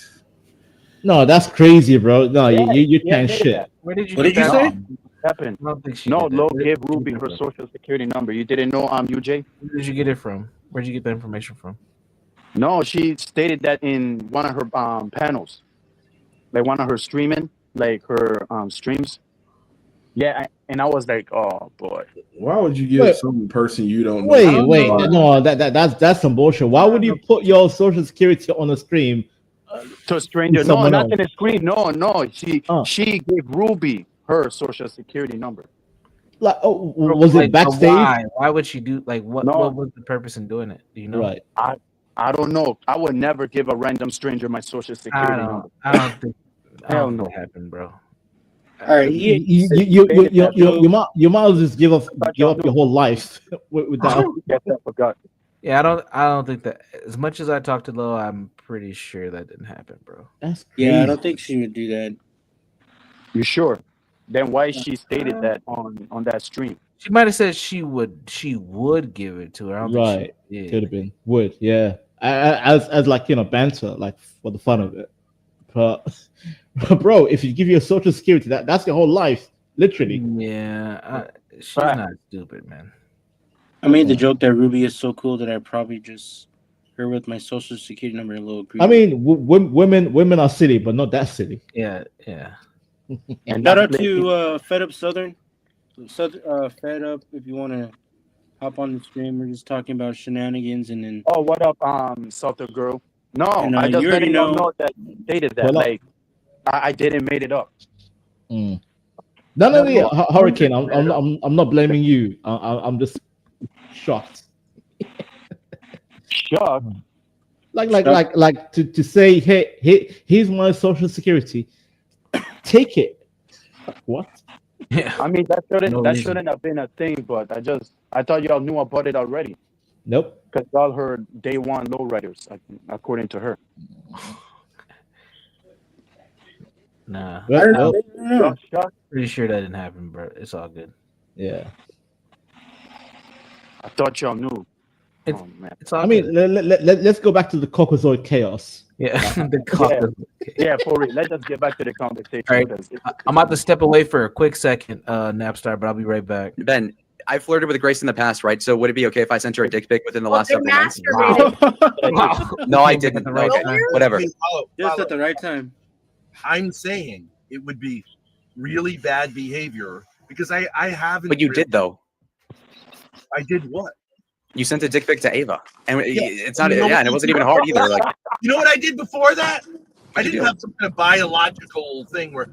No, that's crazy, bro. No, you can't did shit. that. Where did you What get did you that say? from? Happened. I don't think she No, did Lo that. gave Ruby her social security number. You didn't know, UJ? Where did you get it from? Where'd you get the information from? No, she stated that in one of her panels, like one of her streaming, like her streams. Yeah, and I was like, oh boy. Why would you give some person you don't know? Wait, no, that's some bullshit. Why would you put your social security on the stream to a stranger? No, someone not else? in the screen. No. She gave Ruby her social security number. Like, was it backstage? Why would she do what was the purpose in doing it? Do you know? Right. I don't know. I would never give a random stranger my social security number. I don't think Hell no. that happened, bro. All right, You might as well just give up your whole life with that. Yes, I forgot. Yeah, I don't think that. As much as I talked to Lo, I'm pretty sure that didn't happen, bro. That's Yeah, I don't think she would do that. You sure? Then why she stated that on that stream? She might have said she would give it to her. I don't think Right, she did. could have been. Would, yeah. As like banter, like for the fun of it. But bro, if you give your social security, that's your whole life, literally. Yeah, she's not stupid, man. I made the joke that Ruby is so cool that I probably just her with my social security number a little. I mean, women are silly, but not that silly. Yeah. And Shout out to Fed Up Southern. Fed Up, if you want to hop on the stream, we're just talking about shenanigans and then. Oh, what up, Southern girl? No, And, I just you letting already you know- know that you stated that. What up? Like, I didn't made it up. No, Hurricane. I'm not blaming you. I'm just shocked. Shocked. Like to say, hey, here's my social security. Take it. What? Yeah. I mean, that No that reason. shouldn't have been a thing, but I thought y'all knew about it already. Nope. Because y'all heard day one lowriders, according to her. Nah. Well, Nope. Pretty sure that didn't happen, bro. It's all good. Yeah. I thought y'all knew. It's, oh man. It's all I mean, good. let's go back to the Caucasoid chaos. Yeah. Yeah, for real. Let's just get back to the conversation. All right. because I'm about to step away for a quick second, Napstar, but I'll be right back. Ben, I flirted with Grace in the past, right? So would it be okay if I sent her a dick pic within the last they several months? masturbated. No, I didn't. Right Okay, time. whatever. Just at the right time. I'm saying it would be really bad behavior because I haven't. But you did though. I did what? You sent a dick pic to Ava, and it's not. You know Yeah, what and it you wasn't did? even hard either. Like, You know what I did before that? I What'd you didn't do? have some kind of biological thing where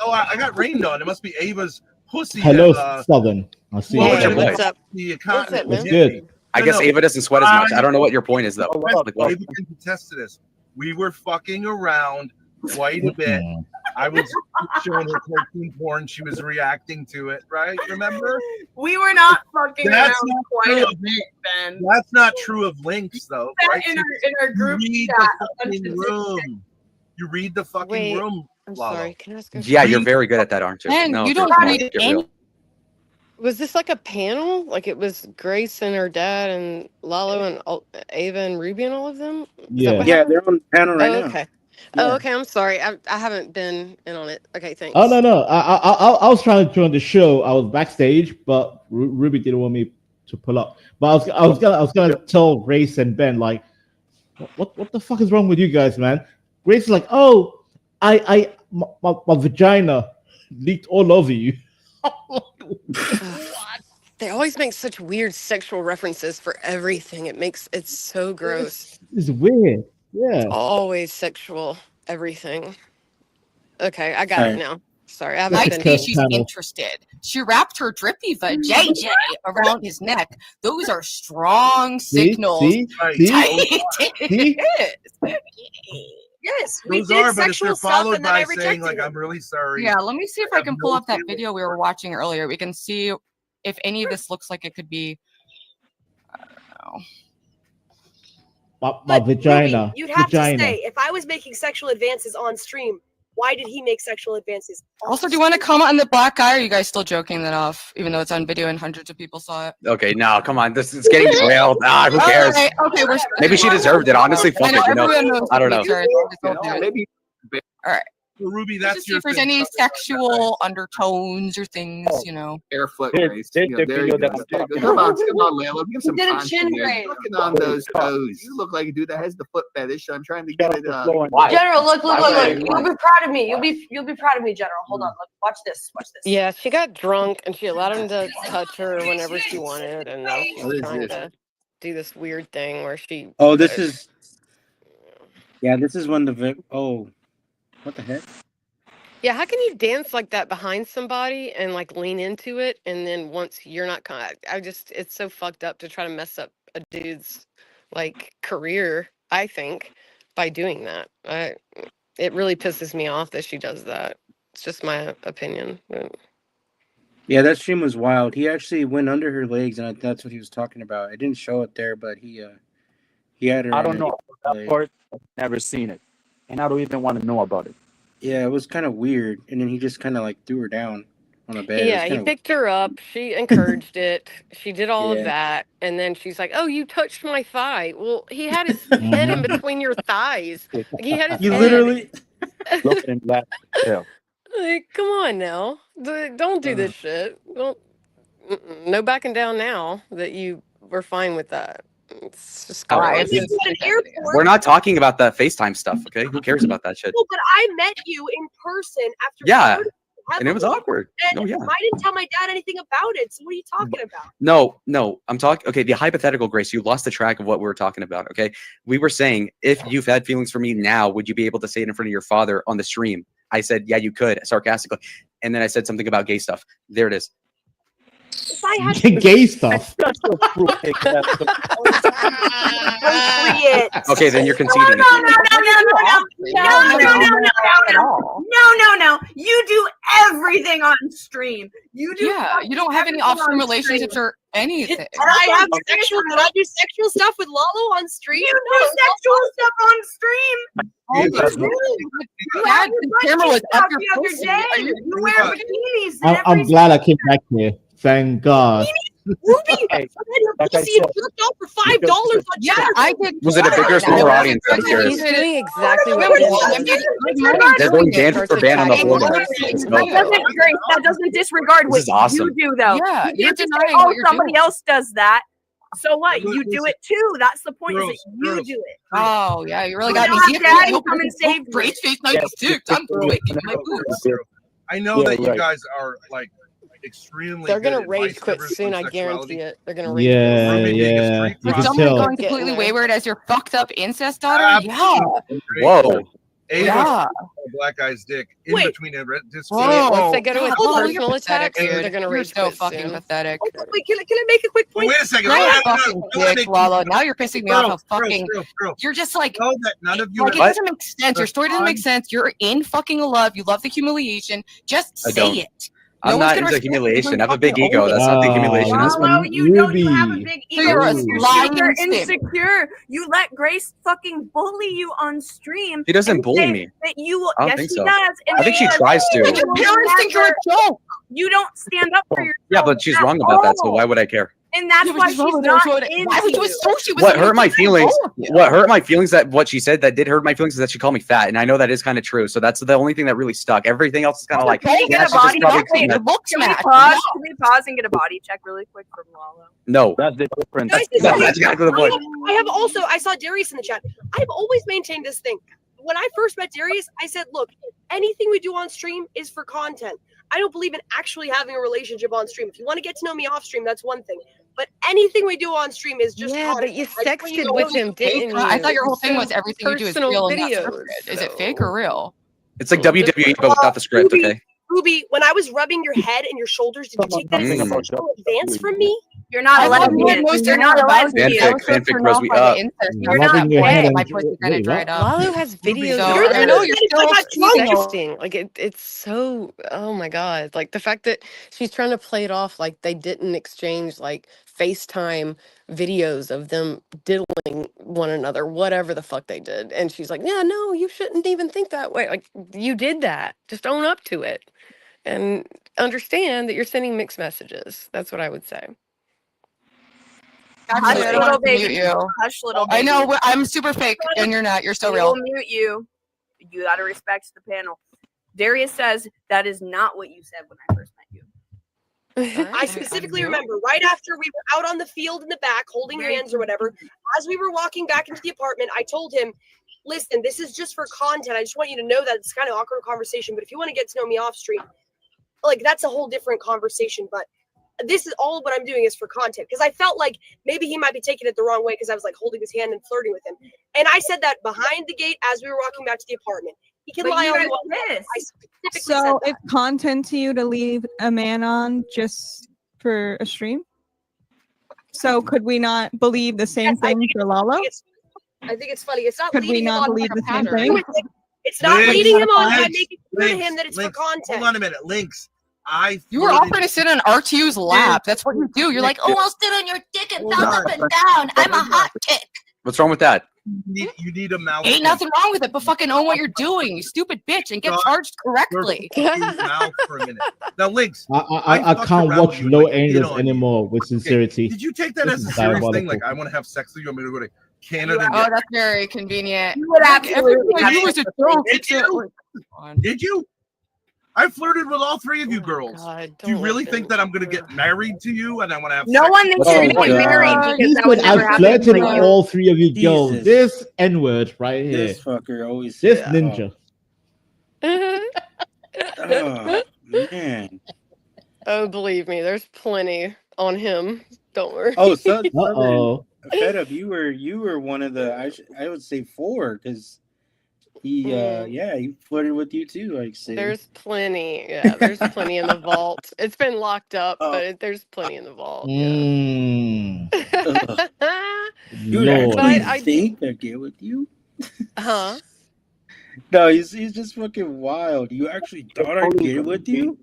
I got rained on. It must be Ava's pussy. Hello, that, Southern. I see. What's you. your point? The What's continent What's was good? iffy. I guess Ava doesn't sweat as much. I don't know what your point is though. Like, what? Ava can attest to this. We were fucking around quite a bit. I was showing her cartoon porn. She was reacting to it, right? Remember? We were not fucking That's around not quite true a of bit, Ben. That's not true of links, though. That Right? in our group you read chat, the a bunch fucking of room. You read the fucking Wait, room. I'm Lalo. sorry. Can I ask a Yeah, you're very good at that, aren't you? Ben, No, you come don't on, read get any. real. Was this like a panel? Like it was Grace and her dad and Lalo and Ava and Ruby and all of them? Is that Yeah. what Yeah, happened? they're on the panel right now. Okay. Yeah. Oh, okay. I'm sorry. I haven't been in on it. Okay, thanks. Oh no. I was trying to join the show. I was backstage, but Ruby didn't want me to pull up. But I was gonna tell Grace and Ben like, what the fuck is wrong with you guys, man? Grace is like, oh, my vagina leaked all over you. They always make such weird sexual references for everything. It's so gross. It's weird. Yeah. Always sexual everything. Okay, I got Alright. it now. Sorry, I I haven't been. see she's interested. She wrapped her drippy vajayjay around his neck. Those are strong See? signals. See? See? Yes, we Those did are, but if sexual they're stuff followed and then I by rejected saying like, it. "I'm really sorry." Yeah, let me see if I can pull no up that feeling. video we were watching earlier. We can see if any of this looks like it could be. I don't know. My vagina. You'd have vagina. to say, if I was making sexual advances on stream, why did he make sexual advances? Also, do you want to comment on the black guy? Or are you guys still joking that off, even though it's on video and hundreds of people saw it? Okay, no, come on. This is getting derailed. Who All cares? right, okay, we're Maybe she deserved it. Honestly, fuck I know it. You know, everyone knows I don't who know. beats her. It's all good. Maybe. All right. Well, Ruby, Let's that's just see your if there's thing. any sexual undertones or things, you know. Barefoot Here's- race. here's You the know, there video you go. that I'm There you go. talking Come on, about. come on, Layla. Give some did a content chin here. raise. Looking on those toes. You look like a dude that has the foot fetish. I'm trying to get it. General, look. Why? You'll be proud of me. You'll be proud of me, General. Hold on, look. Watch this. Yeah, she got drunk and she allowed him to touch her whenever she wanted, and now she's What is trying this? to do this weird thing where she. Oh, this is. Yeah, this is when oh, what the heck? Yeah, how can you dance like that behind somebody and like lean into it, and then once you're not it's so fucked up to try to mess up a dude's like career, I think, by doing that. It really pisses me off that she does that. It's just my opinion. But Yeah, that stream was wild. He actually went under her legs, and that's what he was talking about. I didn't show it there, but he had her. I on don't her know that leg. part. I've never seen it, and I don't even want to know about it. Yeah, it was kind of weird, and then he just kind of like threw her down on a bed. It was yeah, he kinda- picked her up. She encouraged it. She did all Yeah. of that, and then she's like, "Oh, you touched my thigh." Well, he had his head in between your thighs. Like, he had his You head. literally. Look at him laugh. Yeah. Like, come on now. Don't do this shit. Don't. No backing down now that you were fine with that. It's just All right, gross. let's- An airport. We're not talking about the FaceTime stuff, okay? Who cares about that shit? No, but I met you in person after. Yeah, flirting and it was heavily, awkward. And Oh, yeah. I didn't tell my dad anything about it. So what are you talking about? No, I'm talking. Okay, the hypothetical, Grace, you lost the track of what we were talking about. Okay, we were saying if you've had feelings for me now, would you be able to say it in front of your father on the stream? I said, yeah, you could, sarcastically, and then I said something about gay stuff. There it is. If I had Gay stuff. Okay, then you're conceding. No. You do everything on stream. You do. Yeah, you don't have any off-stream relationships or anything. Did I do sexual stuff with Lalo on stream? You do sexual stuff on stream. You had the camera was up your the other pussy. day. Are you- You wear bikinis. and I'm glad I came back here. Thank God. Ruby, I had your Like I pussy and said, flipped out for $5 on Yeah, Twitter. I did. Was it a bigger or smaller audience? I'm curious. He's doing exactly what They're going Dan for ban on the floor. That doesn't disregard This what is awesome. you do, though. Yeah, you you're can't just say, denying oh, what you're somebody doing. else does that. So what? You do it too. That's the point. Is that you do it. Oh yeah, you really You got me. don't See have if daddy you come and save you. Grace face 96. I'm waking my boots. I know that you guys are like extremely. They're gonna good rage advice quit givers soon. on I guarantee sexuality. it. They're gonna rage Yeah, quit. yeah. You can Someone tell. going completely wayward as your fucked up incest daughter? Absolutely. Whoa. A Yeah. black guy's dick in Wait. between a disc. Once they go to God, his hold on, personal you're attacks, pathetic, they're dude. gonna You're rage so quit fucking soon. pathetic. Oh, wait, can I make a quick point? Wait a second. Now I you're have no- fucking no, dick, make- Lalo. Now you're pissing me off. Girls, How fucking. girls. You're just like. Know that none of you Like, it have- doesn't make sense. Your story doesn't make sense. You're in fucking love. You love the humiliation. Just I say don't. it. I'm No one's not gonna into respect you humiliation. when I have a big fucking ego. own it. That's not the humiliation. That's Lalo, when you don't have a Ruby. big So ego. you're a You're lying super simp. insecure. You let Grace fucking bully you on stream. She doesn't and bully say me. That you will. I don't Yes, think she so. does. And I think she says tries to. that you will Parents think you're a never- joke. You don't stand up for yourself. Yeah, but she's at wrong about that. So all. why would I care? And that's Yeah, but why she's she's wrong with not her. into Why would you you. associate with What somebody hurt my who's feelings? wrong with you? What hurt my feelings that what she said that did hurt my feelings is that she called me fat, and I know that is kind of true. So that's the only thing that really stuck. Everything else is kind of like, Can we yeah, get a she just body probably check? Wait, explained that. can we pause? Can we pause and get a body check really quick from Lalo? No, That's the difference. Guys, no, that's exactly the point. I have also, I saw Darius in the chat. I've always maintained this thing. When I first met Darius, I said, look, anything we do on stream is for content. I don't believe in actually having a relationship on stream. If you want to get to know me off stream, that's one thing. But anything we do on stream is just Yeah, but content. you I just want sexted to know with what we him, do. didn't you? I thought your whole thing Some was everything you do is personal real and not videos, scripted. Is it fake or real? It's like WWE, but without the script. Ruby, Okay. Ruby, when I was rubbing your head and your shoulders, did you take that as a Mm. sexual advance from me? You're not a I thought lesbian. most You're not a lesbian. Fanfic grows me up. You're Rubbing not your head gay. and- My pussy kind wait, of dried up. Lalo has videos. So, of You're her I know the you're one that still got drunk. sexting. Like it's so. Oh my god! Like the fact that she's trying to play it off like they didn't exchange like FaceTime videos of them diddling one another, whatever the fuck they did, and she's like, "Yeah, no, you shouldn't even think that way. Like you did that. Just own up to it, and understand that you're sending mixed messages." That's what I would say. Hush, Actually, I don't little want to mute baby. you. Hush, little baby. I know I'm super fake and you're not. You're so We real. will mute you. You got to respect the panel. Darius says that is not what you said when I first met you. I specifically remember right after we were out on the field in the back holding hands or whatever, as we were walking back into the apartment, I told him, listen, this is just for content. I just want you to know that it's kind of awkward conversation, but if you want to get to know me off stream, like that's a whole different conversation. But this is all what I'm doing is for content because I felt like maybe he might be taking it the wrong way because I was like holding his hand and flirting with him. And I said that behind the gate as we were walking back to the apartment. He can But lie you all guys he wants. kissed. I specifically So said that. it's content to you to leave a man on just for a stream? So could we not believe the same thing for Lalo? I think it's funny. It's not Could we leading him not on believe like the a same pattern. thing? It's not Links, leading him on by Links, making clear to Links, him that it's Links. for content. Hold on a minute, Links. You were offering to sit on R2's lap. That's what you do. You're like, oh, I'll sit on your dick and bounce up and down. I'm a hot chick. What's wrong with that? You need a mouth. Ain't nothing wrong with it, but fucking own what you're doing, you stupid bitch, and get charged correctly. Mouth for a minute. Now, Links. I fucked can't around watch with you and, no like, hit angels on you. anymore with sincerity. Did you take that This as a is serious thing? diabolical. Like, I want to have sex with you. I'm going to go to Canada. Oh, that's very convenient. You would absolutely Everything you was a joke. Did you? Did you? I flirted with all three of you girls. Do you really think that I'm going to get married to you and I want to have No sex one with thinks you? you're gonna get married because He that would said, never I've happen. flirted Like with you. all three of you girls. Jesus. This N-word right here. This fucker always This said, ninja. Oh, man. Oh, believe me, there's plenty on him. Don't worry. Oh, so Uh-oh. Fed up, you were one of the I would say four because He flirted with you too, like say. There's plenty. Yeah, there's plenty in the vault. It's been locked up, but there's plenty in the vault. You Lord. actually think they're gay with you? Huh? No, he's just fucking wild. You actually thought I'd get it with you?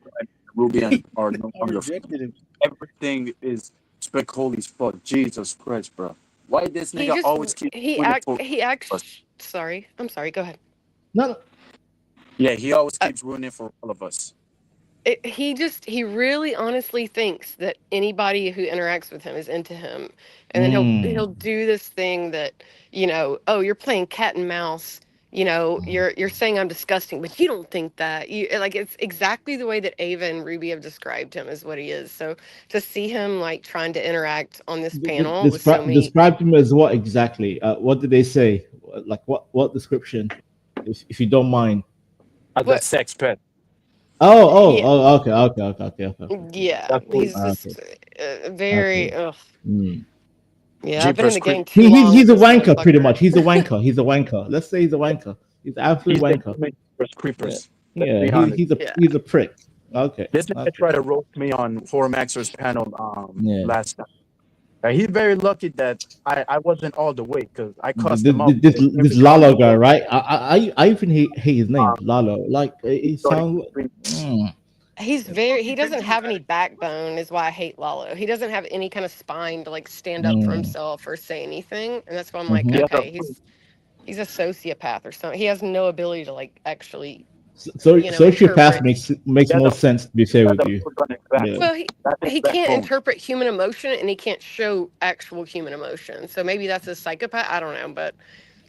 Ruby are no longer rejected him. everything is Spicoli's fault. Jesus Christ, bro. Why this nigga always keep Sorry, I'm sorry. Go ahead. No. Yeah, he always keeps ruining for all of us. He really honestly thinks that anybody who interacts with him is into him, and then he'll do this thing that, you know, oh, you're playing cat and mouse. You know, you're saying I'm disgusting, but you don't think that. It's exactly the way that Ava and Ruby have described him is what he is. So to see him like trying to interact on this panel with so many. Describe him as what exactly? What did they say? Like what description? If you don't mind. As a sex pet. Okay. Yeah, he's just very. Ugh. Yeah, I've been in the game He's a long. wanker, pretty much. He's a wanker. Let's say he's a wanker. He's an absolute wanker. Creepers. Yeah, he's a prick. Okay. This nigga tried to roast me on Formaxer's panel last time. He's very lucky that I wasn't all the way because I cussed him out. This Lalo guy, right? I even hate his name, Lalo. Like it sounds. He doesn't have any backbone, is why I hate Lalo. He doesn't have any kind of spine to like stand up for himself or say anything, and that's why I'm like, okay, he's a sociopath or something. He has no ability to like actually. So sociopath makes more sense to be fair with you. Well, he can't interpret human emotion and he can't show actual human emotion. So maybe that's a psychopath. I don't know, but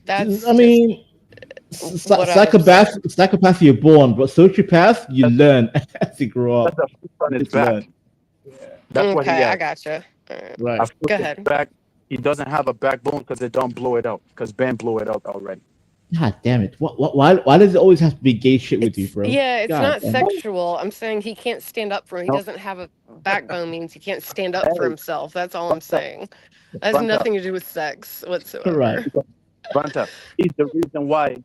that's. I mean, psychopath you're born, but sociopath you learn as you grow up. That's what he Okay, has. I gotcha. Right. Go ahead. He doesn't have a backbone because they don't blow it out. Because Ben blew it out already. God damn it! Why does it always have to be gay shit with you, bro? Yeah, it's God not damn. sexual. I'm saying he can't stand up for him. He doesn't have a backbone means he can't stand up for himself. That's all I'm saying. That has nothing to do with sex whatsoever. Right. Banta, he's the reason why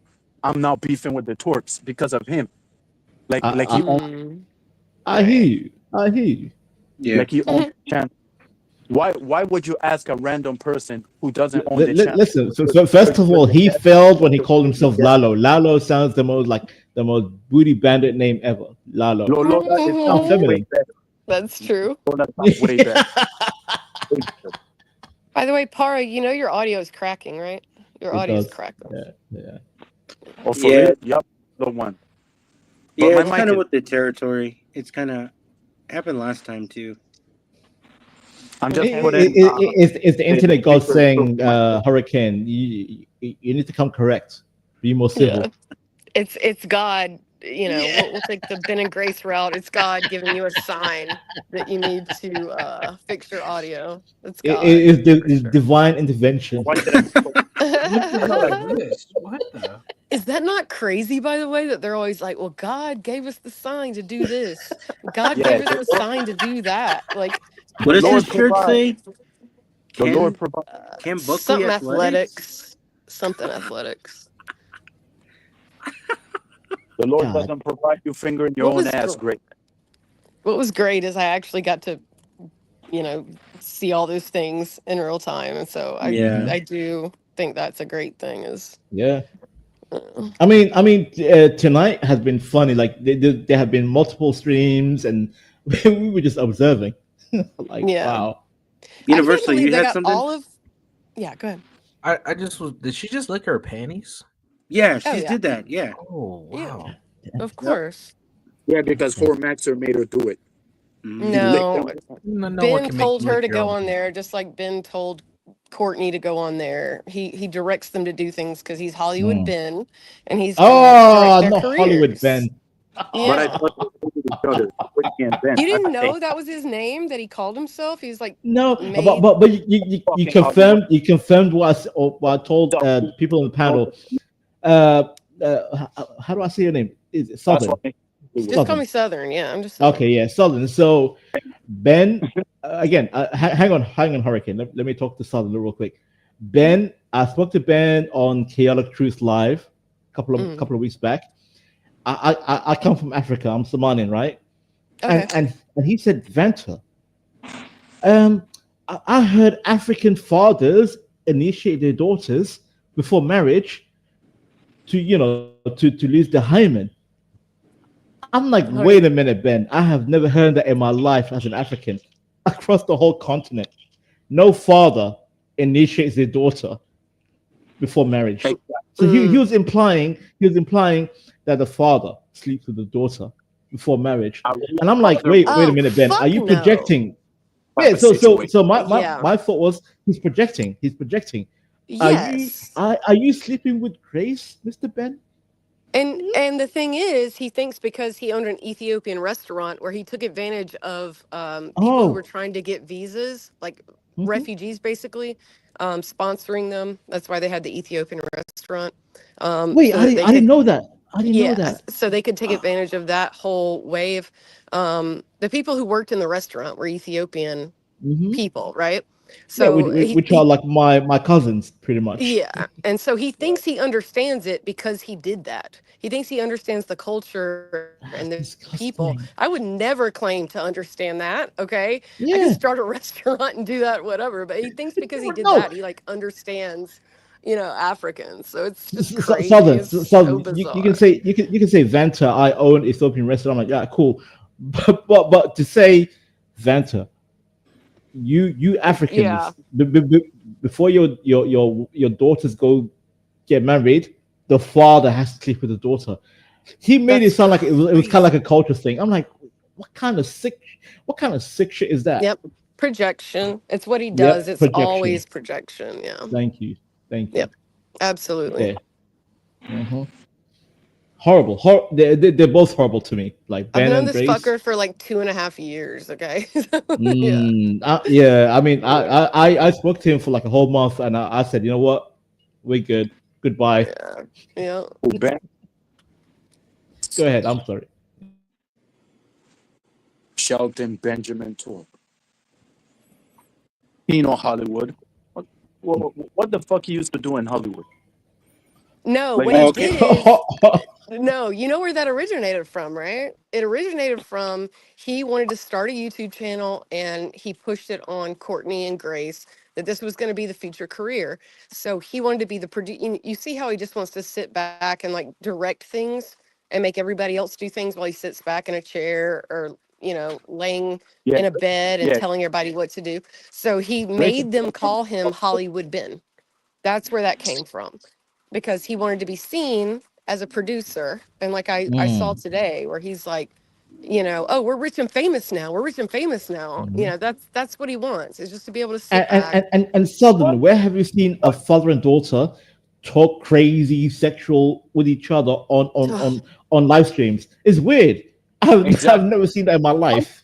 I'm now beefing with the twerps because of him. Like he owns. I hear you. Yeah. Like he owns the channel. Why would you ask a random person who doesn't own the channel? Listen. So first of all, he failed when he called himself Lalo. Lalo sounds the most booty bandit name ever. Lalo. Sounds feminine. That's true. Way better. By the way, Para, you know your audio is cracking, right? Your audio is cracking. Yeah. Oh, for real? Yup, the one. But Yeah, my it's mic kind of is- with the territory. It's kind of happened last time too. I'm just It's the internet god saying, Hurricane, you need to come correct. Be more civil. Yeah. It's God. You know, we'll take the Ben and Grace route. It's God giving you a sign that you need to fix your audio. It's God. It's divine intervention. Is that not crazy, by the way, that they're always like, well, God gave us the sign to do this. God gave us the sign to do that. Like, What does Lord his shirt say? The Lord Ken Buckley something athletics? Something athletics. The Lord doesn't provide you fingering your What own was ass the- great. What was great is I actually got to, you know, see all those things in real time, and so I do think that's a great thing. Is Yeah. I mean, tonight has been funny. Like there have been multiple streams, and we were just observing. Like, Yeah. wow. Universal, you they had got something? all of. Yeah, go ahead. I just was. Did she just lick her panties? Yeah, Oh, she yeah. did that. Yeah. Oh wow. Of course. Yeah, because Formaxer made her do it. No, No one Ben can make told you her lick to your go own on there, just like Ben told Courtney to go on there. He directs them to do things because he's Hollywood Hmm. Ben, and he's Oh, direct not their Hollywood careers. Ben. But I Yeah. thought they were each other. Whitney and Ben. You didn't I know think- that was his name that he called himself? He's like No, made... but you confirmed what I told people on the panel. How do I say your name? Is it Southern? Just call me Southern. Yeah, I'm just Okay, yeah, Southern. So Ben, again, hang on, Hurricane. Let me talk to Southern real quick. Ben, I spoke to Ben on Chaotic Truth Live, couple of weeks back. I come from Africa. I'm Somalian, right? Okay. And he said Vanta. I heard African fathers initiate their daughters before marriage to lose the hymen. I'm like, wait a minute, Ben. I have never heard that in my life as an African across the whole continent. No father initiates their daughter before marriage. So he was implying that the father sleeps with the daughter before marriage. And I'm like, wait a minute, Ben. Are you projecting? Yeah, so my thought was he's projecting. Yes. Are you sleeping with Grace, Mr. Ben? And the thing is, he thinks because he owned an Ethiopian restaurant where he took advantage of people who were trying to get visas, like refugees, basically, sponsoring them. That's why they had the Ethiopian restaurant. Wait, so I didn't know that. I didn't know yeah, that. so they could take advantage of that whole wave. The people who worked in the restaurant were Ethiopian people, right? So which are like my cousins, pretty much. yeah, and so he thinks he understands it because he did that. He thinks he understands the culture and the people. I would never claim to understand that. Okay, I Yeah. can start a restaurant and do that, whatever. But he thinks because he did No. that, he like understands, Africans. So it's just crazy. Southern, It's so Southern. You bizarre. can say Vanta. I own Ethiopian restaurant. I'm like, yeah, cool. But to say Vanta, you Africans, Yeah. before your daughters go get married, the father has to sleep with the daughter. He made it sound like it was kind of like a culture thing. I'm like, what kind of sick shit is that? Yep, projection. It's what he Yep, does. It's projection. always projection. Yeah. Thank you. Yep. Absolutely. Yeah. Mhm. Horrible. They're both horrible to me. Like I've Ben known and this Grace. fucker for like 2.5 years. Okay. Yeah. I mean, I spoke to him for like a whole month, and I said, you know what, we're good. Goodbye. Yeah. Ben, Go ahead. I'm sorry. Shelton Benjamin Torp. You know Hollywood. What the fuck he used to do in Hollywood? No, Like- what he Okay. did is no, you know where that originated from, right? It originated from he wanted to start a YouTube channel and he pushed it on Courtney and Grace that this was going to be the future career. So he wanted to be the producer. You see how he just wants to sit back and like direct things and make everybody else do things while he sits back in a chair or laying Yeah. in a bed and Yeah. telling everybody what to do. So he made them call him Hollywood Ben. That's where that came from, because he wanted to be seen as a producer. And like I saw today where he's like, oh, we're rich and famous now. We're rich and famous now. That's what he wants, is just to be able to sit back. And Southern, where have you seen a father and daughter talk crazy sexual with each other on live streams? It's weird. I've never seen that in my life.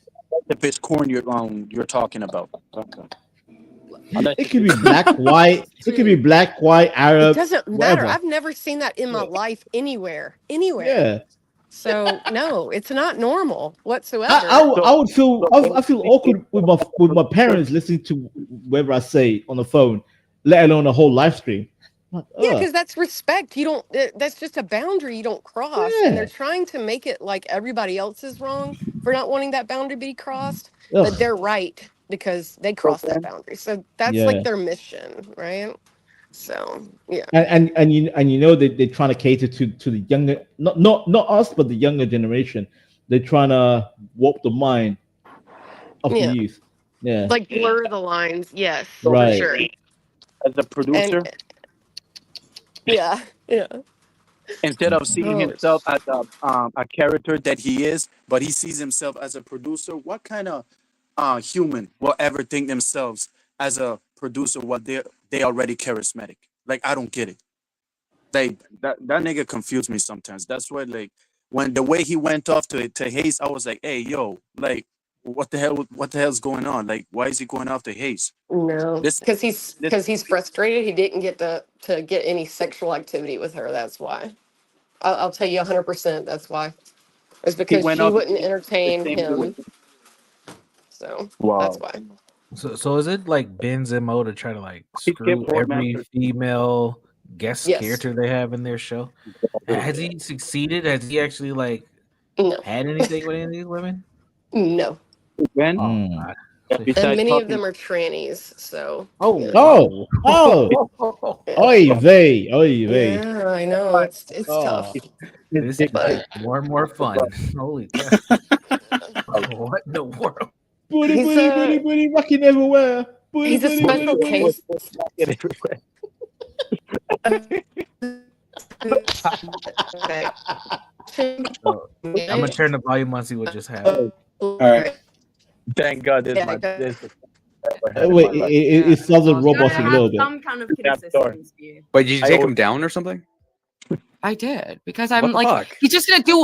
If it's corn you're talking about. Okay. It could be black, white. It could be black, white, Arab. It doesn't matter. whatever. I've never seen that in my life anywhere. Yeah. So no, it's not normal whatsoever. I would feel I feel awkward with my parents listening to whatever I say on the phone, let alone a whole live stream. Like, Yeah, ugh. because that's respect. You don't. That's just a boundary you don't cross. And they're trying to make it like everybody else is wrong for not wanting that boundary to be crossed, Ugh. but they're right because they crossed that boundary. So that's Yeah. like their mission, right? So yeah. And they're trying to cater to the younger, not us, but the younger generation. They're trying to warp the mind of Yeah. the youth. Yeah. Like blur the lines. Yes, Right. for sure. As a producer, Yeah. instead of seeing Oh. himself as a character that he is, but he sees himself as a producer, what kind of human will ever think themselves as a producer what they already charismatic? Like, I don't get it. Like that nigga confused me sometimes. That's why, like, when the way he went off to Hayes, I was like, hey, yo, like, what the hell's going on? Like, why is he going after Hayes? No, because he's frustrated. He didn't get to get any sexual activity with her. That's why. I'll tell you 100%. That's why. It's because went she off wouldn't the entertain same him. way. So Wow. that's why. So is it like Ben's MO to try to like He screw kept every romancing. female guest Yes. character they have in their show. Has he succeeded? Has he actually like had anything with any of these women? No. Ben? Oh, God. And many of them are trannies, so. yeah. Oh, oy vey, oy vey. Yeah, I know. It's tough. This is more and more fun. Holy crap. What in the world? Booty, He's booty, a- booty, booty, rocking everywhere. Booty, He's a booty, special booty, case. So, I'm gonna turn the volume on, see what just happened. All right. Thank God this Yeah, my go- this. Wait, it sounded robotic a little bit. Some kind of consistency. Wait, did you take him down or something? I did because What I'm the like, fuck?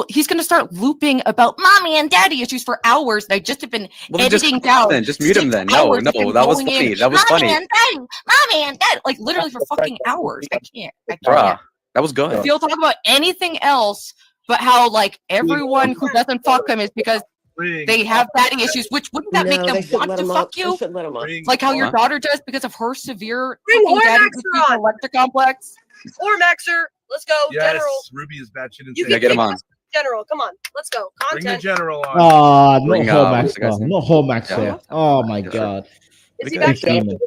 he's gonna start looping about mommy and daddy issues for hours. And I just have been Well, then just editing cut him down. then. Just mute him 6 then. No, hours no, of him that was going in, funny. That was mommy funny. and daddy, mommy and dad, like literally for fucking hours. I can't. Bruh, that was good. If you'll talk about anything else, but how like everyone who doesn't fuck him is because they have daddy issues, which wouldn't that make No, them they should want let to him fuck up. They you? should let him up. Like how your Huh? daughter does because of her severe Bring fucking daddy Ormaxer on. electric complex. Or Maxer. Let's go. Yes, General. Ruby is batshit You insane. Yeah, get him on. General. Come on. Let's go. Bring the Content. general on. Ah, not Bring, Home what's the guy's Max, name? not Home Max. Yeah. Oh my Yes, sir. god. Is he Okay. back? Demon.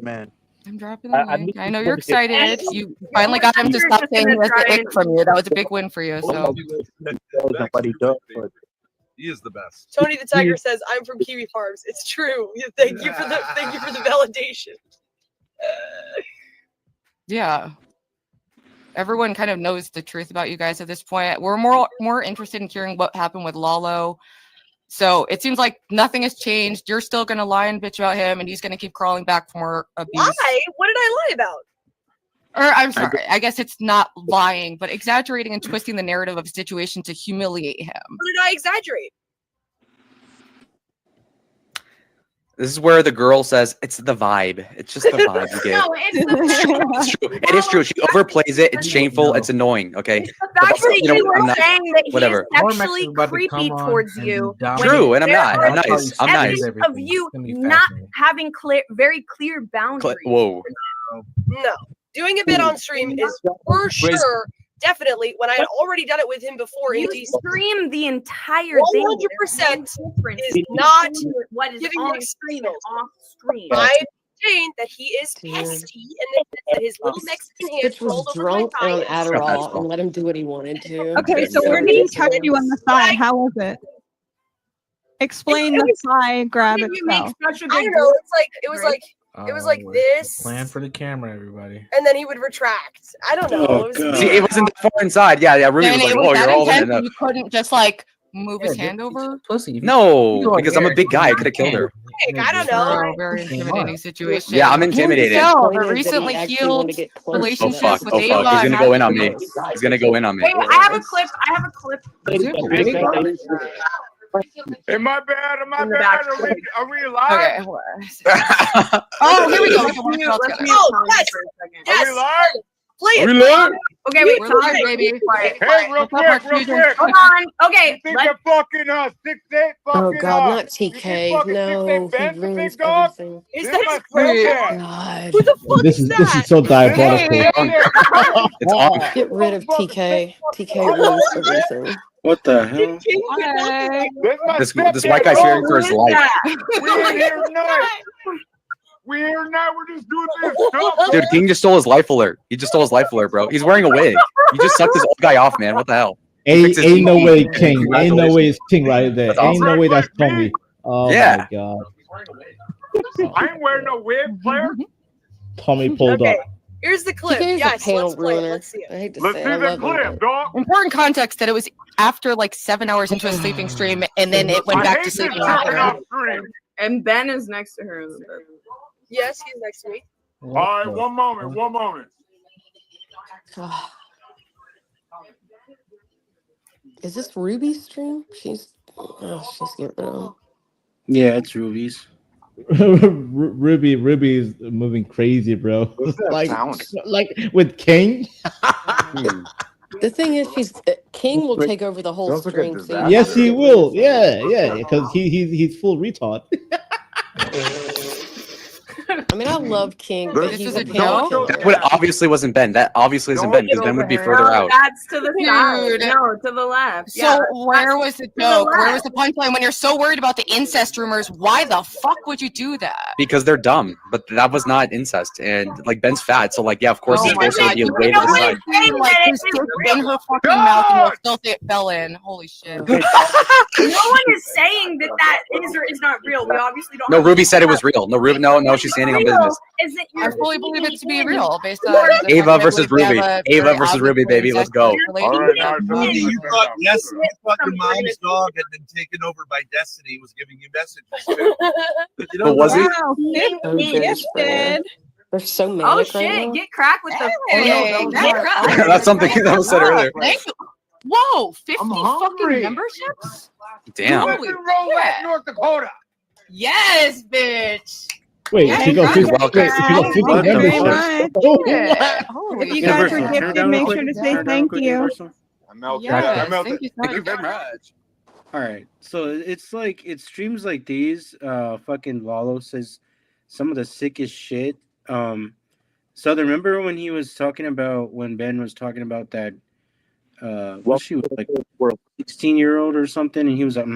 Man. I'm dropping the I link. need I know to you're look at- excited. You finally got him to You're stop just saying he gonna has the try ick and- from you. That was a big win for you. So Nobody does, but He is the best. Tony the Tiger says, "I'm from Kiwi Farms." It's true. Thank you for the validation. yeah. Everyone kind of knows the truth about you guys at this point. We're more interested in hearing what happened with Lalo. So it seems like nothing has changed. You're still gonna lie and bitch about him, and he's gonna keep crawling back for more abuse. Why? What did I lie about? Or I'm sorry, I guess it's not lying, but exaggerating and twisting the narrative of a situation to humiliate him. What did I exaggerate? This is where the girl says it's the vibe. It's just the vibe you get. No, it's the It's true. It is true. She overplays it. It's shameful. It's annoying. Okay. the fact that You know, you were I'm not- saying that whatever. he's More sexually Max is about to creepy come on towards and you. dominate. True, and I'm there not. are I'm nice. I'm nice. evidence of you not having very clear boundaries. Whoa. No. Doing a bit on stream is for sure, definitely, when I had already done it with him before in You DC. stream the entire thing. 100% is not what is giving on mixed screen signals. off screen. I maintain that he is pesty and that his little Mexican hands Bitch was rolled over drunk my and on thighs. Adderall and let him do what he wanted to. Okay, It's so so where did he ridiculous. touch you on the thigh? How was it? Explain It the was- thigh grab You make itself. such a I good don't know. It was like Oh, this, Plan for the camera, everybody. and then he would retract. I don't know. Oh, It was God. See, it wasn't that far inside. Yeah, Ruby And was it like, was "Oh, that you're all in intense it." that you couldn't just like move his Yeah, hand over. Pussy. No, because I'm a big guy. I could have killed her. I don't know. Oh, very intimidating situation. Yeah, I'm You can intimidated. tell Point the is that he recently actually healed wanted to get close to relationship Oh fuck! with Oh Ava. fuck! He's and gonna go in on having- me. He's gonna go in on me. Wait, I have a clip. Am I bad? Am I In the bad? back. Are we live? Okay, hold on. Oh, here we go. We can watch it all together. Oh, yes. Are we live? Play Are it. we live? Okay, wait, We're Tom, live, baby. quiet, Hey, quiet. real What's up, quick, real Fusion? quick. Hold on. Okay, You think let's they're fucking 6'8" Oh fucking God, not You TK. think fucking No, 6'8" he Ben's a ruins big dog? everything. Is This that my his girlfriend? stepdad. God, Who the fuck This is is that? so diabolical. It's on. get rid of TK. TK ruins everything. What the hell? This white guy's fearing for his life. We're here tonight. We're here tonight. We're just doing this stuff. Dude, King just stole his life alert. He just stole his life alert, bro. He's wearing a wig. You just sucked this old guy off, man. What the hell? Ain't no way, King. Ain't no Congratulations. way it's King right there. That's Ain't no awesome. way that's Tommy. Oh Yeah. my God. I ain't wearing no wig, player. Tommy pulled Okay, up. here's the clip. TK is Yes, a panel let's play it. ruiner. Let's see it. I hate to Let's say see it. I the love him. clip, dog. Important context that it was after like 7 hours into a sleeping stream, and then it went I back hate to this sleeping jumping after. off screen. and Ben is next to her. Yes, he's next to me. All right, one moment. Is this Ruby's stream? She's getting rid of him. Yeah, it's Ruby's. Ruby is moving crazy, bro. like with King. The thing is, King will take over the whole stream. So Yes, he will. Yeah, because he's full retard. I mean, I love King, but This he's is a a pimp killer. That would obviously wasn't Ben. That obviously isn't Ben because Ben would be further No, out. that's to the side. Dude. No, to the left. So Yeah, where was the the joke? Where was left. the punchline? When you're so worried about the incest rumors, why the fuck would you do that? Because they're dumb, but that was not incest, and like Ben's fat, so like yeah, of course Oh he's my supposed to god, be you way to the side. like his dick in her fucking mouth and you'll still say it fell in. Holy shit. No one is saying that that is or is not real. We obviously don't. No, have Ruby said it proof. was real. No, Ruby, no, she's standing on business. Is that I fully believe it to be real based on You're- the fact Ava that I versus believe we Ruby. have a Ava very versus Ruby, obviously baby. Let's go. incestuous relationship. Ruby, you thought yes, you thought your mom's dog had been taken over by Destiny, was giving you messages too. You know, But was he? Wow, Oh, gifted. They're so Oh manic shit! right now. Get cracked with the. Hey, get cracked. That's something that was said earlier. Thank you. Whoa, 50 fucking memberships? Damn. Holy shit. North Dakota. Yes, bitch. Wait, Yeah, she got 50, welcome. wait, she got 50 Thank you very memberships. much. Oh, Yeah. what? Holy If you shit. guys Universal, were turn it gifted, down real make quick. sure to Turn say it down real thank quick, you. Universal. I melted. Yes, I melted. thank you so Thank you much. very much. All right, so it's like it streams like these. Fucking Lalo says some of the sickest shit. So remember when he was talking about when Ben was talking about that? Well, she was like 16-year-old or something, and he was like,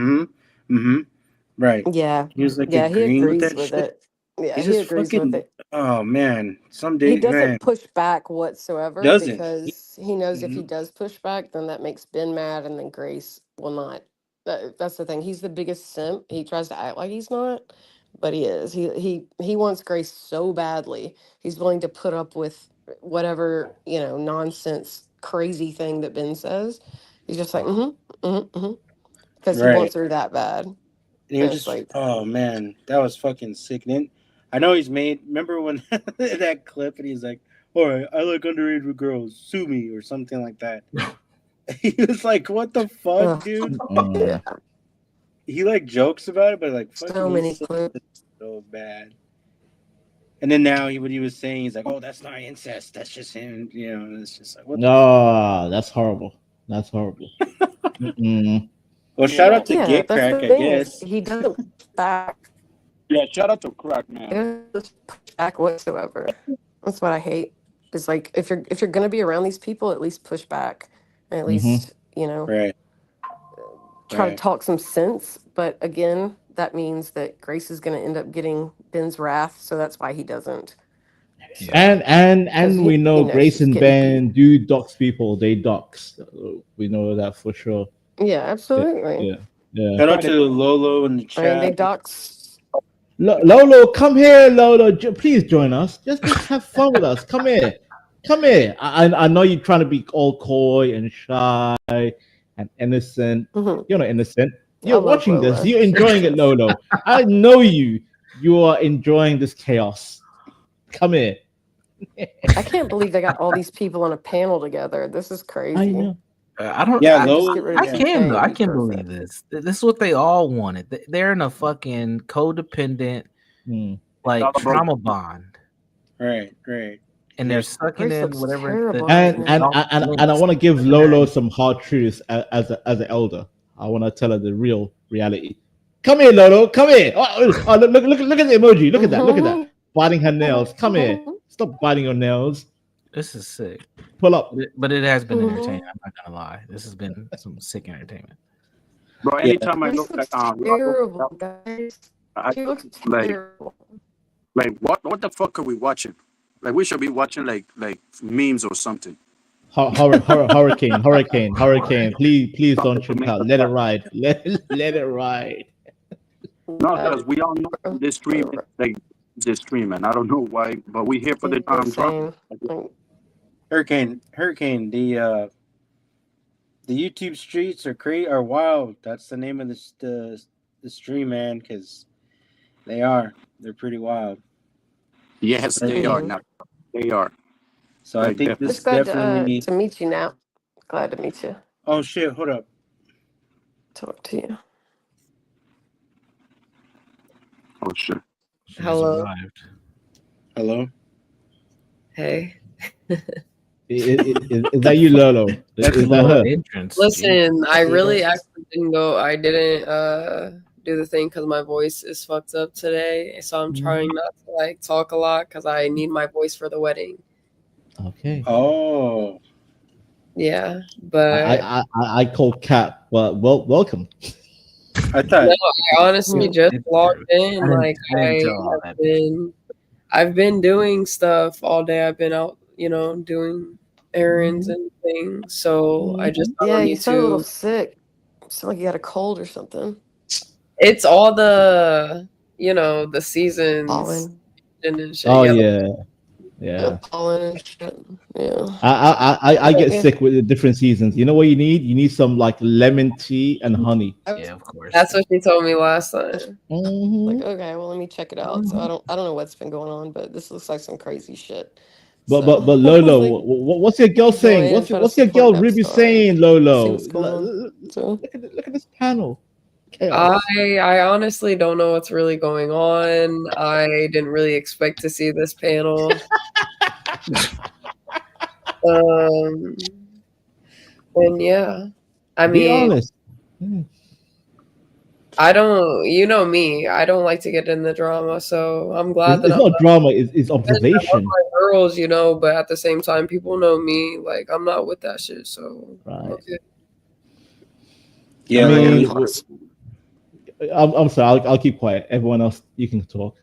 right. Yeah. He was like Yeah, he agreeing with agrees that with shit. it. Yeah, He's he just agrees fucking. with it. Oh man, He someday, man, doesn't push back whatsoever doesn't. because he knows if he Mhm. does push back, then that makes Ben mad, and then Grace will not. That's the thing. He's the biggest simp. He tries to act like he's not, but he is. He wants Grace so badly. He's willing to put up with whatever nonsense, crazy thing that Ben says. He's just like because he Right. wants her that bad. And he And was it's just, like, oh man, that was fucking sickening. I know he's made. Remember when that clip and he's like, "All right, I like underage girls, sue me" or something like that. He was like, "What the fuck, ugh, dude?" yeah, He like jokes about it, but like fucking so many he said clips. it so bad. And then now what he was saying, he's like, "Oh, that's not incest. That's just him." You know, and it's just like, what? No, that's horrible. That's horrible. Mm-mm. Well, shout out to Yeah, Gay that's Crack, the I thing is guess. he doesn't push back. Yeah, shout out to Crack, He man. doesn't push back whatsoever. That's what I hate. It's like if you're gonna be around these people, at least push back, and at least Right, try to right. talk some sense. But again, that means that Grace is gonna end up getting Ben's wrath, so that's why he doesn't. And we know he knows Grace she's and getting Ben do dox people. They dox. We know that for sure. Yeah, absolutely. Yeah. Shout out to Lolo in the I mean, they chat. dox. Lolo, come here, Lolo. Please join us. Just have fun with us. Come here. Come here. I know you're trying to be all coy and shy and innocent. You're not innocent. You're love watching this. Lolo. You're enjoying it, Lolo. I know you. You are enjoying this chaos. Come here. I can't believe they got all these people on a panel together. This is crazy. I know. I don't. Yeah, I, Lolo. Get rid of I can. T-Pain. I can believe this. This is what they all wanted. They're in a fucking codependent, like trauma bond, Right. and they're sucking Grace in looks whatever. terrible And right and now. and I want to give Lolo some hard truths as an elder. I want to tell her the real reality. Come here, Lolo. Come here. Oh, look at the emoji. Look at that. Look at that. Biting her nails. Come here. Stop biting your nails. This is sick. Pull up. But it has been entertaining. I'm not gonna lie. This has been some sick entertainment. Bro, anytime I Grace look looks at terrible, guys. I, She looks like terrible. like what the fuck are we watching? Like we should be watching like memes or something. Hurricane. Please don't trip out. Let it ride. Let it ride. No, because we all know this stream, like this stream, and I don't know why, but we here for the drop. Hurricane. The YouTube streets are wild. That's the name of the stream, man. Because they're pretty wild. Yes, they are now. They are. So I think this Just glad definitely. to meet you now. Glad to meet you. Oh shit! Hold up. Talk to you. Oh shit. Hello. Hello. Hey. Is that you, Lolo? Is that her? Listen, I really actually didn't do the thing because my voice is fucked up today. So I'm trying not to like talk a lot because I need my voice for the wedding. Okay. Oh. Yeah, but I called Kat, but welcome. I thought. no, I honestly just logged in. Like I've been doing stuff all day. I've been out, doing errands and things. So I just got Yeah, on you sound a little YouTube. sick. Sound like you got a cold or something. It's all the the seasons Pollen. and shit. Oh Yeah, yeah. Pollen and shit. Yeah. I get Yeah. sick with the different seasons. You know what you need? You need some like lemon tea and honey. Yeah, of course. that's what she told me last time. Like, okay, well, let me check it out. So I don't know what's been going on, but this looks like some crazy shit. But Lolo, what's your girl saying? Joanne, try to What's your support girl Ruby Napstar. saying, See Lolo? what's going on. So, Look at this panel. Chaos. I honestly don't know what's really going on. I didn't really expect to see this panel. And yeah, I Be mean, honest. I don't, me, I don't like to get in the drama, so I'm glad It's not drama. It's observation. my girls, but at the same time, people know me. Like, I'm not with that shit, so Right. okay. Yeah, I like, mean, I'm sorry. I'll keep quiet. Everyone else, you can talk.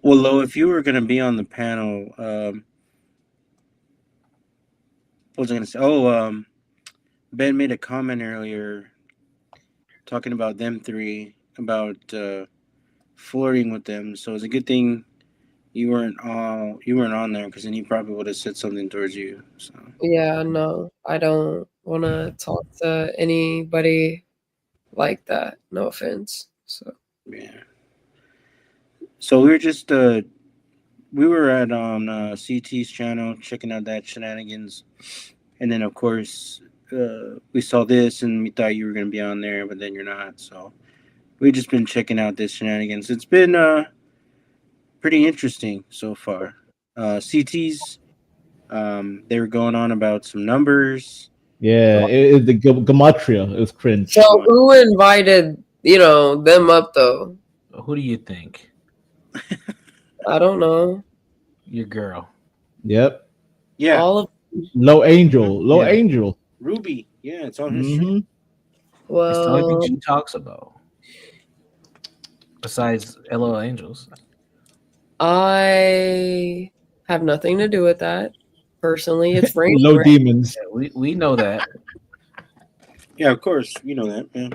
well, Lo, if you were gonna be on the panel, what was I gonna say? Oh, Ben made a comment earlier talking about them three, about flirting with them. So it's a good thing you weren't on there, because then he probably would have said something towards you. So Yeah, no, I don't want to talk to anybody like that. No offense. So yeah. So we were just we were at CT's channel checking out that shenanigans, and then of course we saw this and we thought you were gonna be on there, but then you're not. So we've just been checking out this shenanigans. It's been pretty interesting so far. CT's they were going on about some numbers. Yeah, the gematria. It was cringe. So who invited, them up though? Who do you think? I don't know. Your girl. Yep. Yeah. All of Low Angel. Yeah. Angel. Ruby. Yeah, it's on his Mhm. stream. It's the only well, thing she talks about. Besides LOL Angels. I have nothing to do with that. Personally, it's raining. Low right? demons. Yeah, we know that. Yeah, of course. You know that, man.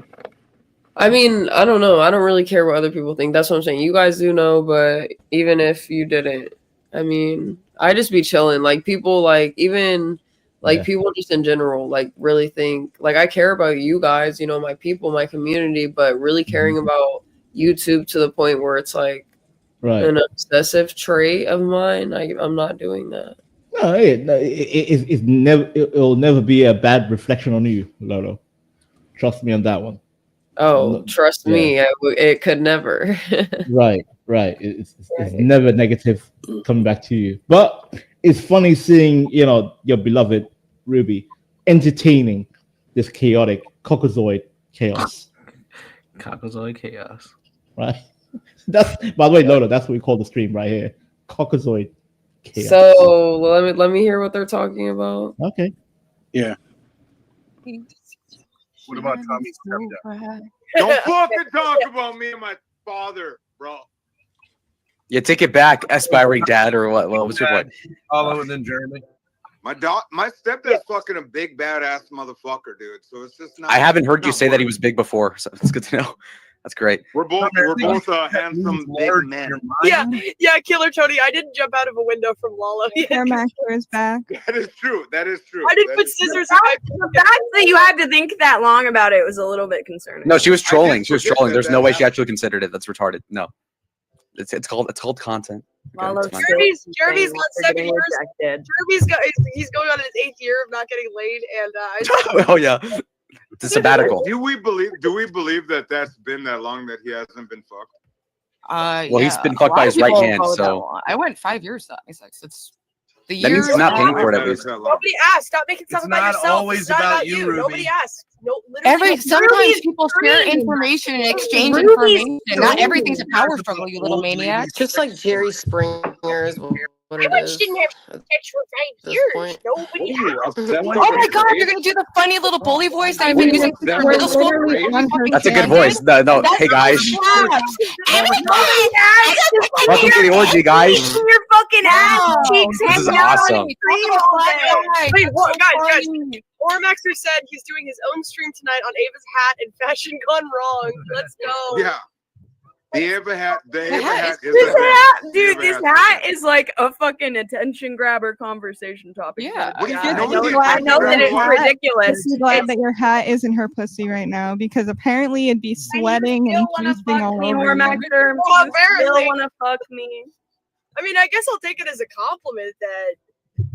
I mean, I don't know. I don't really care what other people think. That's what I'm saying. You guys do know, but even if you didn't, I mean, I just be chilling. Like people, like even like Yeah. people just in general, like really think like I care about you guys, my people, my community, but really caring about YouTube to the point where it's like Right. an obsessive trait of mine. I'm not doing that. No, it's never. It'll never be a bad reflection on you, Lolo. Trust me on that one. Oh, trust me, it could never. Right. It's never negative coming back to you. But it's funny seeing your beloved Ruby entertaining this chaotic cockazoid chaos. Cockazoid chaos. Right. That's by the way, Lolo. That's what we call the stream right here. Cockazoid chaos. So let me hear what they're talking about. Okay. Yeah. What about Tommy's stepdad? Don't fucking talk about me and my father, bro. Yeah, take it back, aspiring dad, or what? What was your point? Follow and then Jeremy. My stepdad's fucking a big badass motherfucker, dude. So it's just not. I haven't heard you not say that he worth was big before, so it's good to know. That's great. We're both handsome big men. Yeah, Killer Tony. I didn't jump out of a window from Lala. Hair Master is back. That is true. That is true. I didn't That put is true. scissors. The fact that you had to think that long about it was a little bit concerning. No, she was trolling. She was forget trolling. that There's that no way she happened. actually considered it. That's retarded. No, it's called content. Okay, Lalo it's fine. Jeremy's on for getting 7 years. rejected. He's going on his 8th year of not getting laid, and Oh yeah, it's a sabbatical. Do we believe that that's been that long that he hasn't been fucked? Well, he's been fucked by his right hand, so I went 5 years without my sex. It's the that means years. he's not paying for it at least. nobody asked. Stop making stuff It's about not yourself. always It's not about about you, you. Ruby. Nobody asked. No, literally. Sometimes people share information and exchange information. Not everything's a power struggle, you little maniac. Just like Jerry Springer is what it Pretty much is. didn't have sexual this years. point. Nobody Oh my god, you're gonna do the funny little bully voice that I've been using since That middle school? That's a good voice. No, hey guys, welcome to the orgy, guys. Your fucking ass cheeks This is hanging out awesome. on the cream all day. Wait, what, guys, Ormaxer said he's doing his own stream tonight on Ava's hat and Fashion Gone Wrong. Let's go. Yeah. The Ava hat. The Ava hat is This the hat, best. dude, The this Ava hat is like a fucking attention grabber conversation topic. Yeah. What do you I think? know, Nobody I know that it's hat. ridiculous. I'm glad that your hat isn't her pussy right now because apparently it'd be sweating and juicing all Me, over. Ormaxer, Well, you apparently. still want to fuck me. I mean, I guess I'll take it as a compliment that,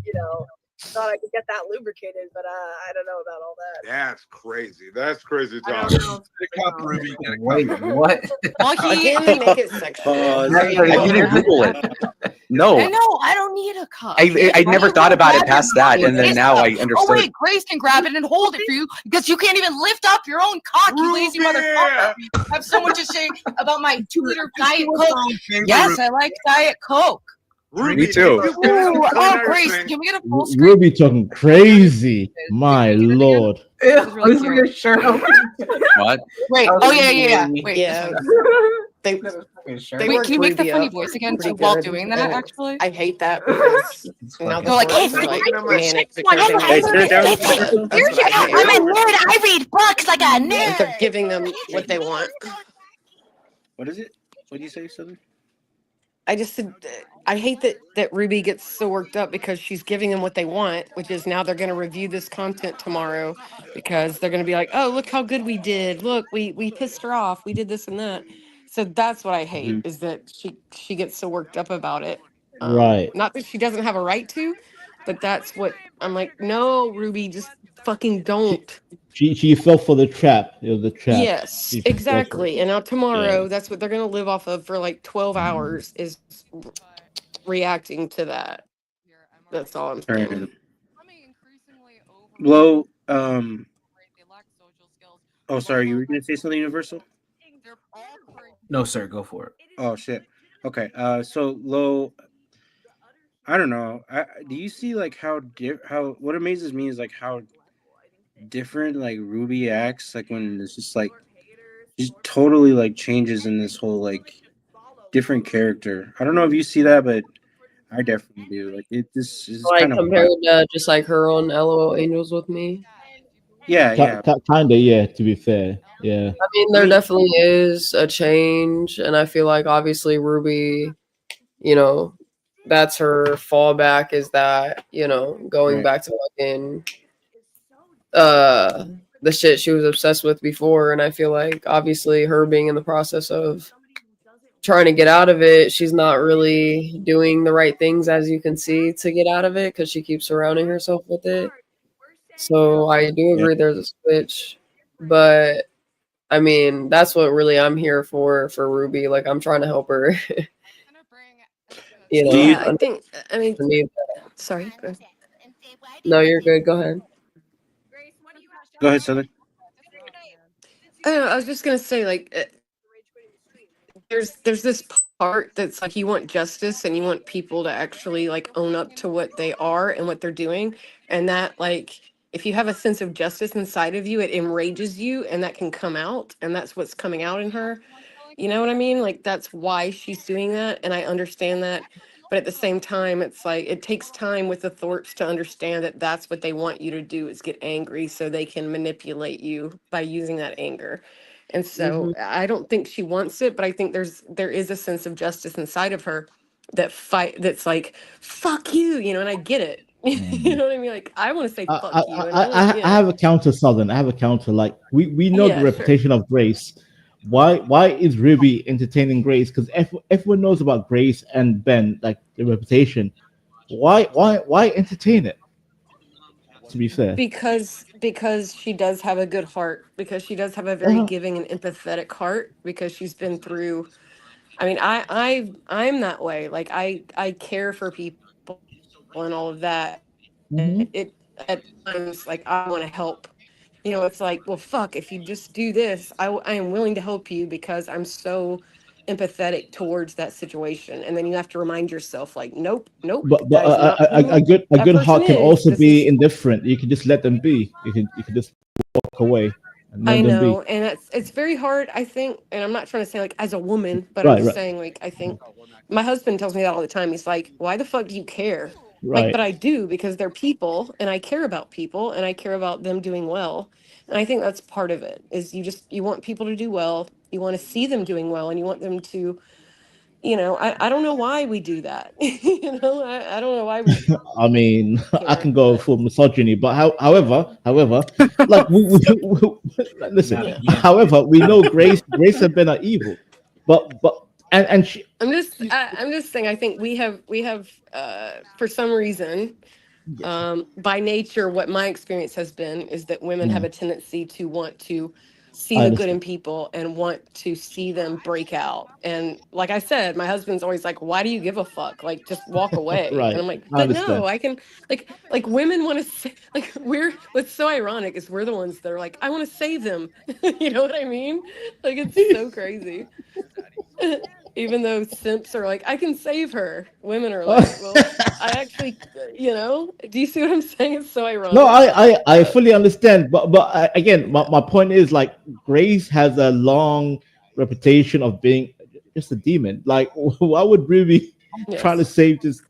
you know, thought I could get that lubricated, but I don't know about all that. That's crazy. That's crazy I talk. don't know. Get a cup, Ruby. Get a Wait, cup. what? Again, make it sexual. I didn't Google it. No, I know, I don't need a cup. I never thought about it past that, and then now I Oh understood. wait, Grace can grab it and hold it for you because you can't even lift up your own cock, you lazy motherfucker. I have so much to say about my 2-liter Diet Coke. Yes, I like Diet Coke. Me too. Ooh, oh, Grace, can we get a full screen? Ruby talking crazy. My lord. Really cute. What? Wait, oh yeah. Wait, Yeah. They Wait, worked can you make the Ruby funny up voice again pretty while good, doing that? and Actually, I hate that because now They're like, hey, are, like I'm manic a because they Hey, turn it down. I'm a nerd. I read books like a and nerd. they're giving them what they want. What is it? What do you say, Southern? I just said I hate that Ruby gets so worked up because she's giving them what they want, which is now they're going to review this content tomorrow because they're going to be like, oh, look how good we did. Look, we pissed her off. We did this and that. So that's what I hate is that she gets so worked up about it. Right. Not that she doesn't have a right to, but that's what I'm like. No, Ruby, just fucking don't. She fell for the trap. It was the trap. Yes, She fell for it. exactly. And now tomorrow, that's what they're going to live off of for like 12 hours is reacting to that. That's all I'm All saying. right. Low. Oh, sorry. You were gonna say something, Universal? No, sir. Go for it. Oh shit. Okay. So Low. I don't know. Do you see like how what amazes me is like how different like Ruby acts like when it's just like she totally like changes in this whole like different character. I don't know if you see that, but I definitely do. Like it this is Like kind of compared to just like her on LOL Angels with me. yeah. Kinda, yeah, to be fair. Yeah. I mean, there definitely is a change, and I feel like obviously Ruby, you know, that's her fallback is that, you know, going Right. back to fucking the shit she was obsessed with before. And I feel like obviously her being in the process of trying to get out of it, she's not really doing the right things, as you can see, to get out of it because she keeps surrounding herself with it. So I do agree there's a switch, but I mean that's what really I'm here for Ruby. Like I'm trying to help her. You know, Yeah, I think. I mean, to me, sorry. Go ahead. no, you're good. Go ahead. Go ahead, Southern. I don't know, I was just gonna say, like, there's this part that's like you want justice and you want people to actually like own up to what they are and what they're doing, and that like if you have a sense of justice inside of you, it enrages you, and that can come out, and that's what's coming out in her. You know what I mean? Like that's why she's doing that, and I understand that. But at the same time, it's like it takes time with the Thorpes to understand that that's what they want you to do is get angry so they can manipulate you by using that anger. And so I don't think she wants it, but I think there is a sense of justice inside of her that's like, fuck you, you know, and I get it. You know what I mean? Like I want to say fuck you. And I have a counter, Southern. I have a counter. Like we know Yeah, the sure. reputation of Grace. Why is Ruby entertaining Grace? Because everyone knows about Grace and Ben, like the reputation. Why entertain it? To be fair, because she does have a good heart, because she does have a very giving and empathetic heart, because she's been through. I mean, I'm that way. Like I care for people and all of that. It at times like I want to help you know, it's like, well, fuck, if you just do this, I am willing to help you because I'm so empathetic towards that situation. And then you have to remind yourself, like, nope, But that is not a who good that person heart can is. also This be is indifferent. You can just let them be. You can just walk away and I let them be. know, and it's very hard, I think, and I'm not trying to say like as a woman, but I'm Right, just right, saying like I think my husband tells me that all the time. He's like, "Why the fuck do you care?" Like, right. but I do because they're people, and I care about people, and I care about them doing well, and I think that's part of it. Is you want people to do well, you want to see them doing well, and you want them to, you know, I don't know why we do that. You know, I don't know why we I mean, I care, can go but for misogyny, but however, like listen. yeah. However, we know Grace and Ben are evil, but and she. I'm just saying. I think we have for some reason, by nature, what my experience has been is that women have a tendency to want to see I the good understand. in people and want to see them break out. And like I said, my husband's always like, "Why do you give a fuck? Like, just walk away." And Right, I'm like, I "But understand. no, I can." Like women want to like what's so ironic is we're the ones that are like, "I want to save them." You know what I mean? Like it's so crazy. Even though simps are like, I can save her. Women are like, well, I actually, you know, do you see what I'm saying? It's so ironic. No, I fully understand, but again, my point is like Grace has a long reputation of being just a demon. Like, why would Ruby try to Yes. save this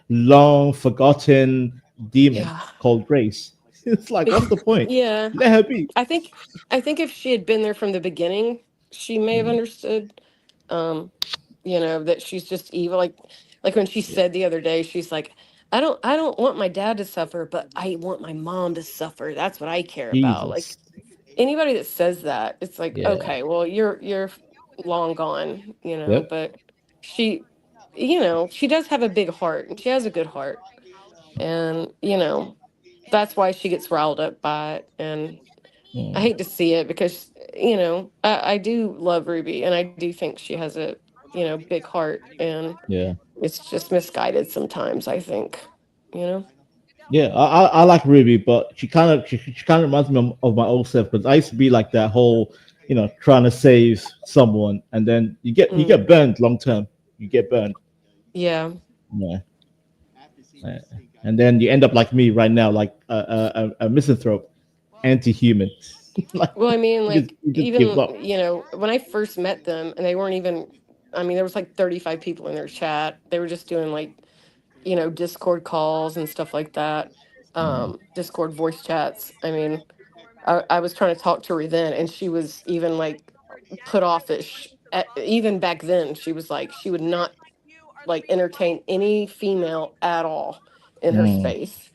long forgotten demon Yeah. called Grace? It's like, what's the point? Yeah. Let her be. I think if she had been there from the beginning, she may have understood. You know, that she's just evil. Like when she said the other day, she's like, I don't want my dad to suffer, but I want my mom to suffer. That's what I care about. Like Jesus. anybody that says that, it's like, Yeah. okay, well, you're long gone, you know, Yep. but she, you know, she does have a big heart and she has a good heart. And, you know, that's why she gets riled up by it. And I hate to see it because, you know, I do love Ruby and I do think she has a, you know, big heart and Yeah. it's just misguided sometimes, I think, you know? Yeah, I like Ruby, but she kind of reminds me of my old self because I used to be like that whole, trying to save someone, and then you get burned long term. You get burned. Yeah. Yeah. And then you end up like me right now, like a misanthrope, anti-human. Well, I mean, like you just give up. even, you know, when I first met them and they weren't even, I mean, there was like 35 people in their chat. They were just doing like, you know, Discord calls and stuff like that. Discord voice chats. I mean, I was trying to talk to her then and she was even like put offish. Even back then, she was like, she would not like entertain any female at all in her space.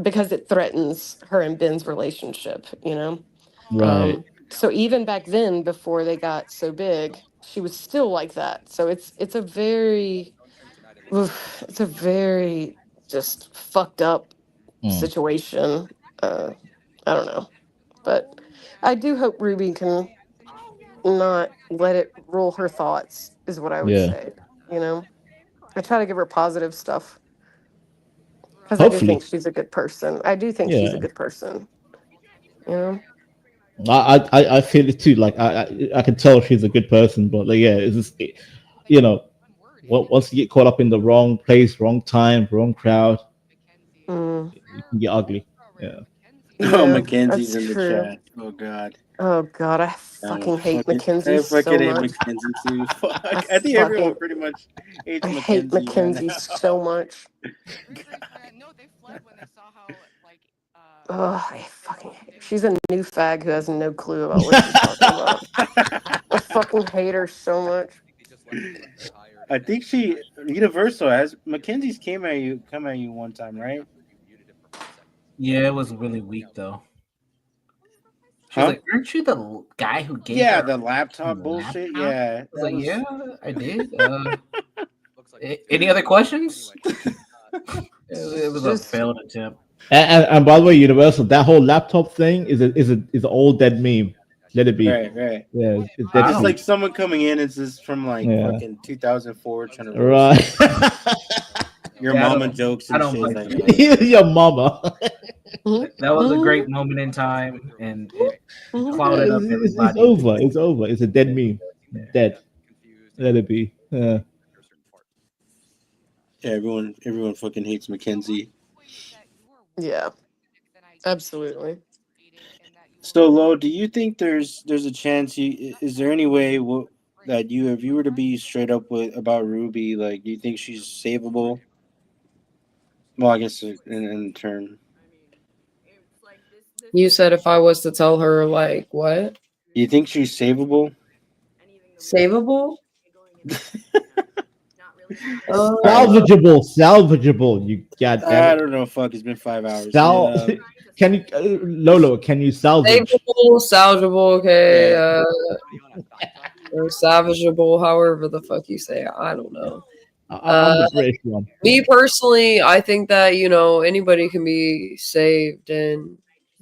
Because it threatens her and Ben's relationship, you know? Right. So even back then, before they got so big, she was still like that. So it's a very just fucked up situation. I don't know. But I do hope Ruby can not let it rule her thoughts, is what I would Yeah. say. You know? I try to give her positive stuff. Because I do Hopefully. think she's a good person. I do think she's a Yeah. good person. You know? I feel it too. Like I can tell she's a good person, but like, yeah, it's just, once you get caught up in the wrong place, wrong time, wrong crowd, it can get ugly. Yeah. Oh, Yeah, Mackenzie's that's in the true. chat. Oh God. Oh God, I fucking hate Mackenzie I so fucking hate much. Mackenzie too. Fuck. I think everyone pretty much hates I hate Mackenzie right Mackenzie now. so much. Oh, I fucking hate her. She's a new fag who has no clue about what she's talking about. I fucking hate her so much. I think she Universal has Mackenzie's come at you one time, right? Yeah, it was really weak though. She was Huh? like, "Aren't you the guy who gave Yeah, her the laptop bullshit. laptop?" Yeah. I was like, "Yeah, I did." Any other questions? It was a failed attempt. And by the way, Universal, that whole laptop thing is an old dead meme. Let it be. Right. Yeah, it's dead. It's sleep. like someone coming in. It's just from like Yeah. fucking 2004 trying to Right. your Yeah, I mama don't- jokes I and don't shit like like that. that. Your mama. That was a great moment in time, and it clouded up It's everybody. over. It's over. It's a dead meme. Dead. Let it be. Yeah, everyone fucking hates Mackenzie. Yeah, absolutely. So, Lo, do you think there's a chance? Is there any way that if you were to be straight up about Ruby, like, do you think she's savable? Well, I guess in turn, You said if I was to tell her like what? do you think she's savable? Savable? Salvageable. You got I don't know. Fuck, it's been 5 hours. Can you, Lolo? Can you salvage? Salvageable, okay. Or salvageable, however the fuck you say it. I don't know. I'm just raised one. Me personally, I think that anybody can be saved and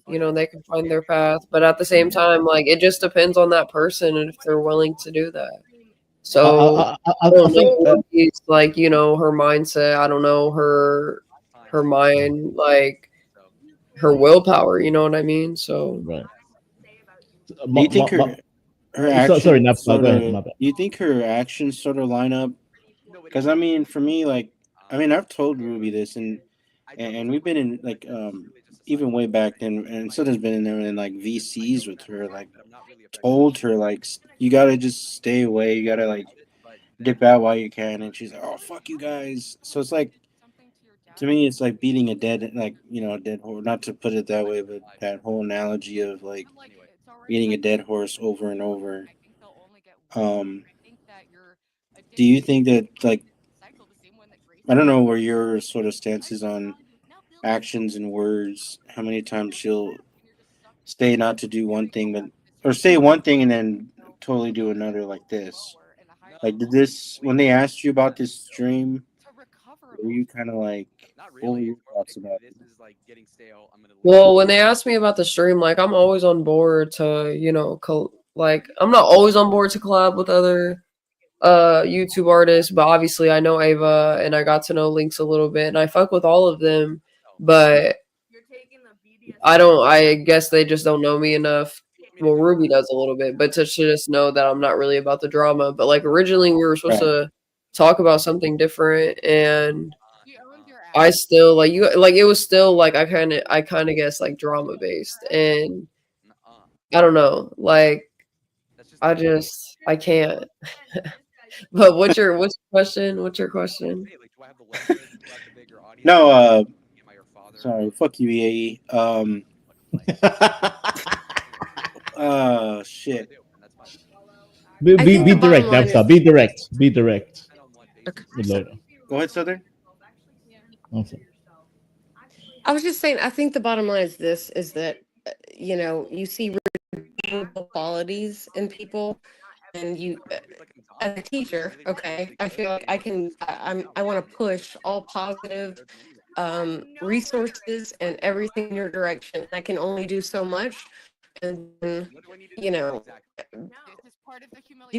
they can find their path, but at the same time, like, it just depends on that person and if they're willing to do that. So I don't know what is, like, her mindset. I don't know her mind, like her willpower. You know what I mean? So right. Do you think her actions? Sorry, Naps, go ahead, my bad. Do you think her actions sort of line up? Because I mean, for me, like, I've told Ruby this, and we've been in like even way back then, and Southern's been in there in like VCs with her, like told her like you gotta just stay away, you gotta like dip out while you can, and she's like, oh fuck you guys. So it's like, to me, it's like beating a dead horse. Not to put it that way, but that whole analogy of like beating a dead horse over and over. Do you think that, like, I don't know where your sort of stance is on actions and words, how many times she'll say not to do one thing, or say one thing and then totally do another, like this? Like, when they asked you about this stream, were you kind of like, what were your thoughts about it? Well, when they asked me about the stream, like, I'm always on board to, like, I'm not always on board to collab with other YouTube artists, but obviously I know Ava and I got to know Lynx a little bit, and I fuck with all of them, but I guess they just don't know me enough. Well, Ruby does a little bit, but to just know that I'm not really about the drama. But like, originally we were supposed to talk about something different, and I still like it was still like I kind of guess like drama based, and I don't know, like I can't. But what's your question? What's your question? No, sorry, fuck you, EAE. Shit. Be direct, Napstar. Be direct. Be direct. Okay. Go ahead, Southern. Okay. I was just saying, I think the bottom line is this: is that you see redeemable qualities in people, and you, as a teacher, okay, I feel like I want to push all positive resources and everything in your direction. I can only do so much, and you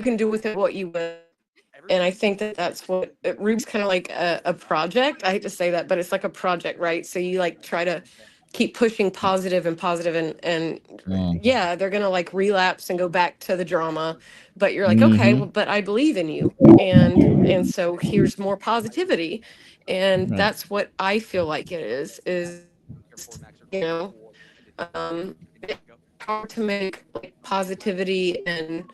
can do with it what you will. And I think that's what Ruby's kind of like a project. I hate to say that, but it's like a project, right? So you like try to keep pushing positive and yeah, they're gonna like relapse and go back to the drama, but you're like, okay, well, but I believe in you, and so here's more positivity, and that's what I feel like it is it's hard to make like positivity and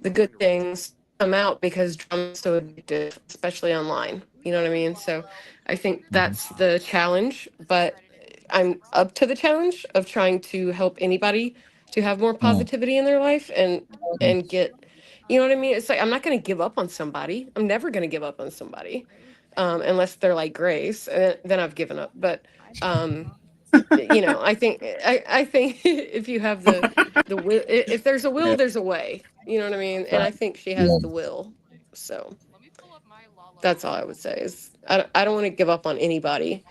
the good things come out because drama is so addictive, especially online. You know what I mean? So I think that's the challenge, but I'm up to the challenge of trying to help anybody to have more positivity in their life and get, you know what I mean? It's like, I'm not going to give up on somebody. I'm never going to give up on somebody unless they're like Grace, and then I've given up. But I think if you have the will, if there's a will, there's a way. You know what I mean? And I think she has the will. So that's all I would say is I don't want to give up on anybody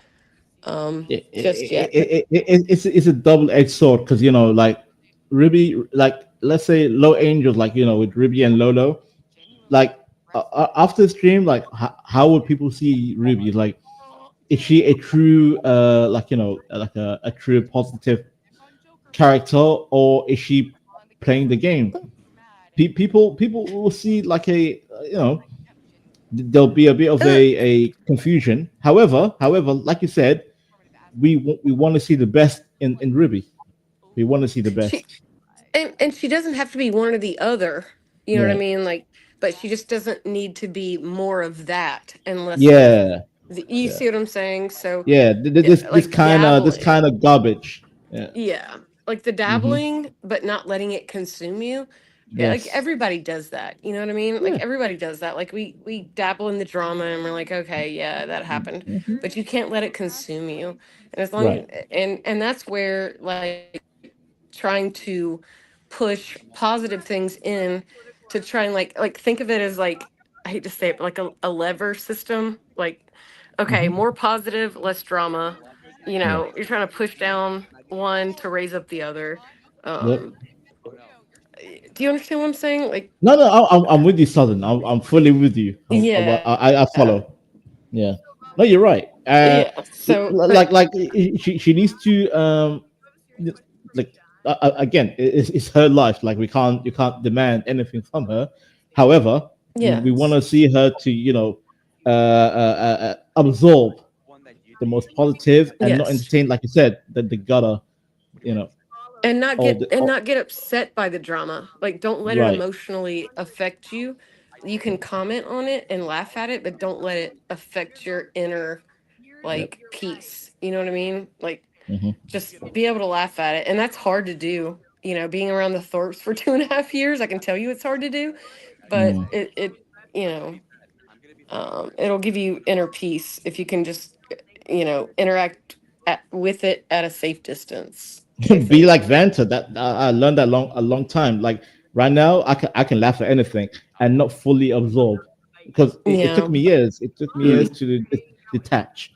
just yet. It's a double-edged sword because like Ruby, like let's say Low Angels, like with Ruby and Lolo, like after the stream, like how would people see Ruby? Like is she a true like a true positive character, or is she playing the game? People will see like there'll be a bit of a confusion. However, like you said, we want to see the best in Ruby. We want to see the best. And she doesn't have to be one or the other. You know what I Yeah. mean? Like, but she just doesn't need to be more of that unless Yeah. you see what I'm saying? So Yeah, this like kind dabbling. of garbage. Yeah. Yeah, like the dabbling, but not letting it consume you. Yeah, like Yes. everybody does that. You know what I mean? Like everybody does that. Like we dabble in the drama and we're like, okay, yeah, that happened, but you can't let it consume you. And as long Right. and that's where like trying to push positive things in to try and like think of it as like I hate to say it, but like a lever system. Like, okay, more positive, less drama. You know, you're trying to push down one to raise up the other. Yep. Do you understand what I'm saying? Like, No, I'm with you, Southern. I'm fully with you. yeah, I follow. Yeah. No, you're right. yeah. So, like she needs to like again, it's her life. Like you can't demand anything from her. However, yeah, we want to see her to absorb the most positive and not Yes. entertain, like you said, the gutter, and not all get the- all- not get upset by the drama. Like, don't let Right. it emotionally affect you. You can comment on it and laugh at it, but don't let it affect your inner like peace. You know what I mean? Like, just be able to laugh at it, and that's hard to do. You know, being around the Thorpes for 2.5 years, I can tell you it's hard to do, but it you know, it'll give you inner peace if you can just interact with it at a safe distance. be like Vanta. That I learned that a long time. Like right now, I can laugh at anything and not fully absorb because it took Yeah. me years. It took me years to detach.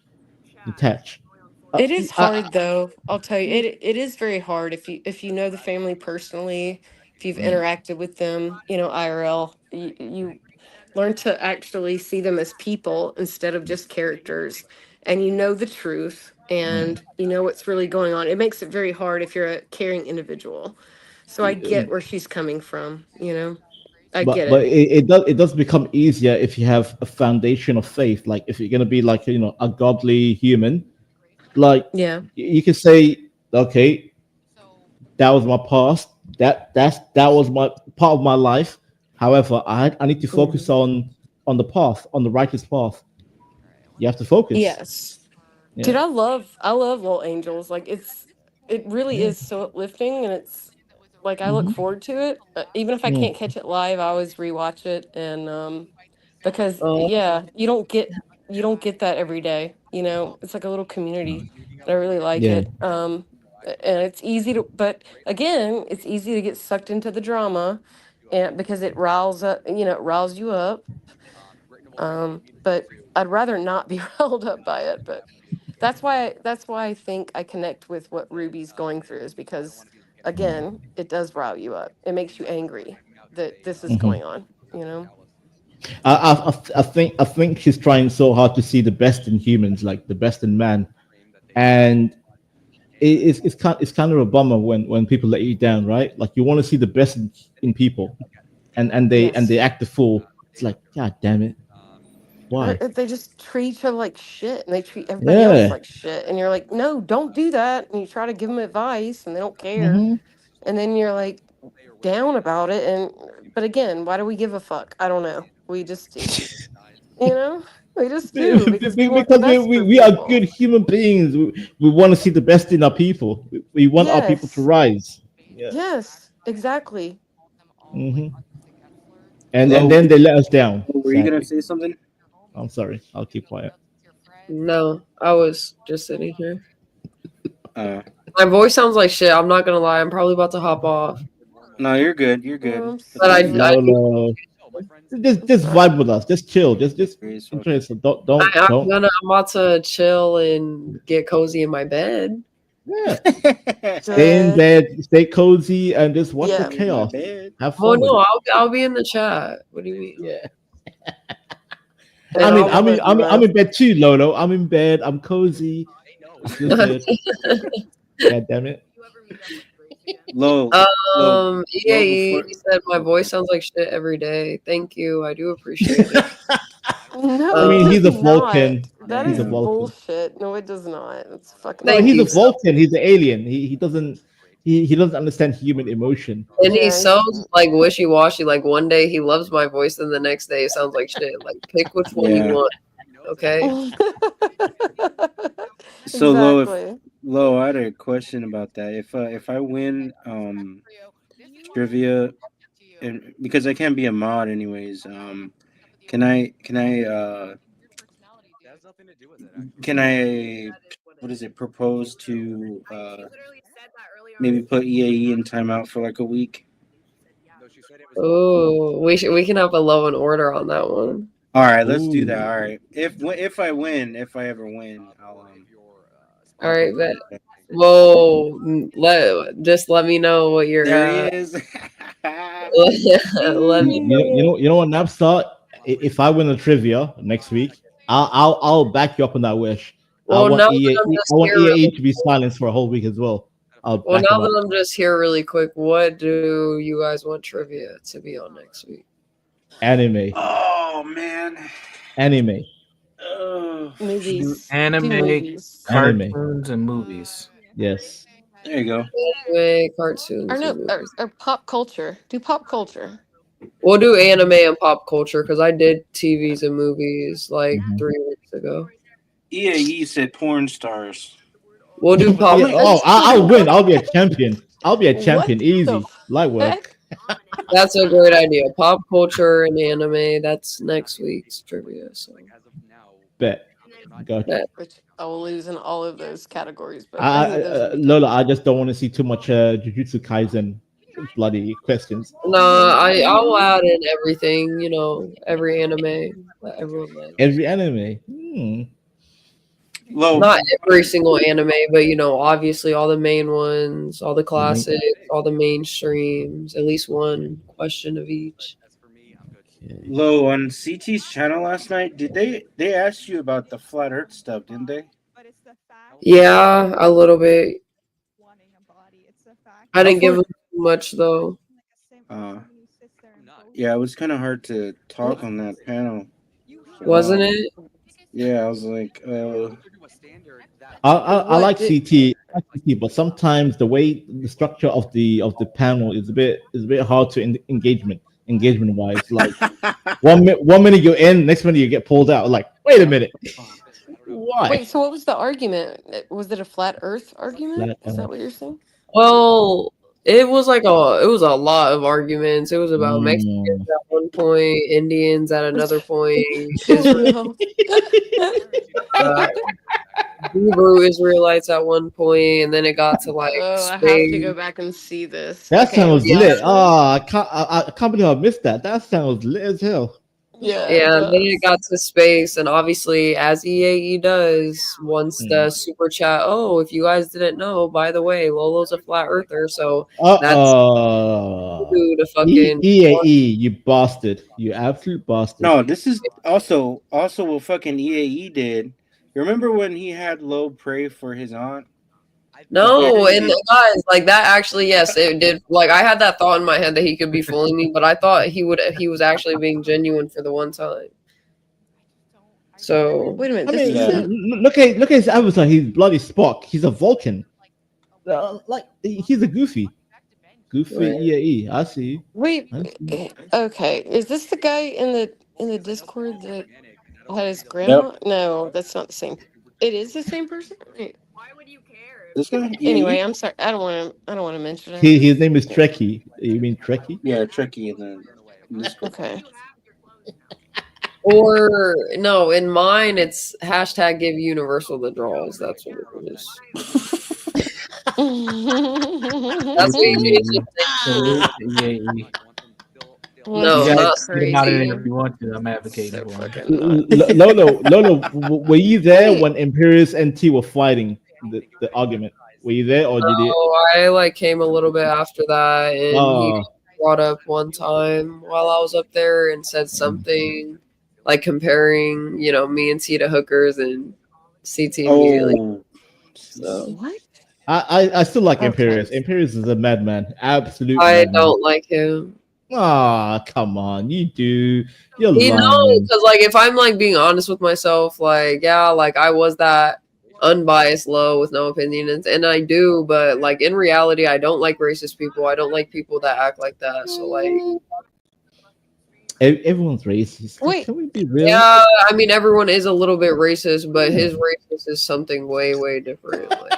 It is hard though. I'll tell you, it is very hard if you know the family personally, if you've interacted with them, IRL, you learn to actually see them as people instead of just characters, and you know the truth and you know what's really going on. It makes it very hard if you're a caring individual. So I get where she's coming from, I get But it. it does become easier if you have a foundation of faith. Like if you're gonna be like a godly human, like Yeah. you can say, okay, that was my past. That was my part of my life. However, I need to focus on the path, on the righteous path. You have to focus. Yes. Yeah. Dude, I love Little Angels. Like it really is so uplifting, and it's like I look forward to it. Even if I can't catch it live, I always rewatch it, and because yeah, you don't get that every day. It's like a little community. And I really like Yeah. it. And it's easy to, but again, it's easy to get sucked into the drama, and because it riles up, it riles you up. But I'd rather not be riled up by it. But that's why I think I connect with what Ruby's going through, is because again, it does rile you up. It makes you angry that this is going on. I think she's trying so hard to see the best in humans, like the best in man, and it's kind of a bummer when people let you down, right? Like you want to see the best in people, and they act the fool. It's like, God damn it, why? They just treat each other like shit, and they treat everybody Yeah. else like shit. And you're like, no, don't do that. And you try to give them advice, and they don't care. And then you're like down about it. But again, why do we give a fuck? I don't know. We just do. We just do because we want the Because best for we are people. good human beings. We want to see the best in our people. We want our people to Yes. rise. Yeah. Yes, exactly. And Hello? then they let us down. Were you gonna sadly. say something? I'm sorry. I'll keep quiet. No, I was just sitting here. Uh, My voice sounds like shit. I'm not gonna lie. I'm probably about to hop off. no, you're good. You're good. But I No. Just vibe with us. Just chill. Just enjoy yourself. Don't. I'm about to chill and get cozy in my bed. Yeah. Stay in bed, stay cozy, and just watch the chaos. Have Oh fun. with no, it. I'll be in the chat. What do you mean? Yeah. I'm in bed too, Lolo. I'm in bed. I'm cozy. I feel good. God damn it. Low. EAE said my voice sounds like shit every day. Thank you. I do appreciate it. No, I mean, it he's a does not. Vulcan. That He's is a Vulcan. bullshit. No, it does not. It's fucking. No, Thank he's you, a Vulcan. He's an alien. He doesn't understand human emotion. And he sounds like wishy-washy. Like one day he loves my voice, and the next day it sounds like shit. Like pick which one you Yeah. want. Okay. So Exactly. Lo, I had a question about that. If I win trivia, and because I can't be a mod anyways, can I what is it, propose to maybe put EAE in timeout for like a week? Oh, we can have a Law and Order on that one. All right, let's do that. All right, if I ever win, I'll All right, bet. Well, let me know what you're. There he is. Let me know. You know what, Napstar? If I win the trivia next week, I'll back you up on that wish. Well, I want now that EAE, I'm just I want here really EAE to be silenced for a whole week as well. Well, back now him up. that I'm just here really quick, what do you guys want trivia to be on next week? Anime. Oh man. Anime. Movies. Anime, movies. cartoons, and movies. Yes. There you go. Anime, cartoons. Or no, and movies. or pop culture. Do pop culture. We'll do anime and pop culture because I did TVs and movies like 3 weeks ago. EAE said porn stars. We'll do pop. I'll win. I'll be a champion. I'll be a champion. Easy. Light work. That's a great idea. Pop culture and anime. That's next week's trivia. So. Bet. Gotcha. Which I will lose in all of those categories. But I think those would be Lola, I just don't want to see too much Jujutsu Kaisen bloody questions. No, I'll add in everything. You know, every anime that everyone likes. Every anime. Not every single anime, but you know, obviously all the main ones, all the classics, all the mainstreams, at least one question of each. Lo, on CT's channel last night, did they ask you about the flat Earth stuff, didn't they? Yeah, a little bit. I didn't give them too much though. Yeah, it was kind of hard to talk on that panel. Wasn't it? Yeah, I was like, I like CT, but sometimes the structure of the panel is a bit hard to engagement wise. Like one minute you're in, next minute you get pulled out. Like, wait a minute, why? Wait, so what was the argument? Was it a flat Earth argument? Is that what you're saying? Well, it was a lot of arguments. It was about Mexicans at one point, Indians at another point, Israel, Hebrew Israelites at one point, and then it got to like Oh, I have Spain. to go back and see this. That Okay, sounds yeah. lit. Oh, I can't believe I missed that. That sounds lit as hell. Yeah, and then it got to space, and obviously, as EAE does, once the super chat, oh, if you guys didn't know, by the way, Lolo's a flat earther, so that's due to fucking EAE, you bastard, you absolute bastard. no, this is also what fucking EAE did. You remember when he had Lo pray for his aunt? No, and guys, like that actually, yes, it did. Like I had that thought in my head that he could be fooling me, but I thought he was actually being genuine for the one time. So wait a minute. I mean, look at his avatar. He's bloody Spock. He's a Vulcan. Like he's a goofy Right. EAE. I see. Wait, okay. Is this the guy in the Discord that had his grandma? No, that's not the same. It is the same person. Wait. This guy? Anyway, I'm sorry. I don't want to mention it. His name is Trekkie. You mean Trekkie? Yeah, Trekkie. And then Okay. Or no, in mine it's hashtag give Universal the draws. That's what it is. That's what you No, you not guys get him out of crazy. there if you want to. I'm advocating for it. Lolo, were you there when Imperius and T were fighting the argument? Were you there, or did you? Oh, I like came a little bit after that, and he brought up one time while I was up there and said something like comparing, you know, me and T to hookers and CT immediately. Oh, So What? I still like Okay. Imperius. Imperius is a madman. Absolute I madman. don't like him. Ah, come on. You do. You're You know, lying. because like if I'm like being honest with myself, like yeah, like I was that unbiased low with no opinion, and I do, but like in reality, I don't like racist people. I don't like people that act like that. So like, Everyone's racist. Wait. Can we be real? yeah, I mean everyone is a little bit racist, but his racist is something way, way different. Like,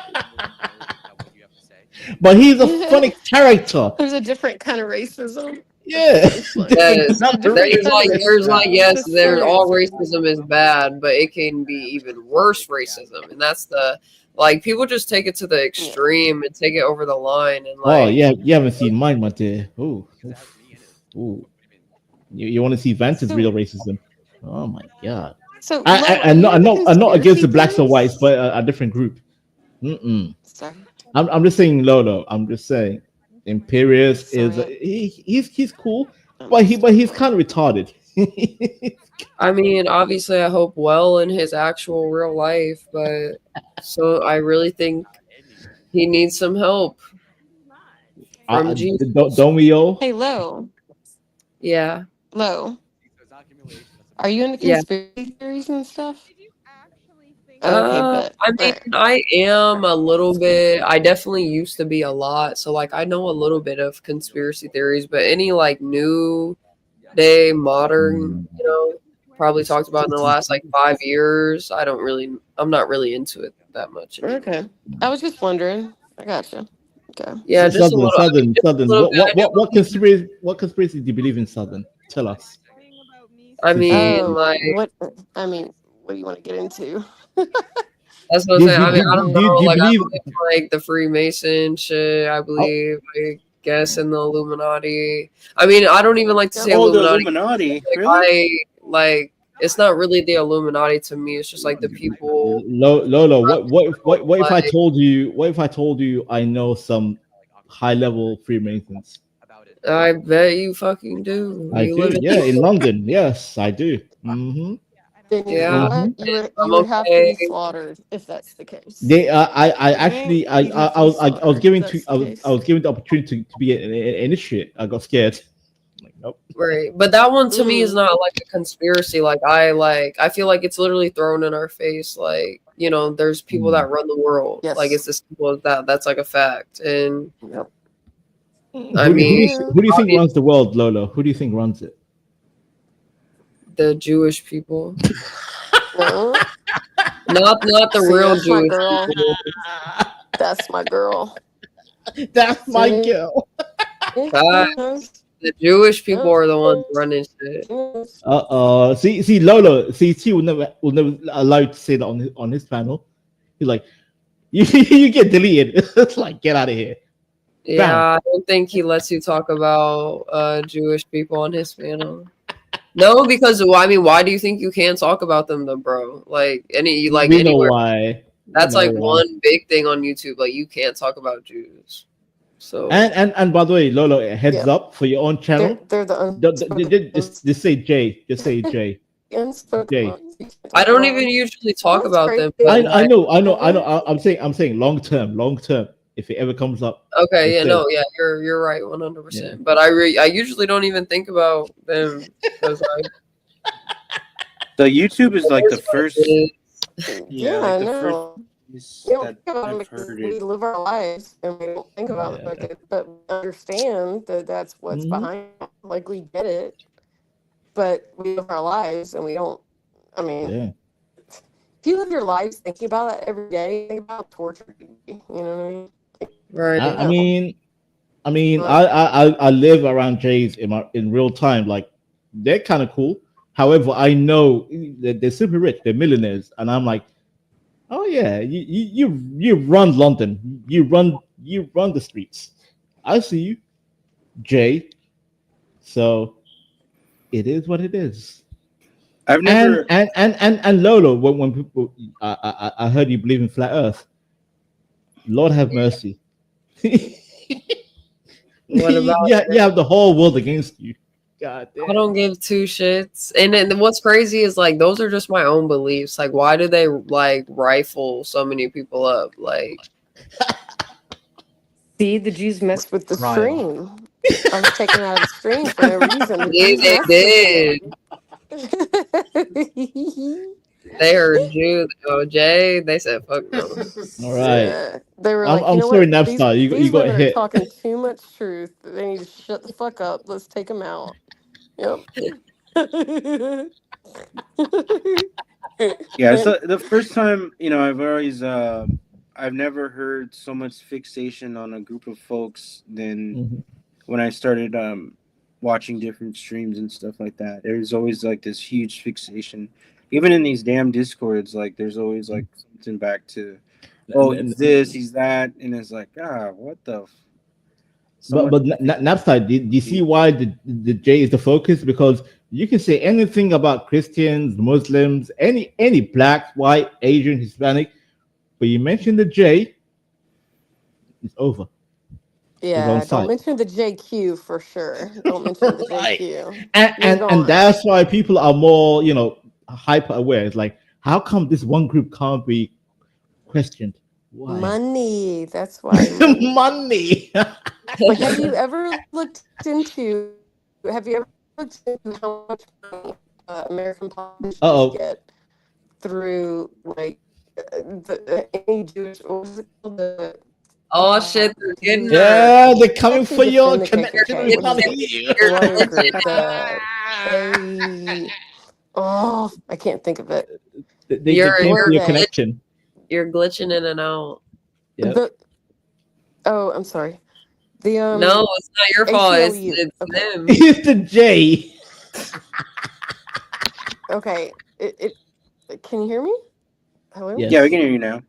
But he's a funny character. There's a different kind of racism. Yeah. yes, Not there's like yes, there's Sorry. all racism is bad, but it can be even worse racism, and that's the like people just take it to the extreme and take it over the line, and like Oh, yeah. You haven't seen mine, my dear. Ooh. Ooh. You want to see Vance's So- real racism? Oh my god. So I'm not against the blacks or whites, but a different group. Mm-mm. Sorry. I'm just saying Lolo. I'm just saying Imperius is Sorry. he's cool, but he's kind of retarded. I mean, obviously, I hope well in his actual real life, but so I really think he needs some help from Jesus. Don't we all? Hey, Lo. Yeah. Lo. Are you into Yeah. conspiracy theories and stuff? Okay, but I mean, I am a little bit. I definitely used to be a lot. So, like, I know a little bit of conspiracy theories, but any like new day modern, you know, probably talked about in the last like 5 years. I'm not really into it that much. Okay. I was just wondering. I gotcha. Okay. Yeah, just a Southern, little. Southern, Southern. little bit. What conspiracy do you believe in, Southern? Tell us. I mean, Oh, like, what do you want to get into? that's what I'm Do- saying. do- I mean, do- I don't do- know. do you Like, believe- I believe in, like the Freemason shit. I believe, I guess, in the Illuminati. I mean, I don't even like to say Oh, the Illuminati. Illuminati. Like, Really? like it's not really the Illuminati to me. It's just like the people. Lolo, what if I Like- told you I know some high level Freemasons? I bet you fucking do. I You do, live in yeah, in London. Yes, I do. Mm-hmm. Then you Yeah. know what? You I'm would have to okay. be slaughtered if that's the case. They, I actually, I You'd have to was, be I was slaughtered given if to, that's the case. I was given the opportunity to be an initiate. I got scared. Like, nope. Right, but that one to me is not like a conspiracy. I feel like it's literally thrown in our face. Like, you know, there's people that run the world. Yes. Like, it's as simple as that. That's like a fact. And Yep. I mean, who do you think runs the world, Lolo? Who do you think runs it? the Jewish people, No. not the See, real that's my Jewish girl. people. That's my girl. That's my See? girl. Facts. The Jewish people are the ones running shit. See, Lolo. See, he will never allow you to say that on his panel. He's like, you get deleted. It's like, get out of here. Yeah, I don't think he lets you talk about Jewish people on his panel. No, because I mean, why do you think you can't talk about them, though, bro? Like We know anywhere. why. That's We know like why. one big thing on YouTube. Like, you can't talk about Jews. So And by the way, Lolo, heads Yeah. up for your own channel. They're the Just say J. Just say J. unspoken Jay. ones. You can't I talk don't about even them. usually talk That's about crazy. them. but, I like, know. I'm saying long term. If it ever comes up. Okay, yeah, just no, say- yeah, you're right, 100%. Yeah. But I usually don't even think about them because The YouTube is like the first. Yeah, like I the know. first We don't that think about it I've because heard we it. live our lives and we don't think about it, but we understand that that's what's Mhm. behind it. Like, we get it, but we live our lives and we don't. I mean, Yeah. if you live your lives thinking about that every day, think about how torture you be. You know what I mean? right. I mean, I live around Jays in real time. Like, they're kind of cool. However, I know they're super rich. They're millionaires, and I'm like, oh yeah, you run London. You run the streets. I see you, Jay. So it is what it is. I've never. And Lolo, when people, I heard you believe in flat Earth. Lord have mercy. What about you have the whole world against you. God I damn. don't give two shits. And then what's crazy is like those are just my own beliefs. Like, why do they like rifle so many people up? Like, See, the Jews messed with the Right. stream. I was taken out of the stream for no reason. The yeah, Jews they messed with did. They heard Jew, Jay. They said, "Fuck no." All right. Yeah. They were I'm, like, I'm you know sorry, what? These Napstar. You these got women are hit. talking too much truth. They need to shut the fuck up. Let's take them out. Yep. Yeah, so the first time, I've never heard so much fixation on a group of folks than when I started watching different streams and stuff like that. There's always like this huge fixation, even in these damn discords. Like, there's always like something back to, oh, he's this, he's that, and it's like, what the. But Napstar, do you see why the J is the focus? Because you can say anything about Christians, Muslims, any black, white, Asian, Hispanic, but you mention the J, it's over. It's on Yeah, site. don't mention the JQ for sure. Don't mention the JQ. And that's why people are more, hyper aware. It's like, how come this one group can't be questioned? Why? Money. That's why. Money. Like, have you ever looked into how much money American politicians get through like any Jewish, what was it called? Oh shit, they're getting Yeah, they're coming for your the connection KKK. with What is money. it? One group, I can't think of it. They came for your connection. You're glitching in and out. Yeah. I'm sorry. The No, it's not your fault. It's ACLU. them. It's the J. Okay. It can you hear me? Hello? Yes. Yeah, we can hear you now.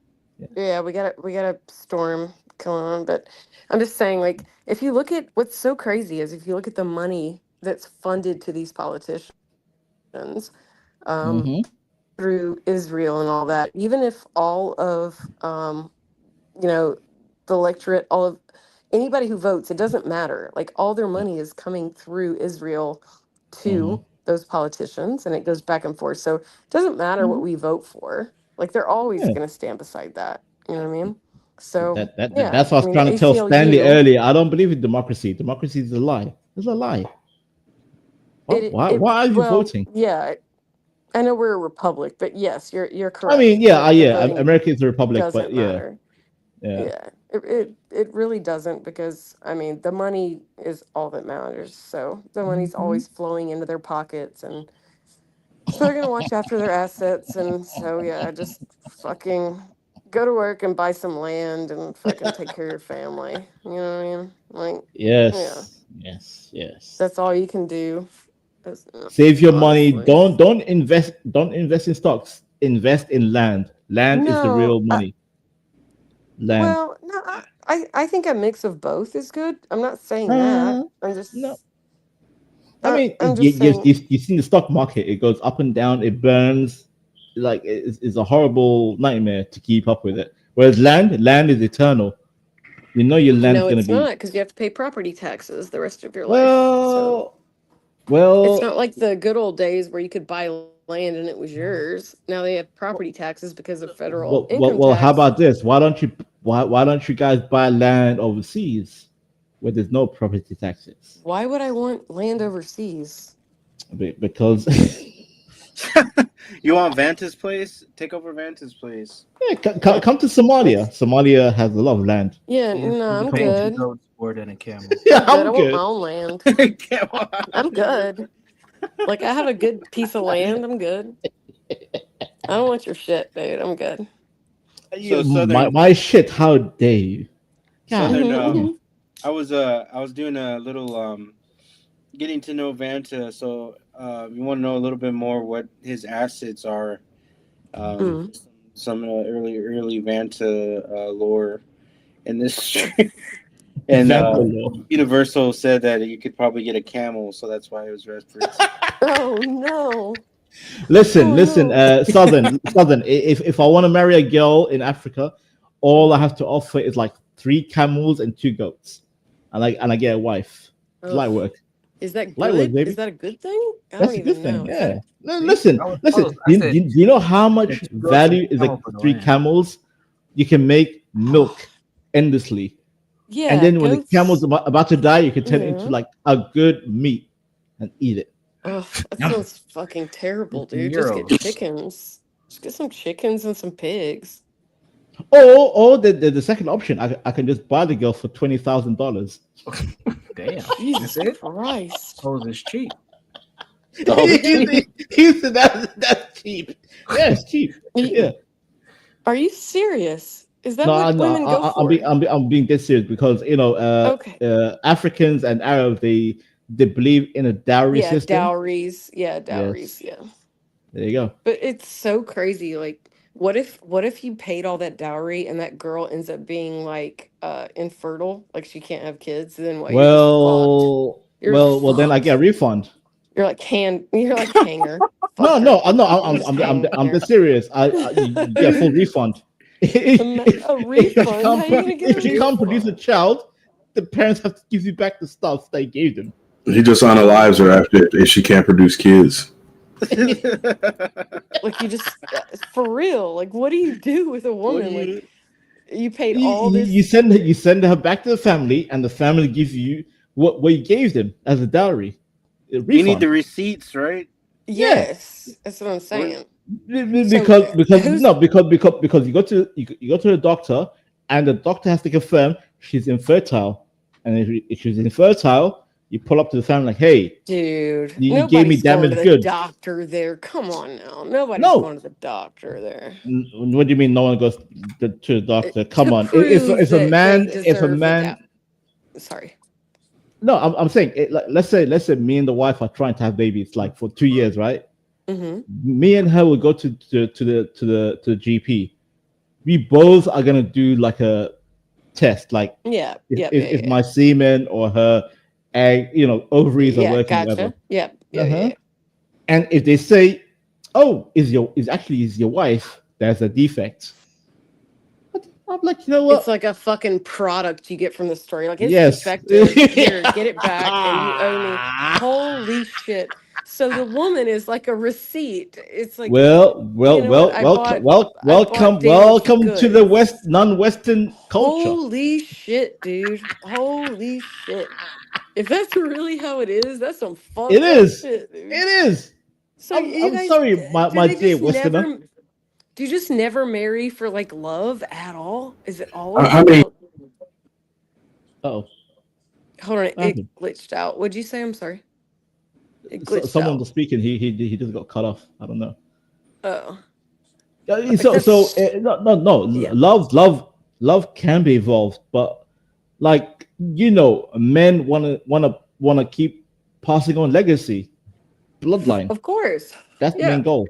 Yeah, we got a storm going on, but I'm just saying, like, if you look at what's so crazy is if you look at the money that's funded to these politicians through Israel and all that, even if all of the electorate, all of anybody who votes, it doesn't matter. Like, all their money is coming through Israel to those politicians, and it goes back and forth. So it doesn't matter what we vote for. Like, they're always going to stand beside that. You know what I mean? So That's what I was trying to tell Stanley earlier. I don't believe in democracy. Democracy is a lie. It's a lie. Why are you voting? Yeah, I know we're a republic, but yes, you're correct. I mean, The voting America is a republic, doesn't but matter. yeah. It really doesn't, because I mean the money is all that matters. So the money's always flowing into their pockets, and so they're gonna watch after their assets. And so just fucking go to work and buy some land and fucking take care of your family. You know what I mean? Like, Yes. that's all you can do. Save your money. Don't invest in stocks. Invest in land. Land is the No, real money. Land. Well, no, I think a mix of both is good. I'm not saying that. I'm just I mean, I'm just saying. you've seen the stock market. It goes up and down. It burns. Like, it's a horrible nightmare to keep up with it. Whereas land is eternal. You know your land's No, going it's to be. not, because you have to pay property taxes the rest of your life. So Well, it's not like the good old days where you could buy land and it was yours. Now they have property taxes because of federal income tax. how about this? Why don't you guys buy land overseas where there's no property taxes? Why would I want land overseas? Because you want Vanta's place? Take over Vanta's place. come to Somalia. Somalia has a lot of land. Yeah, no, I'm good. More than a camel. Yeah, I I'm want good. my own land. I'm good. Like, I have a good piece of land. I'm good. I don't want your shit, dude. I'm good. My shit. How dare you? Southern, I was doing a little getting to know Vanta. So you want to know a little bit more what his assets are. Some early Vanta lore in this. And Universal said that you could probably get a camel, so that's why it was referenced. Oh no! Listen, Southern. If I want to marry a girl in Africa, all I have to offer is like 3 camels and 2 goats, and I get a wife. It's light work. Is that Light work, good? baby. Is that a good thing? I That's don't a good even thing. know. Yeah. No, listen. I was Do said you know how much it's gross value is like camel for the 3 land. camels? You can make milk endlessly. Yeah, And then when the camel's goats. about to die, you can turn it into Yeah. like a good meat and eat it. Ugh, that Yum. sounds fucking terrible, dude. Just get Euros. chickens. Just get some chickens and some pigs. Or the second option, I can just buy the girl for $20,000. Damn. Jesus That's it? Christ. Oh, it's cheap. He said that's cheap. Yeah, it's cheap. Yeah. Are you serious? Is that No, what women go for? I'm being dead serious because Okay. Africans and Arabs they believe in a dowry Yeah, system. dowries. Yeah, dowries. Yes. Yeah. There you go. But it's so crazy. Like, what if you paid all that dowry and that girl ends up being like infertile, like she can't have kids? Then what? You're Well, then I fucked. get a refund. You're like hanger. No, I'm Just I'm hang dead serious. You get a full refund. A refund? How are you gonna get If a you can't refund? produce a child, the parents have to give you back the stuff they gave them. He just unalives her after if she can't produce kids. Like you just for real. Like what do you do with a woman? Like you paid all this. You send her back to the family, and the family gives you what you gave them as a dowry. A You need refund. the receipts, right? Yes, that's what I'm saying. Because you go to the doctor, and the doctor has to confirm she's infertile, and if she's infertile, you pull up to the family like, hey, Dude, you gave me nobody's going damaged to the goods. doctor there. Come on now, nobody's No. going to the doctor there. What do you mean no one goes to the doctor? Come To on, prove if a that man, they if a deserve the man, Sorry. no, I'm saying, let's say me and the wife are trying to have babies like for 2 years, right? Mm-hmm. Me and her will go to the GP. We both are gonna do like a test, like Yeah, if my semen or her egg, ovaries are Yeah, working, gotcha. whatever. Yeah. And if they say, "Oh, is your wife?" There's a defect. I'm like, you know what? It's like a fucking product you get from the store. You're like, it's Yes. defective. Here, get it back, and you owe me. Holy shit! So the woman is like a receipt. It's like, Well, you know what? I welcome bought damaged to the goods. non-Western culture. Holy shit, dude! Holy shit! If that's really how it is, that's some fucked It up is. shit, dude. It is. So I'm you guys, sorry, do my they dear just Westerner. never? Do you just never marry for like love at all? Is it always? I mean, about- Oh, Hold on, it happened? glitched out. What'd you say? I'm sorry. It so, glitched someone out. was speaking. He just got cut off. I don't know. Oh. No. Love can be evolved, but like men wanna keep passing on legacy, bloodline. Of course. That's the Yeah. main goal.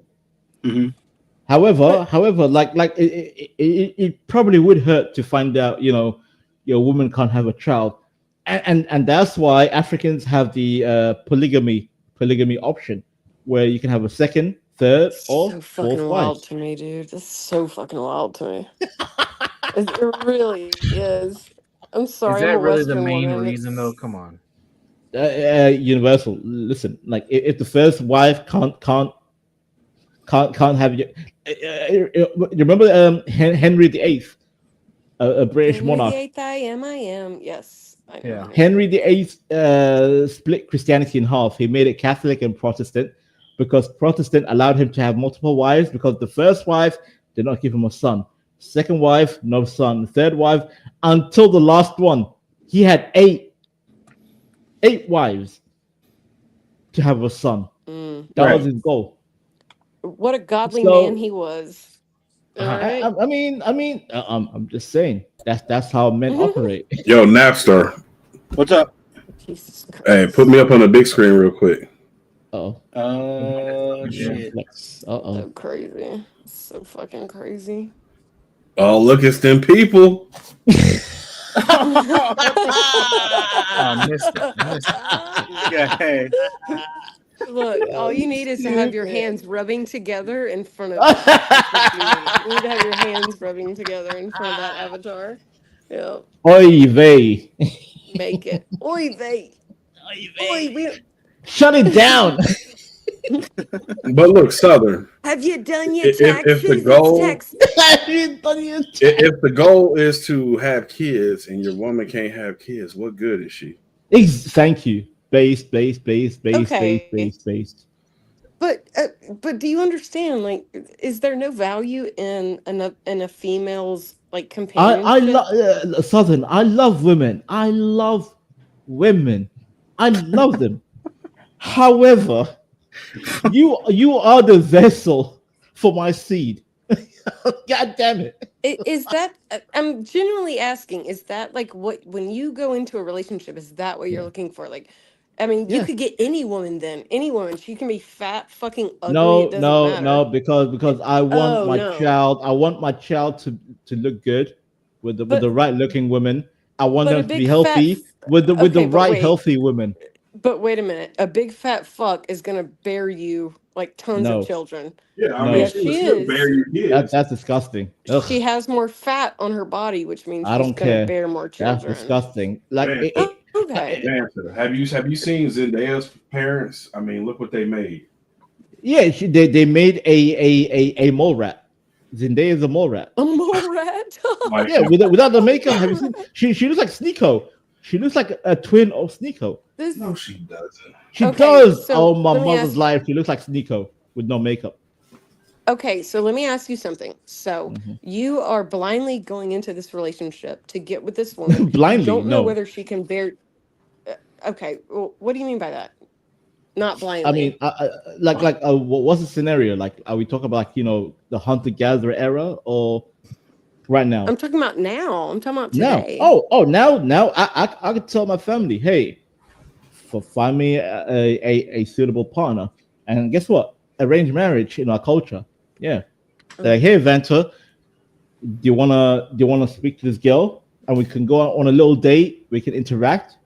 However, like it probably would hurt to find out your woman can't have a child, and that's why Africans have the polygamy option, where you can have a second, third, or So fucking fourth wild wife. to me, dude. That's so fucking wild to me. It really is. I'm sorry. Is I'm that a really the Western main woman. reason, though? Come on. Universal. Listen, like if the first wife can't have you. You remember Henry VIII, a British Henry monarch. VIII, I am. Yes, I know. Yeah. Henry VIII split Christianity in half. He made it Catholic and Protestant because Protestant allowed him to have multiple wives, because the first wife did not give him a son. Second wife, no son. Third wife, until the last one, he had eight wives to have a son. That was his goal. What a godly So- man he was. All right. I mean, I'm just saying that's how men operate. Yo, Napstar. What's up? Jesus Christ. Hey, put me up on the big screen real quick. Oh, Shit. So crazy. So fucking crazy. Oh, look, it's them people. I missed it. Yeah. Look, all you need is to have your hands rubbing together in front of. You need to have your hands rubbing together in front of that avatar. Yeah, Oy vey. make it. Oy vey. Shut it down. But look, Southern. Have you done your If taxes? the goal, if if the goal is to have kids and your woman can't have kids, what good is she? Thank you. Based. But do you understand? Like, is there no value in a female's like companionship? I love Southern. I love women. I love them. However, you are the vessel for my seed. God damn it. Is that I'm genuinely asking, is that like what when you go into a relationship, is that what you're looking for? Like, I mean, you could get any woman then. Any woman. She can be fat, fucking ugly. It doesn't matter. No, because I want I want my child to look good with the right looking women. I want them to be healthy with the right healthy women. But wait a minute. A big fat fuck is gonna bear you like tons No. of children. Yeah, I No. mean, Yes, she is. That's disgusting. Ugh. She has more fat on her body, which means I she's don't gonna care. bear more That's children. disgusting. Like Okay. Dancer, have you seen Zendaya's parents? I mean, look what they made. yeah, they made a mole rat. Zendaya is a mole rat. A mole rat? Like, Yeah, without the makeup, have you seen? She looks like Sneeko. She looks like a twin of Sneeko. No, she doesn't. She Okay, does. so Oh, my let me mother's ask- life. She looks like Sneeko with no makeup. Okay, so let me ask you something. So Mm-hmm. you are blindly going into this relationship to get with this woman. Blindly, You don't know no. whether she can bear. Okay, well, what do you mean by that? Not blindly. I mean, what's the scenario? Like, are we talking about like, the hunter-gatherer era or right now? I'm talking about now. I'm talking about Now, today. now I could tell my family, hey, find me a suitable partner, and guess what? Arranged marriage in our culture, yeah. Like, hey, Vanta, do you wanna speak to this girl, and we can go out on a little date. We can interact,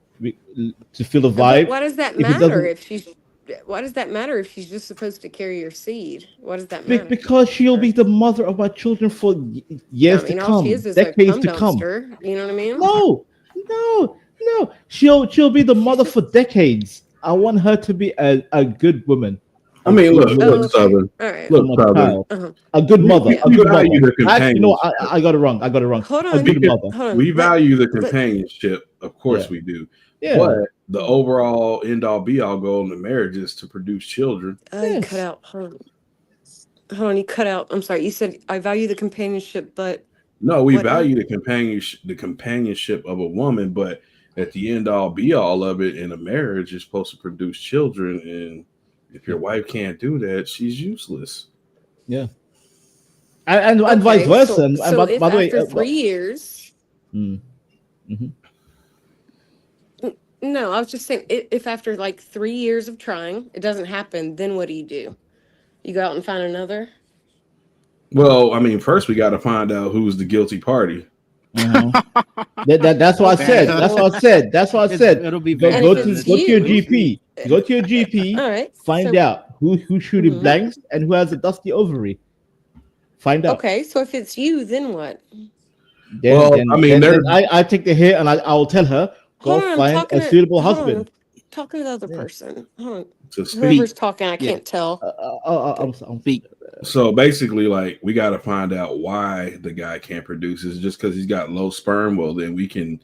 to feel the But vibe. why does that If it matter doesn't- if she's? Why does that matter if she's just supposed to carry your seed? Why does that matter? Because she'll be the mother of my children for years I mean, to all come, she is a decades cum to come. dumpster. You know what I mean? No. She'll be the mother for decades. I want her to be a good woman. I mean, look, okay. Southern. All right. Look, My Southern. child. Uh-huh. A good mother. We A good mother. value the Actually, no, companionship. I got it wrong. Hold A on. good mother. Hold on. We value the but- companionship, of course Yeah. we do. Yeah. But the overall end-all be-all goal in the marriage is to produce children. You cut out. Hold on. You cut out. I'm sorry. You said I value the companionship, but No, we What- value the companionship of a woman, but at the end-all be-all of it in a marriage is supposed to produce children, and if your wife can't do that, she's useless. Yeah. And vice Okay, versa. So, And so by if the way, after 3 years, mm, mhm. no, I was just saying, if after like 3 years of trying, it doesn't happen, then what do? You go out and find another? Well, I mean, first we got to find out who's the guilty party. That's what I said. That's what I said. It'll be Go, very go And if to it's go to your you- GP. Go to your GP. All right. Find so- out who's shooting Mhm. blanks and who has a dusty ovary. Find out. Okay, so if it's you, then what? Well, I mean, then there's- I take the hit and I'll tell her, go Hold on, I'm find talking a to- suitable hold on, husband. Talking to the other person. Hold on. To speak. Whoever's talking, I Yeah. can't tell. I'm Speak. So basically, like, we got to find out why the guy can't produce. Is it just because he's got low sperm? Well, then we can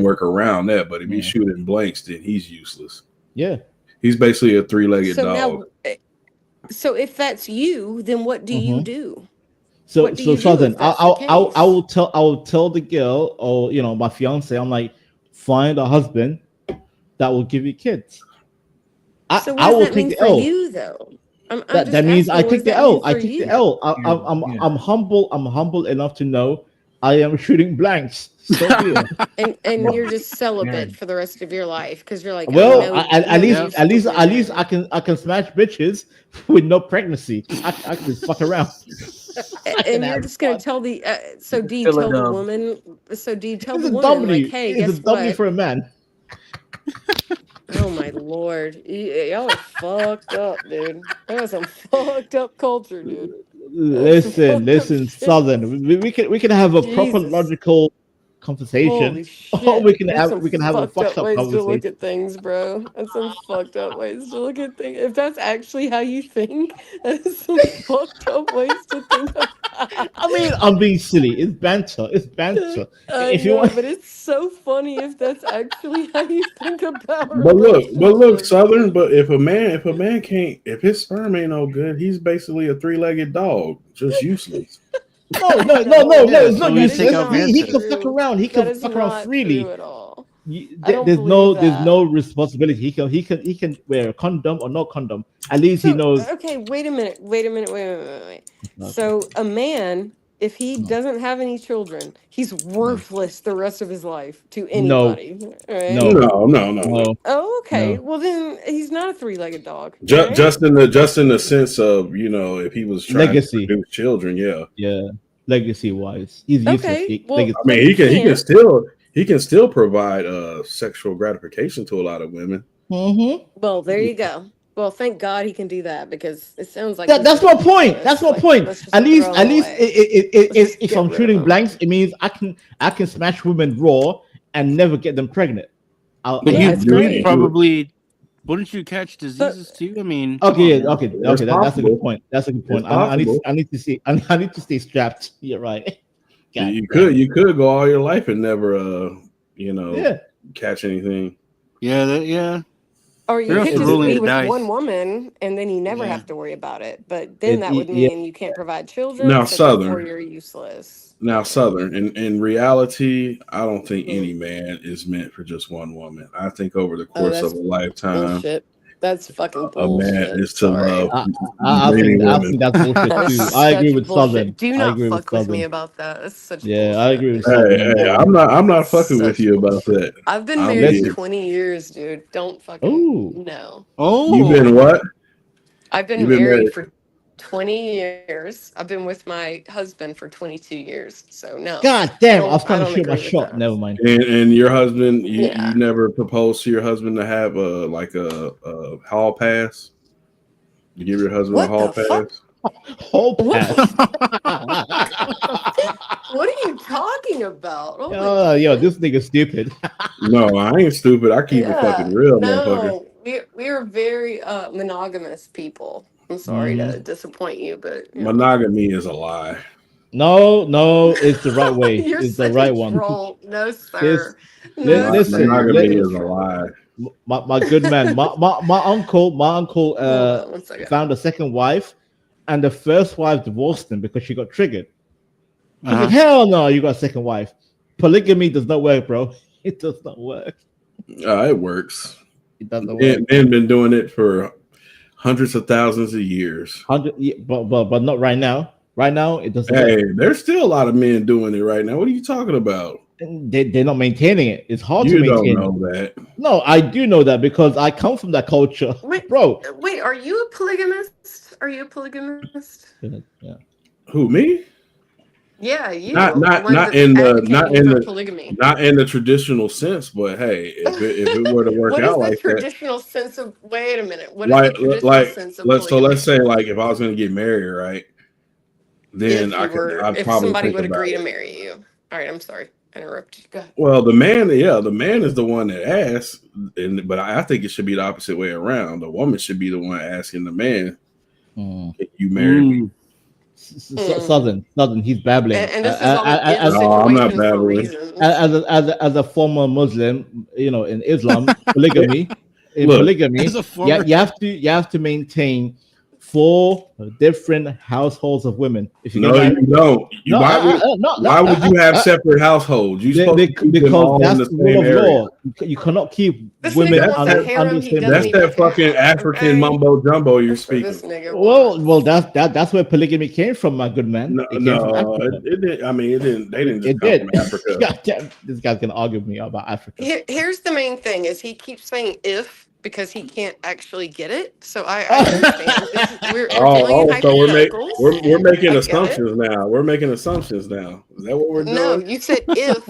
work around that. But if he's shooting blanks, then he's useless. Yeah. He's basically a three-legged So dog. now, so if that's you, then what do you Mhm. do? So What do you do Southern, if that's the I will tell the girl or my fiance, I'm like, find a husband that will give you kids. So what I does will that mean take the for L. you, though? I'm That just means I asking, what take does the that L. mean I for take you? the L. I'm humble. I'm humble enough to know I am shooting blanks. So be it. And you're just celibate for the rest of your life because you're like, Well, oh, no, at no least use to women. I can smash bitches with no pregnancy. I can just fuck around. And you're just gonna tell the so do you Fill it tell the up. woman? So do you tell It's the a woman W. like, hey, It's guess a W what? for a man. Oh my lord, y'all are fucked up, dude. That was some fucked up culture, dude. Listen, Southern. We can have a proper Jesus. logical conversation, Holy or shit. we can That's have a some fucked fucked up up ways to look conversation. at things, bro. That's some fucked up ways to look at things. If that's actually how you think, that is some fucked up ways to think about. I mean, I'm being silly. It's banter. It's banter. I If you know, want, but it's so funny if that's actually how you think about But look, relationships. Southern. But if a man can't, if his sperm ain't no good, he's basically a three-legged dog, just useless. no, it's not useless. He can fuck around. He can fuck around freely. At all. There's no responsibility. He can wear a condom or no condom. At least he knows. Okay, wait a minute. So a man, if he doesn't have any children, he's worthless the rest of his life to anybody. Right? No. Oh, okay. No. Well, then he's not a three-legged dog. Just in the sense of, if he was trying Legacy. to produce children, yeah. Legacy wise, he's useless. well, I mean, he can still provide sexual gratification to a lot of women. Mm-hmm. Well, there you go. Well, thank God he can do that because it sounds like That's my point. That's my point. At least, if I'm shooting blanks, it means I can smash women raw and never get them pregnant. But you probably wouldn't you catch diseases too? I mean, okay. That's a good point. I need to stay strapped. You're right. You could go all your life and never catch anything. Yeah. Or you could just be with one woman and then you never have to worry about it. But then that would mean you can't provide children. Now, so Southern. therefore you're useless. Now, Southern, in reality, I don't think any man is meant for just one woman. I think over the course of a lifetime, bullshit. That's fucking a bullshit. man is to love. I think that's bullshit too. I agree with Southern. Do not fuck with me about that. That's such bullshit. I agree with Southern. Hey, I'm not fucking with you about that. I've been married 20 years, dude. Don't fucking no. Oh, you've been what? I've been married for 20 years. I've been with my husband for 22 years. So no. God damn, I was trying to shoot my shot. Never mind. And your husband, you never proposed to your husband to have a hall pass? You give your husband a hall pass? Hall pass. What are you talking about? Yo, this nigga's stupid. No, I ain't stupid. I keep it fucking real, motherfucker. We are very monogamous people. I'm sorry to disappoint you, but monogamy is a lie. No, it's the right way. It's the right one. No, sir. Listen, monogamy is a lie. My good man, my uncle found a second wife, and the first wife divorced him because she got triggered. He said, hell no, you got a second wife. Polygamy does not work, bro. It does not work. It works. It doesn't work. Men been doing it for hundreds of thousands of years. But not right now. Right now, it doesn't. Hey, there's still a lot of men doing it right now. What are you talking about? They're not maintaining it. It's hard to maintain. You don't know that. No, I do know that because I come from that culture, bro. Wait, are you a polygamist? Yeah. Who, me? Yeah, you. Not in the traditional sense, but hey, if it were to work out like that. What is the traditional sense of? Wait a minute. What is the traditional sense of polygamy? Let's say like if I was going to get married, right? Then I'd if probably somebody think would about agree it. to marry you. All right, I'm sorry, I interrupted you. Go ahead. Well, the man is the one that asks, but I think it should be the opposite way around. The woman should be the one asking the man, "Can you marry me?" Southern, he's babbling. And this is I'm not babbling. As a former Muslim, in Islam, polygamy, you have to maintain 4 different households of women. If you you don't. Why would you have separate households? Because that's the rule of law. You cannot keep women under the same. That's that fucking African mumbo jumbo you're speaking. Well, that's where polygamy came from, my good man. It didn't. I mean, it didn't. They didn't just come from Africa. God damn, this guy's gonna argue with me about Africa. Here's the main thing: is he keeps saying "if" because he can't actually get it. So I understand. We're making assumptions now. We're making assumptions now. Is that what we're doing? No, you said if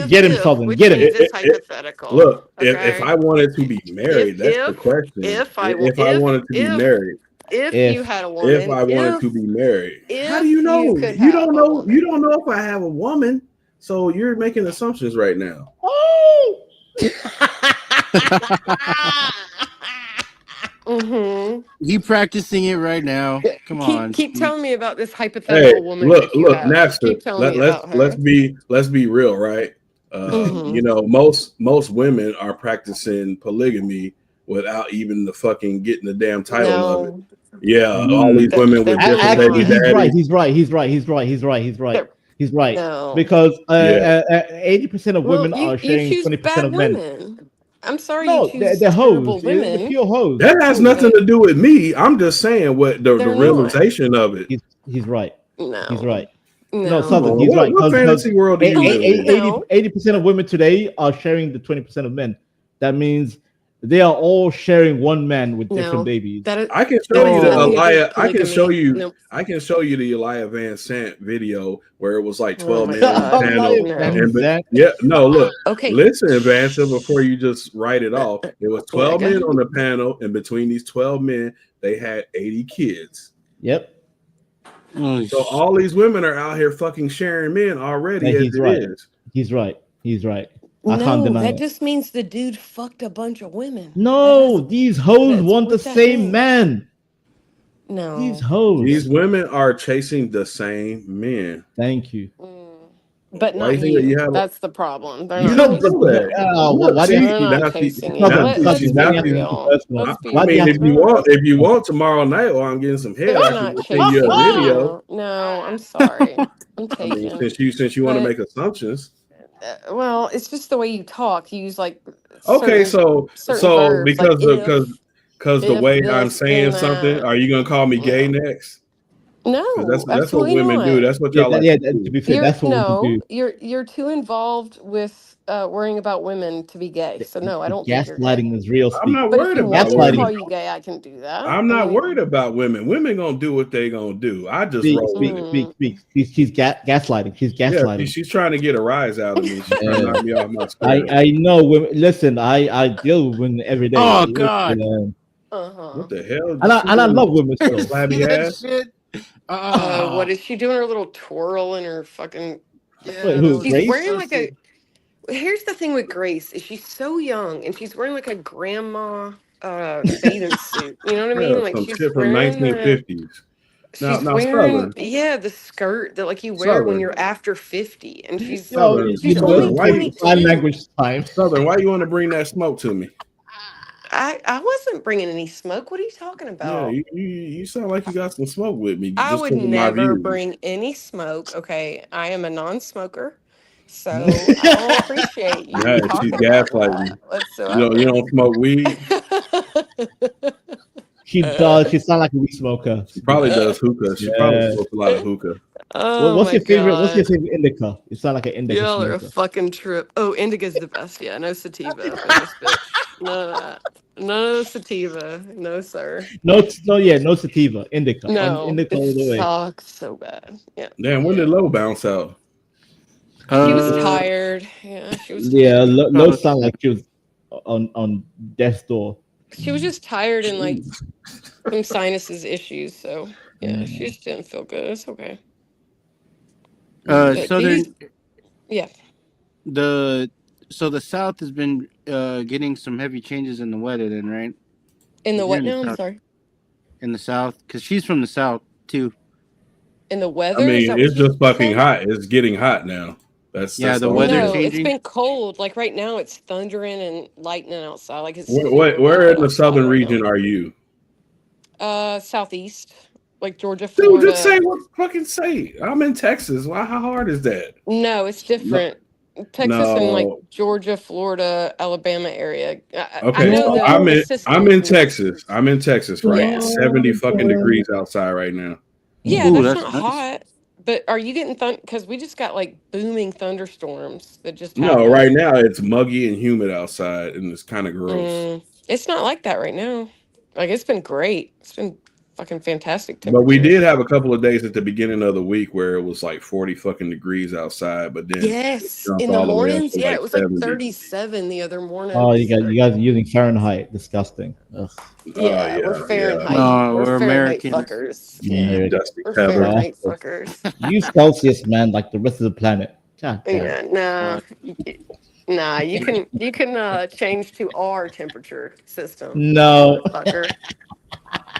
get him, Southern. Get him. It's hypothetical. Look, if I wanted to be married, that's the question. If I wanted to be married. If you had a woman. If I wanted to be married. How do you know? You don't know if I have a woman. So you're making assumptions right now. Oh. He practicing it right now. Come on. Keep telling me about this hypothetical Hey, woman. look, that you look, have. Napster. Keep telling me about her. Let's be real, right? You know, most women are practicing polygamy without even the fucking getting the damn title of it. Yeah, all these women with different Actually, baby daddies. he's right. No. Because Yeah. 80% of women you are sharing choose 20% bad of men. women. I'm sorry, No, you choose they're terrible hoes. They're women. pure hoes. That has nothing to do with me. I'm just saying what the They're not. realization of it. He's right. No. He's right. No. No, Southern, he's What right. fantasy world do you live in? 80% of women today are sharing the 20% of men. That means they are all sharing one man with different babies. I can show you the Elia. I can show you. I can show you the Elia Van Sant video where it was like 12 men on the panel. Look. Okay. Listen, Vansa, before you just write it off. It was 12 men on the panel, and between these 12 men, they had 80 kids. Yep. So all these women are out here fucking sharing men already. Yeah, as he's it right. is. He's right. I can't No, deny that it. just means the dude fucked a bunch of women. No, these hoes want the what that same means. man. No. These hoes. These women are chasing the same men. Thank you. But Why not you think that you. you have a- That's the problem. They're You not don't chasing know you. that. why do you They're have to- not chasing you. Let's be real. Let's be I mean, real. if you want tomorrow night while I'm getting some head, They're I not can send you a chasing video. you. No, I'm sorry. I'm I mean, taken. since you want to But- make assumptions. Well, it's just the way you talk. You use like Okay, certain verbs, because like the if way I'm this, saying then something, that. are you gonna call me gay next? No, That's what absolutely women not. do. That's what y'all like. To be fair, that's what we do. You're too involved with worrying about women to be gay. So no, I don't think you're gay. Gaslighting is real. I'm not But worried if you about want me to call women. you gay, I can do that. I'm not worried about women. Women gonna do what they gonna do. I just roll with it. She's gaslighting. She's gaslighting. Yeah, she's trying to get a rise out of me. She's trying to knock me off my square. I know women. Listen, I deal with women every day. Oh, Listen, God. What the hell? And I love women. So. Flabby ass. What is she doing? Her little twirl in her fucking. Wait, who, She's Grace? wearing like a. Here's the thing with Grace is she's so young and she's wearing like a grandma bathing suit. You know what I mean? Like some she's shit from wearing 1950s. Now, She's now, wearing Southern. the skirt that like you wear when Southern. you're after 50, and she's Southern, she's Southern, only why you 22. Sign language time. Southern, why you want to bring that smoke to me? I wasn't bringing any smoke. What are you talking Yeah, about? you sound like you got some smoke with me. I just would 'cause of my never views. bring any smoke. Okay, I am a non-smoker, so I don't appreciate you Yeah, talking she's about gaslighting. that whatsoever. You don't smoke weed. She does. She sounds like a weed smoker. She probably does hookah. She probably smokes a lot of hookah. Oh what's my your favorite? What's your God. favorite indica? You sound like an indica Y'all are a smoker. fucking trip. Oh, indica's the best. Yeah, no sativa. in this bitch. None of that. None of the sativa. No, sir. No, sativa. Indica. No, Indica all the it way. sucks so bad. Yeah. Damn, when did Low bounce out? She was tired. Yeah, she was Yeah, tired. Low sound like she was on death's door. She was just tired and like some sinuses issues. So yeah, she just didn't feel good. It's okay. But Southern, yeah. the South has been getting some heavy changes in the weather, then, right? In the You're what in the now? I'm South. sorry. In the South, because she's from the South too. In the I weather? Is mean, that it's what you just fucking said? hot. It's getting hot now. That's the only weather No, thing. it's been cold. Like right now, it's thundering and lightning outside. Like it's Where in the southern region are you? southeast, like Georgia, Dude, Florida. just say what fucking say. I'm in Texas. Why? How hard is that? No, it's different. Texas and like No. Georgia, Florida, Alabama area. I Okay, know so the system I'm in is- Texas. I'm in Texas, right? Yeah. 70 fucking degrees outside right now. Yeah, Ooh, that's that's not nice. hot. But are you getting because we just got like booming thunderstorms that just No, happened. right now it's muggy and humid outside, and it's kind of gross. It's not like that right now. Like it's been great. It's been fucking fantastic But we temperatures. did have a couple of days at the beginning of the week where it was like 40 fucking degrees outside, but then Yes, jumped in the all the way up mornings. to Yeah, it was like 70. 37 the other morning. Oh, you guys are using Fahrenheit. Disgusting. Ugh. Yeah, we're Fahrenheit. No, we're we're Fahrenheit Americans. fuckers. You dusty We're cover. Fahrenheit fuckers. Use Celsius, man, like the rest of the planet. God damn. Yeah, nah. You can change to our temperature system. No. Motherfucker.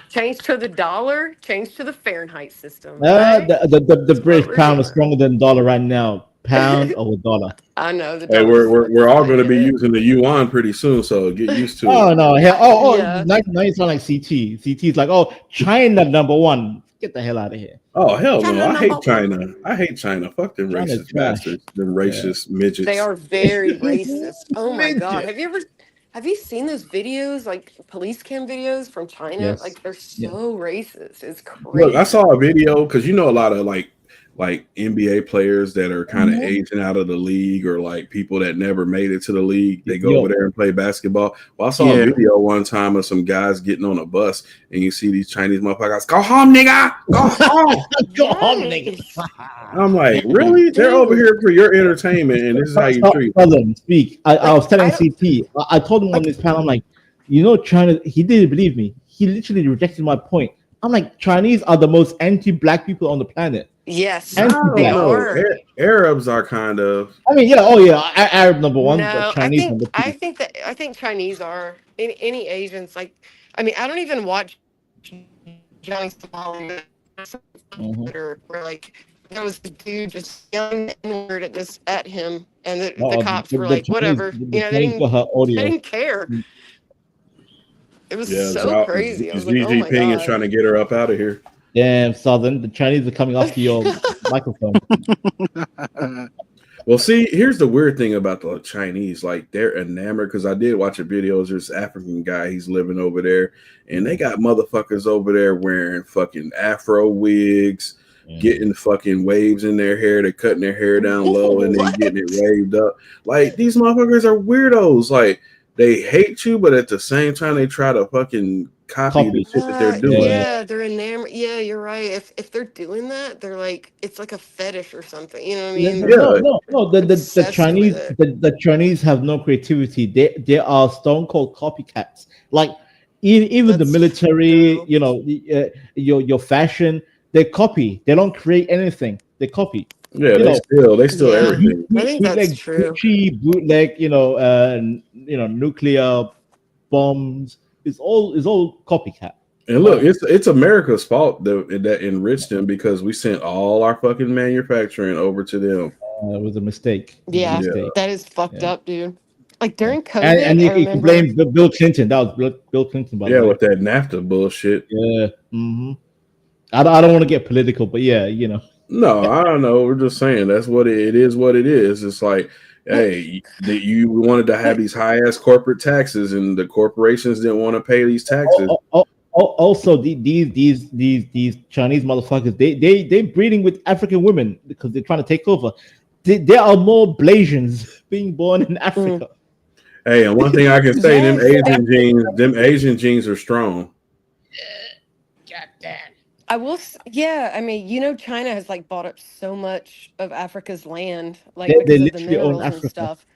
Change to the dollar. Change to the Fahrenheit system. Right? The British we're pound is stronger than dollar right now. Pound over dollar. I know the Hey, dollar. we're all going to be using the yuan pretty soon, so get used to it. Oh no! Hell, oh, Yeah. now you sound like CT. CT's like, oh, China #1. Get the hell out of here. Oh hell China no! I hate number China. I hate China. Fuck them China's racist trash. bastards. Them racist midgets. They are very racist. Oh my god! Midget. Have you seen those videos, like police cam videos from China? Yes. Like they're so racist. It's crazy. Look, I saw a video because you know a lot of like NBA players that are kind of Mhm. aging out of the league, or like people that never made it to the league. They go Yo. over there and play basketball. Well, I saw a Yeah. video one time of some guys getting on a bus, and you see these Chinese motherfuckers, "Go home, nigga! Go home!" Go home, nigga. I'm like, really? They're over here for your entertainment, and this is how you treat. Southern, speak. I was telling CT. I told him on this panel. I'm like, you know, China. He didn't believe me. He literally rejected my point. I'm like, Chinese are the most anti-black people on the planet. Yes, Anti-black. they No, are. Arabs are kind of. I mean, yeah, oh yeah, Arab #1, No, but Chinese #2. I think Chinese are any Asians. Like, I mean, I don't even watch Johnny Somali Twitter where like there was the dude just yelling the N-word at him, and the cops were like, whatever, The you know, they Chinese got her audio. didn't care. It was Yeah, so crazy. I was Xi like, oh my Jinping is god. trying to get her up out of here. Damn, Southern. The Chinese are coming after your microphone. Well, see, here's the weird thing about the Chinese. Like, they're enamored, because I did watch a video. There's this African guy, he's living over there, and they got motherfuckers over there wearing fucking afro wigs, getting fucking waves in their hair. They're cutting their hair down low and then getting it waved up. Like, these motherfuckers are weirdos. Like, they hate you, but at the same time, they try to fucking copy the shit that they're doing. Yeah, they're enamored. Yeah, you're right. If they're doing that, they're like, it's like a fetish or something. You know what I mean? No. The obsessed Chinese, with the Chinese have no creativity. They are stone cold copycats. Like even the military, you know, your fashion, they copy. They don't create anything. They copy. Yeah, they steal everything. I think that's Bootleg true. Gucci, bootleg, nuclear bombs. It's all copycat. And look, it's America's fault that enriched them, because we sent all our fucking manufacturing over to them. It was a mistake. Yeah, that is fucked up, dude. Like during COVID, And I you can remember. blame Bill Clinton. That was Bill Clinton. By the Yeah, way. with that NAFTA bullshit. Yeah. I don't want to get political, but yeah, you know. No, I don't know. We're just saying that's what it is. What it is. It's like, hey, you wanted to have these high ass corporate taxes, and the corporations didn't want to pay these taxes. Also, these Chinese motherfuckers, they breeding with African women because they're trying to take over. There are more Blasians being born in Africa. Hey, and one thing I can say, them Asian genes are strong. I will. Yeah, I mean, you know, China has like bought up so much of Africa's land, like They because of the literally own minerals and Africa. stuff.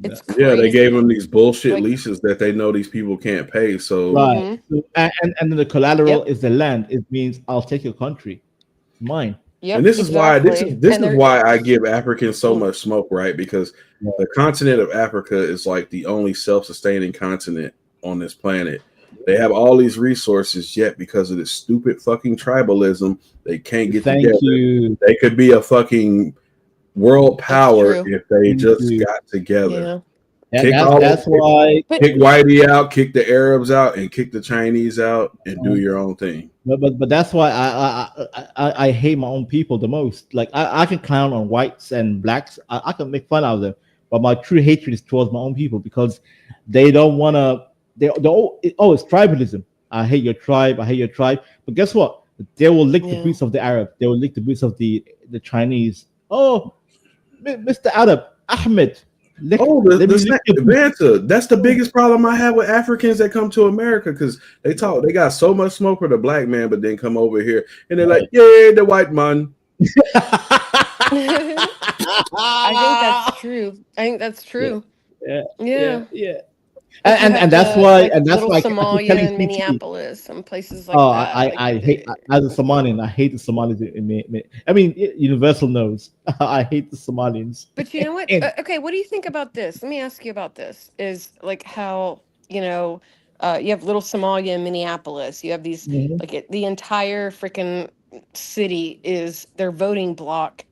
It's Yeah, they crazy. gave them these bullshit Like- leases that they know these people can't pay. So Right. So, and then the collateral is the land. It means I'll take your country. It's mine. Yep, and this is why this exactly. is And they're- why I give Africans so much smoke, right? Because the continent of Africa is like the only self-sustaining continent on this planet. They have all these resources, yet because of this stupid fucking tribalism, they can't get Thank together. you. They could be a fucking world power true. if they Thank just you. got together. Yeah. That's why. Kick Whitey out, kick the Arabs out, and kick the Chinese out, and do your own thing. But that's why I hate my own people the most. Like I can clown on whites and blacks. I can make fun out of them, but my true hatred is towards my own people because they don't want to. It's tribalism. I hate your tribe. I hate your tribe. But guess what? They will lick the boots of the Arab. They will lick the boots of the Chinese. Oh, Mr. Arab Ahmed. Vanta, that's the biggest problem I have with Africans that come to America, because they got so much smoke for the black man, but then come over here and they're like, yeah, the white man. I think that's true. I think that's true. Yeah. Yeah. Yeah. and that's why like and that's Little why I keep Somalia telling and CT. Minneapolis and places like Oh, that. Like I hate as a Somalian. I hate the Somalis. I mean, Universal knows. I hate the Somalians. But you know what? And Okay, what do you think about this? Let me ask you about this. Is like how, you have Little Somalia in Minneapolis. You have these, Mhm. the entire freaking city is their voting bloc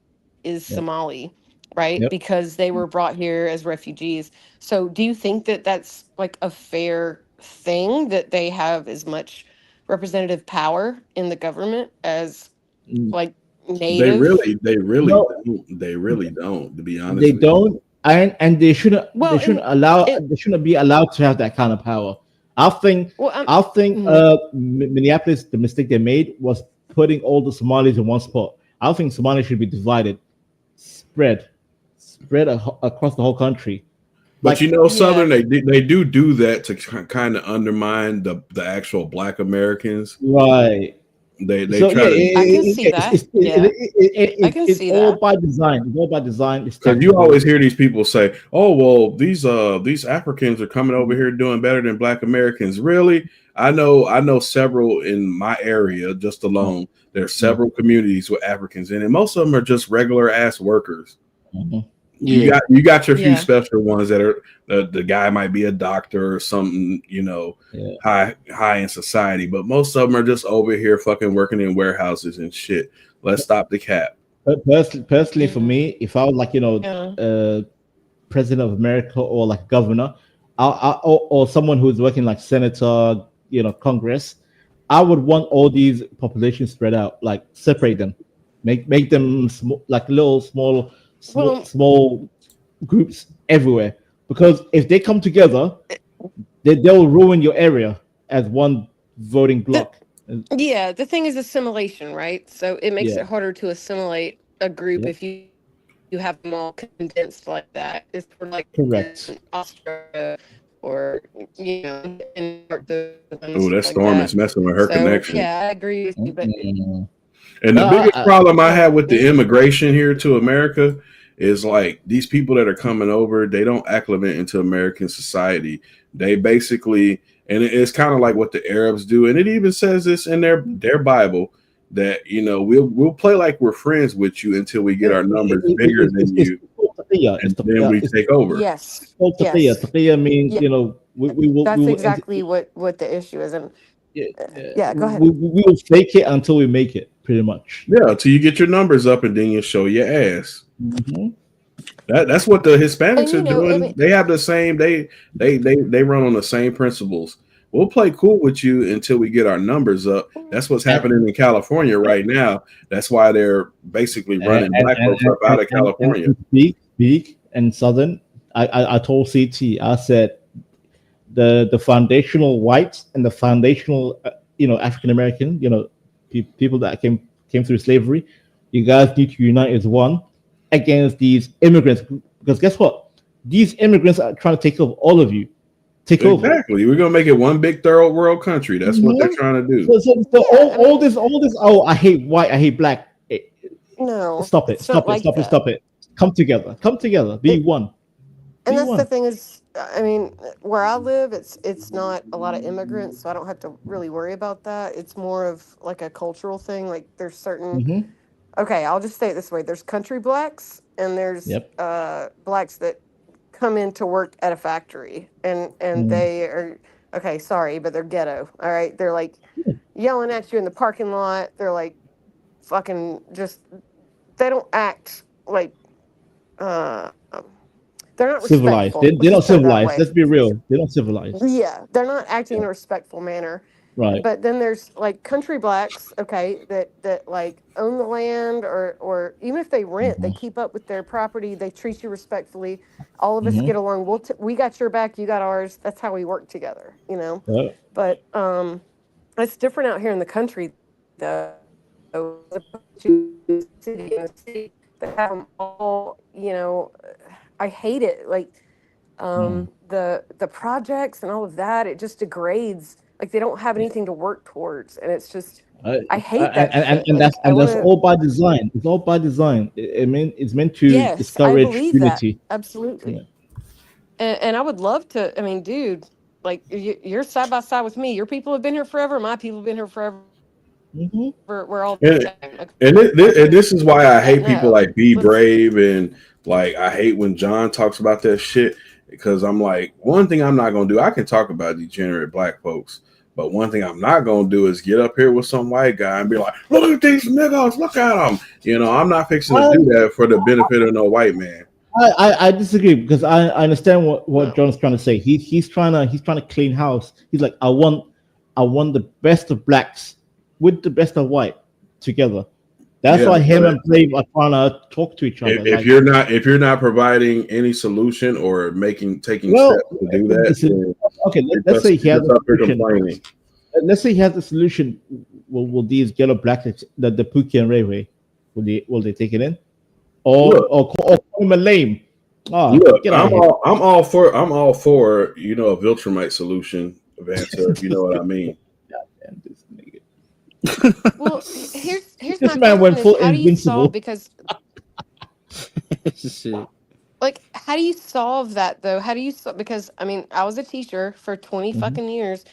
is Yep. Somali, right? Yep. Because they were brought here as refugees. So do you think that that's like a fair thing that they have as much representative power in the government as like native? They really No. don't. They really don't, to be honest They with you. don't, and they shouldn't. Well, They shouldn't and allow. it, They shouldn't be allowed to have that kind of power. I think. well, I think. mhm. Minneapolis. The mistake they made was putting all the Somalis in one spot. I think Somalia should be divided, spread across the whole country. But Like, Southern, they do that to kind of undermine the actual Black Americans. right. They So try to, I can see that. Yeah, I can it's see all that. by design. It's all by design. It's because you tactical. always hear these people say, "Oh, well, these Africans are coming over here doing better than Black Americans." Really, I know several in my area just alone. There's several communities with Africans in it. Most of them are just regular ass workers. Mhm. You got your few Yeah. special ones that are the guy might be a doctor or something, high in society, but most of them are just over here fucking working in warehouses and shit. Let's stop the cap. But personally, for me, if I was like Yeah. president of America or like governor, or someone who's working like senator, Congress, I would want all these populations spread out, like separate them, make them like little Well, small groups everywhere. Because if they come together, they'll ruin your area as one voting block. yeah, the thing is assimilation, right? So it makes Yeah. it harder to assimilate a group Yep. if you have them all condensed like that. It's sort of like Correct. in Australia or in the Oh, that storm is messing with her connection. Yeah, I agree with you, but And the No, biggest problem I have with the immigration here to America is like these people that are coming over, they don't acclimate into American society. They basically, and it's kind of like what the Arabs do, and it even says this in their Bible that we'll play like we're friends with you until we get our numbers bigger than you, and then we take over. yes, Well, yes. Taqiyya means, Yeah. we will. That's we will exactly what the issue is. And yeah, go ahead. we will fake it until we make it, pretty much. Yeah, until you get your numbers up, and then you show your ass. Mm-hmm. That's what the Hispanics And, are doing. I mean- They have the same. They run on the same principles. We'll play cool with you until we get our numbers up. That's what's happening in California right now. That's why they're basically running black folks up out of California. Big and Southern. I told CT. I said the foundational whites and the foundational African American people that came through slavery. You guys need to unite as one against these immigrants, because guess what? These immigrants are trying to take over all of you. Take over. Exactly. We're gonna make it one big third world country. That's what they're trying to do. So all this. Oh, I hate white. I hate black. No, Stop it. it's not Stop it. like Stop it. that. Stop it. Come together. Come together. Be one. And Be that's one. the thing is, I mean, where I live, it's not a lot of immigrants, so I don't have to really worry about that. It's more of like a cultural thing. Like there's certain, Mhm. okay, I'll just say it this way: there's country blacks, and there's Yep. blacks that come in to work at a factory, and they are okay. Sorry, but they're ghetto. All right, they're like yelling at you in the parking lot. They're like fucking just. They don't act like. They're not Civilized. respectful. They're let's not just put it that civilized. way. Let's be real. They're not civilized. Yeah, they're not acting in a respectful manner. Right. But then there's like country blacks, okay, that like own the land, or even if they rent, they keep up with their property. They treat you respectfully. All of us Mhm. get along. We got your back, you got ours. That's how we work together, Yeah. But it's different out here in the country, though. City, they have them all. I hate it. Like the projects and all of that, it just degrades. Like they don't have anything to work towards, and it's just I hate that. And shit. that's Like, I that's wanna- all by design. It's all by design. It's meant to Yes, I discourage believe unity. that absolutely. Yeah. And I would love to. I mean, dude, like you're side by side with me. Your people have been here forever. My people have been here forever. We're all the same. Okay. And this is why I hate people No, like Be let's- Brave, and like I hate when John talks about that shit, because I'm like, one thing I'm not gonna do, I can talk about degenerate black folks, but one thing I'm not gonna do is get up here with some white guy and be like, look at these niggas, look at them. You know, I'm not fixing to do that for the benefit of no white man. I disagree, because I understand what John's trying to say. He's trying to clean house. He's like, I want the best of blacks with the best of white together. That's why him and Brave are trying to talk to each other. If you're not providing any solution or taking steps to do that, okay, let's say he has a solution. Let's say he has a solution. Will these yellow blacks, the Pookie and Ray Ray, will they take it in, or call him a lame? Look, I'm all for a Viltrumite solution, Vanta, if you know what I mean. Well, here's This my man went question full is, how do you invincible. solve, because like, how do you solve that though? How do you solve, because I mean, I was a teacher for 20 fucking years.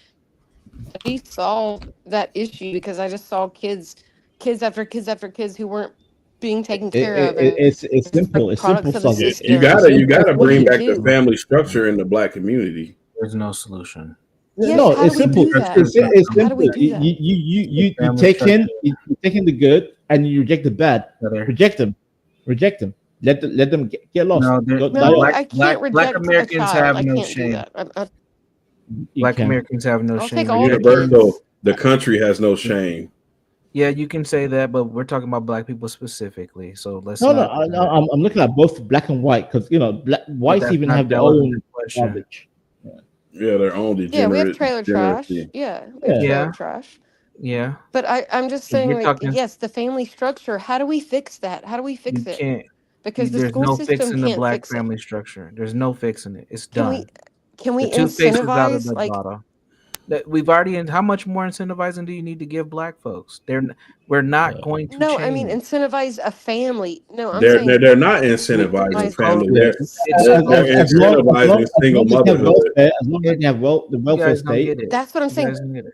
How do you solve that issue? Because I just saw kids after kids after kids who weren't being taken care of. It's simple. It's simple. You gotta bring back the family structure in the black community. There's no solution. Yes, No, how it's do we simple. do that? It's How do we simple. do that? You Family take in structure. the good and you reject the bad. Reject them. Let them get lost. No, Go- No, die I off. can't Black reject a Americans child. have I no can't do shame. that. Black can. Americans have no I'll shame. take all the Universal, the country has no shame. Yeah, you can say that, but we're talking about black people specifically. So let's No, not. I'm looking at both black and white, because whites that's even not- have their that wasn't own the question. garbage. Yeah, their own degenerate. Yeah, we have trailer trash. degeneracy. Yeah, we have Yeah. trailer trash. Yeah, But I'm just If saying, you're like, talking- yes, the family structure. How do we fix that? How do we fix you it? can't. Because the There's school no system fixing the can't black fix it. family structure. There's no fixing it. It's Can done. Can we The toothpaste is out of incentivize, the like, bottle. That we've already. How much more incentivizing do you need to give black folks? We're not going to. no, change. I mean incentivize a family. No, I'm They're saying they're not incentivizing family. They're As long incentivizing single as they have motherhood. welfare, as long as they have the You welfare guys don't state. get it. that's what I'm You saying. guys don't get it.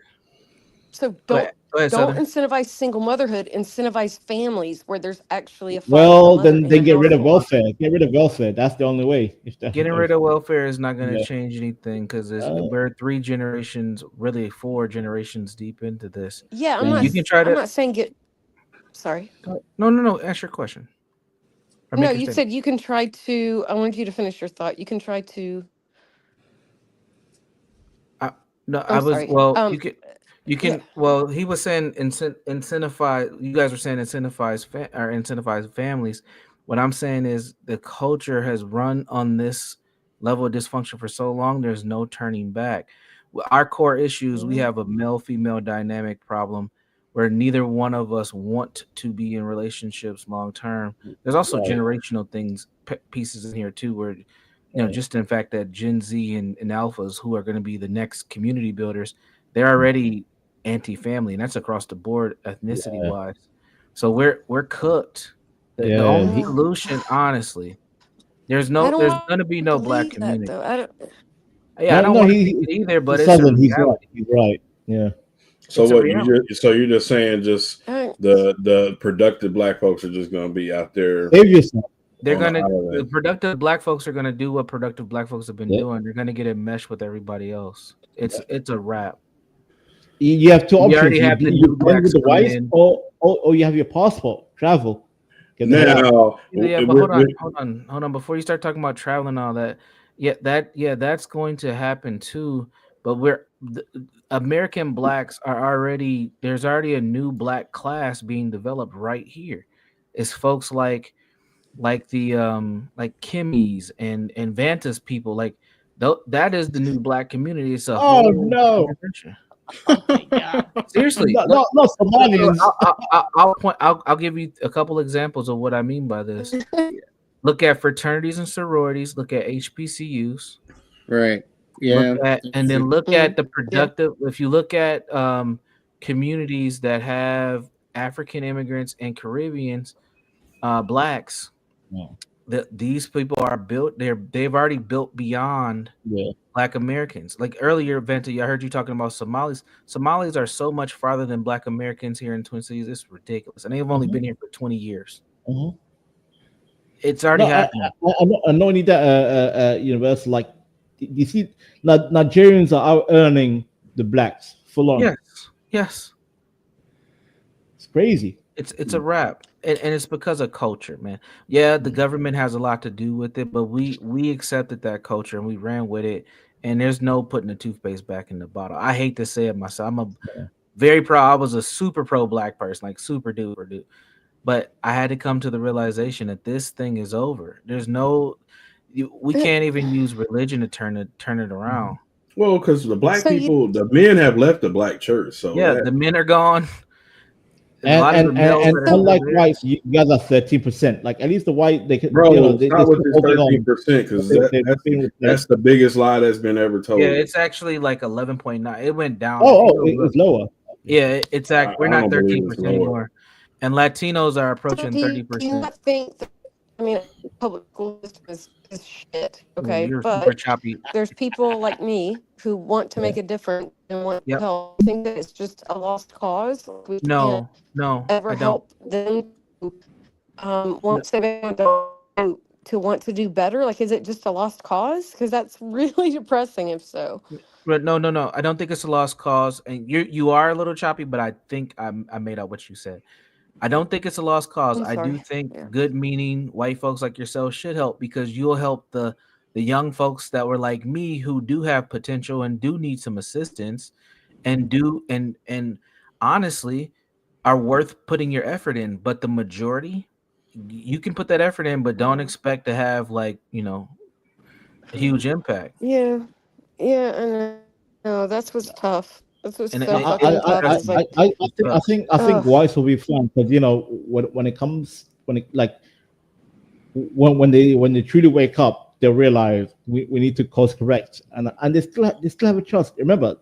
So Go don't ahead. Go ahead, don't Southern. incentivize single motherhood. Incentivize families where there's actually a father Well, and a mother then in they the get rid of household. welfare. Get rid of welfare. That's the only way. Getting rid of welfare is not going to Yeah. change anything because we're 3 generations, really 4 generations deep into this. Yeah, I'm And not. you can try I'm to. not saying get. Sorry. No. Ask your question. Or No, make your you statement. said you can try to. I wanted you to finish your thought. You can try to. No, I'm I was sorry. well. You can. yeah. Well, he was saying incentivize. You guys were saying incentivize families. What I'm saying is the culture has run on this level of dysfunction for so long. There's no turning back. Our core issues. We have a male-female dynamic problem where neither one of us want to be in relationships long term. There's also Right. generational things pieces in here too, where just in fact that Gen Z and alphas who are going to be the next community builders, they're already anti-family, and that's across the board ethnicity wise. So we're cooked. The only solution, honestly, there's going to be no black community. Though. I don't. Yeah, I don't want to think it either, but it's a Southern, he's right. reality. He's right. Yeah. So It's a what reality. you're just saying the productive black folks are just gonna be out there. Save yourself. They're on the gonna island. the productive black folks are gonna do what productive black folks have been Yeah. doing. They're gonna get enmeshed with everybody else. It's a wrap. You have two You options. already have the new blend blacks with the coming whites, in. or you have your passport. Travel. Get the hell out. Now, Yeah, but hold on. Before you start talking about travel and all that, that's going to happen too. But American blacks are already there's already a new black class being developed right here. It's folks like the like Kimmy's and Vanta's people. Like that is the new black community. It's a Oh whole no! generation. Seriously, No, Somalians. I'll give you a couple examples of what I mean by this. Look at fraternities and sororities. Look at HBCUs. Right. Yeah. And then look at the productive. If you look at communities that have African immigrants and Caribbeans, blacks, these people are built. They've already built beyond Black Americans. Like earlier, Venti, I heard you talking about Somalis. Somalis are so much farther than Black Americans here in Twin Cities. It's ridiculous, and they've only been here for 20 years. It's already happening. And not only that, universe, like you see, Nigerians are out earning the blacks full on. Yes. It's crazy. It's a wrap, and it's because of culture, man. Yeah, the government has a lot to do with it, but we accepted that culture and we ran with it. And there's no putting the toothpaste back in the bottle. I hate to say it myself. I'm a very proud. I was a super pro Black person, like super duper dude. But I had to come to the realization that this thing is over. There's we can't even use religion to turn it around. Well, because the Black people, the men have left the Black church. So the men are gone. And unlike whites, you guys are 13%. Like at least the white, they can. Bro, stop with this 13% because that's the biggest lie that's been ever told. Yeah, it's actually like 11.9. It went down. It's lower. Yeah, it's we're not 13% anymore, and Latinos are approaching 30%. Do you not think that, I mean, public school system is shit, okay? You're but super choppy. there's people like me who want to make a difference and want to help. I think that it's just a lost cause. We No, can't ever I don't. help them to, once they to want to do better. Like, is it just a lost cause? Because that's really depressing if so. But no. I don't think it's a lost cause, and you are a little choppy, but I think I made out what you said. I don't think it's a lost cause. I'm I do sorry. think good-meaning white folks like yourself should help because you'll help the young folks that were like me who do have potential and do need some assistance, and honestly are worth putting your effort in. But the majority, you can put that effort in, but don't expect to have a huge impact. Yeah, and no, that's what's tough. That's what's And so I- fucking tough. It's like, I think ugh. whites will be fun because when they truly wake up, they'll realize we need to course correct, and they still have a trust. Remember,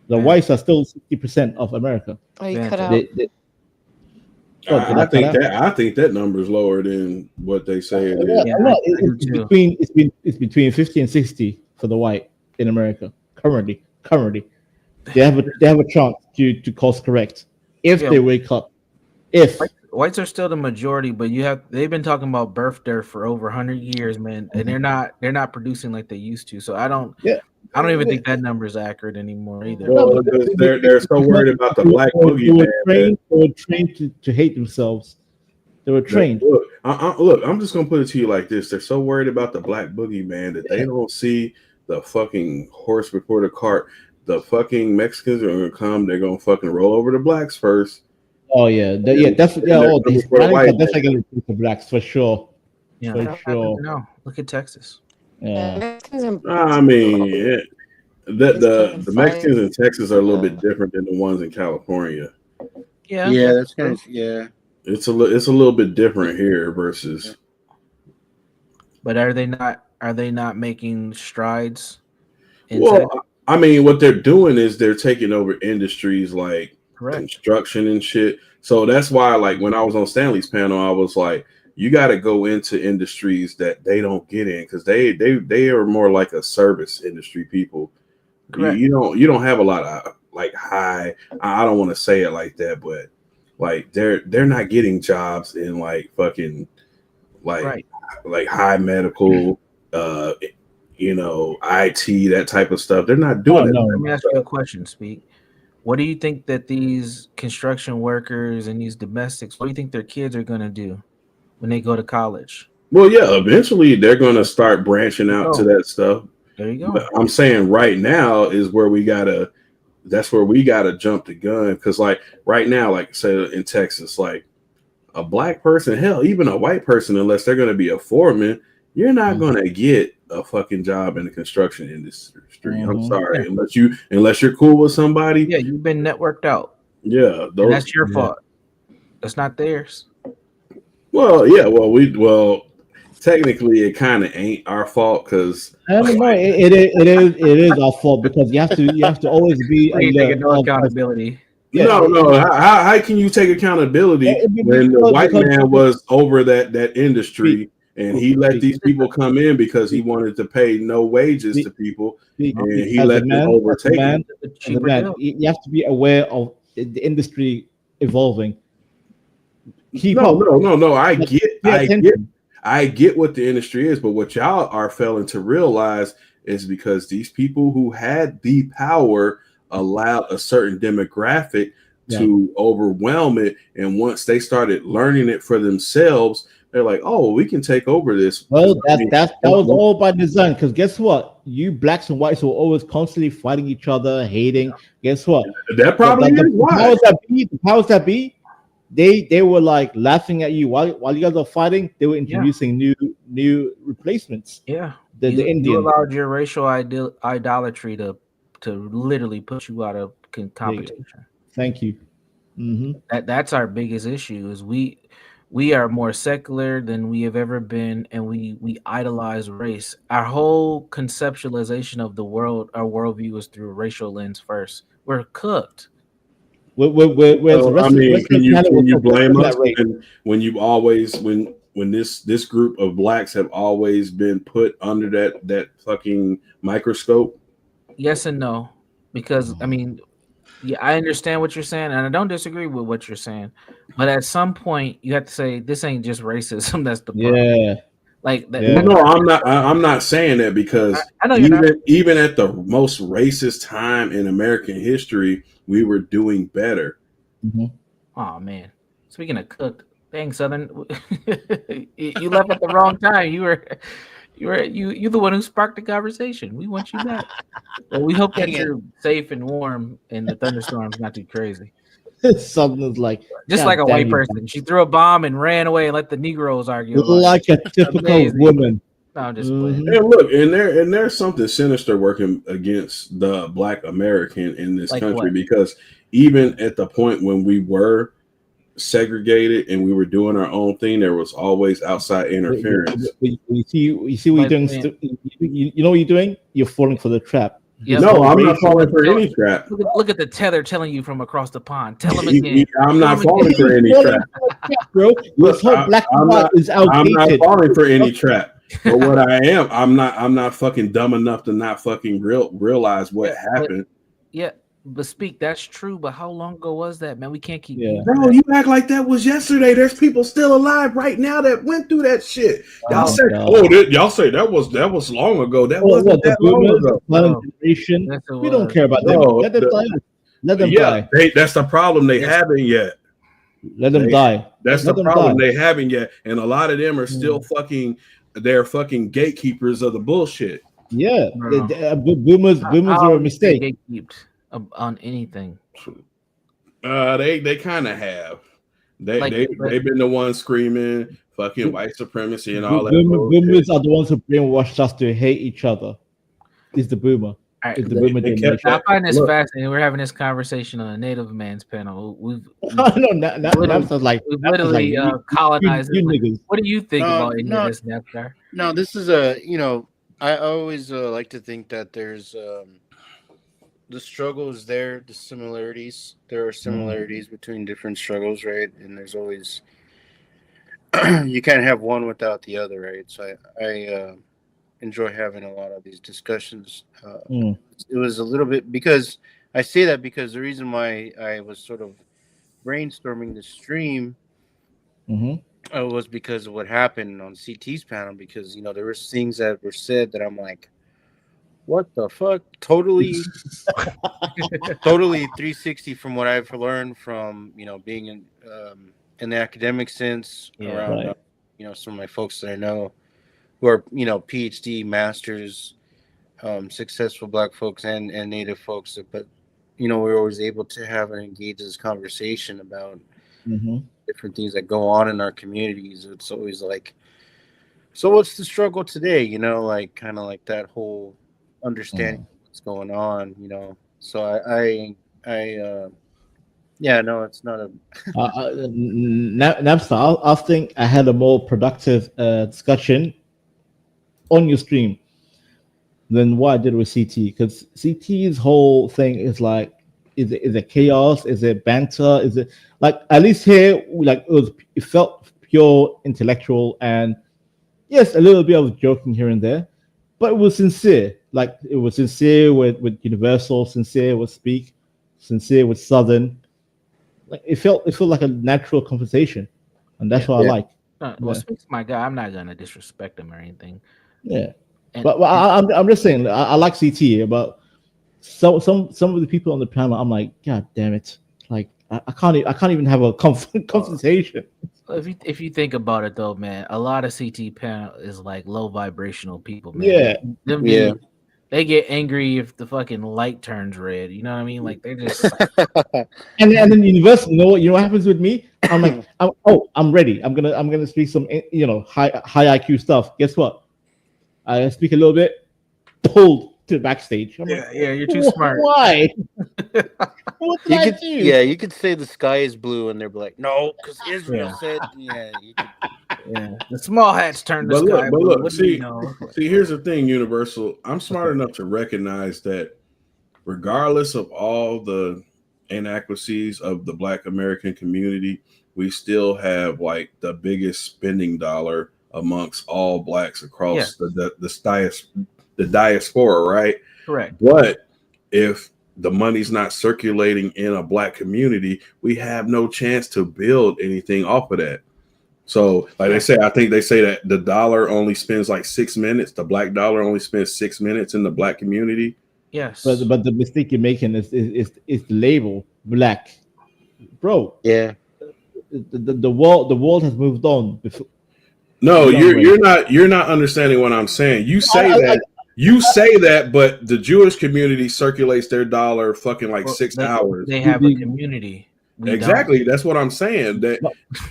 the whites are still 60% of America. Oh, you cut out. I think that number is lower than what they say it is. It's between 50 and 60 for the white in America currently. They have a chance to course correct if they wake up. If whites are still the majority, but they've been talking about birth dearth for over 100 years, man, and they're not producing like they used to. So I don't even think that number is accurate anymore either. Well, they're so worried about the Black boogeyman. They were trained to hate themselves. They were trained. Look, I'm just gonna put it to you like this: they're so worried about the Black boogeyman that they don't see the fucking horse before the cart. The fucking Mexicans are gonna come. They're gonna fucking roll over the Blacks first. Oh yeah, definitely. These Hispanics are definitely gonna replace the blacks for sure. Yeah, for sure. No, look at Texas. Yeah. I mean, the Mexicans in Texas are a little bit different than the ones in California. Yeah, that's kind of It's a little bit different here versus. But are they not making strides? Well, I mean, what they're doing is they're taking over industries like construction and shit. So that's why, like, when I was on Stanley's panel, I was like, you got to go into industries that they don't get in because they are more like a service industry people. You don't have a lot of like high. I don't want to say it like that, but like they're not getting jobs in like fucking like high medical, IT, that type of stuff. They're not doing it. Let me ask you a question, Speak. What do you think that these construction workers and these domestics, what do you think their kids are going to do when they go to college? Well, yeah, eventually they're going to start branching out to that stuff. There you go. But I'm saying right now is where that's where we got to jump the gun. Because like right now, like I said, in Texas, like a black person, hell, even a white person, unless they're going to be a foreman, you're not going to get a fucking job in the construction industry. I'm sorry, unless you're cool with somebody. Yeah, you've been networked out. Yeah, and that's your fault. That's not theirs. Well, yeah, well, technically, it kind of ain't our fault because I don't know. It is our fault because you have to always be taking no accountability. Yeah. No. How can you take accountability when the white man was over that industry And he let these people come in because he wanted to pay no wages to people, and he As a let them man, overtake him. you have to be aware of the industry evolving. No. I get what the industry is, but what y'all are failing to realize is because these people who had the power allowed a certain demographic to overwhelm it, and once they started learning it for themselves, they're like, "Oh, we can take over this." Well, that was all by design. Because guess what? You blacks and whites were always constantly fighting each other, hating. Guess what? That probably is why. The powers that be, they were like laughing at you while you guys are fighting. They were introducing new replacements. Yeah, the you Indian. allowed your racial idolatry to literally put you out of competition. Thank you. That's our biggest issue. Is we are more secular than we have ever been, and we idolize race. Our whole conceptualization of the world, our worldview, is through a racial lens first. We're cooked. Can you blame us when you always when this group of blacks have always been put under that fucking microscope? Yes and no, because I mean, yeah, I understand what you're saying, and I don't disagree with what you're saying. But at some point, you have to say this ain't just racism. That's the problem. Yeah. Like that. Yeah. No, I'm not saying that because I know even at the most racist time in American history, we were doing better. Oh man, speaking of cooked, dang Southern, you left at the wrong time. You're the one who sparked the conversation. We want you back. Well, we hope that you're safe and warm and the thunderstorm's not too crazy. Something's like just like a white person. She threw a bomb and ran away and let the Negroes argue. Like a typical woman. No, I'm just playing. And look, and there's something sinister working against the Black American in this country what? Because even at the point when we were segregated and we were doing our own thing, there was always outside interference. You see what you're doing. You know what you're doing? You're falling for the trap. Yep. No, I'm not falling for any trap. Look at the tether telling you from across the pond. Tell him again. I'm not falling for any trap, bro. This whole black and white is outdated. I'm not falling for any trap. But what I am, I'm not fucking dumb enough to not fucking realize what happened. But speak, that's true. But how long ago was that, man? We can't keep. Bro, you act like that was yesterday. There's people still alive right now that went through that shit. Y'all y'all say that was long ago. That wasn't that long ago. We don't care about them. Let them die. Let them die. That's the problem. They haven't yet. Let them die. That's the problem. They haven't yet, and a lot of them are still fucking. They're fucking gatekeepers of the bullshit. Yeah, boomers are a mistake. On anything, they kind of have. They've been the ones screaming fucking white supremacy and all that. Boomers are the ones who brainwashed us to hate each other. It's the boomer. Right. It's the boomer generation. I find this fascinating. We're having this conversation on a Native Man's panel. We've literally colonized. What do you think about any of this, Napstar? No, this is I always like to think that there's the struggle is there, the similarities. There are similarities between different struggles, right? And there's always you can't have one without the other, right? So I enjoy having a lot of these discussions. It was a little bit because I say that because the reason why I was sort of brainstorming the stream was because of what happened on CT's panel. Because there was things that were said that I'm like, what the fuck? Totally 360 from what I've learned from being in the academic sense around some of my folks that I know who are PhD, masters, successful Black folks and Native folks. But we're always able to have and engage this conversation about different things that go on in our communities. It's always like, so what's the struggle today? Like kind of like that whole understanding what's going on, So no, it's not a Napstar. I think I had a more productive discussion on your stream than what I did with CT, because CT's whole thing is like, is it chaos? Is it banter? Is it like, at least here, like it felt pure intellectual, and Yes, a little bit of joking here and there, but it was sincere. Like it was sincere with Universal, sincere with Speak, sincere with Southern. Like it felt like a natural conversation, and that's what I like. Well, Speak's my guy. I'm not gonna disrespect him or anything. Yeah, but I'm just saying I like CT, but some of the people on the panel, I'm like, God damn it! Like I can't even have a conversation. If you think about it though, man, a lot of CT panel is like low vibrational people, man. Yeah. They get angry if the fucking light turns red. You know what I mean? Like they just and then Universal, you know what happens with me? I'm like, I'm ready. I'm gonna speak some high IQ stuff. Guess what? I speak a little bit, pulled to the backstage. I'm like, you're too smart. Why? What did I do? You could say the sky is blue, and they're like, no, because Israel said, The small hats turn the sky blue. Look, What do see, you know? here's the thing, Universal. I'm smart enough to recognize that regardless of all the inadequacies of the Black American community, we still have like the biggest spending dollar amongst all Blacks across the diaspora, right? Correct. But if the money's not circulating in a Black community, we have no chance to build anything off of that. So, like they say, I think they say that the dollar only spends like 6 minutes. The Black dollar only spends 6 minutes in the Black community. Yes. But the mistake you're making is the label Black, bro. Yeah. The world has moved on. No, you're not understanding what I'm saying. You say that, but the Jewish community circulates their dollar fucking like 6 hours. They have a community. Exactly. That's what I'm saying. That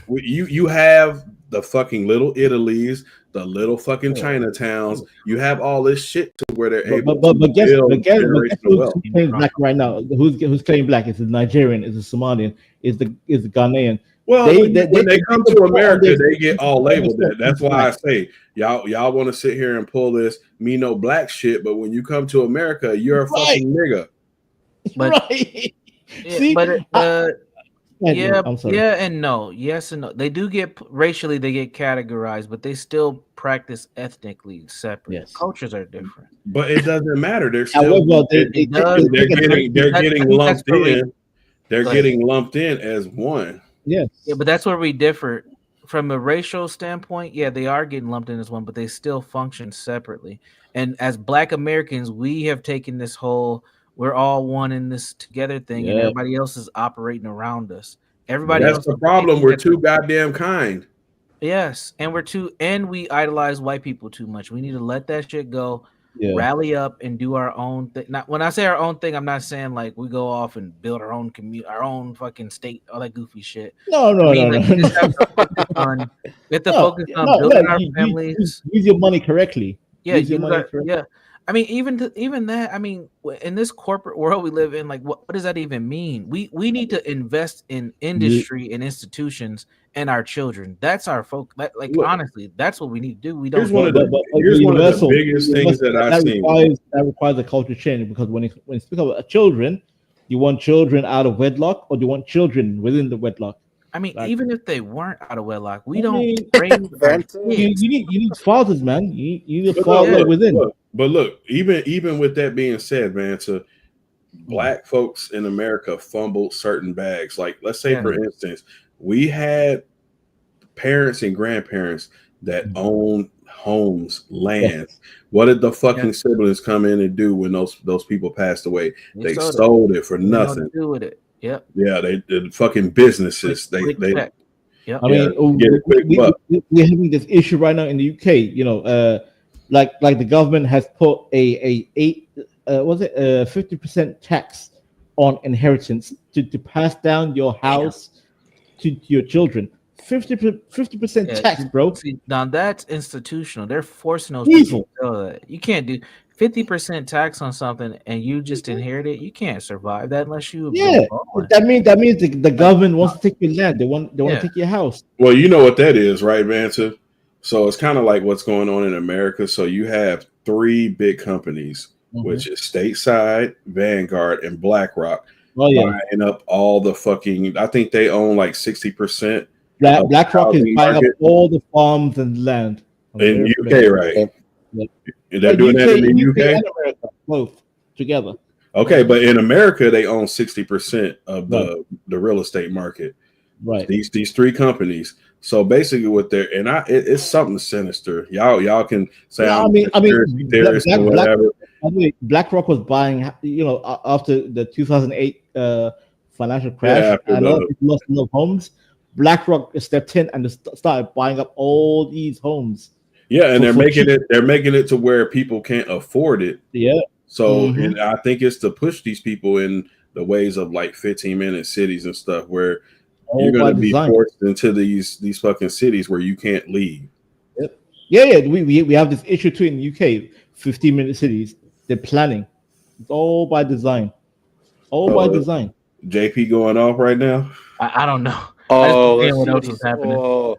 you have the fucking little Italies, the little fucking Chinatowns. You have all this shit to where they're able to guess build who's generational wealth. claiming Black right now? Who's claiming Black? Is it Nigerian? Is it Somalian? Is the Ghanaian? Well, when they come to America, they get all labeled that. That's why I say y'all want to sit here and pull this me no Black shit, but when you come to America, you're a fucking nigga. But, See, I'm sorry. Yeah and no. Yes and no. They do get racially, they get categorized, but they still practice ethnically separate. Yes. Cultures are different. But it doesn't matter. They're still However, they're getting lumped in. They're getting lumped in as one. Yes. Yeah, but that's where we differ. From a racial standpoint, yeah, they are getting lumped in as one, but they still function separately. And as Black Americans, we have taken this whole we're all one in this together thing, and everybody else is operating around us. Everybody That's else the problem. We're too goddamn kind. Yes, and we idolize white people too much. We need to let that shit go. Yeah. Rally up and do our own thing. Not when I say our own thing, I'm not saying like we go off and build our own community, our own fucking state, all that goofy shit. No. We have to focus on building our families. Use your money correctly. Yeah, use your money correctly. yeah. I mean, even that. I mean, in this corporate world we live in, like, what does that even mean? We need to invest in industry and institutions and our children. That's our focus. Like, honestly, that's what we need to do. We don't. Here's one of the biggest things that I've seen. That requires a culture change, because when you speak about children, you want children out of wedlock, or do you want children within the wedlock? I mean, Like, even if they weren't out of wedlock, we don't bring. You need fathers, man. You need a father within. But look, even with that being said, man, to Black folks in America fumbled certain bags. Like, let's say, for instance, we had parents and grandparents that owned homes, land. What did the fucking siblings come in and do when those people passed away? They sold it for nothing. Do with it. Yep. Yeah, they did fucking businesses. They Yep. I mean, get a quick buck. we're having this issue right now in the UK. You know, like the government has put a 50% tax on inheritance to pass down your house to your children. 50% tax, bro. See, now that's institutional. They're forcing those people to do that. You can't do 50% tax on something and you just inherit it. You can't survive that unless you. That means the government wants to take your land. They want to take your house. Well, you know what that is, right, Vanta? So it's kind of like what's going on in America. So you have 3 big companies, which is Stateside, Vanguard, and BlackRock, buying up all the fucking. I think they own like 60%. BlackRock is buying up all the farms and land. In UK, right? Yeah. They're doing that in the UK? and America, both together. Okay, but in America, they own 60% of the real estate market. Right. These three companies. So basically, what they're it's something sinister. Y'all can say Yeah, I'm a conspiracy theorist or whatever. BlackRock was buying, after the 2008 financial crash, after and a lot of people lost a lot of homes. BlackRock stepped in and started buying up all these homes. Yeah, and they're making cheap. they're making it to where people can't afford it. Yeah. So Mhm. and I think it's to push these people in the ways of like 15-minute cities and stuff where All you're by going to be design. forced into these fucking cities where you can't leave. Yep. Yeah. We have this issue too in the UK. 15-minute cities. They're planning. It's all by design. All by design. JP going off right now. I don't know. Oh, I let's just what see else what was he's- happening. oh.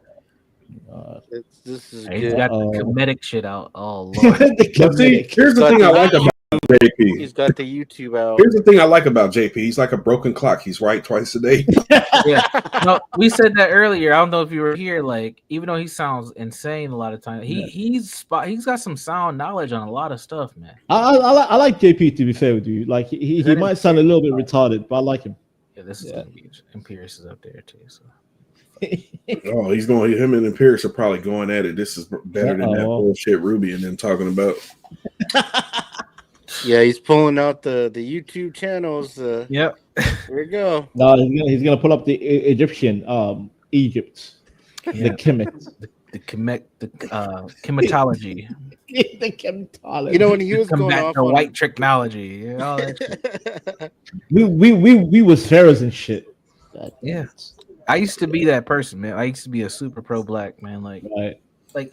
This is He's good. got the comedic shit out. Oh lord. But see, here's the thing I like about JP. He's got the YouTube out. Here's the thing I like about JP. He's like a broken clock. He's right twice a day. Yeah. No, we said that earlier. I don't know if you were here. Like, even though he sounds insane a lot of times, he's got some sound knowledge on a lot of stuff, man. I like JP, to be fair with you. Like he might sound a little bit retarded, but I like him. Yeah, this is gonna be Imperius is up there too. So Oh, he's going. Him and Imperius are probably going at it. This is better than that bullshit Ruby and them talking about. Yeah, he's pulling out the YouTube channels. Yep. Here we go. No, he's gonna pull up the Egyptian, Egypt, Yeah. the Kemet. the chematology. The chematology. You know, when he was Come going back off to on white technology. You know, all that shit. We was pharaohs and shit. Yeah. I used to be that person, man. I used to be a super pro black man, like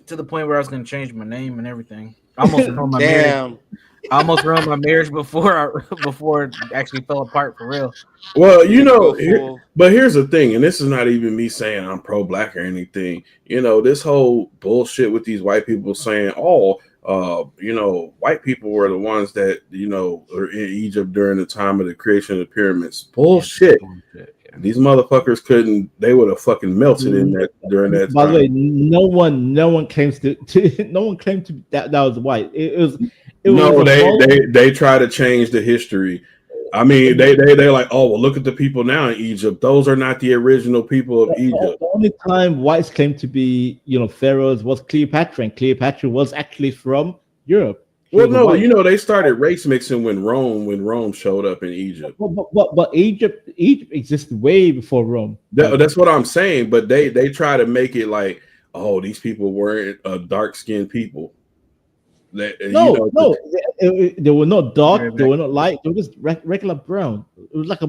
to the point where I was gonna change my name and everything. I almost ruined my marriage. I almost ruined my marriage before it actually fell apart for real. Well, you know, but here's the thing, and this is not even me saying I'm pro-black or anything. You know, this whole bullshit with these white people saying, you know, white people were the ones that, you know, were in Egypt during the time of the creation of the pyramids. Bullshit. These motherfuckers they would have fucking melted in that during that By time. the way, no one claims to no one claimed to that was white. It was They try to change the history. I mean, they're like, oh well, look at the people now in Egypt. Those are not the original people of Egypt. The only time whites claimed to be, you know, pharaohs was Cleopatra, and Cleopatra was actually from Europe. She Well, was no, white. you know, they started race mixing when Rome showed up in Egypt. But Egypt existed way before Rome. That's what I'm saying. But they try to make it like, oh, these people weren't dark skinned people. They were not dark. They were not light. They were just regular brown. It was like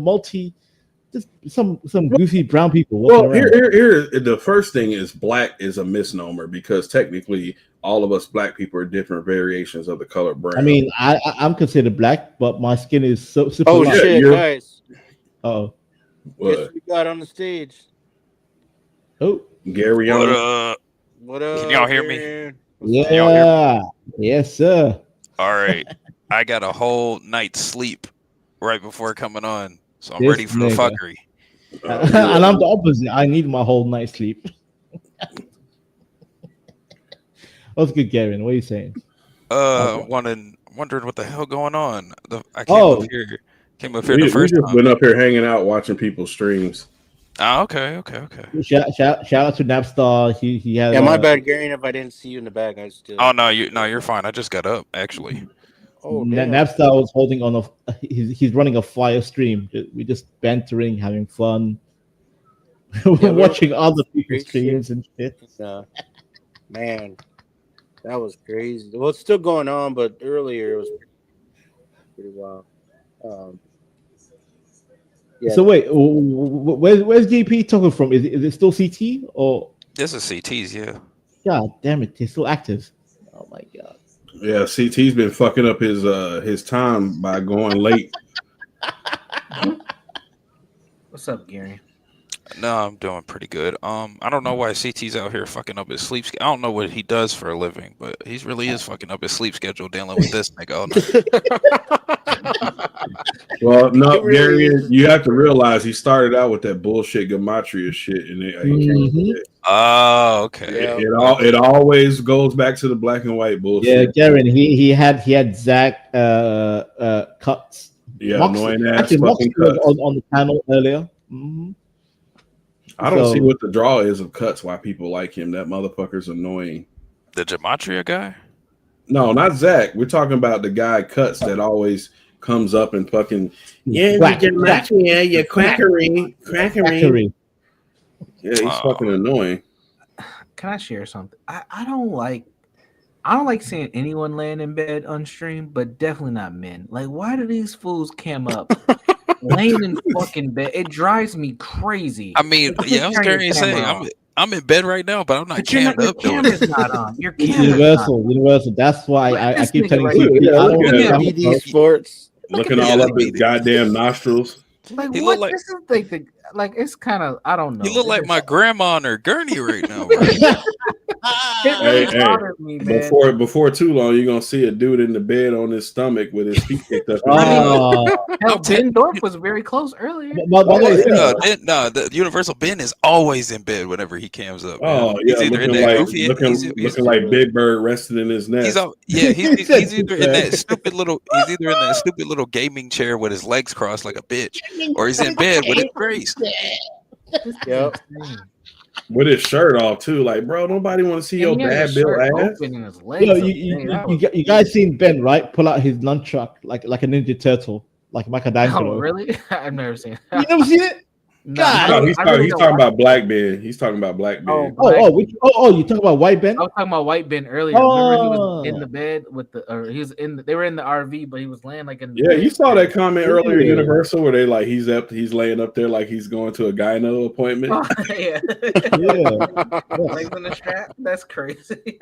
just some goofy brown people. Well, walking around. here, the first thing is black is a misnomer because technically all of us black people are different variations of the color brown. I mean, I'm considered black, but my skin is so super. Oh light. shit, guys! Oh, What? Guess we got on the stage. Oh, Gary What on. up? What up? Can y'all hear me? man? yeah, yes, sir. All right. I got a whole night's sleep right before coming on, so I'm This ready for the nigga. fuckery. And I'm the opposite. I need my whole night's sleep. What's good, Garen? What are you saying? Wondering what the hell going on. I Oh. came up here We the first just time. went up here hanging out watching people's streams. Oh, okay. Shout out to Napstar. He has. Yeah, my bad, Gary. If I didn't see you in the back, I still. Oh no, you're fine. I just got up actually. Oh, damn. Napstar was holding on he's running a fire stream. We're just bantering, having fun. We're watching other people's streams and shit. Man, that was crazy. Well, it's still going on, but earlier it was pretty wild. Yeah. So wait, where's JP talking from? Is it still CT or? This is CT's, yeah. God damn it, he's still active. Oh my god. Yeah, CT's been fucking up his time by going late. What's up, Gary? No, I'm doing pretty good. I don't know why CT's out here fucking up his sleep. I don't know what he does for a living, but he really is fucking up his sleep schedule dealing with this nigga all night. Well, no, It really Gary, is. you have to realize he started out with that bullshit gematria shit, and he came to this. Oh, okay. It always goes back to the black and white Yeah, bullshit. Garen, he had Zach Cuts. Yeah, Moxley- annoying ass actually, Moxley fucking was Cuts. on the panel earlier. Mhm. I don't So- see what the draw is of Cuts. Why people like him? That motherfucker's annoying. The Gematria guy? No, not Zach. We're talking about the guy Cuts that always comes up and fucking Quack, you quack. you quackery. Quackery. Yeah, he's fucking annoying. Can I share something? I don't like seeing anyone laying in bed unstreamed, but definitely not men. Like, why do these fools cam up laying in fucking bed? It drives me crazy. I mean, yeah, I was Turn your going to say, camera on. I'm in bed right now, but I'm not But you're not- cammed your up doing camera's it. not on. Your It's camera's Universal. That's why I This keep nigga telling right you. here. I don't Look want at to BD Sports. Looking at all that up his goddamn nostrils. Like, He what? look like- This is like the it's kind of, I don't know. You look like my grandma on her gurney right now, bro. It really Hey, bothers me, man. before too long, you're gonna see a dude in the bed on his stomach with his feet kicked up. Hell, Ben Dorf was very close earlier. The Universal Ben is always in bed whenever he cams up. Man. Oh yeah, he's either in looking that like goofy, looking like Big Bird resting in his nest. he's either in that stupid little gaming chair with his legs crossed like a bitch, or he's in bed with his Grace. Yep. With his shirt off too. Like, bro, nobody want to see your bad built ass. Yo, you guys seen Ben, right? Pull out his nunchuck like a Ninja Turtle, like Michelangelo. Oh, really? I've never seen it. You never seen it? No, he's talking about Black Ben. He's talking about Black Ben. You talking about White Ben? I was talking about White Ben earlier. Remember he was in Oh. the bed with they were in the RV, but he was laying like in the Yeah, bed. you saw that comment earlier at Yeah. Universal where they like he's laying up there like he's going to a gyno appointment. Yeah. Yeah. Legs in the strap. That's crazy.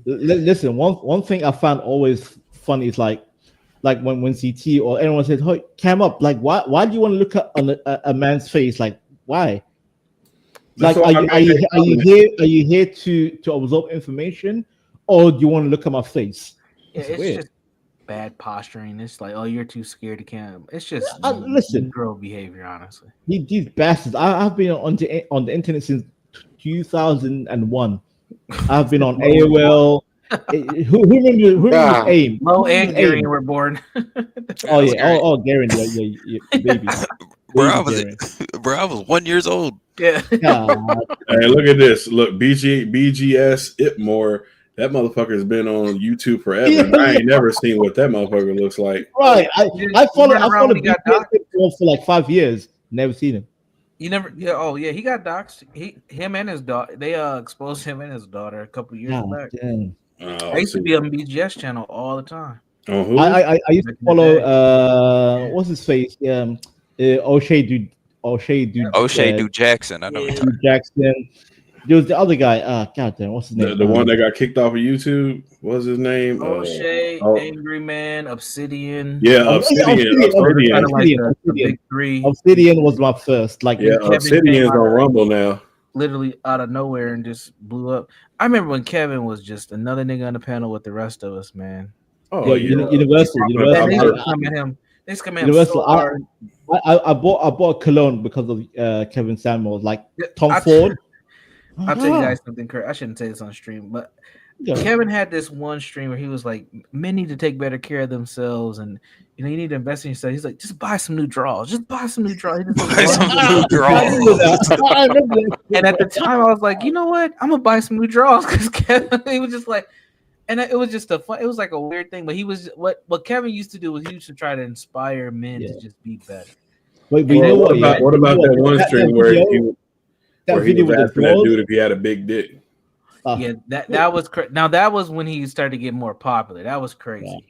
Listen, one thing I found always funny is like when CT or anyone says, "Hey, cam up!" Like, why do you want to look at a man's face? Like, why? That's Like, what I made that comment. are you here to absorb information, or do you want to look at my face? Yeah, It's it's weird. just bad posturing. It's like, oh, you're too scared to cam. It's just Listen. girl behavior, honestly. These bastards. I've been on the internet since 2001. I've been on AOL. Who remembers AIM? Mo and Who remembers Gary AIM? were born. Oh yeah, Garen, yeah, baby. Bro, Baby I was 1 year old. Yeah. Hey, look at this. Look, BGS Itmore. That motherfucker's been on YouTube forever. Yeah. I ain't never seen what that motherfucker looks like. Right. I followed when he got BTS for like 5 years. Never seen him. You never, yeah. Oh, yeah. He got doxxed. Him and his daughter. They exposed him and his daughter a couple years God back. damn. I used to be on BGS channel all the time. Oh, who? I used to follow what's his face? O'Shea Dude Jackson. I know. What you're talking Dude Jackson. There was the other guy. God damn, what's his name? The one that got kicked off of YouTube. What was his name? O'Shea, Angry Man, Obsidian. Yeah, Obsidian. The big three. Obsidian was my first. Like, Yeah, Kevin Obsidian's came on out Rumble now. literally out of nowhere and just blew up. I remember when Kevin was just another nigga on the panel with the rest of us, man. Oh, Universal. And they used to come at him. They used to come at him Universal. so hard. I bought a cologne because of Kevin Samuels, like Tom I- Ford. I'll tell you guys something, Kurt. I shouldn't say this on stream, but Yeah. Kevin had this one stream where he was like, men need to take better care of themselves, and you need to invest in yourself. He's like, just buy some new draws. Just buy some new draws. Buy some new draws. And at the time, I was like, you know what? I'm gonna buy some new draws because Kevin. He was just like, and it was just it was like a weird thing. But he was what Kevin used to do was he used to try to inspire men to just be better. Wait, What about that one stream where he was with the asking that draws? dude if he had a big dick? Yeah, that was now that was when he started to get more popular. That was crazy.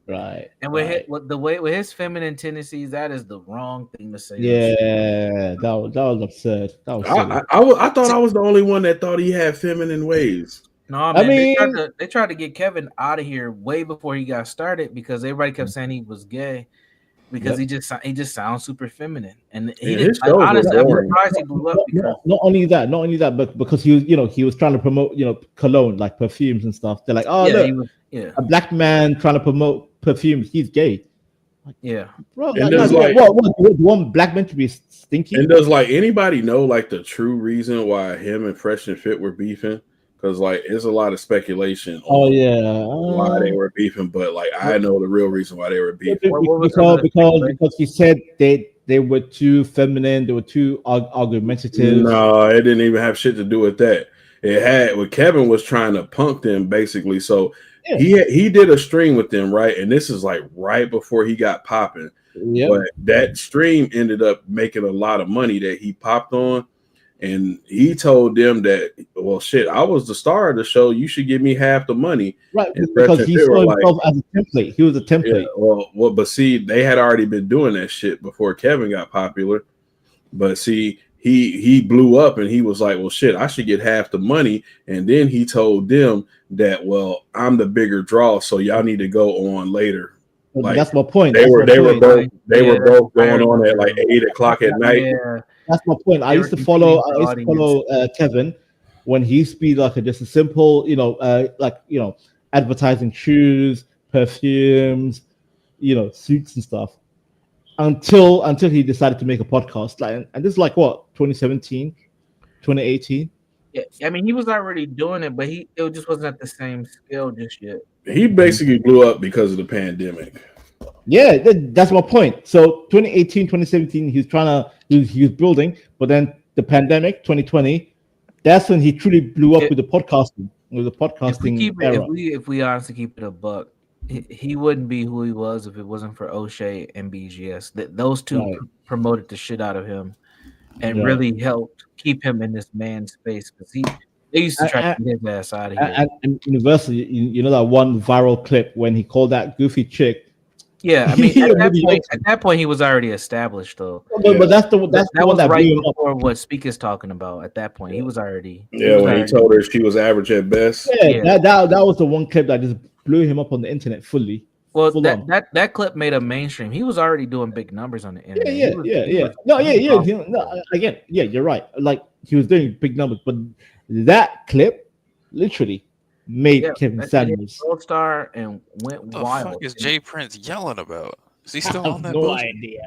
Right. And with with his feminine tendencies, that is the wrong thing to say. Yeah, that was absurd. That was silly. I thought I was the only one that thought he had feminine ways. No, man, they tried to get Kevin out of here way before he got started because everybody kept saying he was gay because he just sounds super feminine. And he didn't. Honestly, I'm surprised he blew up because Not only that, but because he was trying to promote cologne, like perfumes and stuff. They're like, oh Yeah, look, he was- a black man trying to promote perfumes, he's gay. Yeah, bro. And does like What one black man to be stinky? and does like anybody know like the true reason why him and Fresh and Fit were beefing? Because like it's a lot of speculation Oh on yeah, why they were beefing, but like I know the real reason why they were beefing. because he said they were too feminine, they were too argumentative. No, it didn't even have shit to do with that. It had what Kevin was trying to punk them basically. So he did a stream with them, right? And this is like right before he got popping. Yep. But that stream ended up making a lot of money that he popped on. And he told them that, well, shit, I was the star of the show. You should give me half the money. Right, and because he saw himself as a template. He was a template. Yeah, well, but see, they had already been doing that shit before Kevin got popular. But see, he blew up and he was like, well, shit, I should get half the money. And then he told them that, well, I'm the bigger draw, so y'all need to go on later. Like, that's my point. They were both going on at like 8 o'clock at night. Yeah. That's my point. I used to follow Kevin when he used to be like just a simple, advertising shoes, perfumes, suits and stuff. Until he decided to make a podcast. And this is like what, 2017, 2018? Yeah, I mean, he was already doing it, but it just wasn't at the same scale just yet. He basically blew up because of the pandemic. Yeah, that's my point. So 2018, 2017, he was building, but then the pandemic, 2020, that's when he truly blew up with the podcasting. Era. If we honestly keep it a buck, he wouldn't be who he was if it wasn't for O'Shea and BGS. Those two promoted the shit out of him and really helped keep him in this man space because they used to try to get his ass out of here. And Universal, you know that one viral clip when he called that goofy chick. Yeah, I mean, at that point, he was already established, though. But that's the one that right blew him up. before what Speak is talking about. At that point, he was already. When he told her she was average at best. Yeah, that was the one clip that just blew him up on the internet fully. Well, that clip made him mainstream. He was already doing big numbers on the internet. You're right. Like he was doing big numbers, but that clip literally made Kevin Samuels Gold Star and went the wild. Fuck is Jay Prince yelling about? Is he still I on have that? no bullshit? idea.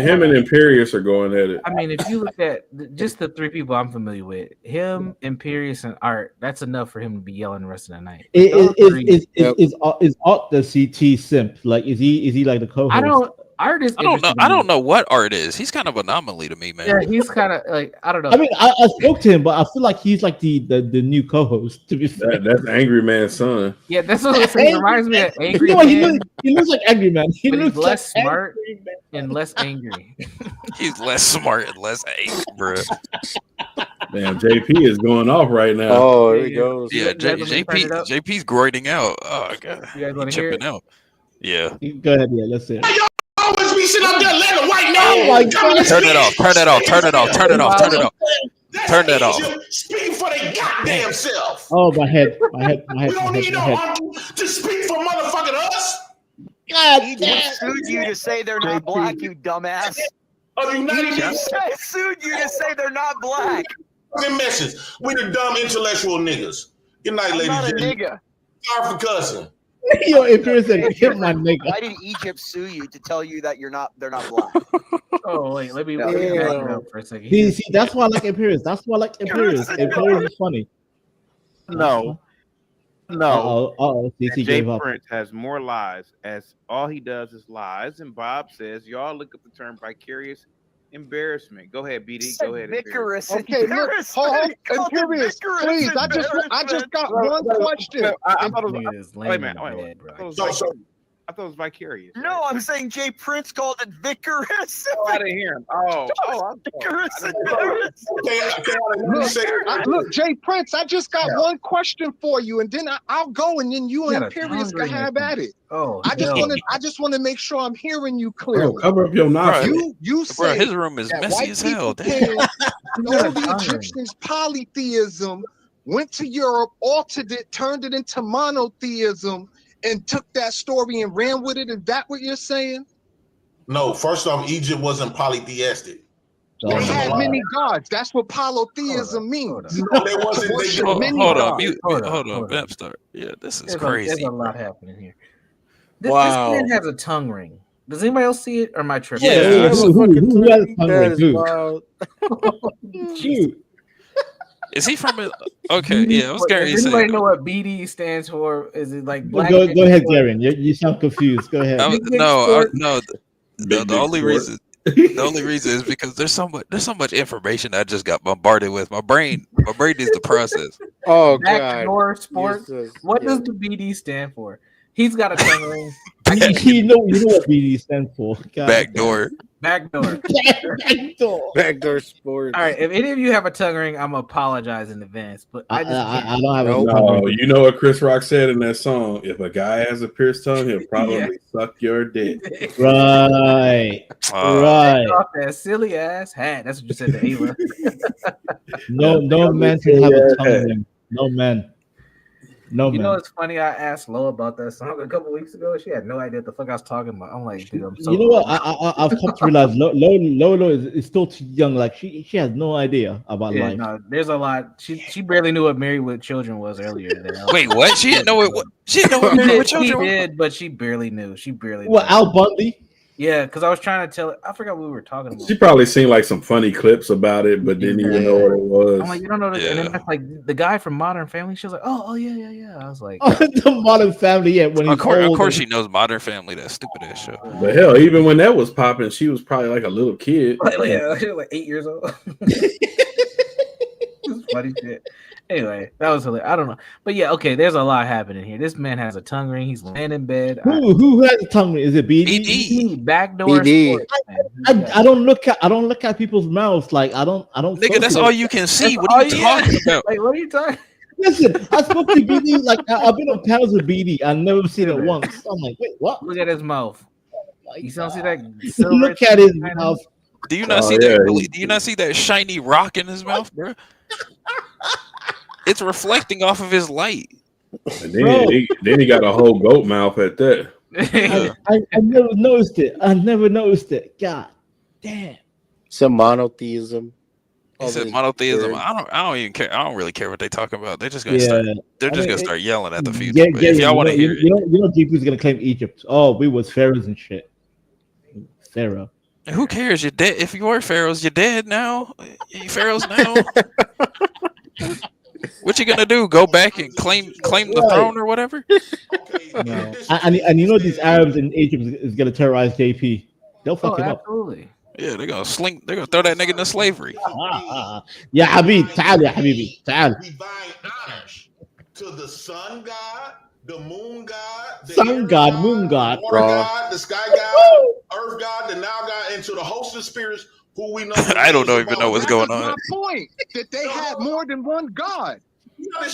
Him and Imperious are going at it. I mean, if you look at just the three people I'm familiar with, him, Imperious, and Art, that's enough for him to be yelling the rest of the night. Is Art the CT simp? Like, is he like the co-host? Art is. I don't know what Art is. He's kind of an anomaly to me, man. Yeah, he's kind of like I don't know. I mean, I spoke to him, but I feel like he's like the new co-host. To be fair, that's Angry Man's son. Yeah, that's what it reminds me of Angry Man. He looks like Angry Man. He But looks he's less like smart and less angry. He's less smart and less angry, bro. Damn, JP is going off right now. Oh, here he goes. Yeah, JP's groining out. Oh god, you guys want he's to hear tripping out. Yeah. Go ahead, yeah, let's hear it. Always be sitting up there letting a white man. Oh my God. Turn it off. Turn it off. Turn it off. Turn it off. Turn it off. Turn that off. Speaking for their goddamn self. Oh, my head. We don't need no uncle to speak for motherfucking us. Egypt sued you to say they're not black, you dumbass. Of United Egypt sued you to say they're not black. Fucking message. We the dumb intellectual niggas. Good night, ladies and gentlemen. Sorry for cussing. Yo, Imperious said, "Hit my nigga." Why did Egypt sue you to tell you that they're not black? Oh wait, let me back it up for a second. See, that's why I like Imperious. That's why I like Imperious. Imperious is funny. No. DC Jay gave up. Prince has more lies, as all he does is lies. And Bob says, y'all look up the term vicarious embarrassment. Go ahead, BD. Go ahead. Vigorous. Okay, look, hold on, Imperious, please. I just got one question. I thought it was. Wait a minute. I thought it was vicarious. No, I'm saying Jay Prince called it vigorous. Oh, I didn't hear him. Look, Jay Prince, I just got one question for you, and then I'll go, and then you and Imperious can have at it. Oh, I just want to make sure I'm hearing you clearly. Bro, cover up your nostrils. You Bro, say his room is that messy white as hell. people know the Egyptians' polytheism, went to Europe, altered it, turned it into monotheism, and took that story and ran with it. Is that what you're saying? No, first off, Egypt wasn't polytheistic. They had many gods. That's what polytheism means. No, they wasn't. Hold on, Vamp start. Yeah, this is crazy. There's a lot happening here. This man has a tongue ring. Does anybody else see it, or am I tripping? Yeah, who has a tongue ring? Shoot. Is he from it? Okay, yeah, I was going to Does say. anybody know what BD stands for? Is it like black? Go ahead, Darren. You sound confused. Go ahead. No. The only reason is because there's so much information I just got bombarded with. My brain needs to process. Oh God. Backdoor sports. What does the BD stand for? He's got a tongue ring. you know what BD stands for. Backdoor. Backdoor. Backdoor sports. All right. If any of you have a tongue ring, I'm gonna apologize in advance. But I don't have a tongue No, ring. you know what Chris Rock said in that song? If a guy has a pierced tongue, he'll probably suck your dick. Right. Take off that silly ass hat. That's what you said to Ava. No man can have a tongue ring. No man. No You man. know what's funny? I asked Lo about that song a couple weeks ago. She had no idea what the fuck I was talking about. I'm like, dude, I'm so. You know what? I've come to realize Lolo is still too young. Like she has no idea about Yeah, life. no, there's a lot. She barely knew what Married with Children was earlier today. Wait, what? She didn't know it. She didn't know what Married with She Children was. did, but she barely knew. What, Al Bundy? Yeah, because I was trying to tell her. I forgot what we were talking about. She probably seen like some funny clips about it, but didn't even know what it was. I'm like, you don't know this. And then that's like the guy from Modern Family. She was like, oh yeah. I was like, The Modern Family. Yeah, when he's Of course, old she knows Modern Family. That stupid ass show. But hell, even when that was popping, she was probably like a little kid. yeah, she was like 8 years old. It's funny shit. Anyway, that was hilarious. I don't know, but yeah, okay. There's a lot happening here. This man has a tongue ring. He's laying in bed. Who has a tongue ring? Is it BD? Backdoor sports, man. I don't look at people's mouths. Like I don't. Nigga, that's all you can see. What are you talking about? Like, what are you talking? Listen, I spoke to BD. Like I've been on panels with BD. I've never seen it once. I'm like, wait, what? Look at his mouth. You don't see that? Look at his mouth. Do you not see that? Do you not see that shiny rock in his mouth, bro? It's reflecting off of his light. And then he got a whole goat mouth at that. I never noticed it. God damn. Some monotheism. He said monotheism. I don't even care. I don't really care what they talk about. They're just gonna start. They're just gonna start yelling at the future. But if y'all want to hear it, you know, GP's gonna claim Egypt. Oh, we was pharaohs and shit. Pharaoh. Who cares? You're dead. If you were pharaohs, you're dead now. You pharaohs now. What you gonna do? Go back and claim the throne or whatever? No. And you know these Arabs in Egypt is gonna terrorize JP. They'll fuck him up. Absolutely. Yeah, they're gonna throw that nigga into slavery. Yeah, Habib, تعال يا حبيبي, تعال. To the sun god, the moon god, the Sun god, moon god, water god, the sky god, earth god, the Nile god, and to the host of spirits who we know. I don't even know what's going on. My point that they had more than one god.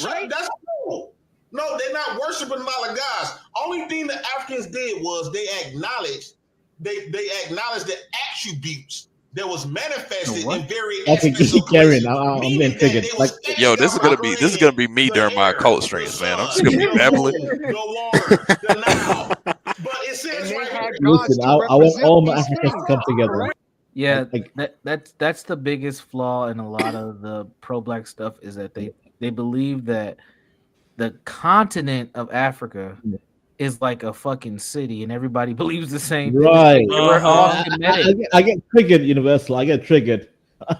Right? That's cool. No, they're not worshiping a lot of gods. Only thing the Africans did was they acknowledged the attributes that was manifested in various aspects of Karen, I'm being figured. Like, yo, this is gonna be me during my occult streams, man. I'm just gonna be babbling. Listen, I want all my Africans to come together. Yeah, that's the biggest flaw in a lot of the pro-black stuff is that they believe that the continent of Africa is like a fucking city and everybody believes the same thing. Right. We're all connected. I get triggered, Universal. I get triggered.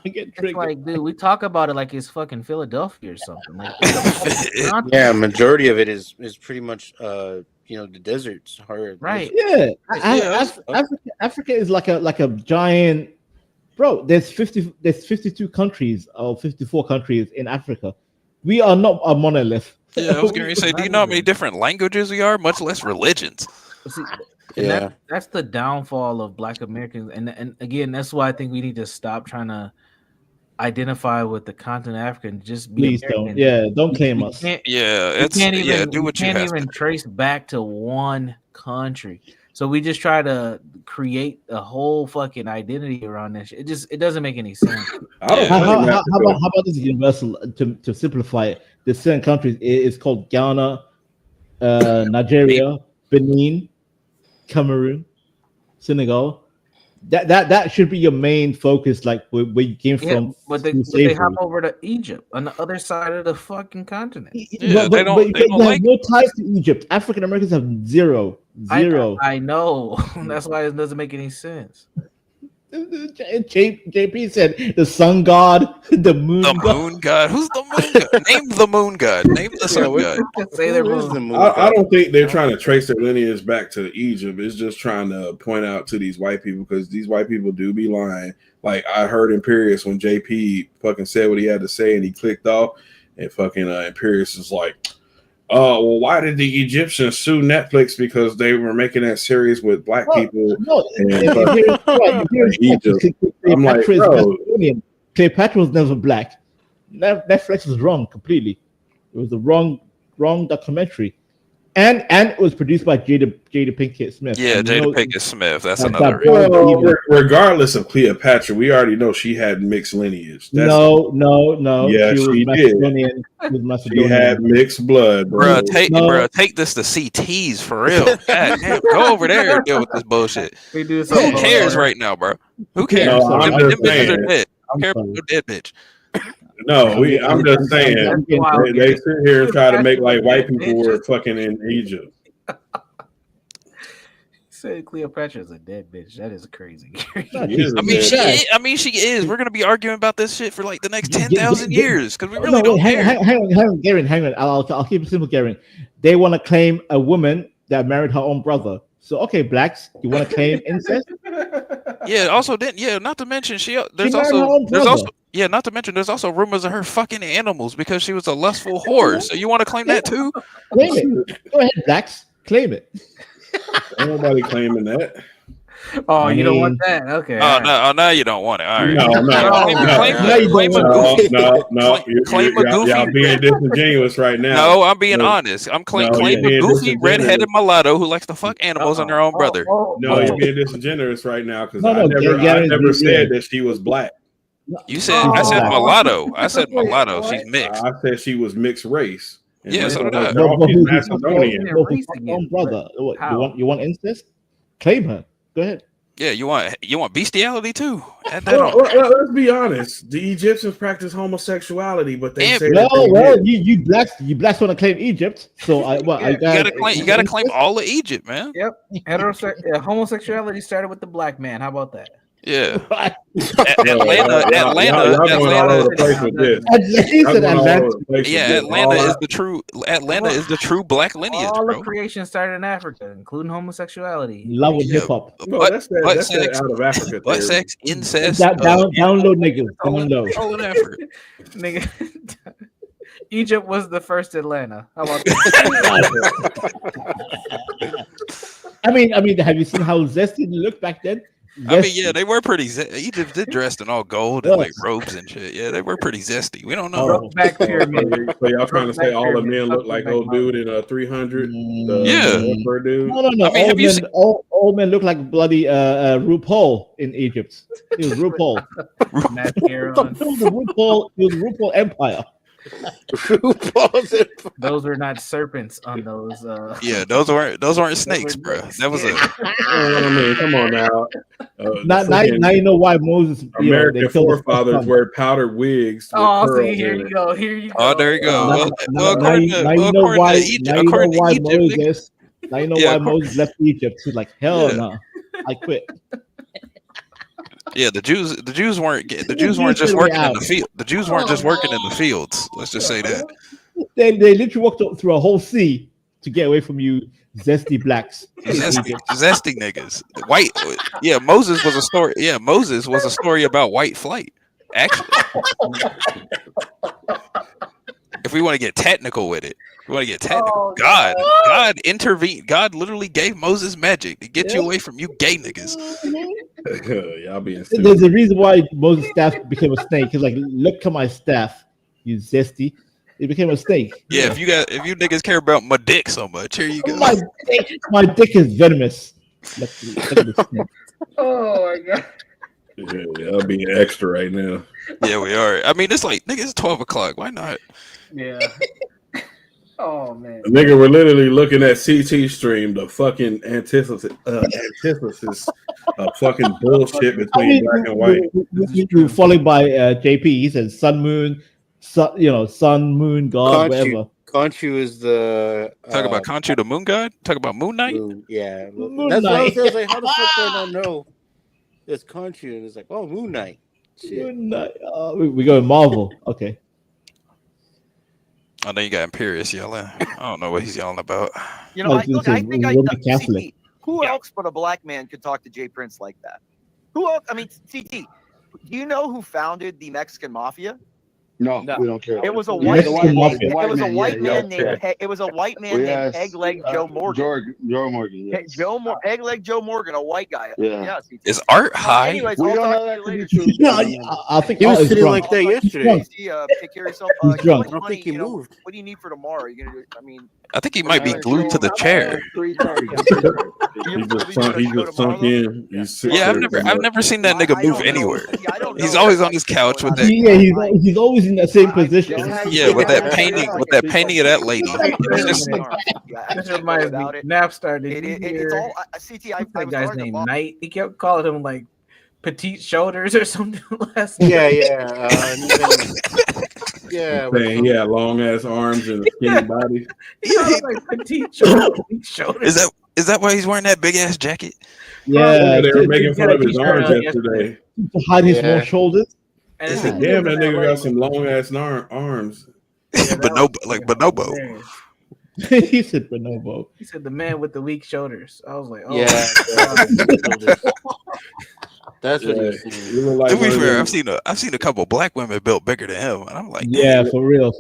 It's like, dude, we talk about it like it's fucking Philadelphia or something. Like, yeah, majority of it is pretty much the deserts. Right. Yeah. Africa is like a giant, bro. There's 52 countries or 54 countries in Africa. We are not a monolith. Yeah, I was going to say, do you know how many different languages we are? Much less religions. And that's the downfall of Black Americans, and again, that's why I think we need to stop trying to identify with the continent of Africa and just be Please American. Don't claim us. Do what you can't have even to. trace back to one country. So we just try to create a whole fucking identity around this. It doesn't make any sense. How about this, Universal? To simplify it, the 7 countries is called Ghana, Nigeria, Benin, Cameroon, Senegal. That should be your main focus, like where you came from. But they hop over to Egypt on the other side of the fucking continent. But they have no ties to Egypt. African Americans have zero Zero. I know. That's why it doesn't make any sense. JP said the sun god, the moon The god. moon god. Who's the moon god? Name the moon god. Name the sun god. Say their moon. I don't think they're trying to trace their lineage back to Egypt. It's just trying to point out to these white people because these white people do be lying. Like I heard Imperius when JP fucking said what he had to say and he clicked off, and fucking Imperius is like, well, why did the Egyptians sue Netflix because they were making that series with black people? No, Egypt. I'm like, bro. Cleopatra was never black. Netflix was wrong completely. It was the wrong documentary, and it was produced by Jada Pinkett Smith. Yeah, And Jada Pinkett Smith. That's that- another. that- Well, regardless of Cleopatra, we already know she had mixed lineage. No. Yeah, she was she did. Macedonian. She was She Macedonian. had mixed blood, bro. Bruh, take this to CTs for real. God damn, go over there and deal with this bullshit. We do Who cares right now, bro? Who cares? No, I'm them just bitches are saying. dead. I don't care about no dead bitch. No, I'm just saying. They sit here and try to make like white people were fucking in Egypt. Said Cleopatra is a dead bitch. That is crazy. I mean, she is. We're gonna be arguing about this shit for like the next 10,000 years because we really don't hang care. on, Garen, hang on. I'll keep it simple, Garen. They want to claim a woman that married her own brother. So, okay, blacks, you want to claim incest? Yeah. Also, not to mention there's married her own brother. not to mention there's also rumors of her fucking animals because she was a lustful whore. So you want to claim that too? Claim it. Go ahead, blacks, claim it. Ain't nobody claiming that. Oh, you don't want that? Okay. Oh, now you don't want it. All right. Claim a goofy. Y'all being disingenuous right now. No, I'm being honest. I'm claim a goofy redheaded mulatto who likes to fuck animals on their own brother. No, you're being disingenuous right now because No, I never yeah. said that she was black. You said I said mulatto. I said mulatto. She's mixed. I said she was mixed race. Yeah, so did I. She's Macedonian. Own brother. What, you want incest? Claim her. Go ahead. Yeah, you want bestiality too? Add that Well, on. let's be honest. The Egyptians practice homosexuality, but they say you blacks want to claim Egypt, so you gotta claim all of Egypt, man. Yep. Homosexuality started with the black man. How about that? Yeah. Atlanta. Atlanta is the true black lineage, All bro. of creation started in Africa, including homosexuality. Love with hip hop. That's that out of Africa. Butt sex, incest. Download niggas. Download. All in Africa. Nigga, Egypt was the first Atlanta. How about that? I mean, have you seen how zesty they looked back then? I mean, yeah, they were pretty. Egypt did dressed in all gold and like robes and shit. Yeah, they were pretty zesty. We don't know. Back pyramid. So y'all trying to say all the men look like old dude in 300? Yeah. Dude? No. I mean, have you seen? Old men look like bloody RuPaul in Egypt. It was RuPaul. It was the RuPaul Empire. Those were not serpents on those. Yeah, those weren't snakes, bro. That was a. I mean, come on now. Now you know why Moses. American forefathers wear powdered wigs. Oh, see, here you go. Oh, there you go. Now you know why Moses. Now you know why Moses left Egypt. He's like, hell no, I quit. Yeah, the Jews weren't just working in the field. The Jews weren't just working in the fields. Let's just say that. They literally walked through a whole sea to get away from you, zesty blacks. Zesty niggas. White. Yeah, Moses was a story. Yeah, Moses was a story about white flight. Actually, if we want to get technical with it. We want to get technical. God intervened. God literally gave Moses magic to get you away from you gay niggas. Y'all being stupid. There's a reason why Moses' staff became a snake. He's like, look at my staff, you zesty. It became a snake. Yeah, if you niggas care about my dick so much, here you go. My dick is venomous. Look at the snake. Oh my god. Yeah, y'all being extra right now. Yeah, we are. I mean, it's like, nigga, it's 12 o'clock. Why not? Yeah. Oh man, nigga, we're literally looking at CT stream, the fucking antithesis of fucking bullshit between black and white. You followed by JP. He said sun, moon, god, whatever. Khonshu is the Talk about Khonshu, the moon god. Talk about Moon Knight. Yeah, Moon that's what I Knight. was like. How the fuck do I not know? It's Khonshu, and it's like, oh, Moon Knight. Shit. Moon Knight. We go Marvel. Okay. I know you got Imperious yelling. I don't know what he's yelling about. You know, Oh, I it's think Roman Catholic. CT, who else but a black man could talk to Jay Prince like that? Who else? I mean, CT, do you know who founded the Mexican Mafia? No, we don't care. It was a The white man named Peg. It was a white man We named asked, Peg-Leg Joe Morgan. Joe Morgan. Yes. Peg-Leg Joe Morgan, a white guy. Yeah. CT. Is Art high? Anyways, We I'll don't talk know to that you to be later. true. No, I think He was Art is sitting drunk. like that He's yesterday. drunk. Take care of yourself. He's drunk. I don't think he moved. What do you need for tomorrow? You gonna do? I mean, I think he might be glued to the chair. 3:30. He just sunk in. He's sitting Yeah, there. I've never seen that nigga move anywhere. He's always on his couch with that. Yeah, he's always in that same position. Yeah, with that painting of that lady. It's just, This reminds me. Napstar. Did you hear? It's all CT. I that was guy's learning name about- Knight. He kept calling him like petite shoulders or something last Yeah, night. yeah. Saying he had long ass arms and a skinny body. He was like petite shoulders. Is that why he's wearing that big ass jacket? Yeah, they were to- making to fun get of a his t-shirt arms on yesterday. To hide his Yeah. small shoulders. And I it's said, damn, that nigga got some long ass arms. Bonobo. He said Bonobo. He said the man with the weak shoulders. I was like, oh, Yeah. That's what Yeah, he's saying. he look like To be one of fair, them- I've seen a couple black women built bigger than him, and I'm like, Yeah, damn. for real.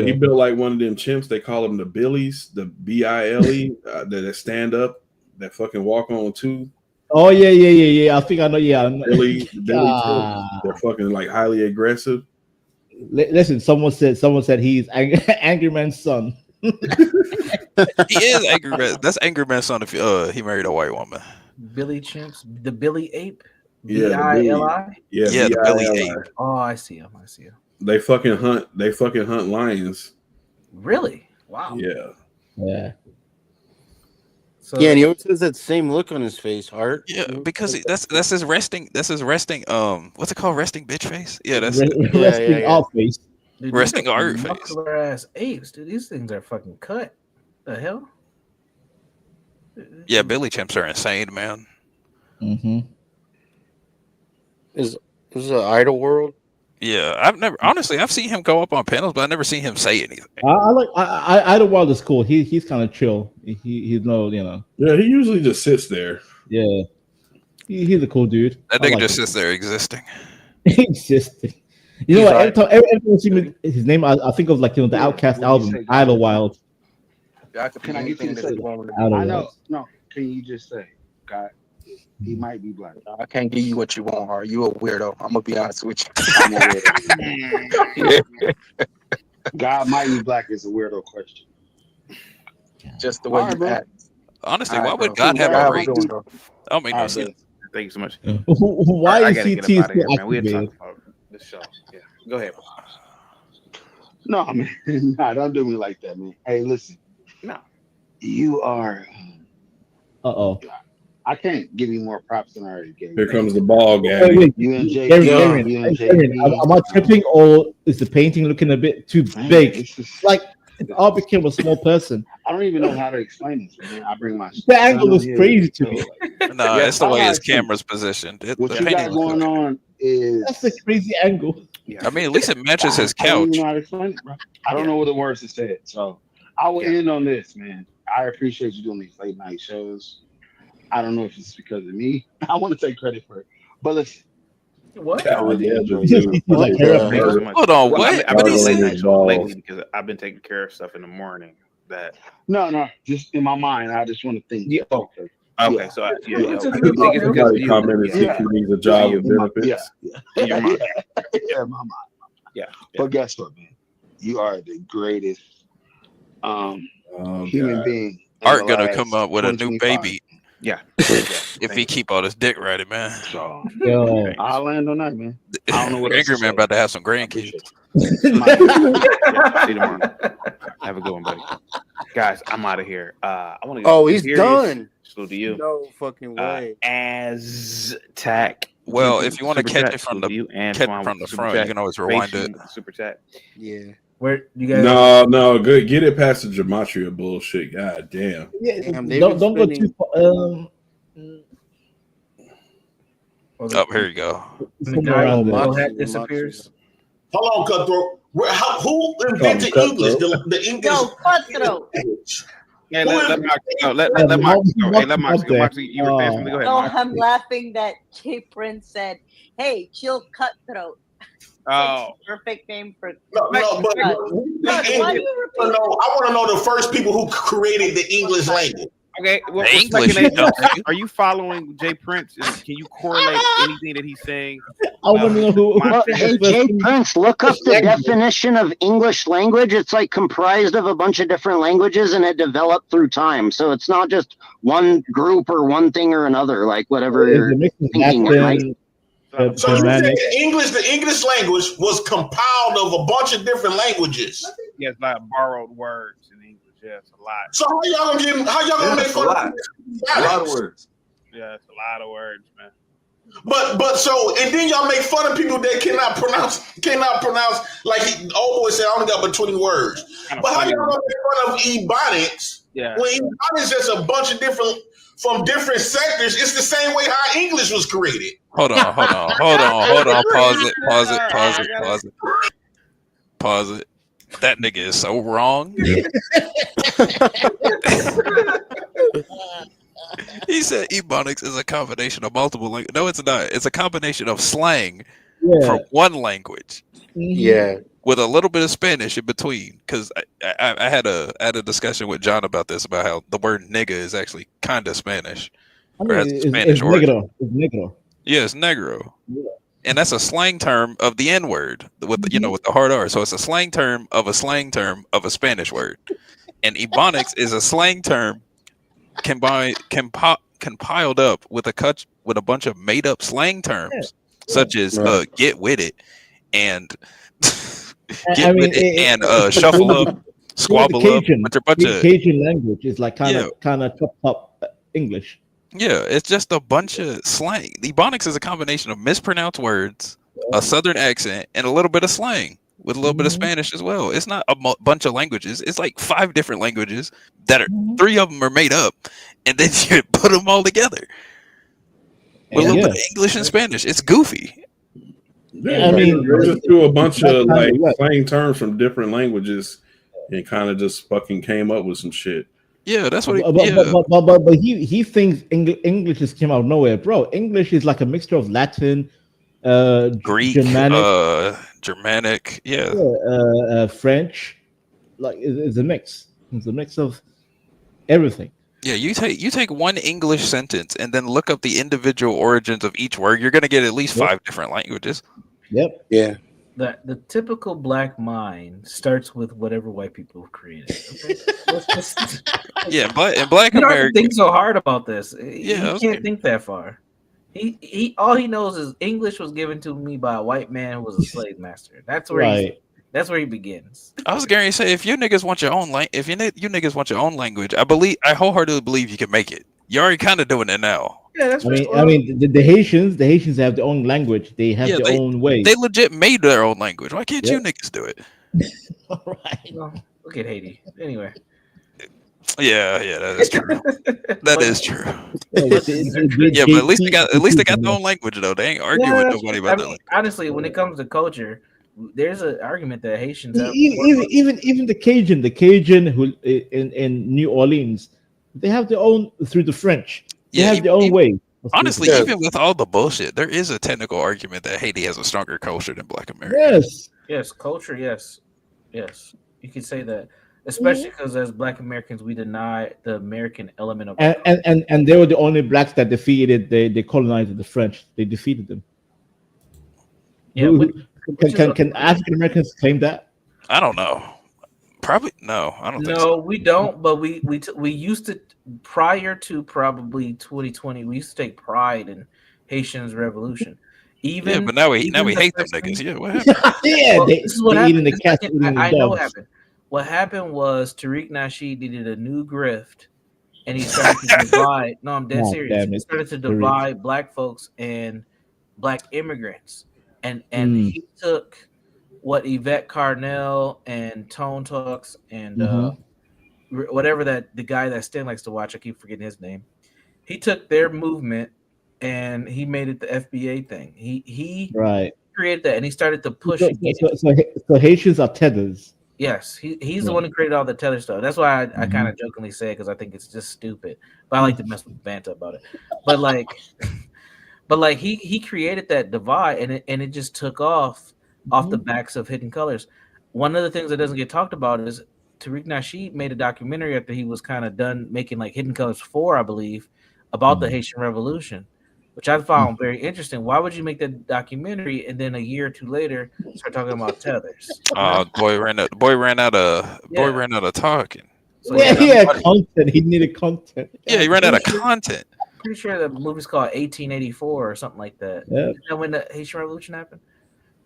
He built like one of them chimps. They call them the Billies, the BILE, that stand up, that fucking walk on two. Oh yeah. I think I know. Yeah, I know. Billy Ah. chimps. They're fucking like highly aggressive. Listen, someone said he's Angry Man's son. He is Angry Man. That's Angry Man's son if he married a white woman. Billy Chimps, the Billy Ape, Yeah, the B-I-L-I. Yeah, the Billy BILI. Ape. Oh, I see him. They fucking hunt lions. Really? Wow. Yeah. So, Yeah, and he always has that same look on his face, Art. Yeah, because that's his resting. That's his resting. What's it called? Resting bitch face. Yeah, that's Resting art face. dude, resting these are art face. muscular ass apes, dude. These things are fucking cut. The hell? Yeah, Billy chimps are insane, man. Mm-hmm. Is this an idol world? Yeah, I've seen him go up on panels, but I've never seen him say anything. I don't want is cool. He's kind of chill. He's no, Yeah, he usually just sits there. Yeah, he's a cool dude. That I nigga like just him. sits there existing. Existing. You know what? Every time I see his name, I think of the Outkast album, Idlewild. Can I get you to say? Idlewild. I know. No, can you just say, God, he might be black. I can't give you what you want, Hart. You a weirdo. I'm gonna be honest with you. I'm a weirdo. God might be black is a weirdo question. Just the way you act. Honestly, All why right, would bro. God have How a we race? doing, bro? That don't make no All right, sense. Thank you so much. Why I is gotta CT get him out of here, still man. We had activated? talked about this show. Yeah, go ahead. Bro. No, man. Nah, don't do me like that, man. Hey, listen. No. You are. Uh-oh. I can't give you more props than I already gave. Here comes the ball, Wait, Gabby. wait. You and Aaron, JP. You and JP. am I tripping or is the painting looking a bit too big? Like it all became a small person. I don't even know how to explain this, man. I bring my The angle son is here, crazy to so, me. like, No, yeah, it's the way I his like you. camera's positioned. What The you got painting looks going on is. That's a crazy angle. I mean, at least it matches his I don't couch. even know how to explain it, bro. I don't know what the words to say it. So I will end on this, man. I appreciate you doing these late night shows. I don't know if it's because of me. I want to take credit for it. But listen. What? I really enjoy He's it. like, Thank you so much. Hold on, Well, what? I've been Gargling late his night shows balls. lately because I've been taking care of stuff in the morning. That No, just in my mind, I just want to think. Yeah. okay. Yeah. So It's a okay. good I think it's because of Somebody you. commented Yeah. CT needs a job with benefits. In your mind. Yeah, my mind. Yeah. But guess what, man? You are the greatest Oh, human God. being. in Art the gonna last come up with a new 2025. baby Yeah. if he keep all this dick right, man. So Yo. I'll land on that, man. I don't know what else Angry to Man say. about to have some grandkids. Yeah, see you tomorrow. Have a good one, buddy. Guys, I'm out of here. I want to go. Oh, he's done. Salute to you. No fucking way. Aztac. Well, if you want to Super catch chat. it from Salute to you. the Antoine from the with super front, chat. you can always rewind it. Patient, Super chat. Yeah. Where you guys? No, good. Get it past the gematria bullshit. God damn. Yeah, Damn, don't go too far. Oh, here you go. The guy who hat disappears. Hold on, Cutthroat. Who invented Cutthroat. English? The English. Yo, Cutthroat. Hey, let Moxie go. Let Moxie go. Hey, let Moxie go. Moxie, you were saying something. Go ahead, No, Moxie. I'm laughing that Jay Prince said, "Hey, chill, Cutthroat." Oh, Perfect name for. No, but Why do you repeat? I want to know the first people who created the English language. okay. Well, The English, you dumb nigga. are you following Jay Prince? And can you correlate anything that he's saying? I want to know who. Well, hey, Jay Prince, look up the definition of English language. It's like comprised of a bunch of different languages, and it developed through time. So it's not just one group or one thing or another, like whatever you're thinking. Right? So you say the English language was compiled of a bunch of different languages. Yes, like borrowed words in English. Yes, a lot. So how y'all gonna make fun of a lot of words? Yeah, it's a lot of words, man. But so and then y'all make fun of people that cannot pronounce like old boy said I only got but 20 words. But how y'all gonna make fun of Ebonics? Yeah. When Ebonics is just a bunch of different from different sectors, it's the same way how English was created. Hold on. Pause it. That nigga is so wrong. He said Ebonics is a combination of multiple languages. No, it's not. It's a combination of slang from one language. Yeah. With a little bit of Spanish in between. Because I had a discussion with John about this, about how the word nigga is actually kind of Spanish. Or has a Spanish origin. It's negro. Yeah, it's negro. Yeah. And that's a slang term of the N word with with the hard R. So it's a slang term of a Spanish word. And Ebonics is a slang term compiled up with a bunch of made up slang terms such as get with it and shuffle up, squabble up. A bunch of Cajun language is like kind of top English. Yeah, it's just a bunch of slang. Ebonics is a combination of mispronounced words, a Southern accent, and a little bit of slang with a little bit of Spanish as well. It's not a bunch of languages. It's like 5 different languages that are 3 of them are made up, and then you put them all together with a little bit of English and Spanish. It's goofy. Yeah, I mean, they just threw a bunch of like slang terms from different languages and kind of just fucking came up with some shit. Yeah, that's what he. But he thinks English just came out of nowhere, bro. English is like a mixture of Latin, Greek, Germanic, French. Like it's a mix. It's a mix of everything. Yeah, you take one English sentence and then look up the individual origins of each word. You're gonna get at least 5 different languages. Yep. Yeah. The typical black mind starts with whatever white people have created. Okay? Yeah, but in Black you don't America, think so hard about this. Yeah, you can't think that far. He all he knows is English was given to me by a white man who was a slave master. That's where that's where he begins. I was going to say, if you niggas want your own if you niggas want your own language, I wholeheartedly believe you can make it. You're already kind of doing it now. Yeah, that's I mean, the Haitians have their own language. They have their own way. They legit made their own language. Why can't you niggas do it? Right. Well, look at Haiti. Anyway. Yeah, that is true. That is true. Yeah, but at least they got their own language though. They ain't arguing with nobody about that. Honestly, when it comes to culture, there's an argument that Haitians have. Even the Cajun who in New Orleans, they have their own through the French. They have their own way. Honestly, even with all the bullshit, there is a technical argument that Haiti has a stronger culture than Black America. Yes, culture. Yes, you can say that, especially because as Black Americans, we deny the American element of and they were the only blacks that defeated. They colonized the French. They defeated them. Yeah, can African Americans claim that? I don't know. Probably no. I don't think so. No, we don't. But we used to, prior to probably 2020, we used to take pride in Haitians' revolution. But now we hate them niggas. Yeah, what happened? This is what happened. I know what happened. What happened was Tariq Nasheed did a new grift, and he started to divide. No, I'm dead serious. He started to divide Black folks and Black immigrants, and he took what Yvette Carnell and Tone Talks and Mm-hmm. whatever that the guy that Stan likes to watch, I keep forgetting his name. He took their movement and he made it the FBA thing. He Right. created that and he started to push So, it. so Haitians are tethers. Yes, he's the one who created all the tether stuff. That's why I kind of jokingly say it because I think it's just stupid. But I like to mess with Banta about it. But like he created that divide and it just took off the backs of Hidden Colors. One of the things that doesn't get talked about is Tariq Nasheed made a documentary after he was kind of done making like Hidden Colors 4, I believe, about the Haitian Revolution, which I found very interesting. Why would you make that documentary and then a year or two later start talking about tethers? Boy ran out of talking. So he had content. He needed content. Yeah, he ran out of content. Pretty sure the movie's called 1884 or something like that. Yeah. Isn't that when the Haitian Revolution happened?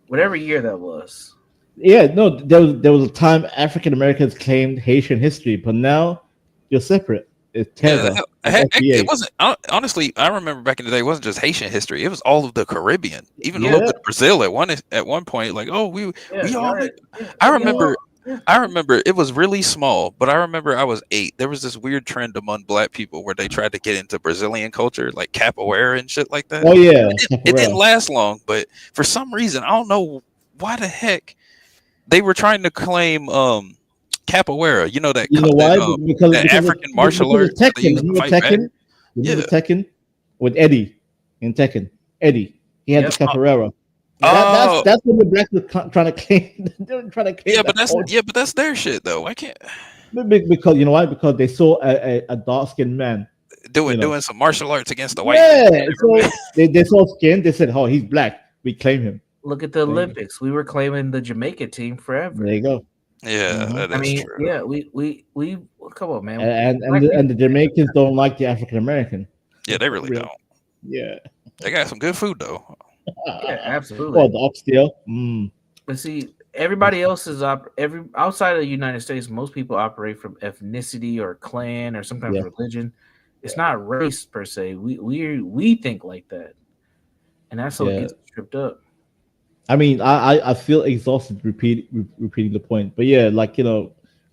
Whatever year that was. Yeah, no, there was a time African Americans claimed Haitian history, but now you're separate. It's tether. It wasn't honestly. I remember back in the day, it wasn't just Haitian history. It was all of the Caribbean, even a little bit of Brazil at one point. Like, oh, we all. Right. I remember it was really small, but I remember I was 8. There was this weird trend among Black people where they tried to get into Brazilian culture, like capoeira and shit like that. Oh yeah, it didn't last long, but for some reason I don't know why the heck they were trying to claim capoeira. You know that? You know why? Because African martial arts. Tekken. Remember Tekken with Eddie in Tekken. Eddie, he had the capoeira. That's what the Blacks were trying to claim. They were trying to claim. But that's their shit though. I can't. Because you know why? Because they saw a dark skinned man doing some martial arts against the white. Yeah, so they saw skin. They said, "Oh, he's black. We claim him." Look at the Olympics. We were claiming the Jamaica team forever. There you go. Yeah, that is true. Yeah, we come on, man. And the Jamaicans don't like the African American. Yeah, they really don't. Yeah, they got some good food though. Yeah, absolutely. Oh, the oxtail. But see, everybody else is outside of the United States. Most people operate from ethnicity or clan or sometimes religion. It's not race per se. We think like that, and that's how it gets tripped up. I mean, I feel exhausted repeating the point, but yeah, like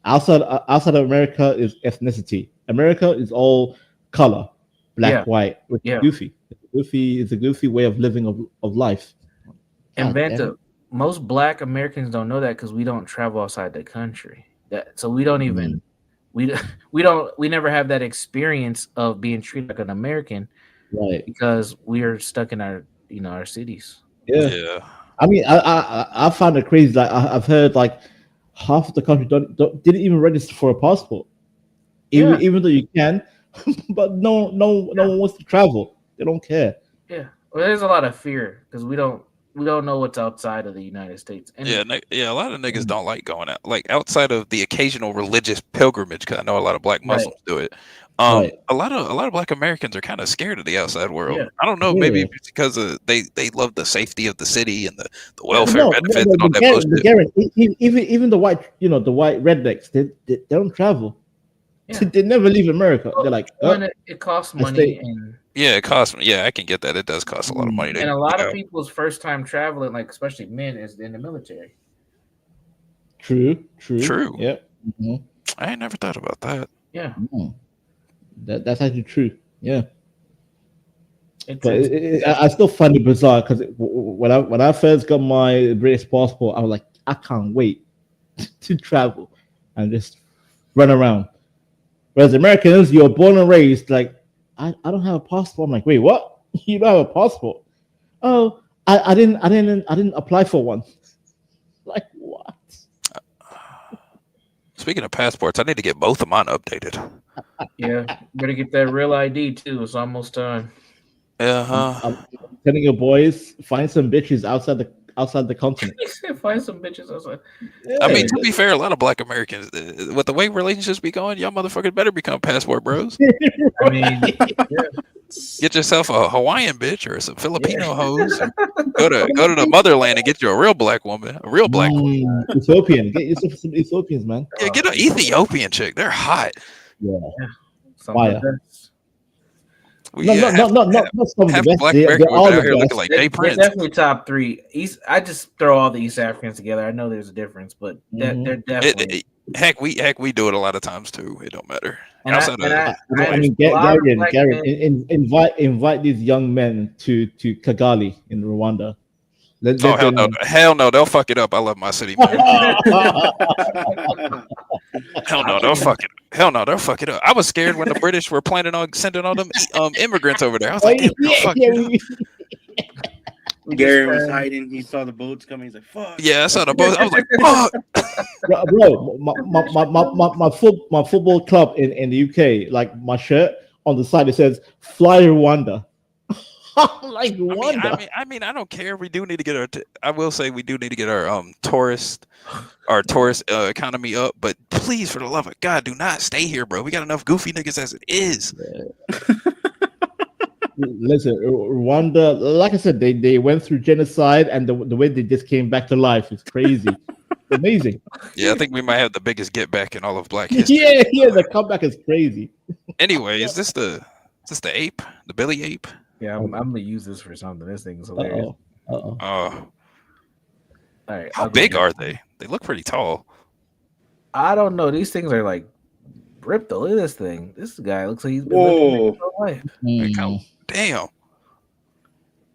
outside of America is ethnicity. America is all color, black, white, which is goofy. It's a goofy way of living of life. And Banta, most Black Americans don't know that because we don't travel outside the country. So we don't even we never have that experience of being treated like an American, right? Because we are stuck in our our cities. Yeah. I mean, I found it crazy. Like I've heard like half of the country didn't even register for a passport, even though you can, but no one wants to travel. They don't care. Yeah, well, there's a lot of fear because we don't know what's outside of the United States. And a lot of niggas don't like going out, like outside of the occasional religious pilgrimage. Because I know a lot of Black Muslims do it. A lot of Black Americans are kind of scared of the outside world. Yeah. I don't know, maybe it's because they love the safety of the city and the welfare benefits and all that bullshit. Even the white the white rednecks they don't travel. Yeah. They never leave America. They're like, it costs money and it costs. Yeah, I can get that. It does cost a lot of money. And a lot of people's first time traveling, like especially men, is in the military. True. Yeah. Mm-hmm. I ain't never thought about that. Yeah. Mm-hmm. That's actually true. Yeah. I still find it bizarre because when I first got my British passport, I was like, I can't wait to travel and just run around. Whereas Americans, you're born and raised, like, I don't have a passport. I'm like, wait, what? You don't have a passport? Oh, I didn't apply for one. Like, what? Speaking of passports, I need to get both of mine updated. Yeah, better get that real ID too. It's almost time. I'm telling your boys, find some bitches outside the continent. Find some bitches outside. Yeah. I mean, to be fair, a lot of Black Americans, with the way relationships be going, y'all motherfuckers better become passport bros. I mean, get yourself a Hawaiian bitch or some Filipino hoes. Go to the motherland and get you a real Black woman, a real Black woman. Ethiopian, get yourself some Ethiopians, man. Yeah, get an Ethiopian chick. They're hot. Yeah. Fire. No, not some of the best. They're all the best. They're definitely top 3. I just throw all the East Africans together. I know there's a difference, but they're definitely. Heck, we do it a lot of times too. It don't matter. Gary, invite these young men to Kigali in Rwanda. Hell no, they'll fuck it up. I love my city, man. Hell no, they'll fuck it. Hell no, they'll fuck it up. I was scared when the British were planning on sending all them immigrants over there. I was like, Gary was hiding. He saw the boats coming. He's like, "Fuck!" Yeah, I saw the boats. I was like, "Fuck!" Bro, my football club in the UK, like my shirt on the side, it says "Fly Rwanda." Like Rwanda. I mean, I don't care. We do need to get our. I will say we do need to get our tourist economy up. But please, for the love of God, do not stay here, bro. We got enough goofy niggas as it is. Listen, Rwanda, like I said, they went through genocide, and the way they just came back to life is crazy. Amazing. Yeah, I think we might have the biggest get back in all of Black history. Yeah, the comeback is crazy. Anyway, is this the ape, the Billy ape? Yeah, I'm gonna use this for something. This thing's hilarious. All right, how big are they? They look pretty tall. I don't know. These things are like ripped. Though. Look at this thing. This guy looks like he's been living his whole life. Damn.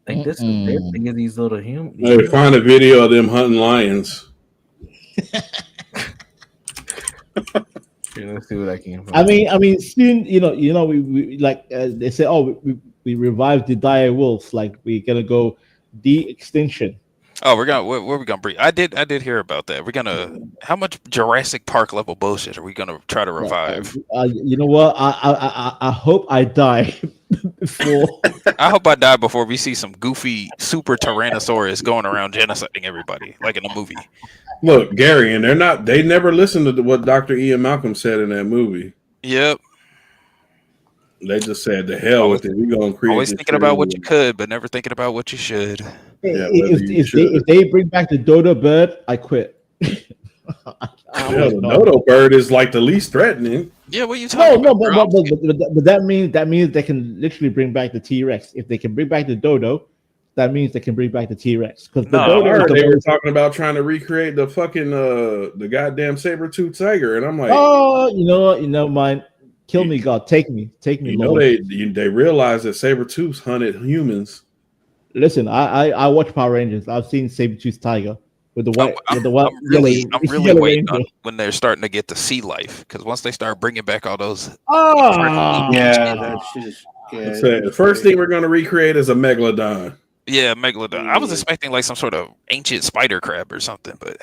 Like this is their thing is these little humans. They find a video of them hunting lions. Let's see what I can find. I mean, soon, we like they say, we revived the dire wolves. Like we're gonna go de-extinction. Oh, what are we gonna bring? I did hear about that. We're gonna how much Jurassic Park level bullshit are we gonna try to revive? You know what? I hope I die before. I hope I die before we see some goofy super Tyrannosaurus going around genociding everybody, like in a movie. Look, Gary, and they never listened to what Dr. Ian Malcolm said in that movie. Yep. They just said, "The hell with it. We're gonna create." Always thinking about what you could, but never thinking about what you should. Yeah, if they bring back the dodo bird, I quit. The dodo bird is like the least threatening. Yeah, what are you talking about? But that means they can literally bring back the T-Rex. If they can bring back the dodo, that means they can bring back the T-Rex. Because they were talking about trying to recreate the fucking the goddamn saber-tooth tiger, and I'm like, oh, you know, mine. Kill me, God. Take me. You know, they realized that saber-tooths hunted humans. Listen, I watch Power Rangers. I've seen saber-tooth tiger with the white, I'm really waiting on when they're starting to get to sea life, because once they start bringing back all those, the first thing we're going to recreate is a megalodon. Yeah, megalodon. I was expecting like some sort of ancient spider crab or something, but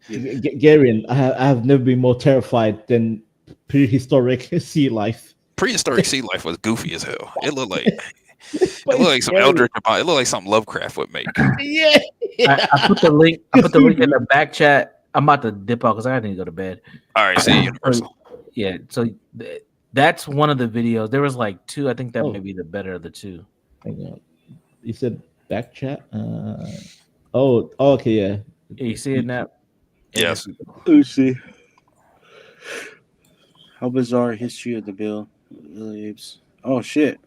Garian, I have never been more terrified than prehistoric sea life. Prehistoric sea life was goofy as hell. It looked like some Eldritch. It looked like something Lovecraft would make. Yeah. I put the link. I put the link in the back chat. I'm about to dip out because I need to go to bed. All right, see you, Universal. Yeah, so that's one of the videos. There was like 2. I think that may be the better of the 2. Hang on. You said back chat. Okay, yeah. You see it now? Yes. Let's see. How bizarre history of the Bill apes. Oh shit.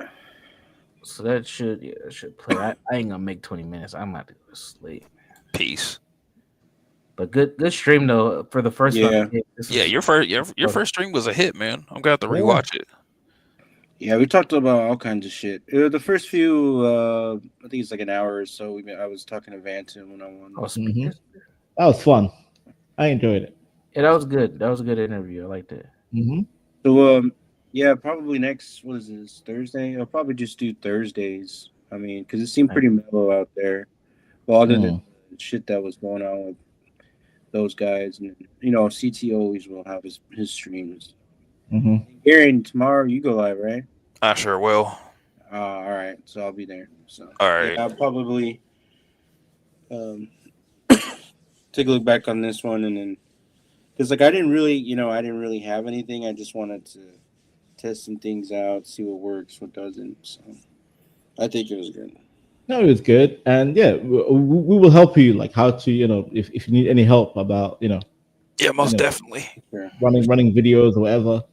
So that should play. I ain't gonna make 20 minutes. I'm about to go to sleep. Peace. But good stream though for the first one. Yeah, your first stream was a hit, man. I'm gonna have to rewatch it. Yeah, we talked about all kinds of shit. The first few, I think it's like an hour or so. I was talking to Vanton one-on-one. That was fun. I enjoyed it. Yeah, that was good. That was a good interview. I liked it. So, yeah, probably next, what is this, Thursday? I'll probably just do Thursdays. I mean, because it seemed pretty mellow out there. Well, other than the shit that was going on with those guys. And, CT always will have his streams. Aaron, tomorrow you go live, right? I sure will. All right. So I'll be there. So, all right. Yeah, I'll probably take a look back on this one and then. Because I didn't really have anything. I just wanted to test some things out, see what works, what doesn't. So I think it was good. No, it was good, and yeah, we will help you, like how to, if you need any help about, yeah, most definitely running videos or whatever.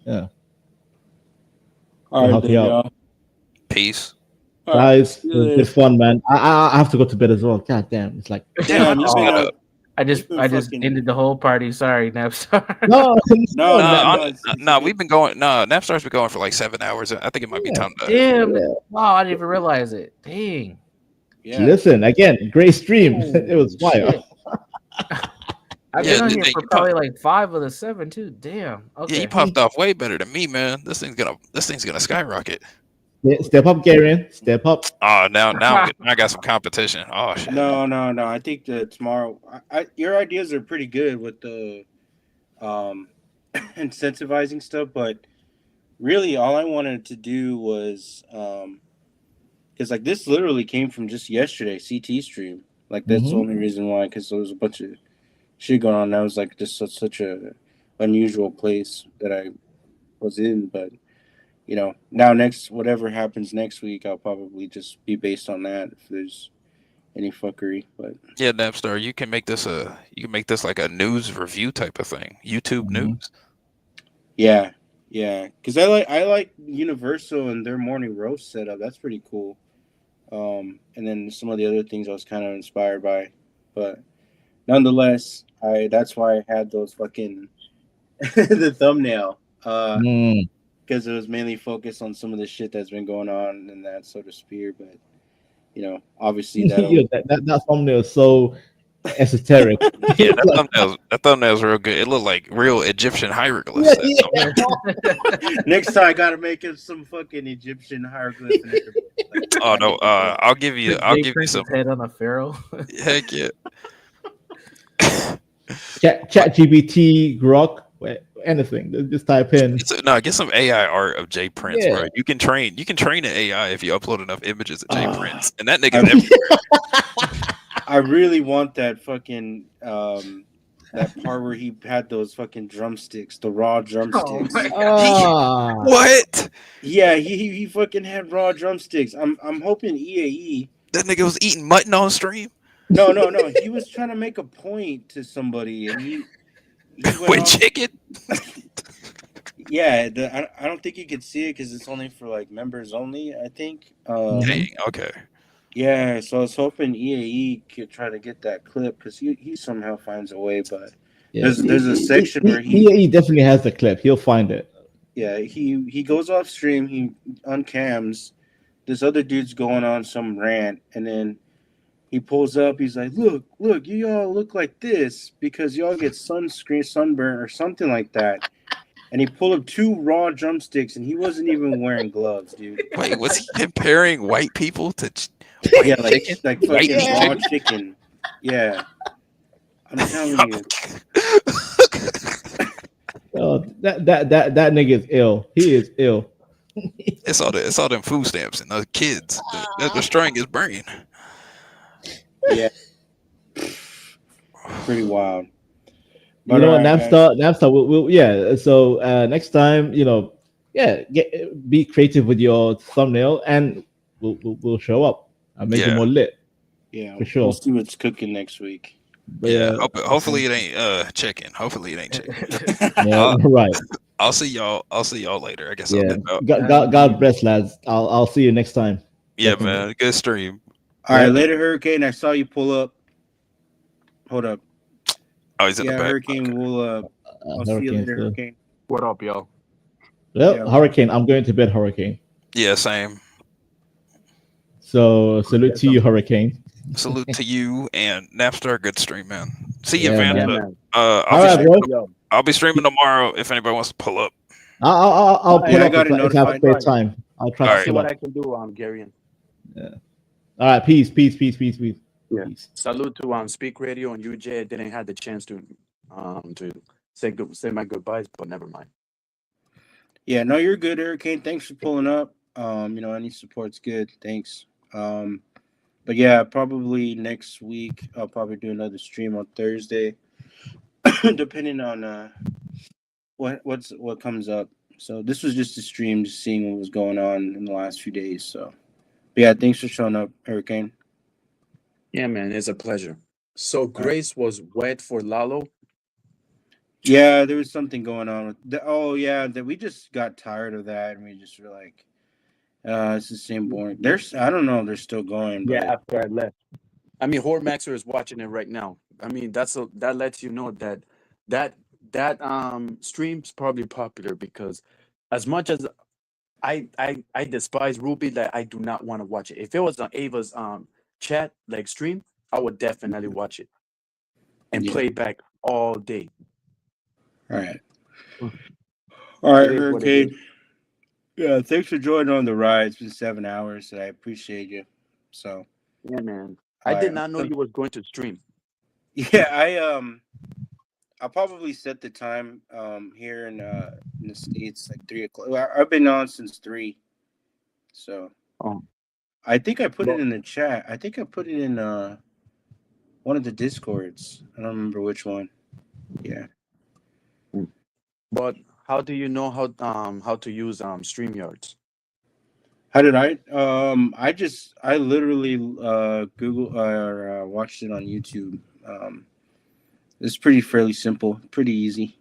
Yeah. All right, y'all. Peace. Guys, it was good fun, man. I have to go to bed as well. God damn, it's like Damn, I just ended the whole party. Sorry, Napstar. No, we've been going. No, Napstar's been going for like 7 hours. I think it might be time to. Damn. Wow, I didn't even realize it. Dang. Listen again, great stream. It was fire. I've been on here for probably like 5 of the 7 too. Damn. Okay. Yeah, you popped off way better than me, man. This thing's gonna skyrocket. Yeah, step up, Garion. Step up. Oh, now I got some competition. Oh shit. No. I think that tomorrow, your ideas are pretty good with the incentivizing stuff, but really all I wanted to do was because like this literally came from just yesterday CT stream. Like that's the only reason why, because there was a bunch of shit going on. That was like just such a unusual place that I was in, but. You know, now whatever happens next week, I'll probably just be based on that if there's any fuckery. But yeah, Napstar, you can make this like a news review type of thing. YouTube news. Yeah, because I like Universal and their morning roast setup. That's pretty cool. And then some of the other things I was kind of inspired by, but nonetheless, that's why I had those fucking the thumbnail. Because it was mainly focused on some of the shit that's been going on in that sort of sphere, but you know, obviously that thumbnail is so esoteric. Yeah, that thumbnail's real good. It looked like real Egyptian hieroglyphs. Next time I gotta make it some fucking Egyptian hieroglyphs. Oh no, I'll give you some head on a pharaoh. Heck yeah. Chat GPT, Grok, anything. Just type in. Get some AI art of Jay Prince, bro. You can train an AI if you upload enough images of Jay Prince, and that nigga's everywhere. I really want that fucking that part where he had those fucking drumsticks, the raw drumsticks. What? Yeah, he fucking had raw drumsticks. I'm hoping EAE. That nigga was eating mutton on stream. No. He was trying to make a point to somebody, and he with chicken. Yeah, I don't think you could see it because it's only for like members only. I think. Dang, okay. Yeah, so I was hoping EAE could try to get that clip because he somehow finds a way. But there's a section where he definitely has the clip. He'll find it. Yeah, he goes off stream. He uncams. This other dude's going on some rant, and then he pulls up. He's like, "Look, you all look like this because y'all get sunburn, or something like that." And he pulled up 2 raw drumsticks, and he wasn't even wearing gloves, dude. Wait, was he comparing white people to like white fucking raw chicken? chicken? Yeah, I'm telling you. Oh, that nigga is ill. He is ill. It's all them food stamps and the kids. They're destroying his brain. Yeah, pretty wild. But, you know what, Napstar will yeah. So next time, be creative with your thumbnail, and we'll show up and make it more lit. Yeah, for sure. We'll see what's cooking next week. But, yeah, hopefully it ain't chicken. Hopefully it ain't chicken. Yeah, right. I'll see y'all later. I guess. Yeah. God bless, lads. I'll see you next time. Yeah, Definitely. man. Good stream. All right, later, Hurricane. I saw you pull up. Hold up. Oh, he's in the back. Hurricane. Okay. I'll see you later, Hurricane. What up, y'all? Well, Hurricane, I'm going to bed, Hurricane. Yeah, same. So salute to you, Hurricane. Salute to you and Napstar. Good stream, man. See you, Yeah, man. man. I'll be streaming tomorrow if anybody wants to pull up. I'll pull up if I have a spare time. I'll try All to right. See what I can do, Gary. Yeah. All right, peace. Yeah. Salute to Speak Radio and UJ. I didn't have the chance to say my goodbyes, but never mind. Yeah, no, you're good, Hurricane. Thanks for pulling up. Any support's good. Thanks. But yeah, probably next week I'll probably do another stream on Thursday, depending on what comes up. So this was just a stream, just seeing what was going on in the last few days. So, but yeah, thanks for showing up, Hurricane. Yeah, man, it's a pleasure. So Grace was wet for Lalo. Yeah, there was something going on with that we just got tired of that, and we just were like, It's the same boring. There's, I don't know if they're still going. But... Yeah, after I left. I mean, Hormaxer is watching it right now. I mean, that lets you know that stream's probably popular because as much as I despise Ruby, that I do not want to watch it. If it was on Ava's chat like stream, I would definitely watch it and play back all day. All right. All right, Hurricane. Yeah, thanks for joining on the ride. It's been 7 hours, and I appreciate you. So yeah, man. I did not know you was going to stream. Yeah, I'll probably set the time here in the States like 3 o'clock. I've been on since 3. So I think I put it in the chat. I think I put it in one of the Discords. I don't remember which one. Yeah. But how do you know how to use StreamYards? How did I? I literally Google or watched it on YouTube. It's fairly simple, pretty easy.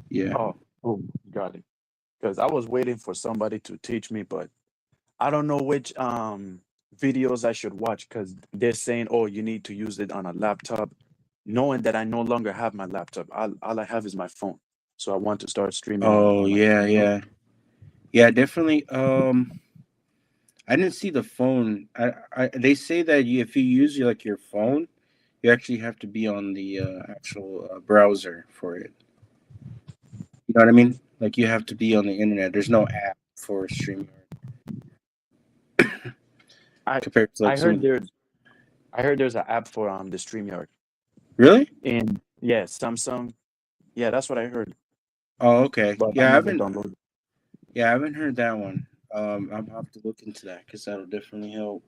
Yeah. Oh, got it. Because I was waiting for somebody to teach me, but I don't know which videos I should watch because they're saying, oh, you need to use it on a laptop. Knowing that I no longer have my laptop, all I have is my phone. So I want to start streaming. Oh, yeah. Yeah, definitely. I didn't see the phone. They say that if you use your phone, you actually have to be on the actual browser for it. You know what I mean? Like you have to be on the internet. There's no app for StreamYard. Compared to I heard there's an app for the StreamYard. Really? And yeah, Samsung. Yeah, that's what I heard. Oh, okay. But Yeah, I never haven't. downloaded. Yeah, I haven't heard that one. I'll have to look into that because that'll definitely help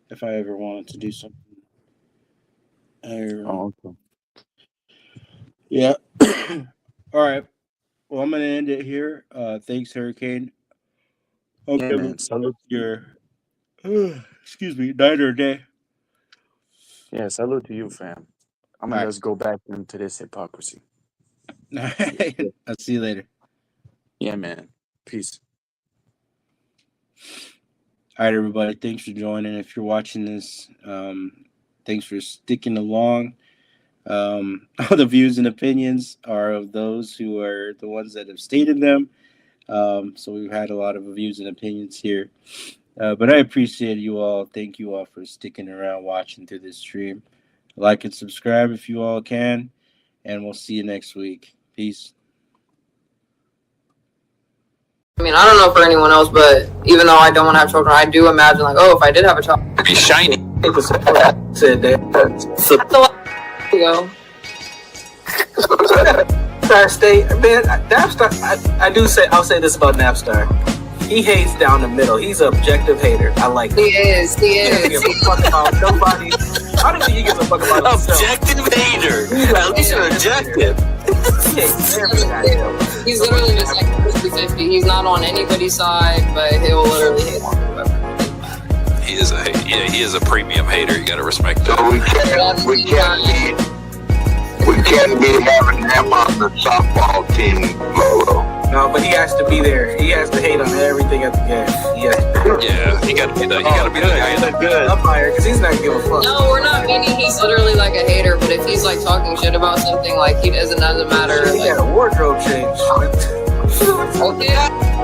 if I ever wanted to do something. Okay. Yeah. All right. Well, I'm gonna end it here. Thanks, Hurricane. Okay, man. Salute your excuse me, night or day. Yeah, salute to you, fam. I'm gonna just go back into this hypocrisy. All right. I'll see you later. Yeah, man. Peace. All right, everybody. Thanks for joining. If you're watching this, thanks for sticking along. All the views and opinions are of those who are the ones that have stated them. So we've had a lot of views and opinions here. But I appreciate you all. Thank you all for sticking around watching through this stream. Like and subscribe if you all can. And we'll see you next week. Peace. I mean, I don't know for anyone else, but even though I don't want to have children, I do imagine, like, oh, if I did have a child, it'd be shiny. Said that. Go. Napstar State, man. Napstar. I'll say this about Napstar. He hates down the middle. He's an objective hater. I like it. He is. He doesn't give a fuck about nobody. I don't think he gives a fuck about himself. Objective hater. At least you're objective. He's literally just like 50-50. He's not on anybody's side, but he'll literally hate on whoever. He is a premium hater. You gotta respect that. So we can't be having him on the softball team, Lolo. No, but he has to be there. He has to hate on everything at the game. Yeah, he gotta be the guy in the good umpire because he's not gonna give a fuck. No, we're not meaning he's literally like a hater, but if he's like talking shit about something, like he doesn't matter. He got a wardrobe change. Okay.